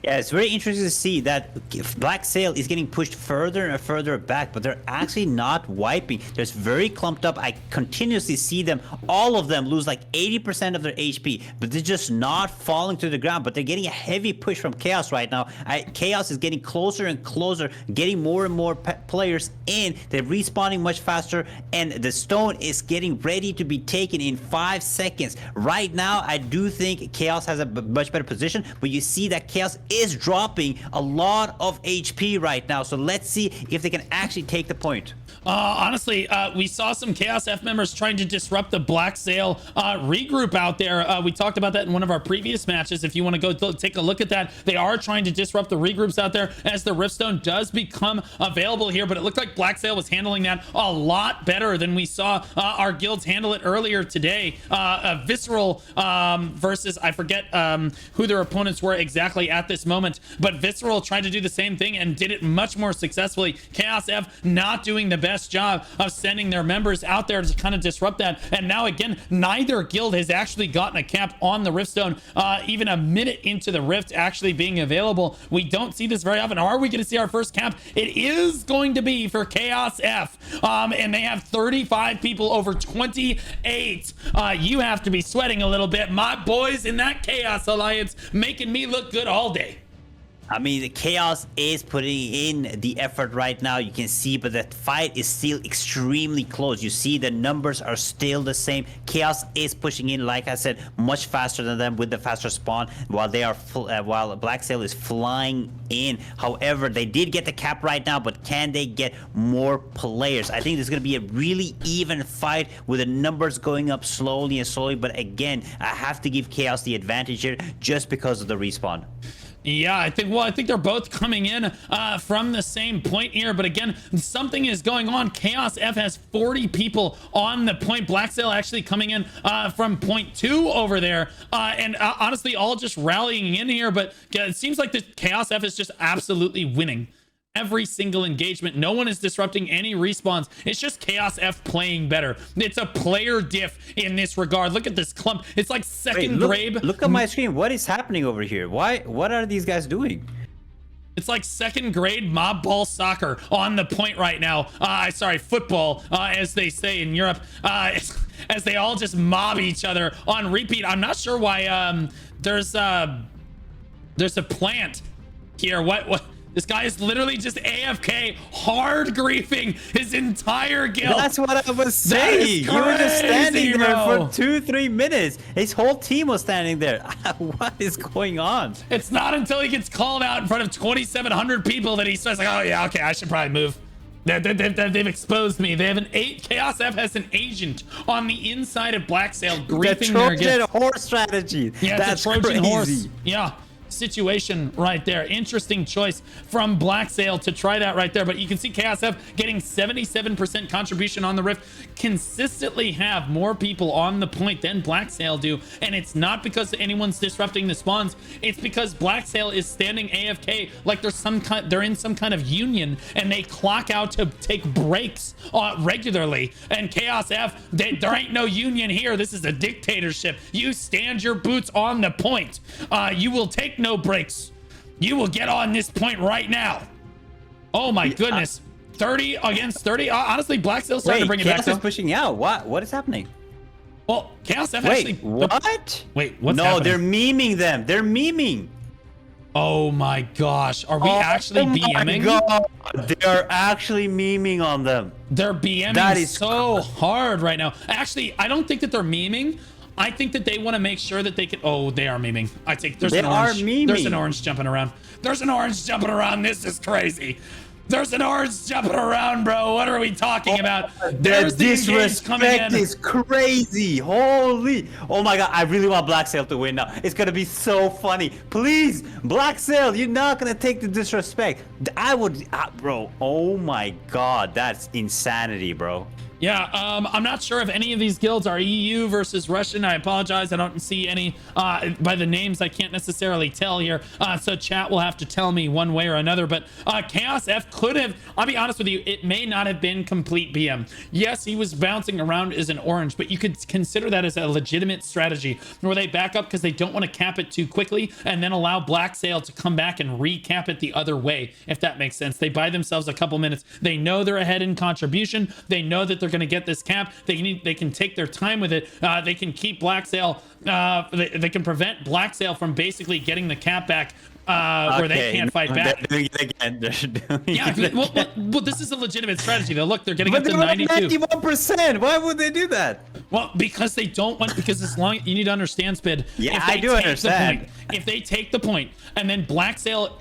Yeah, it's very interesting to see that BLACKSAIL is getting pushed further and further back, but they're actually not wiping. They're very clumped up. I continuously see them, all of them lose like 80% of their HP, but they're just not falling to the ground. But they're getting a heavy push from Chaos right now. Chaos is getting closer and closer, getting more and more players in. They're respawning much faster, and the stone is getting ready to be taken in 5 seconds. Right now, I do think Chaos has a much better position, but you see that Chaos is dropping a lot of HP right now. So let's see if they can actually take the point. Honestly, we saw some Chaos F members trying to disrupt the BLACKSAIL regroup out there. We talked about that in one of our previous matches. If you want to go take a look at that, they are trying to disrupt the regroups out there as the Riftstone does become available here. But it looked like BLACKSAIL was handling that a lot better than we saw our guilds handle it earlier today. Visceral versus, I forget who their opponents were exactly at this moment, but Visceral tried to do the same thing and did it much more successfully. Chaos F not doing the best job of sending their members out there to kind of disrupt that. And now again, neither guild has actually gotten a cap on the Riftstone even a minute into the Rift actually being available. We don't see this very often. Are we going to see our first cap? It is going to be for Chaos F, and they have 35 people over 28. You have to be sweating a little bit. My boys in that Chaos Alliance making me look good all day. I mean, the Chaos is putting in the effort right now, you can see, but the fight is still extremely close. You see the numbers are still the same. Chaos is pushing in, like I said, much faster than them with the faster spawn, while they are while BLACKSAIL is flying in. However, they did get the cap right now, but can they get more players? I think there's going to be a really even fight with the numbers going up slowly and slowly, but again, I have to give Chaos the advantage here just because of the respawn. Yeah, I think they're both coming in from the same point here, but again, something is going on. Chaos F has 40 people on the point. BLACKSAIL actually coming in from point 2 over there, and honestly, all just rallying in here. But it seems like the Chaos F is just absolutely winning every single engagement. No one is disrupting any respawns. It's just Chaos F playing better. It's a player diff in this regard. Look at this clump. It's like second grade. Look at my screen. What is happening over here? What are these guys doing? It's like second grade mob ball soccer on the point right now. Sorry, football, as they say in Europe, as they all just mob each other on repeat. I'm not sure why there's a plant here. What? This guy is literally just AFK, hard griefing his entire guild. That's what I was saying. You were just standing there for 2-3 minutes. His whole team was standing there. What is going on? It's not until he gets called out in front of 2,700 people that he starts like, oh yeah, okay, I should probably move. They've exposed me. They have Chaos F has an agent on the inside of BLACKSAIL griefing their guild. The Trojan horse strategy. Yeah, that's the Trojan crazy. horse. Yeah. Situation right there. Interesting choice from BLACKSAIL to try that right there, but you can see Chaos F getting 77% contribution on the Rift, consistently have more people on the point than BLACKSAIL do, and it's not because anyone's disrupting the spawns. It's because BLACKSAIL is standing AFK like they're in some kind of union, and they clock out to take breaks regularly. And Chaos F, there ain't no union here. This is a dictatorship. You stand your boots on the point. You will take no breaks. You will get on this point right now. Oh my goodness. 30 against 30. Honestly, BLACKSAIL's starting to bring it back. Chaos is pushing out. What is happening? Well, Chaos F actually. What? Wait, what's no, happening? They're memeing them. They're memeing. Oh my gosh. Are we actually BMing? God. They are actually memeing on them. They're BMing that is so hard right now. Actually, I don't think that they're memeing. I think that they want to make sure that they can. Oh, they are memeing. There's an orange. There's an orange jumping around. There's an orange jumping around. This is crazy. There's an orange jumping around, bro. What are we talking about? There's The the engage coming disrespect in. is crazy. Holy. Oh my god, I really want BLACKSAIL to win now. It's gonna be so funny. Please, BLACKSAIL, you're not gonna take the disrespect. I would, bro. Oh my god, that's insanity, bro. Yeah, I'm not sure if any of these guilds are EU versus Russian. I apologize. I don't see any by the names. I can't necessarily tell here. So chat will have to tell me one way or another. But Chaos F could have, I'll be honest with you, it may not have been complete BM. Yes, he was bouncing around as an orange, but you could consider that as a legitimate strategy where they back up because they don't want to cap it too quickly and then allow BLACKSAIL to come back and recap it the other way, if that makes sense. They buy themselves a couple minutes. They know they're ahead in contribution. They know that they're going to get this cap. They can take their time with it. They can keep BLACKSAIL. They can prevent BLACKSAIL from basically getting the cap back where they can't fight back. They're doing it again. They're doing Yeah, it well, this is a legitimate strategy though. Look, they're getting but up to they're 92. 91%. Why would they do that? Well, because they don't want, because as long, you need to understand, Spid. Yeah, if they I do take the understand. point, if they take the point and then BLACKSAIL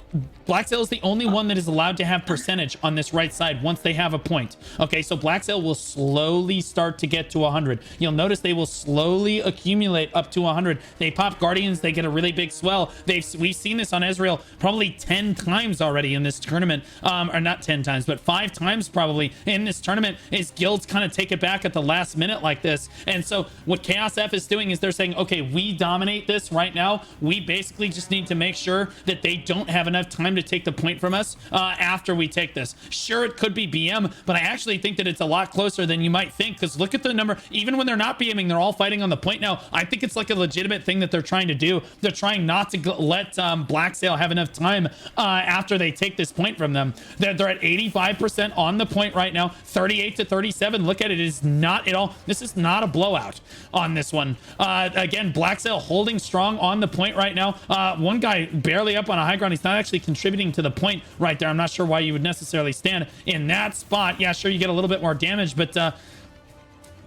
is the only one that is allowed to have percentage on this right side once they have a point. Okay, so BLACKSAIL will slowly start to get to 100. You'll notice they will slowly accumulate up to 100. They pop Guardians, they get a really big swell. We've seen this on Ezreal probably 10 times already in this tournament, or not 10 times, but 5 times probably in this tournament. Is guilds kind of take it back at the last minute like this. And so what Chaos F is doing is they're saying, okay, we dominate this right now. We basically just need to make sure that they don't have enough time to take the point from us after we take this. Sure, it could be BM, but I actually think that it's a lot closer than you might think, because look at the number. Even when they're not BMing, they're all fighting on the point now. I think it's like a legitimate thing that they're trying to do. They're trying not to let BLACKSAIL have enough time after they take this point from them. They're at 85% on the point right now, 38 to 37. Look at it. It is not at all. This is not a blowout on this one. Again, BLACKSAIL holding strong on the point right now. One guy barely up on a high ground. He's not actually contributing to the point right there. I'm not sure why you would necessarily stand in that spot. Yeah, sure, you get a little bit more damage, but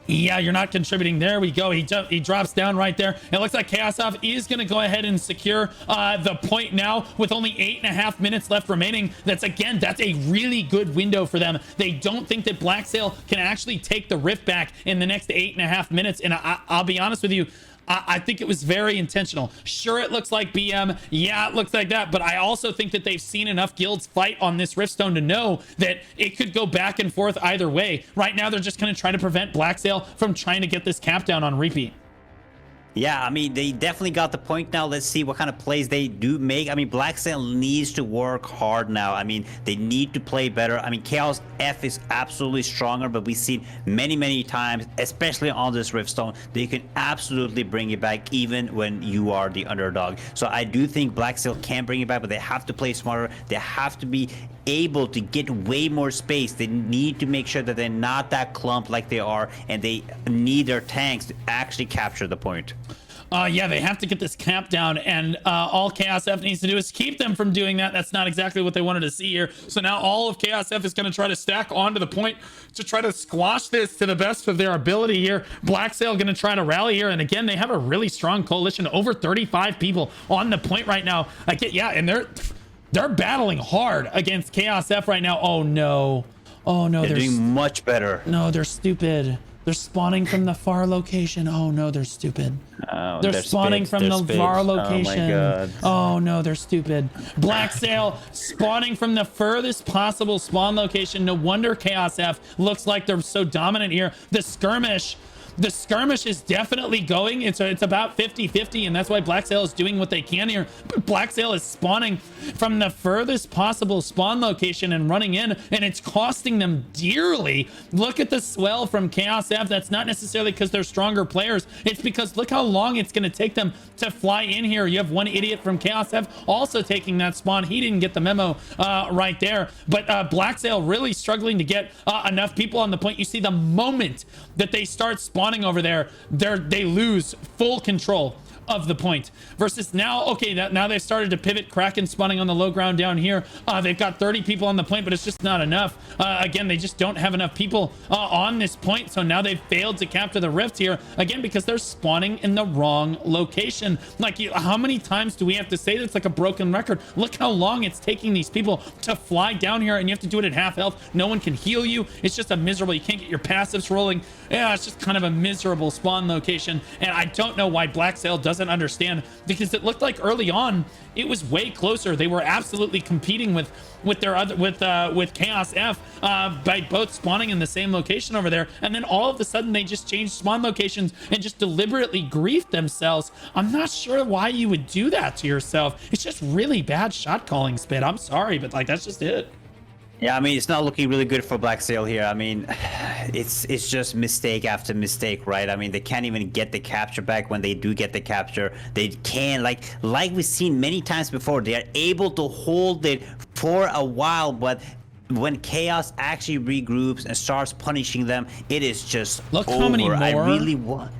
yeah, you're not contributing. There we go. He drops down right there. It looks like Chaos Off is going to go ahead and secure the point now with only 8.5 minutes left remaining. That's a really good window for them. They don't think that BLACKSAIL can actually take the rift back in the next 8.5 minutes. And I'll be honest with you, I think it was very intentional. Sure, it looks like BM. Yeah, it looks like that. But I also think that they've seen enough guilds fight on this Riftstone to know that it could go back and forth either way. Right now, they're just going to try to prevent BLACKSAIL from trying to get this cap down on repeat. Yeah, I mean, they definitely got the point now. Let's see what kind of plays they do make. I mean, BLACKSAIL needs to work hard now. I mean, they need to play better. I mean, Chaos F is absolutely stronger, but we've seen many times, especially on this Riftstone, that you can absolutely bring it back even when you are the underdog. So I do think BLACKSAIL can bring it back, but they have to play smarter. They have to be able to get way more space. They need to make sure that they're not that clump like they are, and they need their tanks to actually capture the point. Yeah, they have to get this cap down, and all Chaos F needs to do is keep them from doing that. That's not exactly what they wanted to see here. So now all of Chaos F is going to try to stack onto the point to try to squash this to the best of their ability here. BLACKSAIL going to try to rally here, and again, they have a really strong coalition, over 35 people on the point right now. Yeah, and they're battling hard against Chaos F right now. Oh no. Oh no, they're doing much better. No, they're stupid. They're spawning from the far location. Oh no, they're stupid. Oh, they're spawning from the far location. Oh my god. Oh no, they're stupid. BLACKSAIL spawning from the furthest possible spawn location. No wonder Chaos F looks like they're so dominant here. The skirmish is definitely going. It's about 50-50, and that's why BLACKSAIL is doing what they can here. But BLACKSAIL is spawning from the furthest possible spawn location and running in, and it's costing them dearly. Look at the swell from Chaos F. That's not necessarily because they're stronger players. It's because look how long it's going to take them to fly in here. You have one idiot from Chaos F also taking that spawn. He didn't get the memo right there. But BLACKSAIL really struggling to get enough people on the point. You see the moment that they start spawning over there, they lose full control of the point. Versus now, okay, now they've started to pivot. Kraken spawning on the low ground down here. They've got 30 people on the point, but it's just not enough. Again, they just don't have enough people on this point. So now they've failed to capture the rift here again because they're spawning in the wrong location. Like, how many times do we have to say that's like a broken record? Look how long it's taking these people to fly down here, and you have to do it at half health. No one can heal you. It's just a miserable, you can't get your passives rolling. Yeah, it's just kind of a miserable spawn location. And I don't know why BLACKSAIL doesn't understand, because it looked like early on it was way closer. They were absolutely competing with Chaos F by both spawning in the same location over there, and then all of a sudden they just changed spawn locations and just deliberately griefed themselves. I'm not sure why you would do that to yourself. It's just really bad shot calling, Spit. I'm sorry, but like, that's just it. Yeah, I mean, it's not looking really good for BLACKSAIL here. I mean, it's just mistake after mistake, right? I mean, they can't even get the capture back. When they do get the capture, they can, like we've seen many times before, they are able to hold it for a while, but when Chaos actually regroups and starts punishing them, it is just look over. How many more? I really want...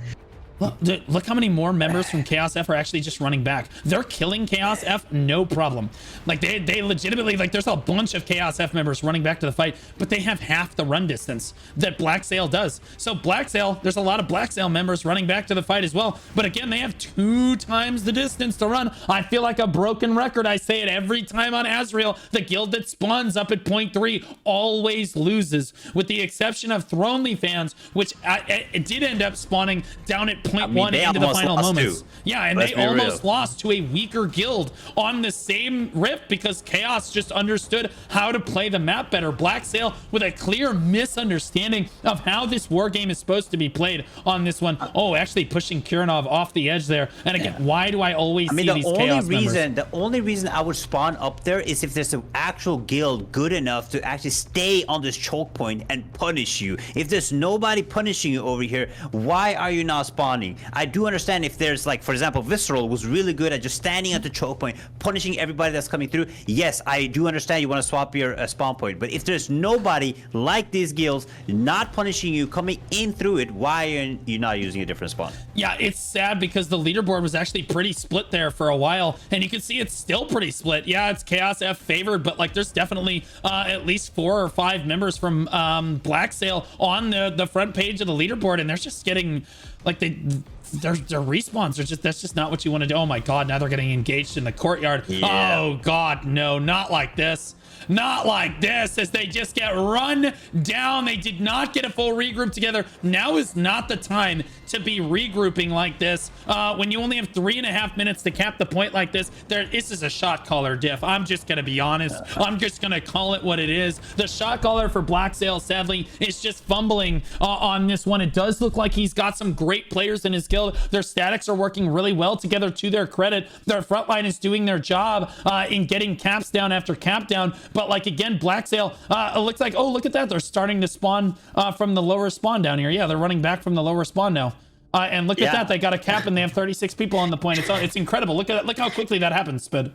Look how many more members from Chaos F are actually just running back. They're killing Chaos F, no problem. Like, they legitimately, like, there's a bunch of Chaos F members running back to the fight, but they have half the run distance that BLACKSAIL does. So BLACKSAIL, there's a lot of BLACKSAIL members running back to the fight as well. But again, they have 2 times the distance to run. I feel like a broken record. I say it every time on Azrael. The guild that spawns up at point 3 always loses, with the exception of Thronely fans, which it did end up spawning down at point 1 into the final moments. Yeah, and they almost lost to a weaker guild on the same rift because Chaos just understood how to play the map better. BLACKSAIL with a clear misunderstanding of how this war game is supposed to be played on this one. Oh, actually pushing Kiranov off the edge there. And again, why do I always see these Chaos members? The only reason I would spawn up there is if there's an actual guild good enough to actually stay on this choke point and punish you. If there's nobody punishing you over here, why are you not spawning? I do understand if there's, like, for example, Visceral was really good at just standing at the choke point, punishing everybody that's coming through. Yes, I do understand you want to swap your spawn point, but if there's nobody like these guilds not punishing you, coming in through it, why are you not using a different spawn? Yeah, it's sad because the leaderboard was actually pretty split there for a while, and you can see it's still pretty split. Yeah, it's Chaos F favored, but like, there's definitely at least 4 or 5 members from BLACKSAIL on the front page of the leaderboard, and they're just getting, like, their respawns are just, that's just not what you want to do. Oh my god, now they're getting engaged in the courtyard. Yeah. Oh god, no, not like this. Not like this, as they just get run down. They did not get a full regroup together. Now is not the time to be regrouping like this. When you only have 3.5 minutes to cap the point like this, this is a shot caller diff. I'm just gonna be honest. I'm just gonna call it what it is. The shot caller for BLACKSAIL, sadly, is just fumbling on this one. It does look like he's got some great players in his guild. Their statics are working really well together, to their credit. Their front line is doing their job in getting caps down after cap down. But like, again, BLACKSAIL, it looks like, oh, look at that. They're starting to spawn from the lower spawn down here. Yeah, they're running back from the lower spawn now. And look at that. They got a cap and they have 36 people on the point. It's incredible. Look at that. Look how quickly that happens, Spid.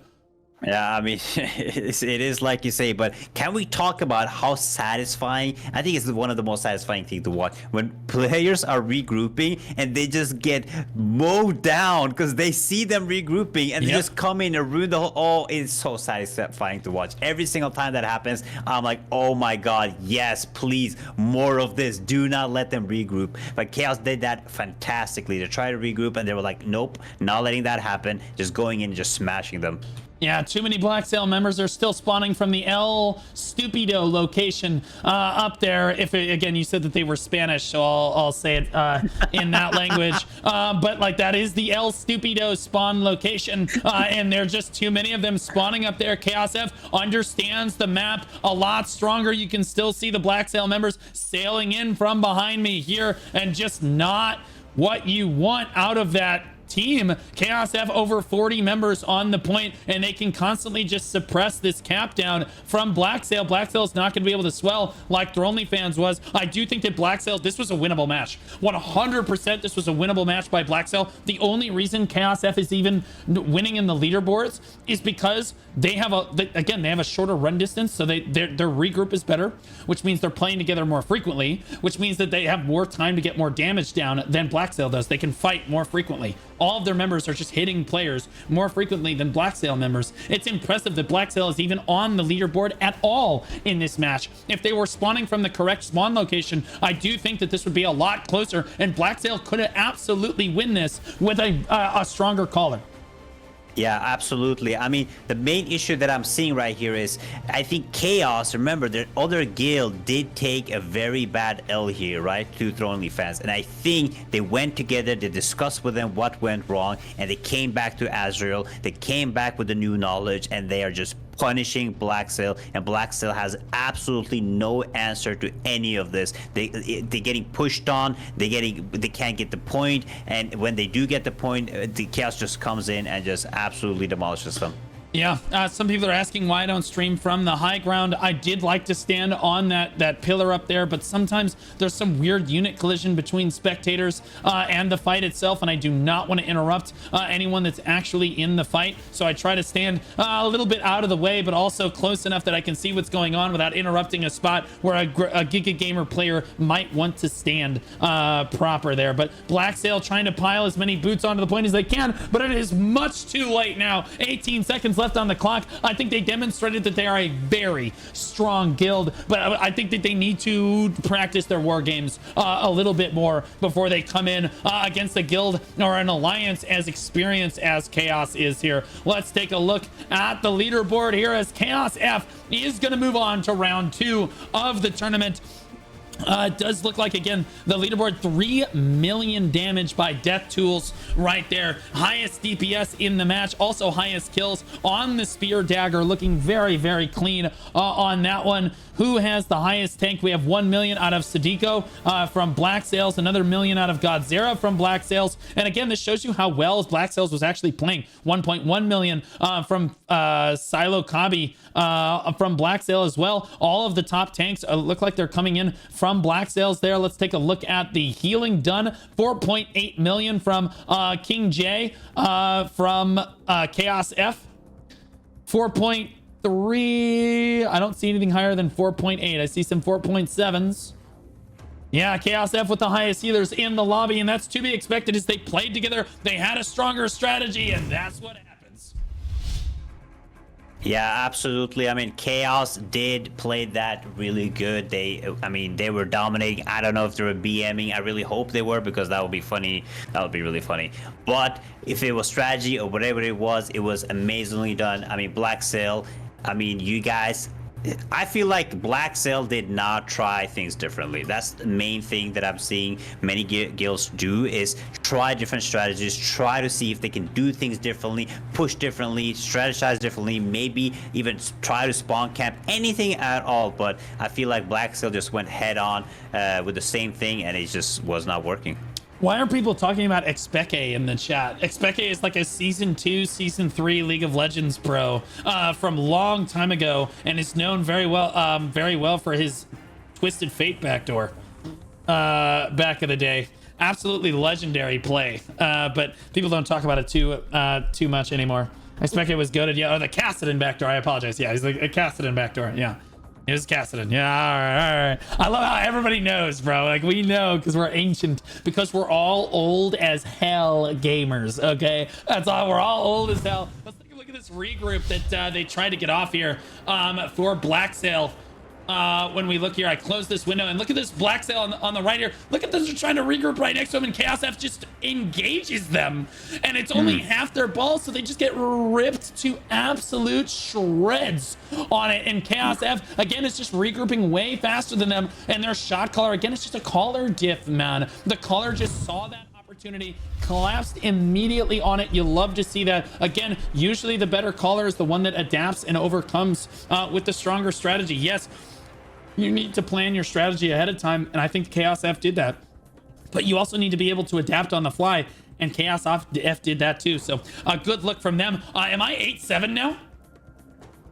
Yeah, I mean, it is like you say, but can we talk about how satisfying? I think it's one of the most satisfying things to watch when players are regrouping and they just get mowed down because they see them regrouping and they just come in and ruin the whole. Oh, it's so satisfying to watch. Every single time that happens, I'm like, oh my god, yes, please, more of this. Do not let them regroup. But Chaos did that fantastically. They tried to regroup and they were like, nope, not letting that happen. Just going in and just smashing them. Yeah, too many BLACKSAIL members are still spawning from the El Stupido location up there. If again, you said that they were Spanish, so I'll say it in that language. But like, that is the El Stupido spawn location, and there are just too many of them spawning up there. Chaos F understands the map a lot stronger. You can still see the BLACKSAIL members sailing in from behind me here, and just not what you want out of that team. Chaos have over 40 members on the point, and they can constantly just suppress this cap down from BLACKSAIL. BLACKSAIL is not going to be able to swell like Thronely fans was. I do think that BLACKSAIL, this was a winnable match. 100% this was a winnable match by BLACKSAIL. The only reason Chaos F is even winning in the leaderboards is because they have they have a shorter run distance, so their regroup is better, which means they're playing together more frequently, which means that they have more time to get more damage down than BLACKSAIL does. They can fight more frequently. all of their members are just hitting players more frequently than BLACKSAIL members. It's impressive that BLACKSAIL is even on the leaderboard at all in this match. If they were spawning from the correct spawn location, I do think that this would be a lot closer, and BLACKSAIL could absolutely win this with a stronger caller. Yeah, absolutely. I mean, the main issue that I'm seeing right here is I think Chaos, remember, their other guild did take a very bad L here, right, to ThroneFans. And I think they went together, they discussed with them what went wrong, and they came back to Azrael. They came back with the new knowledge, and they are just punishing BLACKSAIL, and BLACKSAIL has absolutely no answer to any of this. They're getting pushed on, they can't get the point, and when they do get the point, the Chaos just comes in and just absolutely demolishes them. Yeah, some people are asking why I don't stream from the high ground. I did like to stand on that pillar up there, but sometimes there's some weird unit collision between spectators and the fight itself, and I do not want to interrupt anyone that's actually in the fight. So I try to stand a little bit out of the way, but also close enough that I can see what's going on without interrupting a spot where a Giga Gamer player might want to stand proper there. But BLACKSAIL trying to pile as many boots onto the point as they can, but it is much too late now. 18 seconds left on the clock. I think they demonstrated that they are a very strong guild, but I think that they need to practice their war games a little bit more before they come in against a guild or an alliance as experienced as Chaos is here. Let's take a look at the leaderboard here as Chaos F is going to move on to round 2 of the tournament. It does look like, again, the leaderboard, 3 million damage by death tools right there. Highest DPS in the match, also highest kills on the spear dagger, looking very, very clean on that one. Who has the highest tank? We have 1 million out of Sadiko from BLACKSAIL, another million out of Godzilla from BLACKSAIL. And again, this shows you how well BLACKSAIL was actually playing. 1.1 million from Silo Kabi from BLACKSAIL as well. All of the top tanks look like they're coming in from BLACKSAIL there. Let's take a look at the healing done. 4.8 million from King J from Chaos F. 4.3. I don't see anything higher than 4.8. I see some 4.7s. Yeah, Chaos F with the highest healers in the lobby, and that's to be expected as they played together. They had a stronger strategy, and that's what happens. Yeah, absolutely. I mean, Chaos did play that really good. They were dominating. I don't know if they were BMing. I really hope they were, because that would be funny. That would be really funny. But if it was strategy or whatever it was amazingly done. I mean, BLACKSAIL, I mean, you guys, I feel like BLACKSAIL did not try things differently. That's the main thing that I'm seeing many guilds do, is try different strategies, try to see if they can do things differently, push differently, strategize differently, maybe even try to spawn camp, anything at all. But I feel like BLACKSAIL just went head on with the same thing, and it just was not working. Why are people talking about Expeke in the chat? Expeke is like a season 2, season 3 League of Legends pro from long time ago, and is known very well for his Twisted Fate backdoor back in the day. Absolutely legendary play, but people don't talk about it too much anymore. Expeke was goated. Yeah, or the Kassadin backdoor. I apologize. Yeah, he's like a Kassadin backdoor. Yeah. It was Kassadin. Yeah, all right. I love how everybody knows, bro. Like, we know because we're ancient, because we're all old as hell gamers, okay? That's all. We're all old as hell. Let's take a look at this regroup that they tried to get off here for BLACKSAIL. When we look here, I close this window and look at this BLACKSAIL on the right here. Look at this, they're trying to regroup right next to him, and Chaos F just engages them, and it's only half their balls, so they just get ripped to absolute shreds on it. And Chaos F again is just regrouping way faster than them, and their shot caller again is just a caller diff, man. The caller just saw that opportunity, collapsed immediately on it. You love to see that. Again, usually the better caller is the one that adapts and overcomes with the stronger strategy. Yes, you need to plan your strategy ahead of time, and I think Chaos F did that. But you also need to be able to adapt on the fly, and Chaos F did that too. So a good look from them. Am I 8-7 now?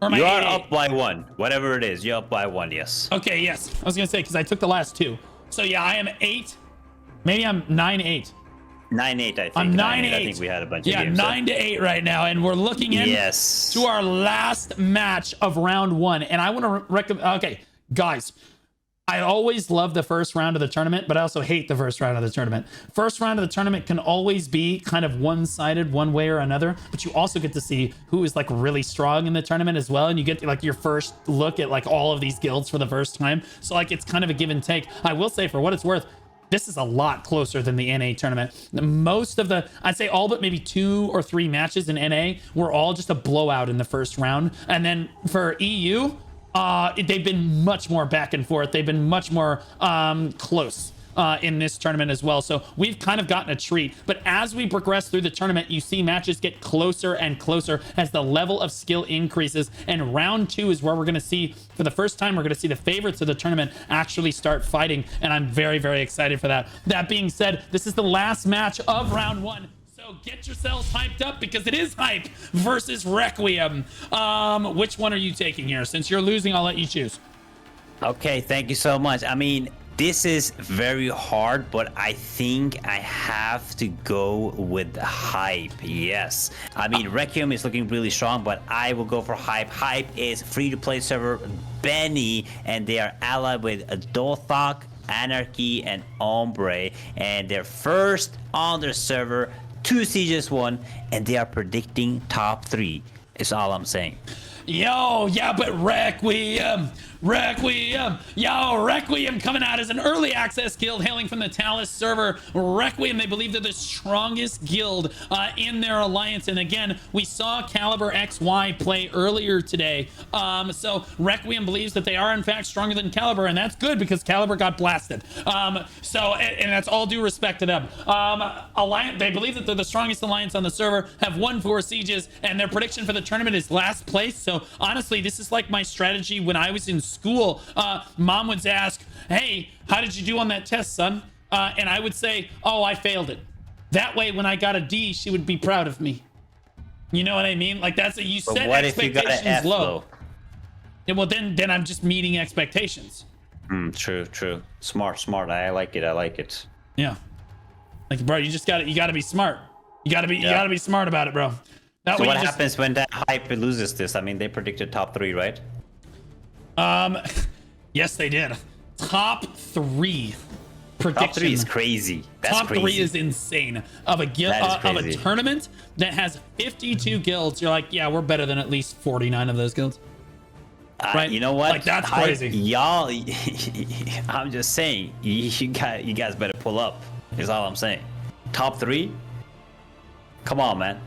Or am you I are up by 1. Whatever it is, you're up by 1, yes. Okay, yes. I was going to say, because I took the last 2. So yeah, I am 8. Maybe I'm 9-8. 9-8, I think. I'm 9-8. I think we had a bunch of games. Yeah, 9-8 right now, and we're looking in to our last match of round 1. And I want to recommend. Okay, guys, I always love the first round of the tournament, but I also hate the first round of the tournament. First round of the tournament can always be kind of one-sided one way or another, but you also get to see who is like really strong in the tournament as well. And you get like your first look at like all of these guilds for the first time. So like it's kind of a give and take. I will say, for what it's worth, this is a lot closer than the NA tournament. Most of the, I'd say all but maybe 2 or 3 matches in NA were all just a blowout in the first round. And then for EU, they've been much more back and forth. They've been much more close in this tournament as well. So we've kind of gotten a treat. But as we progress through the tournament, you see matches get closer and closer as the level of skill increases. And round 2 is where we're going to see, for the first time, we're going to see the favorites of the tournament actually start fighting. And I'm very, very excited for that. That being said, this is the last match of round 1. So get yourselves hyped up, because it is Hype versus Requiem. Which one are you taking here? Since you're losing, I'll let you choose. Okay, thank you so much. I mean, this is very hard, but I think I have to go with Hype. Yes. I mean, Requiem is looking really strong, but I will go for Hype. Hype is free-to-play server Benny, and they are allied with Dothok, Anarchy, and Ombre, and they're first on their server. 2 sieges won, and they are predicting top 3. Is all I'm saying. Yo, yeah, but Requiem, coming out as an early access guild hailing from the Talus server. Requiem, they believe they're the strongest guild in their alliance. And again, we saw CalibersXY play earlier today. So Requiem believes that they are in fact stronger than Caliber, and that's good because Caliber got blasted. And that's all due respect to them. Alliance, they believe that they're the strongest alliance on the server, have won 4 sieges, and their prediction for the tournament is last place. So honestly, this is like my strategy when I was in school. Mom would ask, hey, how did you do on that test, son? And I would say, oh, I failed it. That way, when I got a D, she would be proud of me. You know what I mean? Like, that's you set expectations low. Yeah, well, then I'm just meeting expectations. True. Smart. I like it. Yeah. Like, bro, you gotta be smart. You gotta be smart about it, bro. That so what happens when that Hype loses this? I mean, they predicted top 3, right? Yes, they did. Top 3 prediction. Top 3 is crazy. That's top crazy. 3 is insane. Of a tournament that has 52 guilds. You're like, yeah, we're better than at least 49 of those guilds. Right? You know what? Like, that's crazy. Y'all, I'm just saying, you guys better pull up. Is all I'm saying. Top 3? Come on, man.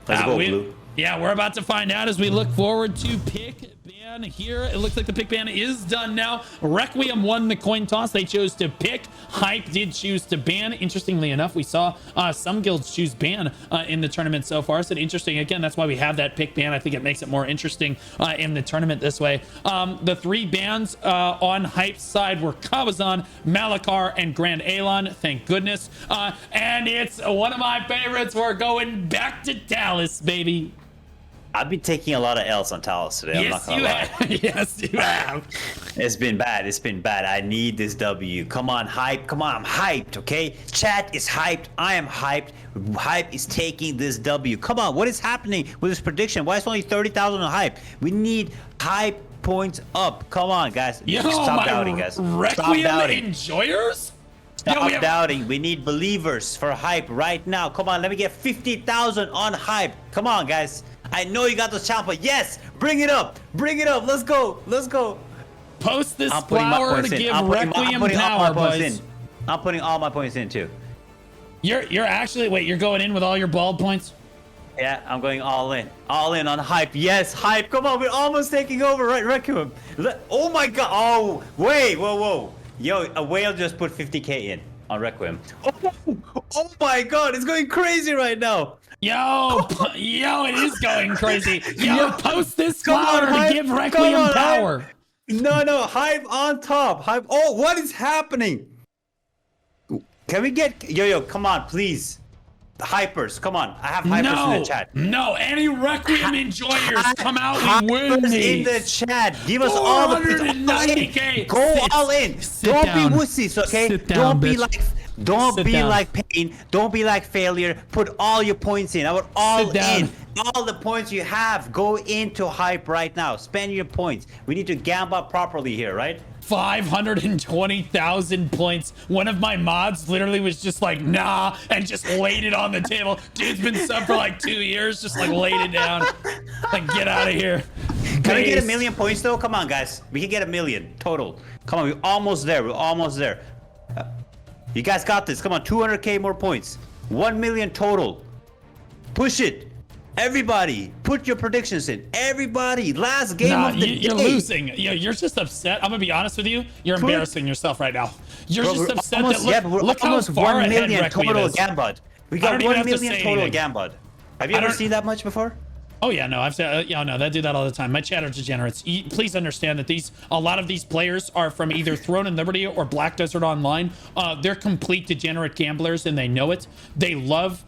Let's go, Blue. Yeah, we're about to find out as we look forward to pick ban here. It looks like the pick ban is done now. Requiem won the coin toss. They chose to pick. Hype did choose to ban. Interestingly enough, we saw some guilds choose ban in the tournament so far. So interesting. Again, that's why we have that pick ban. I think it makes it more interesting in the tournament this way. The 3 bans on Hype's side were Kabazan, Malakar, and Grand Alon. Thank goodness. And it's one of my favorites. We're going back to Talus, baby. I've been taking a lot of L's on Talus today. Yes, I'm not gonna lie. Yes, you have. It's been bad. I need this W. Come on, Hype. Come on, I'm hyped, okay? Chat is hyped. I am hyped. Hype is taking this W. Come on, what is happening with this prediction? Why is it only 30,000 on Hype? We need Hype points up. Come on, guys. Stop doubting, guys. Stop doubting. Enjoyers? Stop doubting. We need believers for Hype right now. Come on, let me get 50,000 on Hype. Come on, guys. I know you got those champa. Yes, bring it up. Let's go. Post this flower to give Requiem power, boys. I'm putting all my points in too. You're actually, wait, you're going in with all your bald points? Yeah, I'm going all in on Hype. Yes, Hype. Come on, we're almost taking over, right, Requiem? Oh my God. Oh, wait, whoa. Yo, a whale just put 50K in on Requiem. Oh my God, it's going crazy right now. Yo, it is going crazy. Yo, post this flower to give Requiem power. Hype. No, Hype on top. Hype. Oh, what is happening? Can we get yo? Come on, please. The hypers, come on. I have hypers in the chat. No, any Requiem enjoyers come out. We win these. In the chat. Give us all the 490K. Go all in. Don't be wussies, okay? Don't be like Don't Sit be down. like Pain. Don't be like Failure. Put all your points in. I want all Sit down. in. All the points you have, go into Hype right now. Spend your points. We need to gamble properly here, right? 520,000 points. One of my mods literally was just like, nah, and just laid it on the table. Dude's been sub for like 2 years, just like laid it down. Like, get out of here. Can we get Base. 1 million points though? Come on, guys. We can get 1 million total. Come on, we're almost there. We're almost there. You guys got this. Come on, 200k more points. 1 million total. Push it. Everybody, put your predictions in. Everybody, last game Nah, of the you're day. losing. You're just upset. I'm gonna be honest with you. You're embarrassing yourself right now. You're Bro, just we're upset almost, that we're look how almost far 1 ahead million Requiem total is. Gambot. We I got don't even 1 have to million say total anything. Gambot. Have you I ever don't- seen that much before? Oh yeah, no, I've said, yeah, no, that do that all the time. My chat are degenerates. Please understand that a lot of these players are from either Throne and Liberty or Black Desert Online. They're complete degenerate gamblers and they know it. They love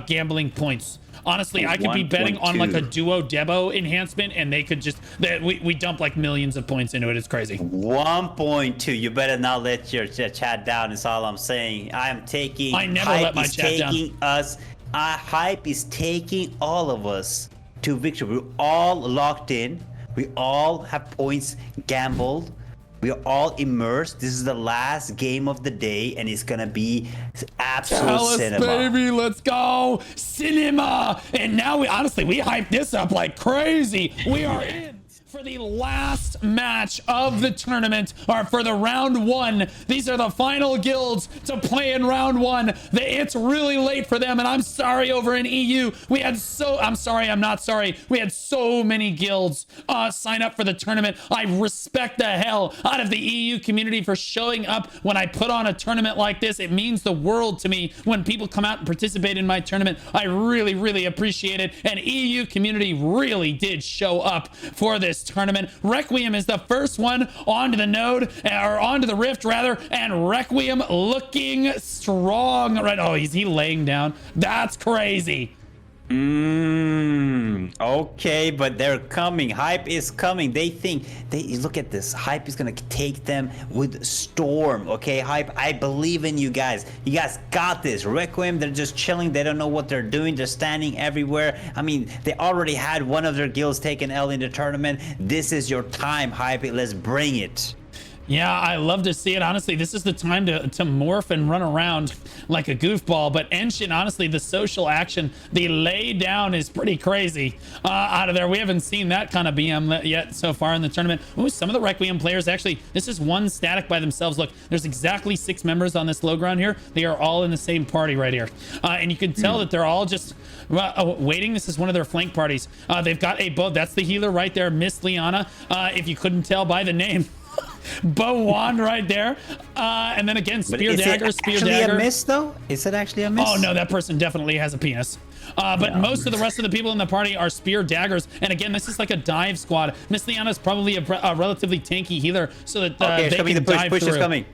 gambling points. Honestly, I could be betting on like a 1.2. duo Debo enhancement and they could just, we dump like millions of points into it. It's crazy. 1.2. You better not let your chat down. Is all I'm saying. I am taking. I never Hype let my is chat down. taking us. Hype is taking all of us to victory. We're all locked in. We all have points gambled. We are all immersed. This is the last game of the day, and it's gonna be absolute Tell us, cinema. baby, let's go cinema. And now we hyped this up like crazy. We are in for the last match of the tournament, or for the round one. These are the final guilds to play in round one. It's really late for them, and I'm sorry over in EU. I'm not sorry. We had so many guilds sign up for the tournament. I respect the hell out of the EU community for showing up when I put on a tournament like this. It means the world to me when people come out and participate in my tournament. I really, really appreciate it. And EU community really did show up for this tournament. Requiem is the first one onto the node, or onto the rift rather, and Requiem looking strong. Right? Oh, is he laying down? That's crazy. Okay, but they're coming. Hype is coming. They think look at this. Hype is gonna take them with storm. Okay, Hype, I believe in you guys. You guys got this. Requiem, they're just chilling. They don't know what they're doing. They're standing everywhere. I mean, they already had one of their guilds take an L in the tournament. This is your time, Hype. Let's bring it. Yeah, I love to see it. Honestly, this is the time to morph and run around like a goofball. But Shin, honestly, the social action, the lay down is pretty crazy out of there. We haven't seen that kind of BM yet so far in the tournament. Ooh, some of the Requiem players, actually, this is one static by themselves. Look, there's exactly 6 members on this low ground here. They are all in the same party right here. And you can tell that they're all just waiting. This is one of their flank parties. They've got a bow. That's the healer right there, Miss Liana, if you couldn't tell by the name. Bow wand right there, and then again spear dagger. A miss though? Is it actually a miss? Oh no, that person definitely has a penis. But most of the rest of the people in the party are spear daggers, and again, this is like a dive squad. Miss Liana is probably a relatively tanky healer, so that okay, they can the push. dive Push through. is coming.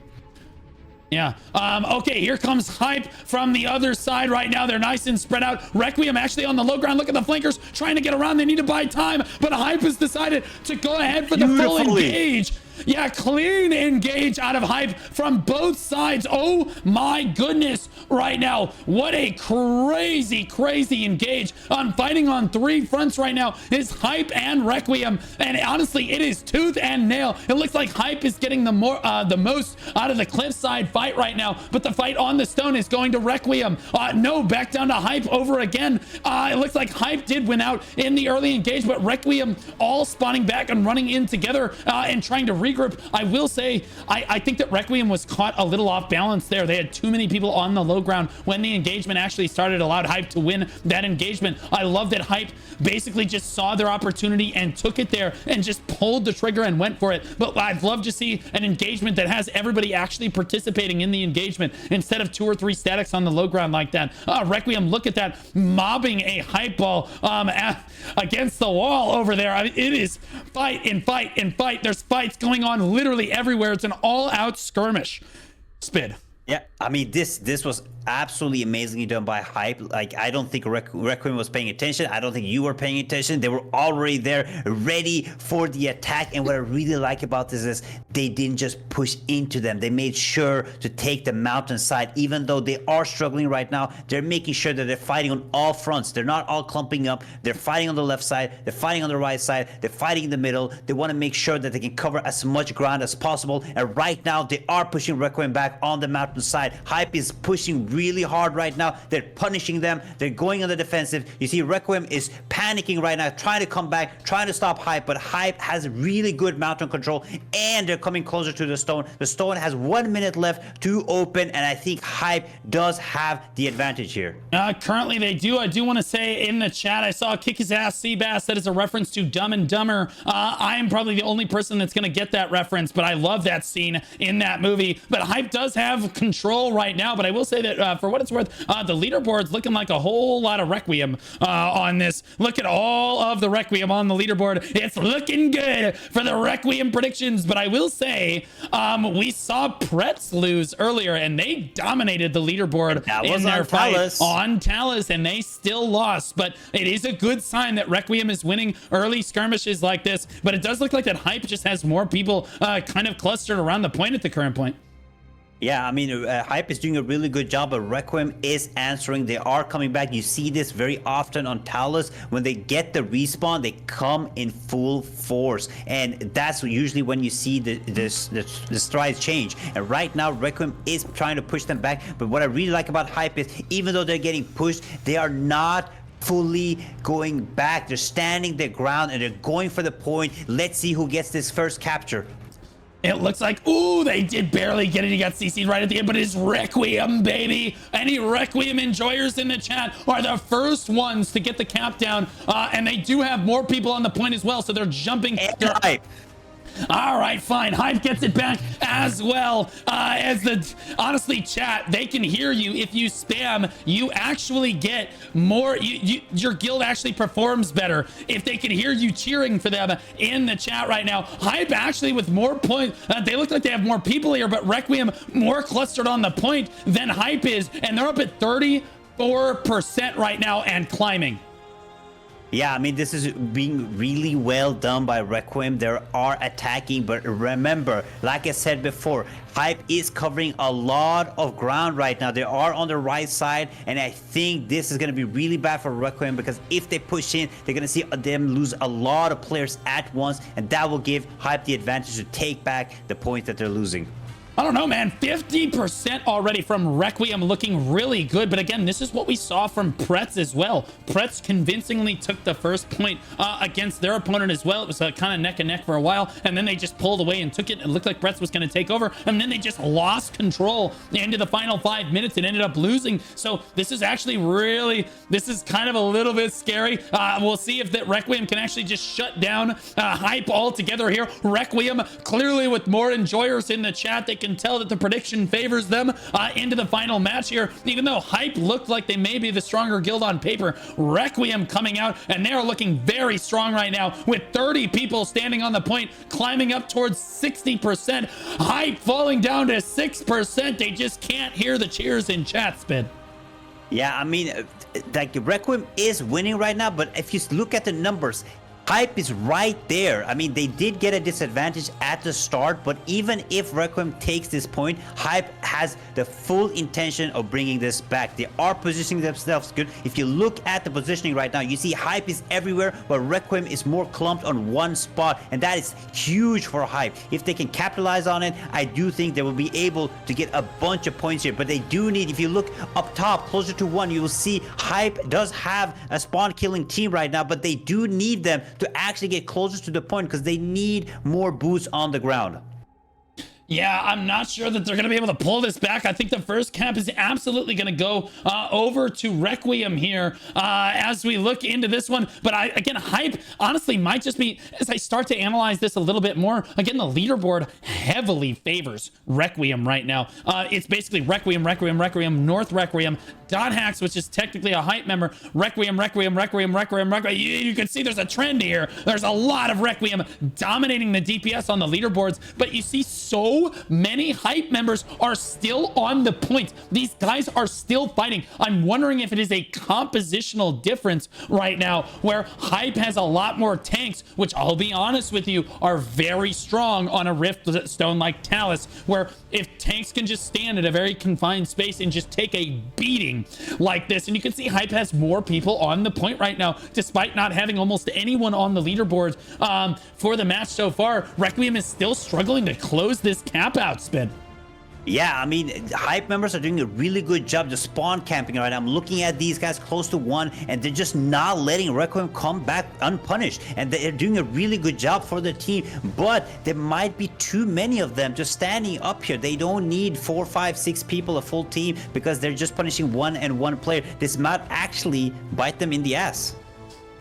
Yeah. Okay, here comes Hype from the other side right now. They're nice and spread out. Requiem actually on the low ground. Look at the flankers trying to get around. They need to buy time, but Hype has decided to go ahead for the full engage. Yeah, clean engage out of Hype from both sides. Oh my goodness, right now. What a crazy, crazy engage. Fighting on 3 fronts right now is Hype and Requiem. And honestly, it is tooth and nail. It looks like Hype is getting the most out of the cliffside fight right now. But the fight on the stone is going to Requiem. No, back down to Hype over again. It looks like Hype did win out in the early engage, but Requiem all spawning back and running in together and trying to regroup. I will say, I think that Requiem was caught a little off balance there. They had too many people on the low ground when the engagement actually started, allowed Hype to win that engagement. I love that Hype basically just saw their opportunity and took it there and just pulled the trigger and went for it. But I'd love to see an engagement that has everybody actually participating in the engagement instead of 2 or 3 statics on the low ground like that. Requiem, look at that, mobbing a Hype ball against the wall over there. I mean, it is fight and fight and fight. There's fights going on literally everywhere. It's an all-out skirmish. Spid. Yeah, I mean this was absolutely amazingly done by Hype. Like I don't think Requiem was paying attention. I don't think you were paying attention. They were already there, ready for the attack. And what I really like about this is they didn't just push into them. They made sure to take the mountainside, even though they are struggling right now. They're making sure that they're fighting on all fronts. They're not all clumping up. They're fighting on the left side. They're fighting on the right side. They're fighting in the middle. They want to make sure that they can cover as much ground as possible. And right now they are pushing Requiem back on the mountainside. Hype is pushing really hard right now. They're punishing them. They're going on the defensive. You see Requiem is panicking right now, trying to come back, trying to stop Hype, but Hype has really good mountain control and they're coming closer to the stone. The stone has 1 minute left to open and I think Hype does have the advantage here. Currently they do. I do want to say in the chat, I saw Kick His Ass Seabass that is a reference to Dumb and Dumber. I am probably the only person that's going to get that reference, but I love that scene in that movie. But Hype does have control right now, but I will say that for what it's worth, the leaderboard's looking like a whole lot of Requiem on this. Look at all of the Requiem on the leaderboard. It's looking good for the Requiem predictions, but I will say we saw Prets lose earlier and they dominated the leaderboard in their fight on Talus and they still lost, but it is a good sign that Requiem is winning early skirmishes like this. But it does look like that Hype just has more people kind of clustered around the point at the current point. Yeah, I mean, Hype is doing a really good job, but Requiem is answering. They are coming back. You see this very often on Talus. When they get the respawn, they come in full force. And that's usually when you see the strides change. And right now, Requiem is trying to push them back. But what I really like about Hype is even though they're getting pushed, they are not fully going back. They're standing their ground and they're going for the point. Let's see who gets this first capture. It looks like, ooh, they did barely get it. He got CC'd right at the end, but it's Requiem, baby. Any Requiem enjoyers in the chat are the first ones to get the cap down. And they do have more people on the point as well, so they're jumping. All right, fine. Hype gets it back as well. Honestly, chat, they can hear you. If you spam, you actually get more. Your guild actually performs better if they can hear you cheering for them in the chat right now. Hype actually with more points. They look like they have more people here, but Requiem more clustered on the point than Hype is, and they're up at 34% right now and climbing. Yeah, I mean, this is being really well done by Requiem. They are attacking, but remember, like I said before, Hype is covering a lot of ground right now. They are on the right side, and I think this is going to be really bad for Requiem because if they push in, they're going to see them lose a lot of players at once, and that will give Hype the advantage to take back the points that they're losing. I don't know, man. 50% already from Requiem, looking really good. But again, this is what we saw from Prets as well. Prets convincingly took the first point against their opponent as well. It was kind of neck and neck for a while, and then they just pulled away and took it. It looked like Prets was going to take over, and then they just lost control into the final 5 minutes and ended up losing. So this is actually this is kind of a little bit scary. We'll see if that Requiem can actually just shut down Hype altogether here. Requiem clearly with more enjoyers in the chat. They can tell that the prediction favors them into the final match here. Even though Hype looked like they may be the stronger guild on paper, Requiem coming out, and they are looking very strong right now with 30 people standing on the point, climbing up towards 60%. Hype falling down to 6%. They just can't hear the cheers in chat, Spin. Yeah, I mean, like Requiem is winning right now, but if you look at the numbers, Hype is right there. I mean, they did get a disadvantage at the start, but even if Requiem takes this point, Hype has the full intention of bringing this back. They are positioning themselves good. If you look at the positioning right now, you see Hype is everywhere, but Requiem is more clumped on one spot, and that is huge for Hype. If they can capitalize on it, I do think they will be able to get a bunch of points here, but they do need, if you look up top, closer to 1, you will see Hype does have a spawn killing team right now, but they do need them to actually get closer to the point because they need more boots on the ground. Yeah, I'm not sure that they're going to be able to pull this back. I think the first camp is absolutely going to go over to Requiem here as we look into this one. But again, Hype honestly might just be, as I start to analyze this a little bit more, again, the leaderboard heavily favors Requiem right now. It's basically Requiem, Requiem, Requiem, North Requiem, Dot Hacks, which is technically a Hype member, Requiem, Requiem, Requiem, Requiem, Requiem. You can see there's a trend here. There's a lot of Requiem dominating the DPS on the leaderboards, but you see so so many Hype members are still on the point. These guys are still fighting. I'm wondering if it is a compositional difference right now where Hype has a lot more tanks, which I'll be honest with you, are very strong on a Rift Stone like Talus, where if tanks can just stand at a very confined space and just take a beating like this, and you can see Hype has more people on the point right now, despite not having almost anyone on the leaderboard for the match so far. Requiem is still struggling to close this cap out, Spin. Yeah, I mean, Hype members are doing a really good job just spawn camping right now. I'm looking at these guys close to one, and they're just not letting Requiem come back unpunished. And they're doing a really good job for the team, but there might be too many of them just standing up here. They don't need 4, 5, 6 people, a full team, because they're just punishing one and one player. This might actually bite them in the ass.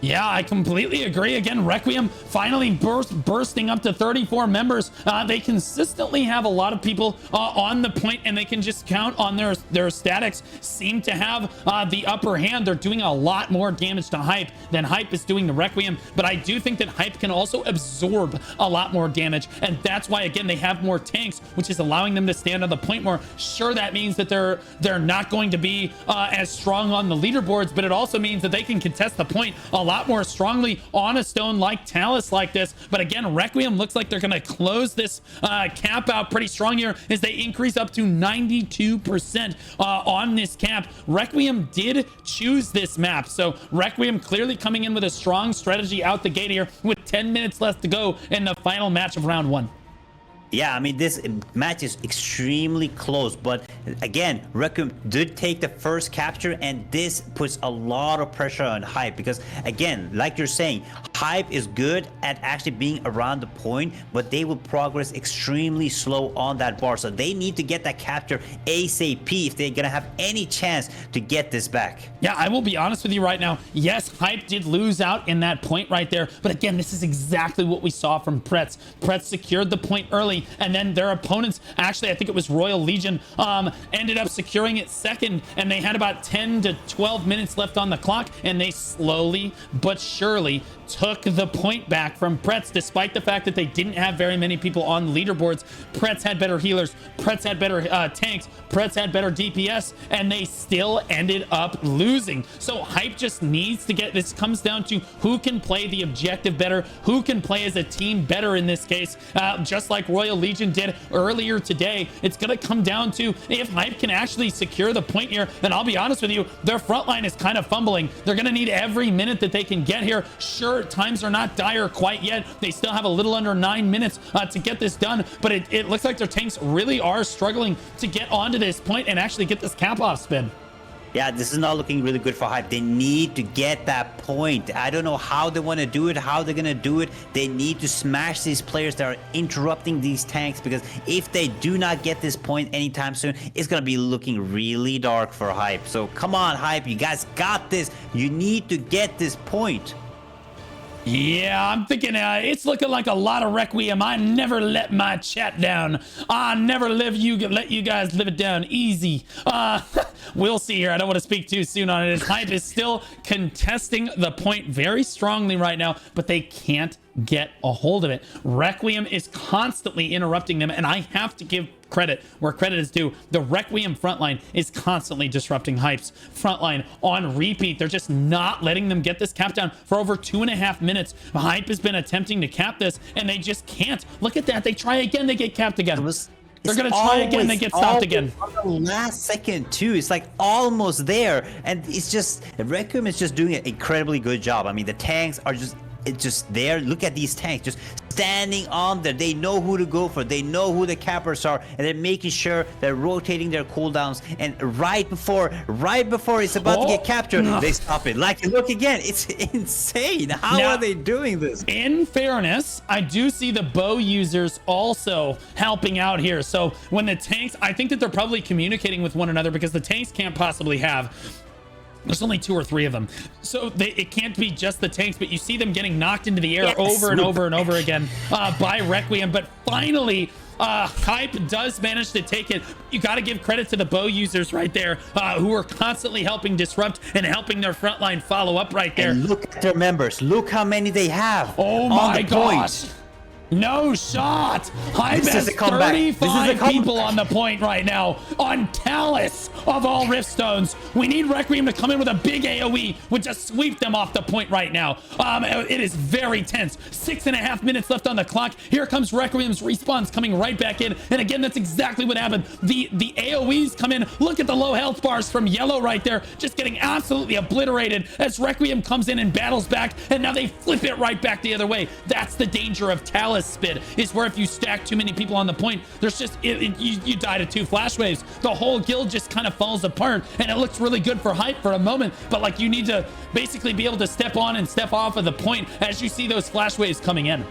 Yeah, I completely agree. Again, Requiem finally bursting up to 34 members. They consistently have a lot of people on the point, and they can just count on their statics seem to have the upper hand. They're doing a lot more damage to Hype than Hype is doing to Requiem, but I do think that Hype can also absorb a lot more damage, and that's why, again, they have more tanks, which is allowing them to stand on the point more. Sure, that means that they're not going to be as strong on the leaderboards, but it also means that they can contest the point a lot more strongly on a stone like Talus like this. But again, Requiem looks like they're going to close this cap out pretty strong here as they increase up to 92% on this cap. Requiem did choose this map, so Requiem clearly coming in with a strong strategy out the gate here with 10 minutes left to go in the final match of round 1. Yeah, I mean, this match is extremely close, but again, Requiem did take the first capture, and this puts a lot of pressure on Hype because, again, like you're saying, Hype is good at actually being around the point, but they will progress extremely slow on that bar, so they need to get that capture ASAP if they're gonna have any chance to get this back. Yeah, I will be honest with you right now. Yes, Hype did lose out in that point right there, but again, this is exactly what we saw from Prets. Prets secured the point early, and then their opponents, actually I think it was Royal Legion, ended up securing it second, and they had about 10 to 12 minutes left on the clock, and they slowly but surely took the point back from Prets, despite the fact that they didn't have very many people on the leaderboards. Prets had better healers, Prets had better tanks, Prets had better DPS, and they still ended up losing. So Hype just needs to get, this comes down to who can play the objective better, who can play as a team better in this case, just like Royal Legion did earlier today. It's gonna come down to if Hype can actually secure the point here. Then I'll be honest with you, their front line is kind of fumbling. They're gonna need every minute that they can get here. Sure, times are not dire quite yet. They still have a little under 9 minutes to get this done, but it looks like their tanks really are struggling to get onto this point and actually get this cap off, Spin. Yeah, this is not looking really good for Hype. They need to get that point. I don't know how they want to do it, how they're going to do it. They need to smash these players that are interrupting these tanks, because if they do not get this point anytime soon, it's going to be looking really dark for Hype. So come on, Hype, you guys got this. You need to get this point. Yeah, I'm thinking it's looking like a lot of Requiem. I never let my chat down. I never let you guys live it down easy. We'll see here. I don't want to speak too soon on it. Hype is still contesting the point very strongly right now, but they can't get a hold of it. Requiem is constantly interrupting them, and I have to give credit where credit is due. The Requiem frontline is constantly disrupting Hype's frontline on repeat. They're just not letting them get this cap down for over 2.5 minutes. Hype has been attempting to cap this, and they just can't. Look at that. They try again. They get capped again. They're going to try again. They get stopped again. On the last second, too. It's like almost there. And it's just, Requiem is just doing an incredibly good job. I mean, the tanks are just there. Look at these tanks just standing on there. They know who to go for. They know who the cappers are, and they're making sure they're rotating their cooldowns. And right before it's about to get captured, they stop it. Like, look again, it's insane. How are they doing this? In fairness, I do see the bow users also helping out here. So when the tanks, I think that they're probably communicating with one another, because the tanks can't possibly have, there's only 2 or 3 of them, so it can't be just the tanks, but you see them getting knocked into the air over and over and over again by Requiem. But finally, Hype does manage to take it. You got to give credit to the bow users right there, who are constantly helping disrupt and helping their frontline follow up right there. And look at their members. Look how many they have. Oh my gosh. No shot! Hype This has is a comeback. This is a 35 comeback. people on the point right now on Talus of all Riftstones. We need Requiem to come in with a big AoE, would just sweep them off the point right now. It is very tense. 6.5 minutes left on the clock. Here comes Requiem's respawns coming right back in. And again, that's exactly what happened. The AoEs come in. Look at the low health bars from Yellow right there, just getting absolutely obliterated as Requiem comes in and battles back. And now they flip it right back the other way. That's the danger of Talus spin, is where if you stack too many people on the point, there's just you die to 2 flash waves. The whole guild just kind of falls apart, and it looks really good for Hype for a moment, but like you need to basically be able to step on and step off of the point as you see those flash waves coming in.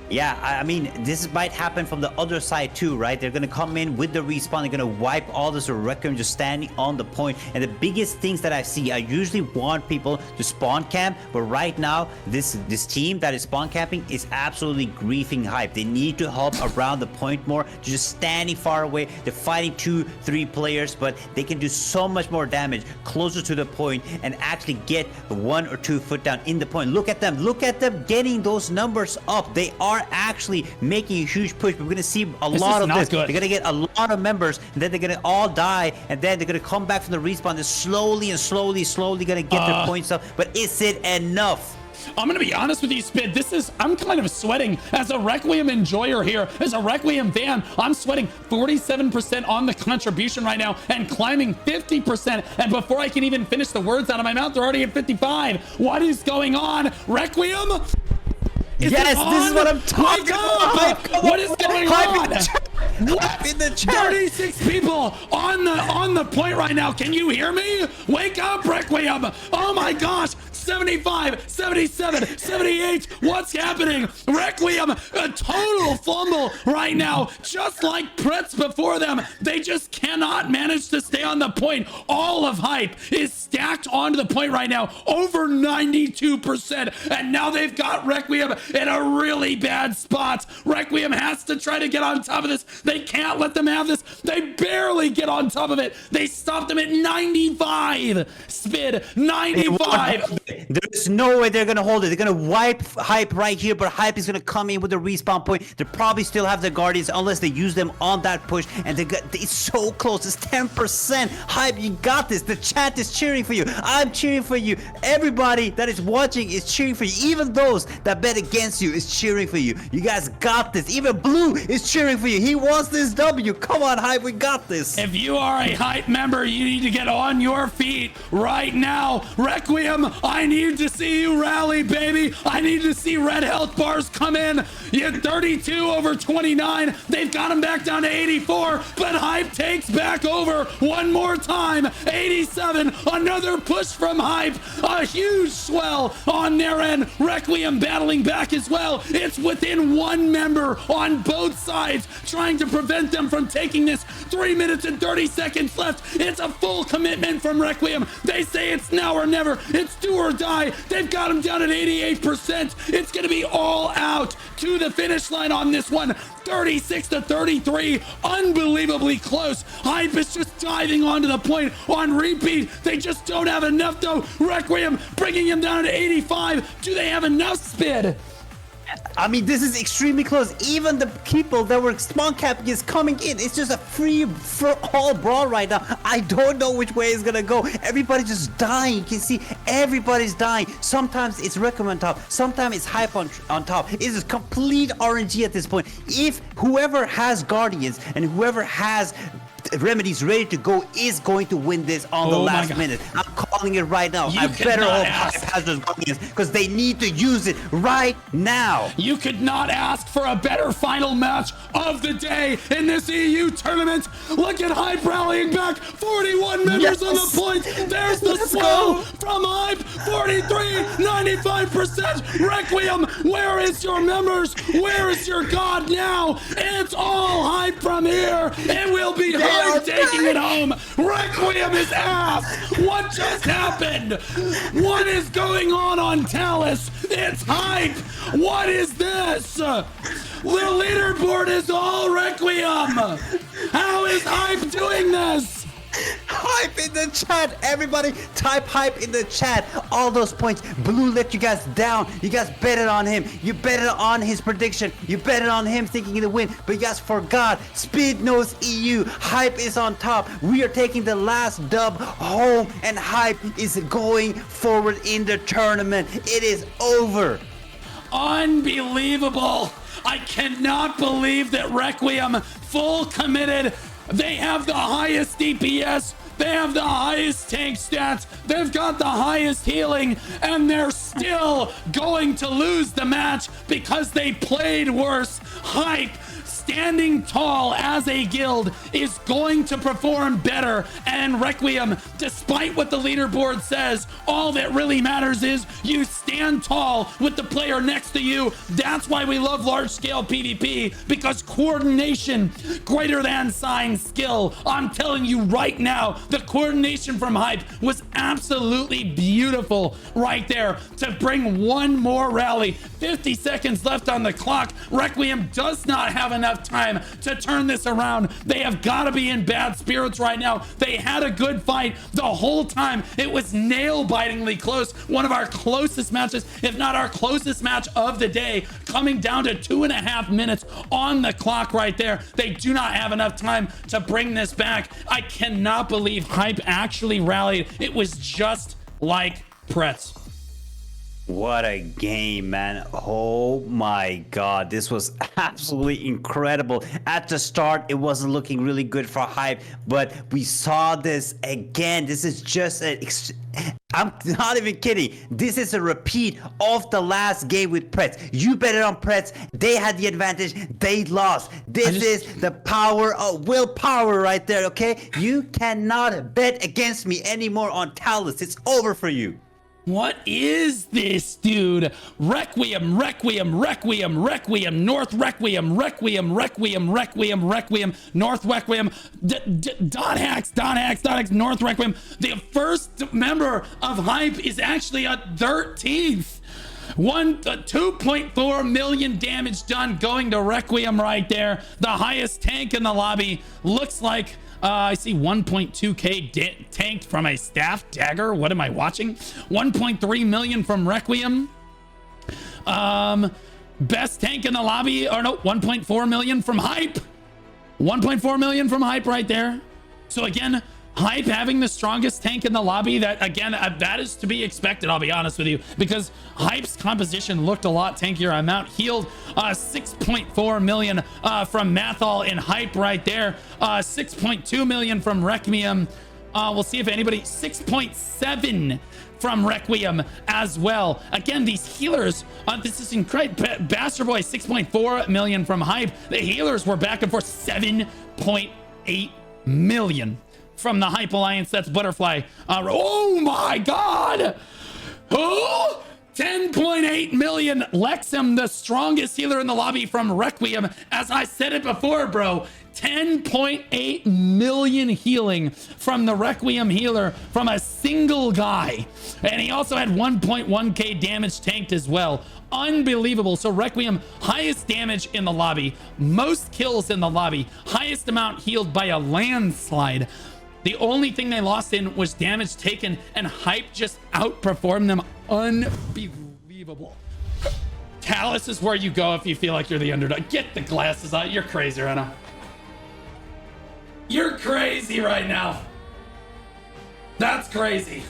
Yeah, I mean, this might happen from the other side too, right? They're gonna come in with the respawn. They're gonna wipe all this Requiem just standing on the point. And the biggest things that I see, I usually want people to spawn camp, but right now, this team that is spawn camping is absolutely griefing Hype. They need to help around the point more. They're just standing far away. They're fighting 2-3 players, but they can do so much more damage closer to the point and actually get 1 or 2 foot down in the point. Look at them getting those numbers up. They are actually making a huge push. We're going to see a lot of this. They're going to get a lot of members, and then they're going to all die, and then they're going to come back from the respawn. They're slowly going to get their points up. But is it enough? I'm gonna be honest with you, Spid. I'm kind of sweating as a Requiem enjoyer here, as a Requiem fan. I'm sweating 47% on the contribution right now and climbing 50%. And before I can even finish the words out of my mouth, they're already at 55. What is going on, Requiem? Yes, this is what I'm talking about. What is going on? What in the chat? 36 people on the point right now. Can you hear me? Wake up, Requiem. Oh my gosh. 75, 77, 78. What's happening? Requiem, a total fumble right now. Just like Prets before them. They just cannot manage to stay on the point. All of Hype is stacked onto the point right now. Over 92%. And now they've got Requiem in a really bad spot. Requiem has to try to get on top of this. They can't let them have this. They barely get on top of it. They stopped them at 95. Spid, 95. There's no way they're gonna hold it. They're gonna wipe Hype right here, but Hype is gonna come in with the respawn point. They probably still have the Guardians unless they use them on that push, and it's so close. It's 10%. Hype, you got this. The chat is cheering for you. I'm cheering for you. Everybody that is watching is cheering for you. Even those that bet against you is cheering for you. You guys got this. Even Blue is cheering for you. He wants this W. Come on, Hype, we got this. If you are a Hype member, you need to get on your feet right now. Requiem, I need to see you rally, baby. I need to see red health bars come in. You had 32 over 29. They've got him back down to 84, but Hype takes back over one more time. 87, another push from Hype. A huge swell on their end. Requiem battling back as well. It's within one member on both sides, trying to prevent them from taking this. 3 minutes and 30 seconds left. It's a full commitment from Requiem. They say it's now or never. It's do or die. They've got him down at 88%. It's going to be all out to the finish line on this one. 36 to 33. Unbelievably close. Hype is just diving onto the point on repeat. They just don't have enough though. Requiem bringing him down to 85. Do they have enough, Spid? I mean, this is extremely close. Even the people that were spawn capping is coming in. It's just a free for all brawl right now. I don't know which way it's gonna go. Everybody's just dying. You can see everybody's dying. Sometimes it's Requiem on top. Sometimes it's Hype on top. It is complete RNG at this point. If whoever has Guardians and whoever has Remedies ready to go is going to win this on the last minute. I'm calling it right now. I better hope Hype has those Guardians because they need to use it right now. You could not ask for a better final match of the day in this EU tournament. Look at Hype rallying back. 41 members on the point. There's the swell from Hype. 43, 95%. Requiem, where is your members? Where is your god now? It's all Hype from here. It will be Hype taking it home. Requiem is ass. What just happened? What is going on Talus? It's Hype. What is this? The leaderboard is all Requiem. How is Hype doing this? hype in the chat. Everybody type hype in the chat. All those points. Blue let you guys down. You guys betted on him. You betted on his prediction. You betted on him thinking he'd win. But you guys forgot. Speed knows EU. Hype is on top. We are taking the last dub home. And hype is going forward in the tournament. It is over. Unbelievable. I cannot believe that Requiem full committed. They have the highest DPS. They have the highest tank stats. They've got the highest healing, and they're still going to lose the match because they played worse. Hype, standing tall as a guild, is going to perform better. And Requiem, despite what the leaderboard says, all that really matters is you stand tall with the player next to you. That's why we love large scale PvP, because coordination greater than sign skill. I'm telling you right now, the coordination from Hype was absolutely beautiful right there to bring one more rally. 50 seconds left on the clock. Requiem does not have enough time to turn this around. They have got to be in bad spirits right now. They had a good fight the whole time. It was nail-bitingly close. One of our closest matches, if not our closest match of the day, coming down to 2.5 minutes on the clock right there. They do not have enough time to bring this back. I cannot believe Hype actually rallied. It was just like Prets. What a game, man. Oh my god, this was absolutely incredible. At the start, it wasn't looking really good for Hype, but we saw this again. This is just I'm not even kidding. This is a repeat of the last game with Prets. You bet it on Prets. They had the advantage. They lost. This is the power of willpower right there, okay? You cannot bet against me anymore on Talus. It's over for you. What is this, dude? Requiem, Requiem, Requiem, Requiem, North Requiem, Requiem, Requiem, Requiem, Requiem, North Requiem, dot hacks, North Requiem. The first member of Hype is actually a 13th. 2.4 million damage done going to Requiem right there. The highest tank in the lobby. Looks like I see 1.2k tanked from a staff dagger. What am I watching? 1.3 million from Requiem. Best tank in the lobby, or no, 1.4 million from Hype. 1.4 million from Hype right there. So again, Hype having the strongest tank in the lobby. That again, that is to be expected, I'll be honest with you, because Hype's composition looked a lot tankier. Amount healed 6.4 million from Mathal in Hype right there. 6.2 million from Requiem. We'll see if anybody, 6.7 from Requiem as well. Again, these healers, this is incredible. Bastard Boy, 6.4 million from Hype. The healers were back and forth. 7.8 million from the Hype Alliance. That's Butterfly. Oh my god! Oh! 10.8 million. Lexum, the strongest healer in the lobby from Requiem. As I said it before, bro, 10.8 million healing from the Requiem healer from a single guy. And he also had 1.1k damage tanked as well. Unbelievable. So Requiem, highest damage in the lobby, most kills in the lobby, highest amount healed by a landslide. The only thing they lost in was damage taken, and Hype just outperformed them. Unbelievable. Talus is where you go if you feel like you're the underdog. Get the glasses on. You're crazy right now. You're crazy right now. That's crazy.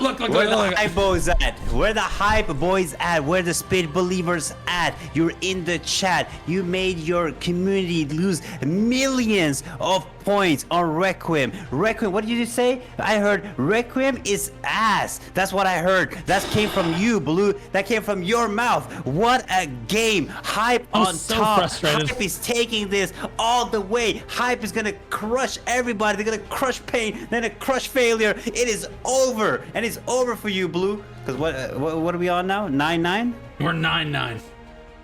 Look, where the hype boys at? Where the hype boys at? Where the speed believers at? You're in the chat. You made your community lose millions of points on Requiem. Requiem, what did you say? I heard Requiem is ass. That's what I heard. That came from you, Blue. That came from your mouth. What a game. Hype on so top. Frustrated. Hype is taking this all the way. Hype is gonna crush everybody. They're gonna crush pain, then a crush failure. It is over. And it's over for you, Blue. Because what are we on now? 9-9? We're 9-9.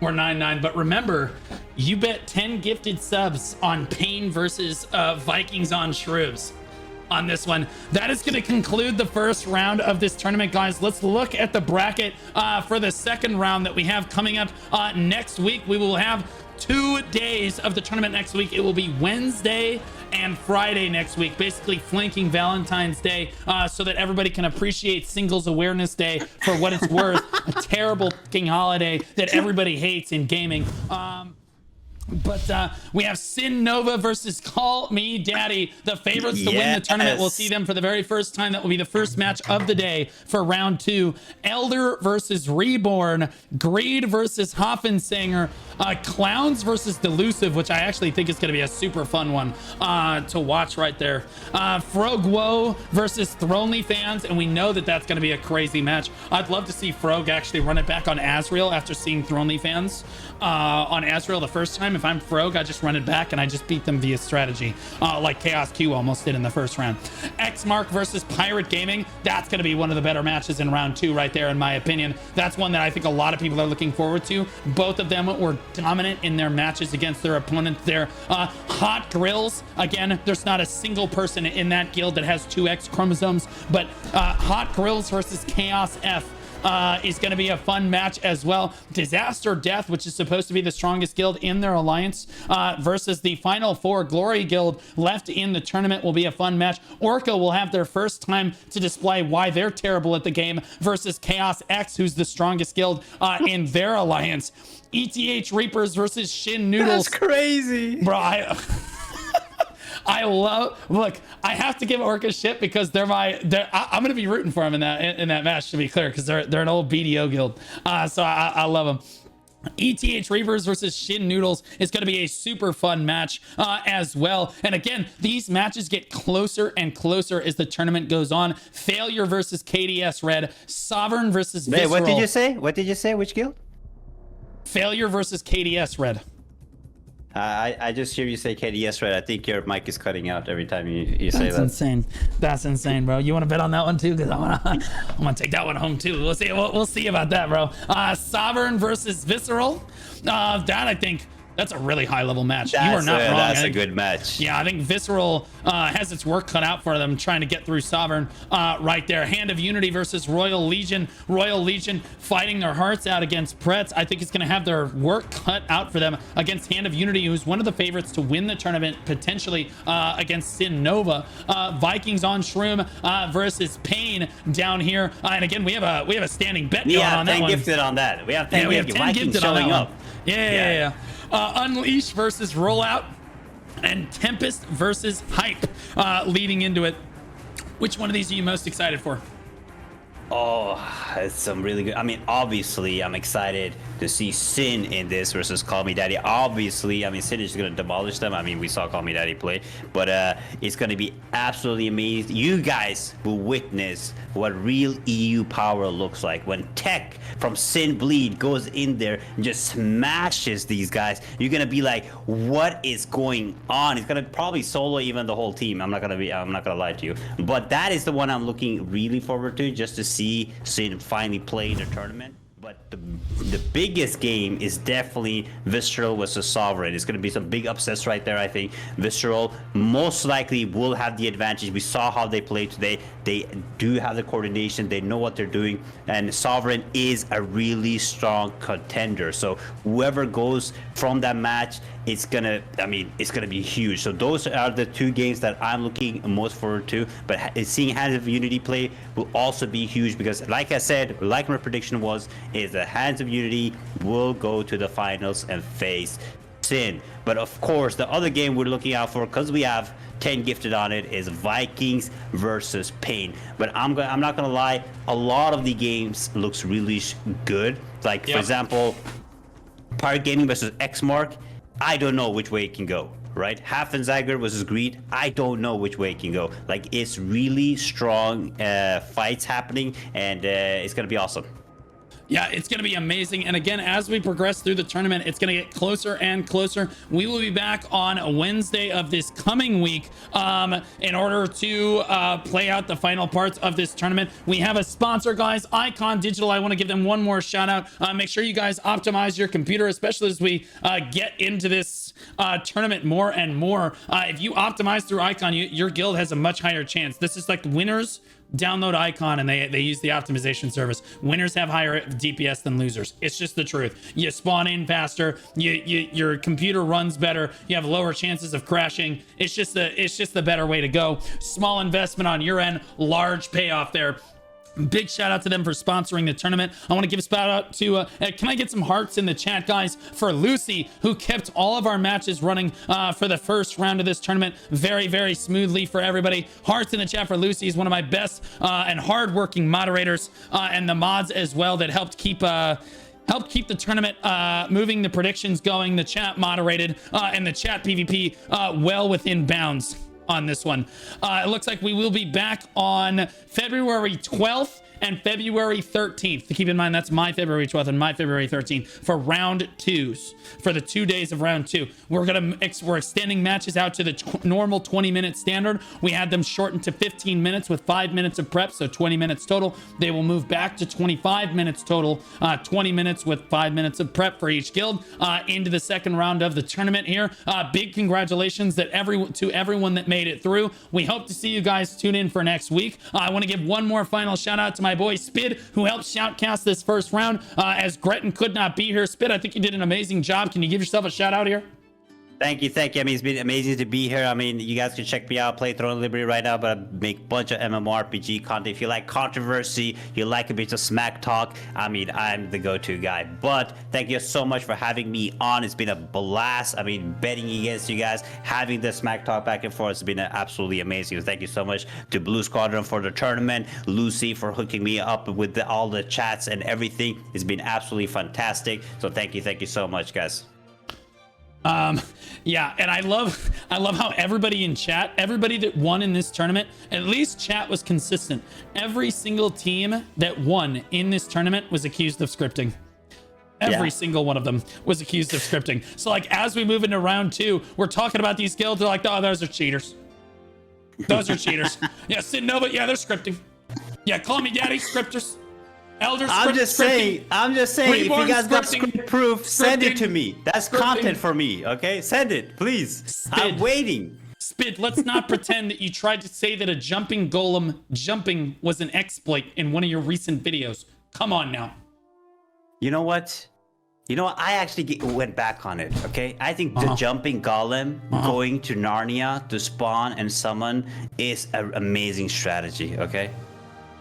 We're 9-9. But remember, you bet 10 gifted subs on Pain versus VikingsOnShroom on this one. That is going to conclude the first round of this tournament, guys. Let's look at the bracket for the second round that we have coming up next week. We will have 2 days of the tournament next week. It will be Wednesday and Friday next week, basically flanking Valentine's Day, so that everybody can appreciate Singles Awareness Day for what it's worth. A terrible fucking holiday that everybody hates in gaming. But we have Sin Nova versus Call Me Daddy, the favorites to win the tournament. We'll see them for the very first time. That will be the first match of the day for round 2. Elder versus Reborn, Greed versus Hoffensanger, Clowns versus Delusive, which I actually think is going to be a super fun one to watch right there. Frogwo versus Thronely Fans, and we know that that's going to be a crazy match. I'd love to see Frog actually run it back on Azrael after seeing Thronely Fans on Azrael the first time. If I'm Frog, I just run it back and I just beat them via strategy, like Chaos Q almost did in the first round. X Mark versus Pirate Gaming, that's going to be one of the better matches in round 2 right there, in my opinion. That's one that I think a lot of people are looking forward to. Both of them were dominant in their matches against their opponents there. Hot Grills, again, there's not a single person in that guild that has 2 X chromosomes, but Hot Grills versus Chaos F is going to be a fun match as well. Disaster Death, which is supposed to be the strongest guild in their alliance, versus the final 4 Glory Guild left in the tournament, will be a fun match. Orca will have their first time to display why they're terrible at the game versus Chaos X, who's the strongest guild in their alliance. ETH Reapers versus Shin Noodles. That's crazy, bro. I look, I have to give Orca shit because I'm going to be rooting for them in that match, to be clear, because they're an old BDO guild. So I love them. ETH Reapers versus Shin Noodles is going to be a super fun match as well. And again, these matches get closer and closer as the tournament goes on. Failure versus KDS Red, Sovereign versus Visceral. Wait, what did you say? What did you say? Which guild? Failure versus KDS Red. I just hear you say KDS Red. I think your mic is cutting out every time you say that. That's insane. That's insane, bro. You want to bet on that one too? Because I'm gonna take that one home too. We'll see. We'll see about that, bro. Sovereign versus Visceral. That I think. That's a really high level match. You are not wrong. That's a good match. Yeah, I think Visceral has its work cut out for them trying to get through Sovereign right there. Hand of Unity versus Royal Legion. Royal Legion fighting their hearts out against Prets. I think it's going to have their work cut out for them against Hand of Unity, who's one of the favorites to win the tournament, potentially against Sin Nova. VikingsOnShroom versus Pain down here. And again, we have a standing bet going on that one. We have 10 gifted on that. We have 10, we have 10 Vikings gifted showing on that up. one. Yeah. Unleash versus Rollout, and Tempest versus Hype leading into it. Which one of these are you most excited for? Oh, it's some really good. I mean, obviously, I'm excited to see Sin in this versus Call Me Daddy. Obviously, I mean, Sin is going to demolish them. I mean, we saw Call Me Daddy play, but it's going to be absolutely amazing. You guys will witness what real EU power looks like when tech from Sin Bleed goes in there and just smashes these guys. You're going to be like, what is going on? He's going to probably solo even the whole team. I'm not going to lie to you, but that is the one I'm looking really forward to, just to see Sin finally play in the tournament. But the biggest game is definitely Visceral versus Sovereign. It's going to be some big upsets right there, I think. Visceral most likely will have the advantage. We saw how they played today. They do have the coordination. They know what they're doing. And Sovereign is a really strong contender. So whoever goes from that match, it's gonna be huge. So those are the 2 games that I'm looking most forward to. But seeing Hands of Unity play will also be huge, because like I said, like my prediction was, is that Hands of Unity will go to the finals and face Sin. But of course, the other game we're looking out for, because we have 10 gifted on it, is Vikings versus Pain. But I'm not gonna lie, a lot of the games looks really good. Like for example, Pirate Gaming versus X Mark. I don't know which way it can go, right? Haffenziger versus Greed. I don't know which way it can go. Like, it's really strong fights happening, and it's gonna be awesome. Yeah, it's going to be amazing. And again, as we progress through the tournament, it's going to get closer and closer. We will be back on Wednesday of this coming week in order to play out the final parts of this tournament. We have a sponsor, guys, Icon Digital. I want to give them one more shout out. Make sure you guys optimize your computer, especially as we get into this tournament more and more. If you optimize through Icon, your guild has a much higher chance. This is like winners download Icon and they use the optimization service. Winners have higher DPS than losers. It's just the truth. You spawn in faster, your computer runs better, you have lower chances of crashing. It's just the better way to go. Small investment on your end, large payoff there. Big shout out to them for sponsoring the tournament. I want to give a shout out to, can I get some hearts in the chat, guys, for Lucy, who kept all of our matches running for the first round of this tournament very, very smoothly for everybody. Hearts in the chat for Lucy. Is one of my best and hardworking moderators, and the mods as well that helped keep the tournament moving, the predictions going, the chat moderated, and the chat PvP well within bounds on this one. It looks like we will be back on February 12th and February 13th. To keep in mind, that's my February 12th and my February 13th for round 2s, for the 2 days of round 2. We're extending matches out to the normal 20-minute standard. We had them shortened to 15 minutes with 5 minutes of prep, so 20 minutes total. They will move back to 25 minutes total, 20 minutes with 5 minutes of prep for each guild, into the second round of the tournament here. Big congratulations to everyone that made it through. We hope to see you guys tune in for next week. I want to give one more final shout out to my boy Spid, who helped shoutcast this first round, as Gretton could not be here. Spid, I think you did an amazing job. Can you give yourself a shout out here? Thank you. I mean, it's been amazing to be here. I mean, you guys can check me out, play Throne of Liberty right now, but I make a bunch of MMORPG content. If you like controversy, you like a bit of smack talk, I mean, I'm the go-to guy. But thank you so much for having me on. It's been a blast. I mean, betting against you guys, having the smack talk back and forth has been absolutely amazing. Thank you so much to Blue Squadron for the tournament, Lucy for hooking me up with all the chats and everything. It's been absolutely fantastic. So thank you so much, guys. Yeah, and I love how everybody in chat, everybody that won in this tournament, at least chat was consistent. Every single team that won in this tournament was accused of scripting. Every single one of them was accused of scripting. So like, as we move into round 2, we're talking about these guilds. They're like, oh, those are cheaters. Those are cheaters. Yeah, Sid Nova, yeah, they're scripting. Yeah, call me daddy, scripters. Elders, I'm just saying, if you guys got script proof, send it to me. That's content for me, okay? Send it, please. Spid. I'm waiting. Spid, let's not pretend that you tried to say that a jumping golem jumping was an exploit in one of your recent videos. Come on now. You know what? I actually went back on it, okay? I think the jumping golem going to Narnia to spawn and summon is an amazing strategy, okay?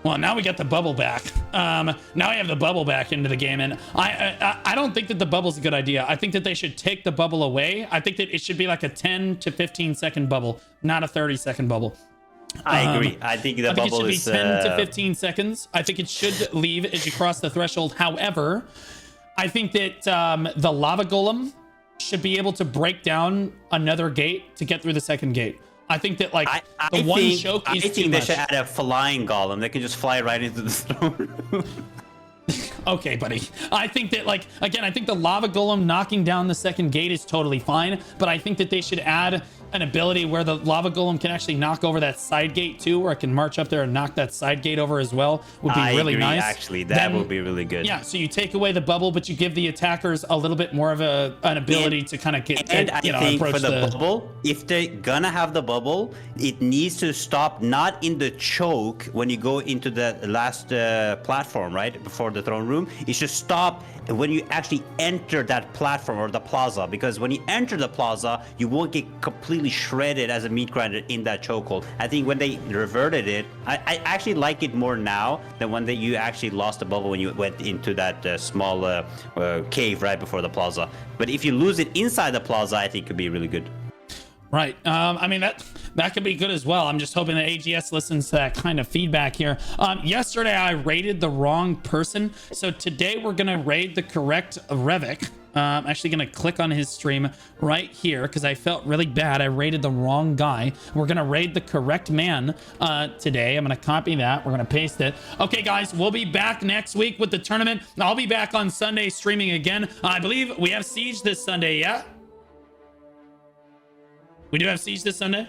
Well, now we got the bubble back. Now we have the bubble back into the game, and I don't think that the bubble's a good idea. I think that they should take the bubble away. I think that it should be like a 10 to 15 second bubble, not a 30-second bubble. I agree. I think the bubble it should be 10 to 15 seconds. I think it should leave as you cross the threshold. However, I think that the lava golem should be able to break down another gate to get through the second gate. I think that like the one choke is too much. I think they should add a flying golem. They can just fly right into the throne room. Okay, buddy. I think that, like, again, I think the lava golem knocking down the second gate is totally fine, but I think that they should add an ability where the lava golem can actually knock over that side gate too, where it can march up there and knock that side gate over as well. Would be really nice. Actually, that would be really good. Yeah, so you take away the bubble, but you give the attackers a little bit more of an ability to kind of get, I think for the bubble, if they're gonna have the bubble, it needs to stop not in the choke when you go into the last platform, right before the throne room. It should stop when you actually enter that platform or the plaza, because when you enter the plaza, you won't get completely shredded as a meat grinder in that chokehold. I think when they reverted it, I actually like it more now than when you actually lost the bubble when you went into that small cave right before the plaza. But if you lose it inside the plaza, I think it could be really good. Right. I mean, that could be good as well. I'm just hoping that AGS listens to that kind of feedback here. Yesterday, I rated the wrong person. So today, we're going to raid the correct Revik. I'm actually going to click on his stream right here because I felt really bad. I rated the wrong guy. We're going to raid the correct man today. I'm going to copy that. We're going to paste it. Okay, guys, we'll be back next week with the tournament. I'll be back on Sunday streaming again. I believe we have Siege this Sunday, yeah? We do have Siege this Sunday?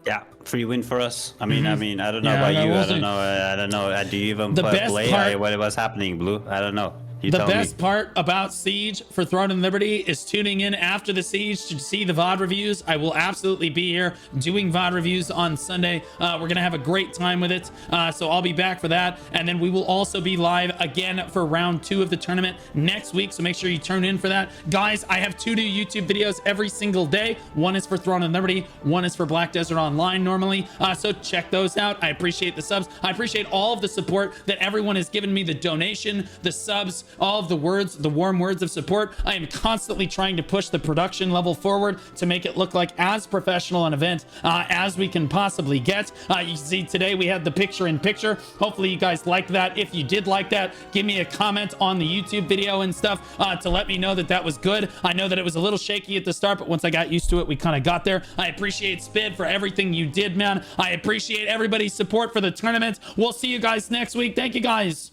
Yeah, free win for us. I mean, I don't know about you. I don't know. Do you even play? What was happening, Blue? I don't know. You The tell best me. part about Siege for Throne and Liberty is tuning in after the Siege to see the VOD reviews. I will absolutely be here doing VOD reviews on Sunday. We're going to have a great time with it. So I'll be back for that. And then we will also be live again for round 2 of the tournament next week. So make sure you tune in for that. Guys, I have 2 new YouTube videos every single day. One is for Throne and Liberty. One is for Black Desert Online normally. So check those out. I appreciate the subs. I appreciate all of the support that everyone has given me, the donation, the subs, all of the words, the warm words of support. I am constantly trying to push the production level forward to make it look like as professional an event as we can possibly get. You see today we had the picture in picture. Hopefully you guys liked that. If you did like that, give me a comment on the YouTube video and stuff to let me know that that was good. I know that it was a little shaky at the start, but once I got used to it, we kind of got there. I appreciate Spid for everything you did, man. I appreciate everybody's support for the tournament. We'll see you guys next week. Thank you guys.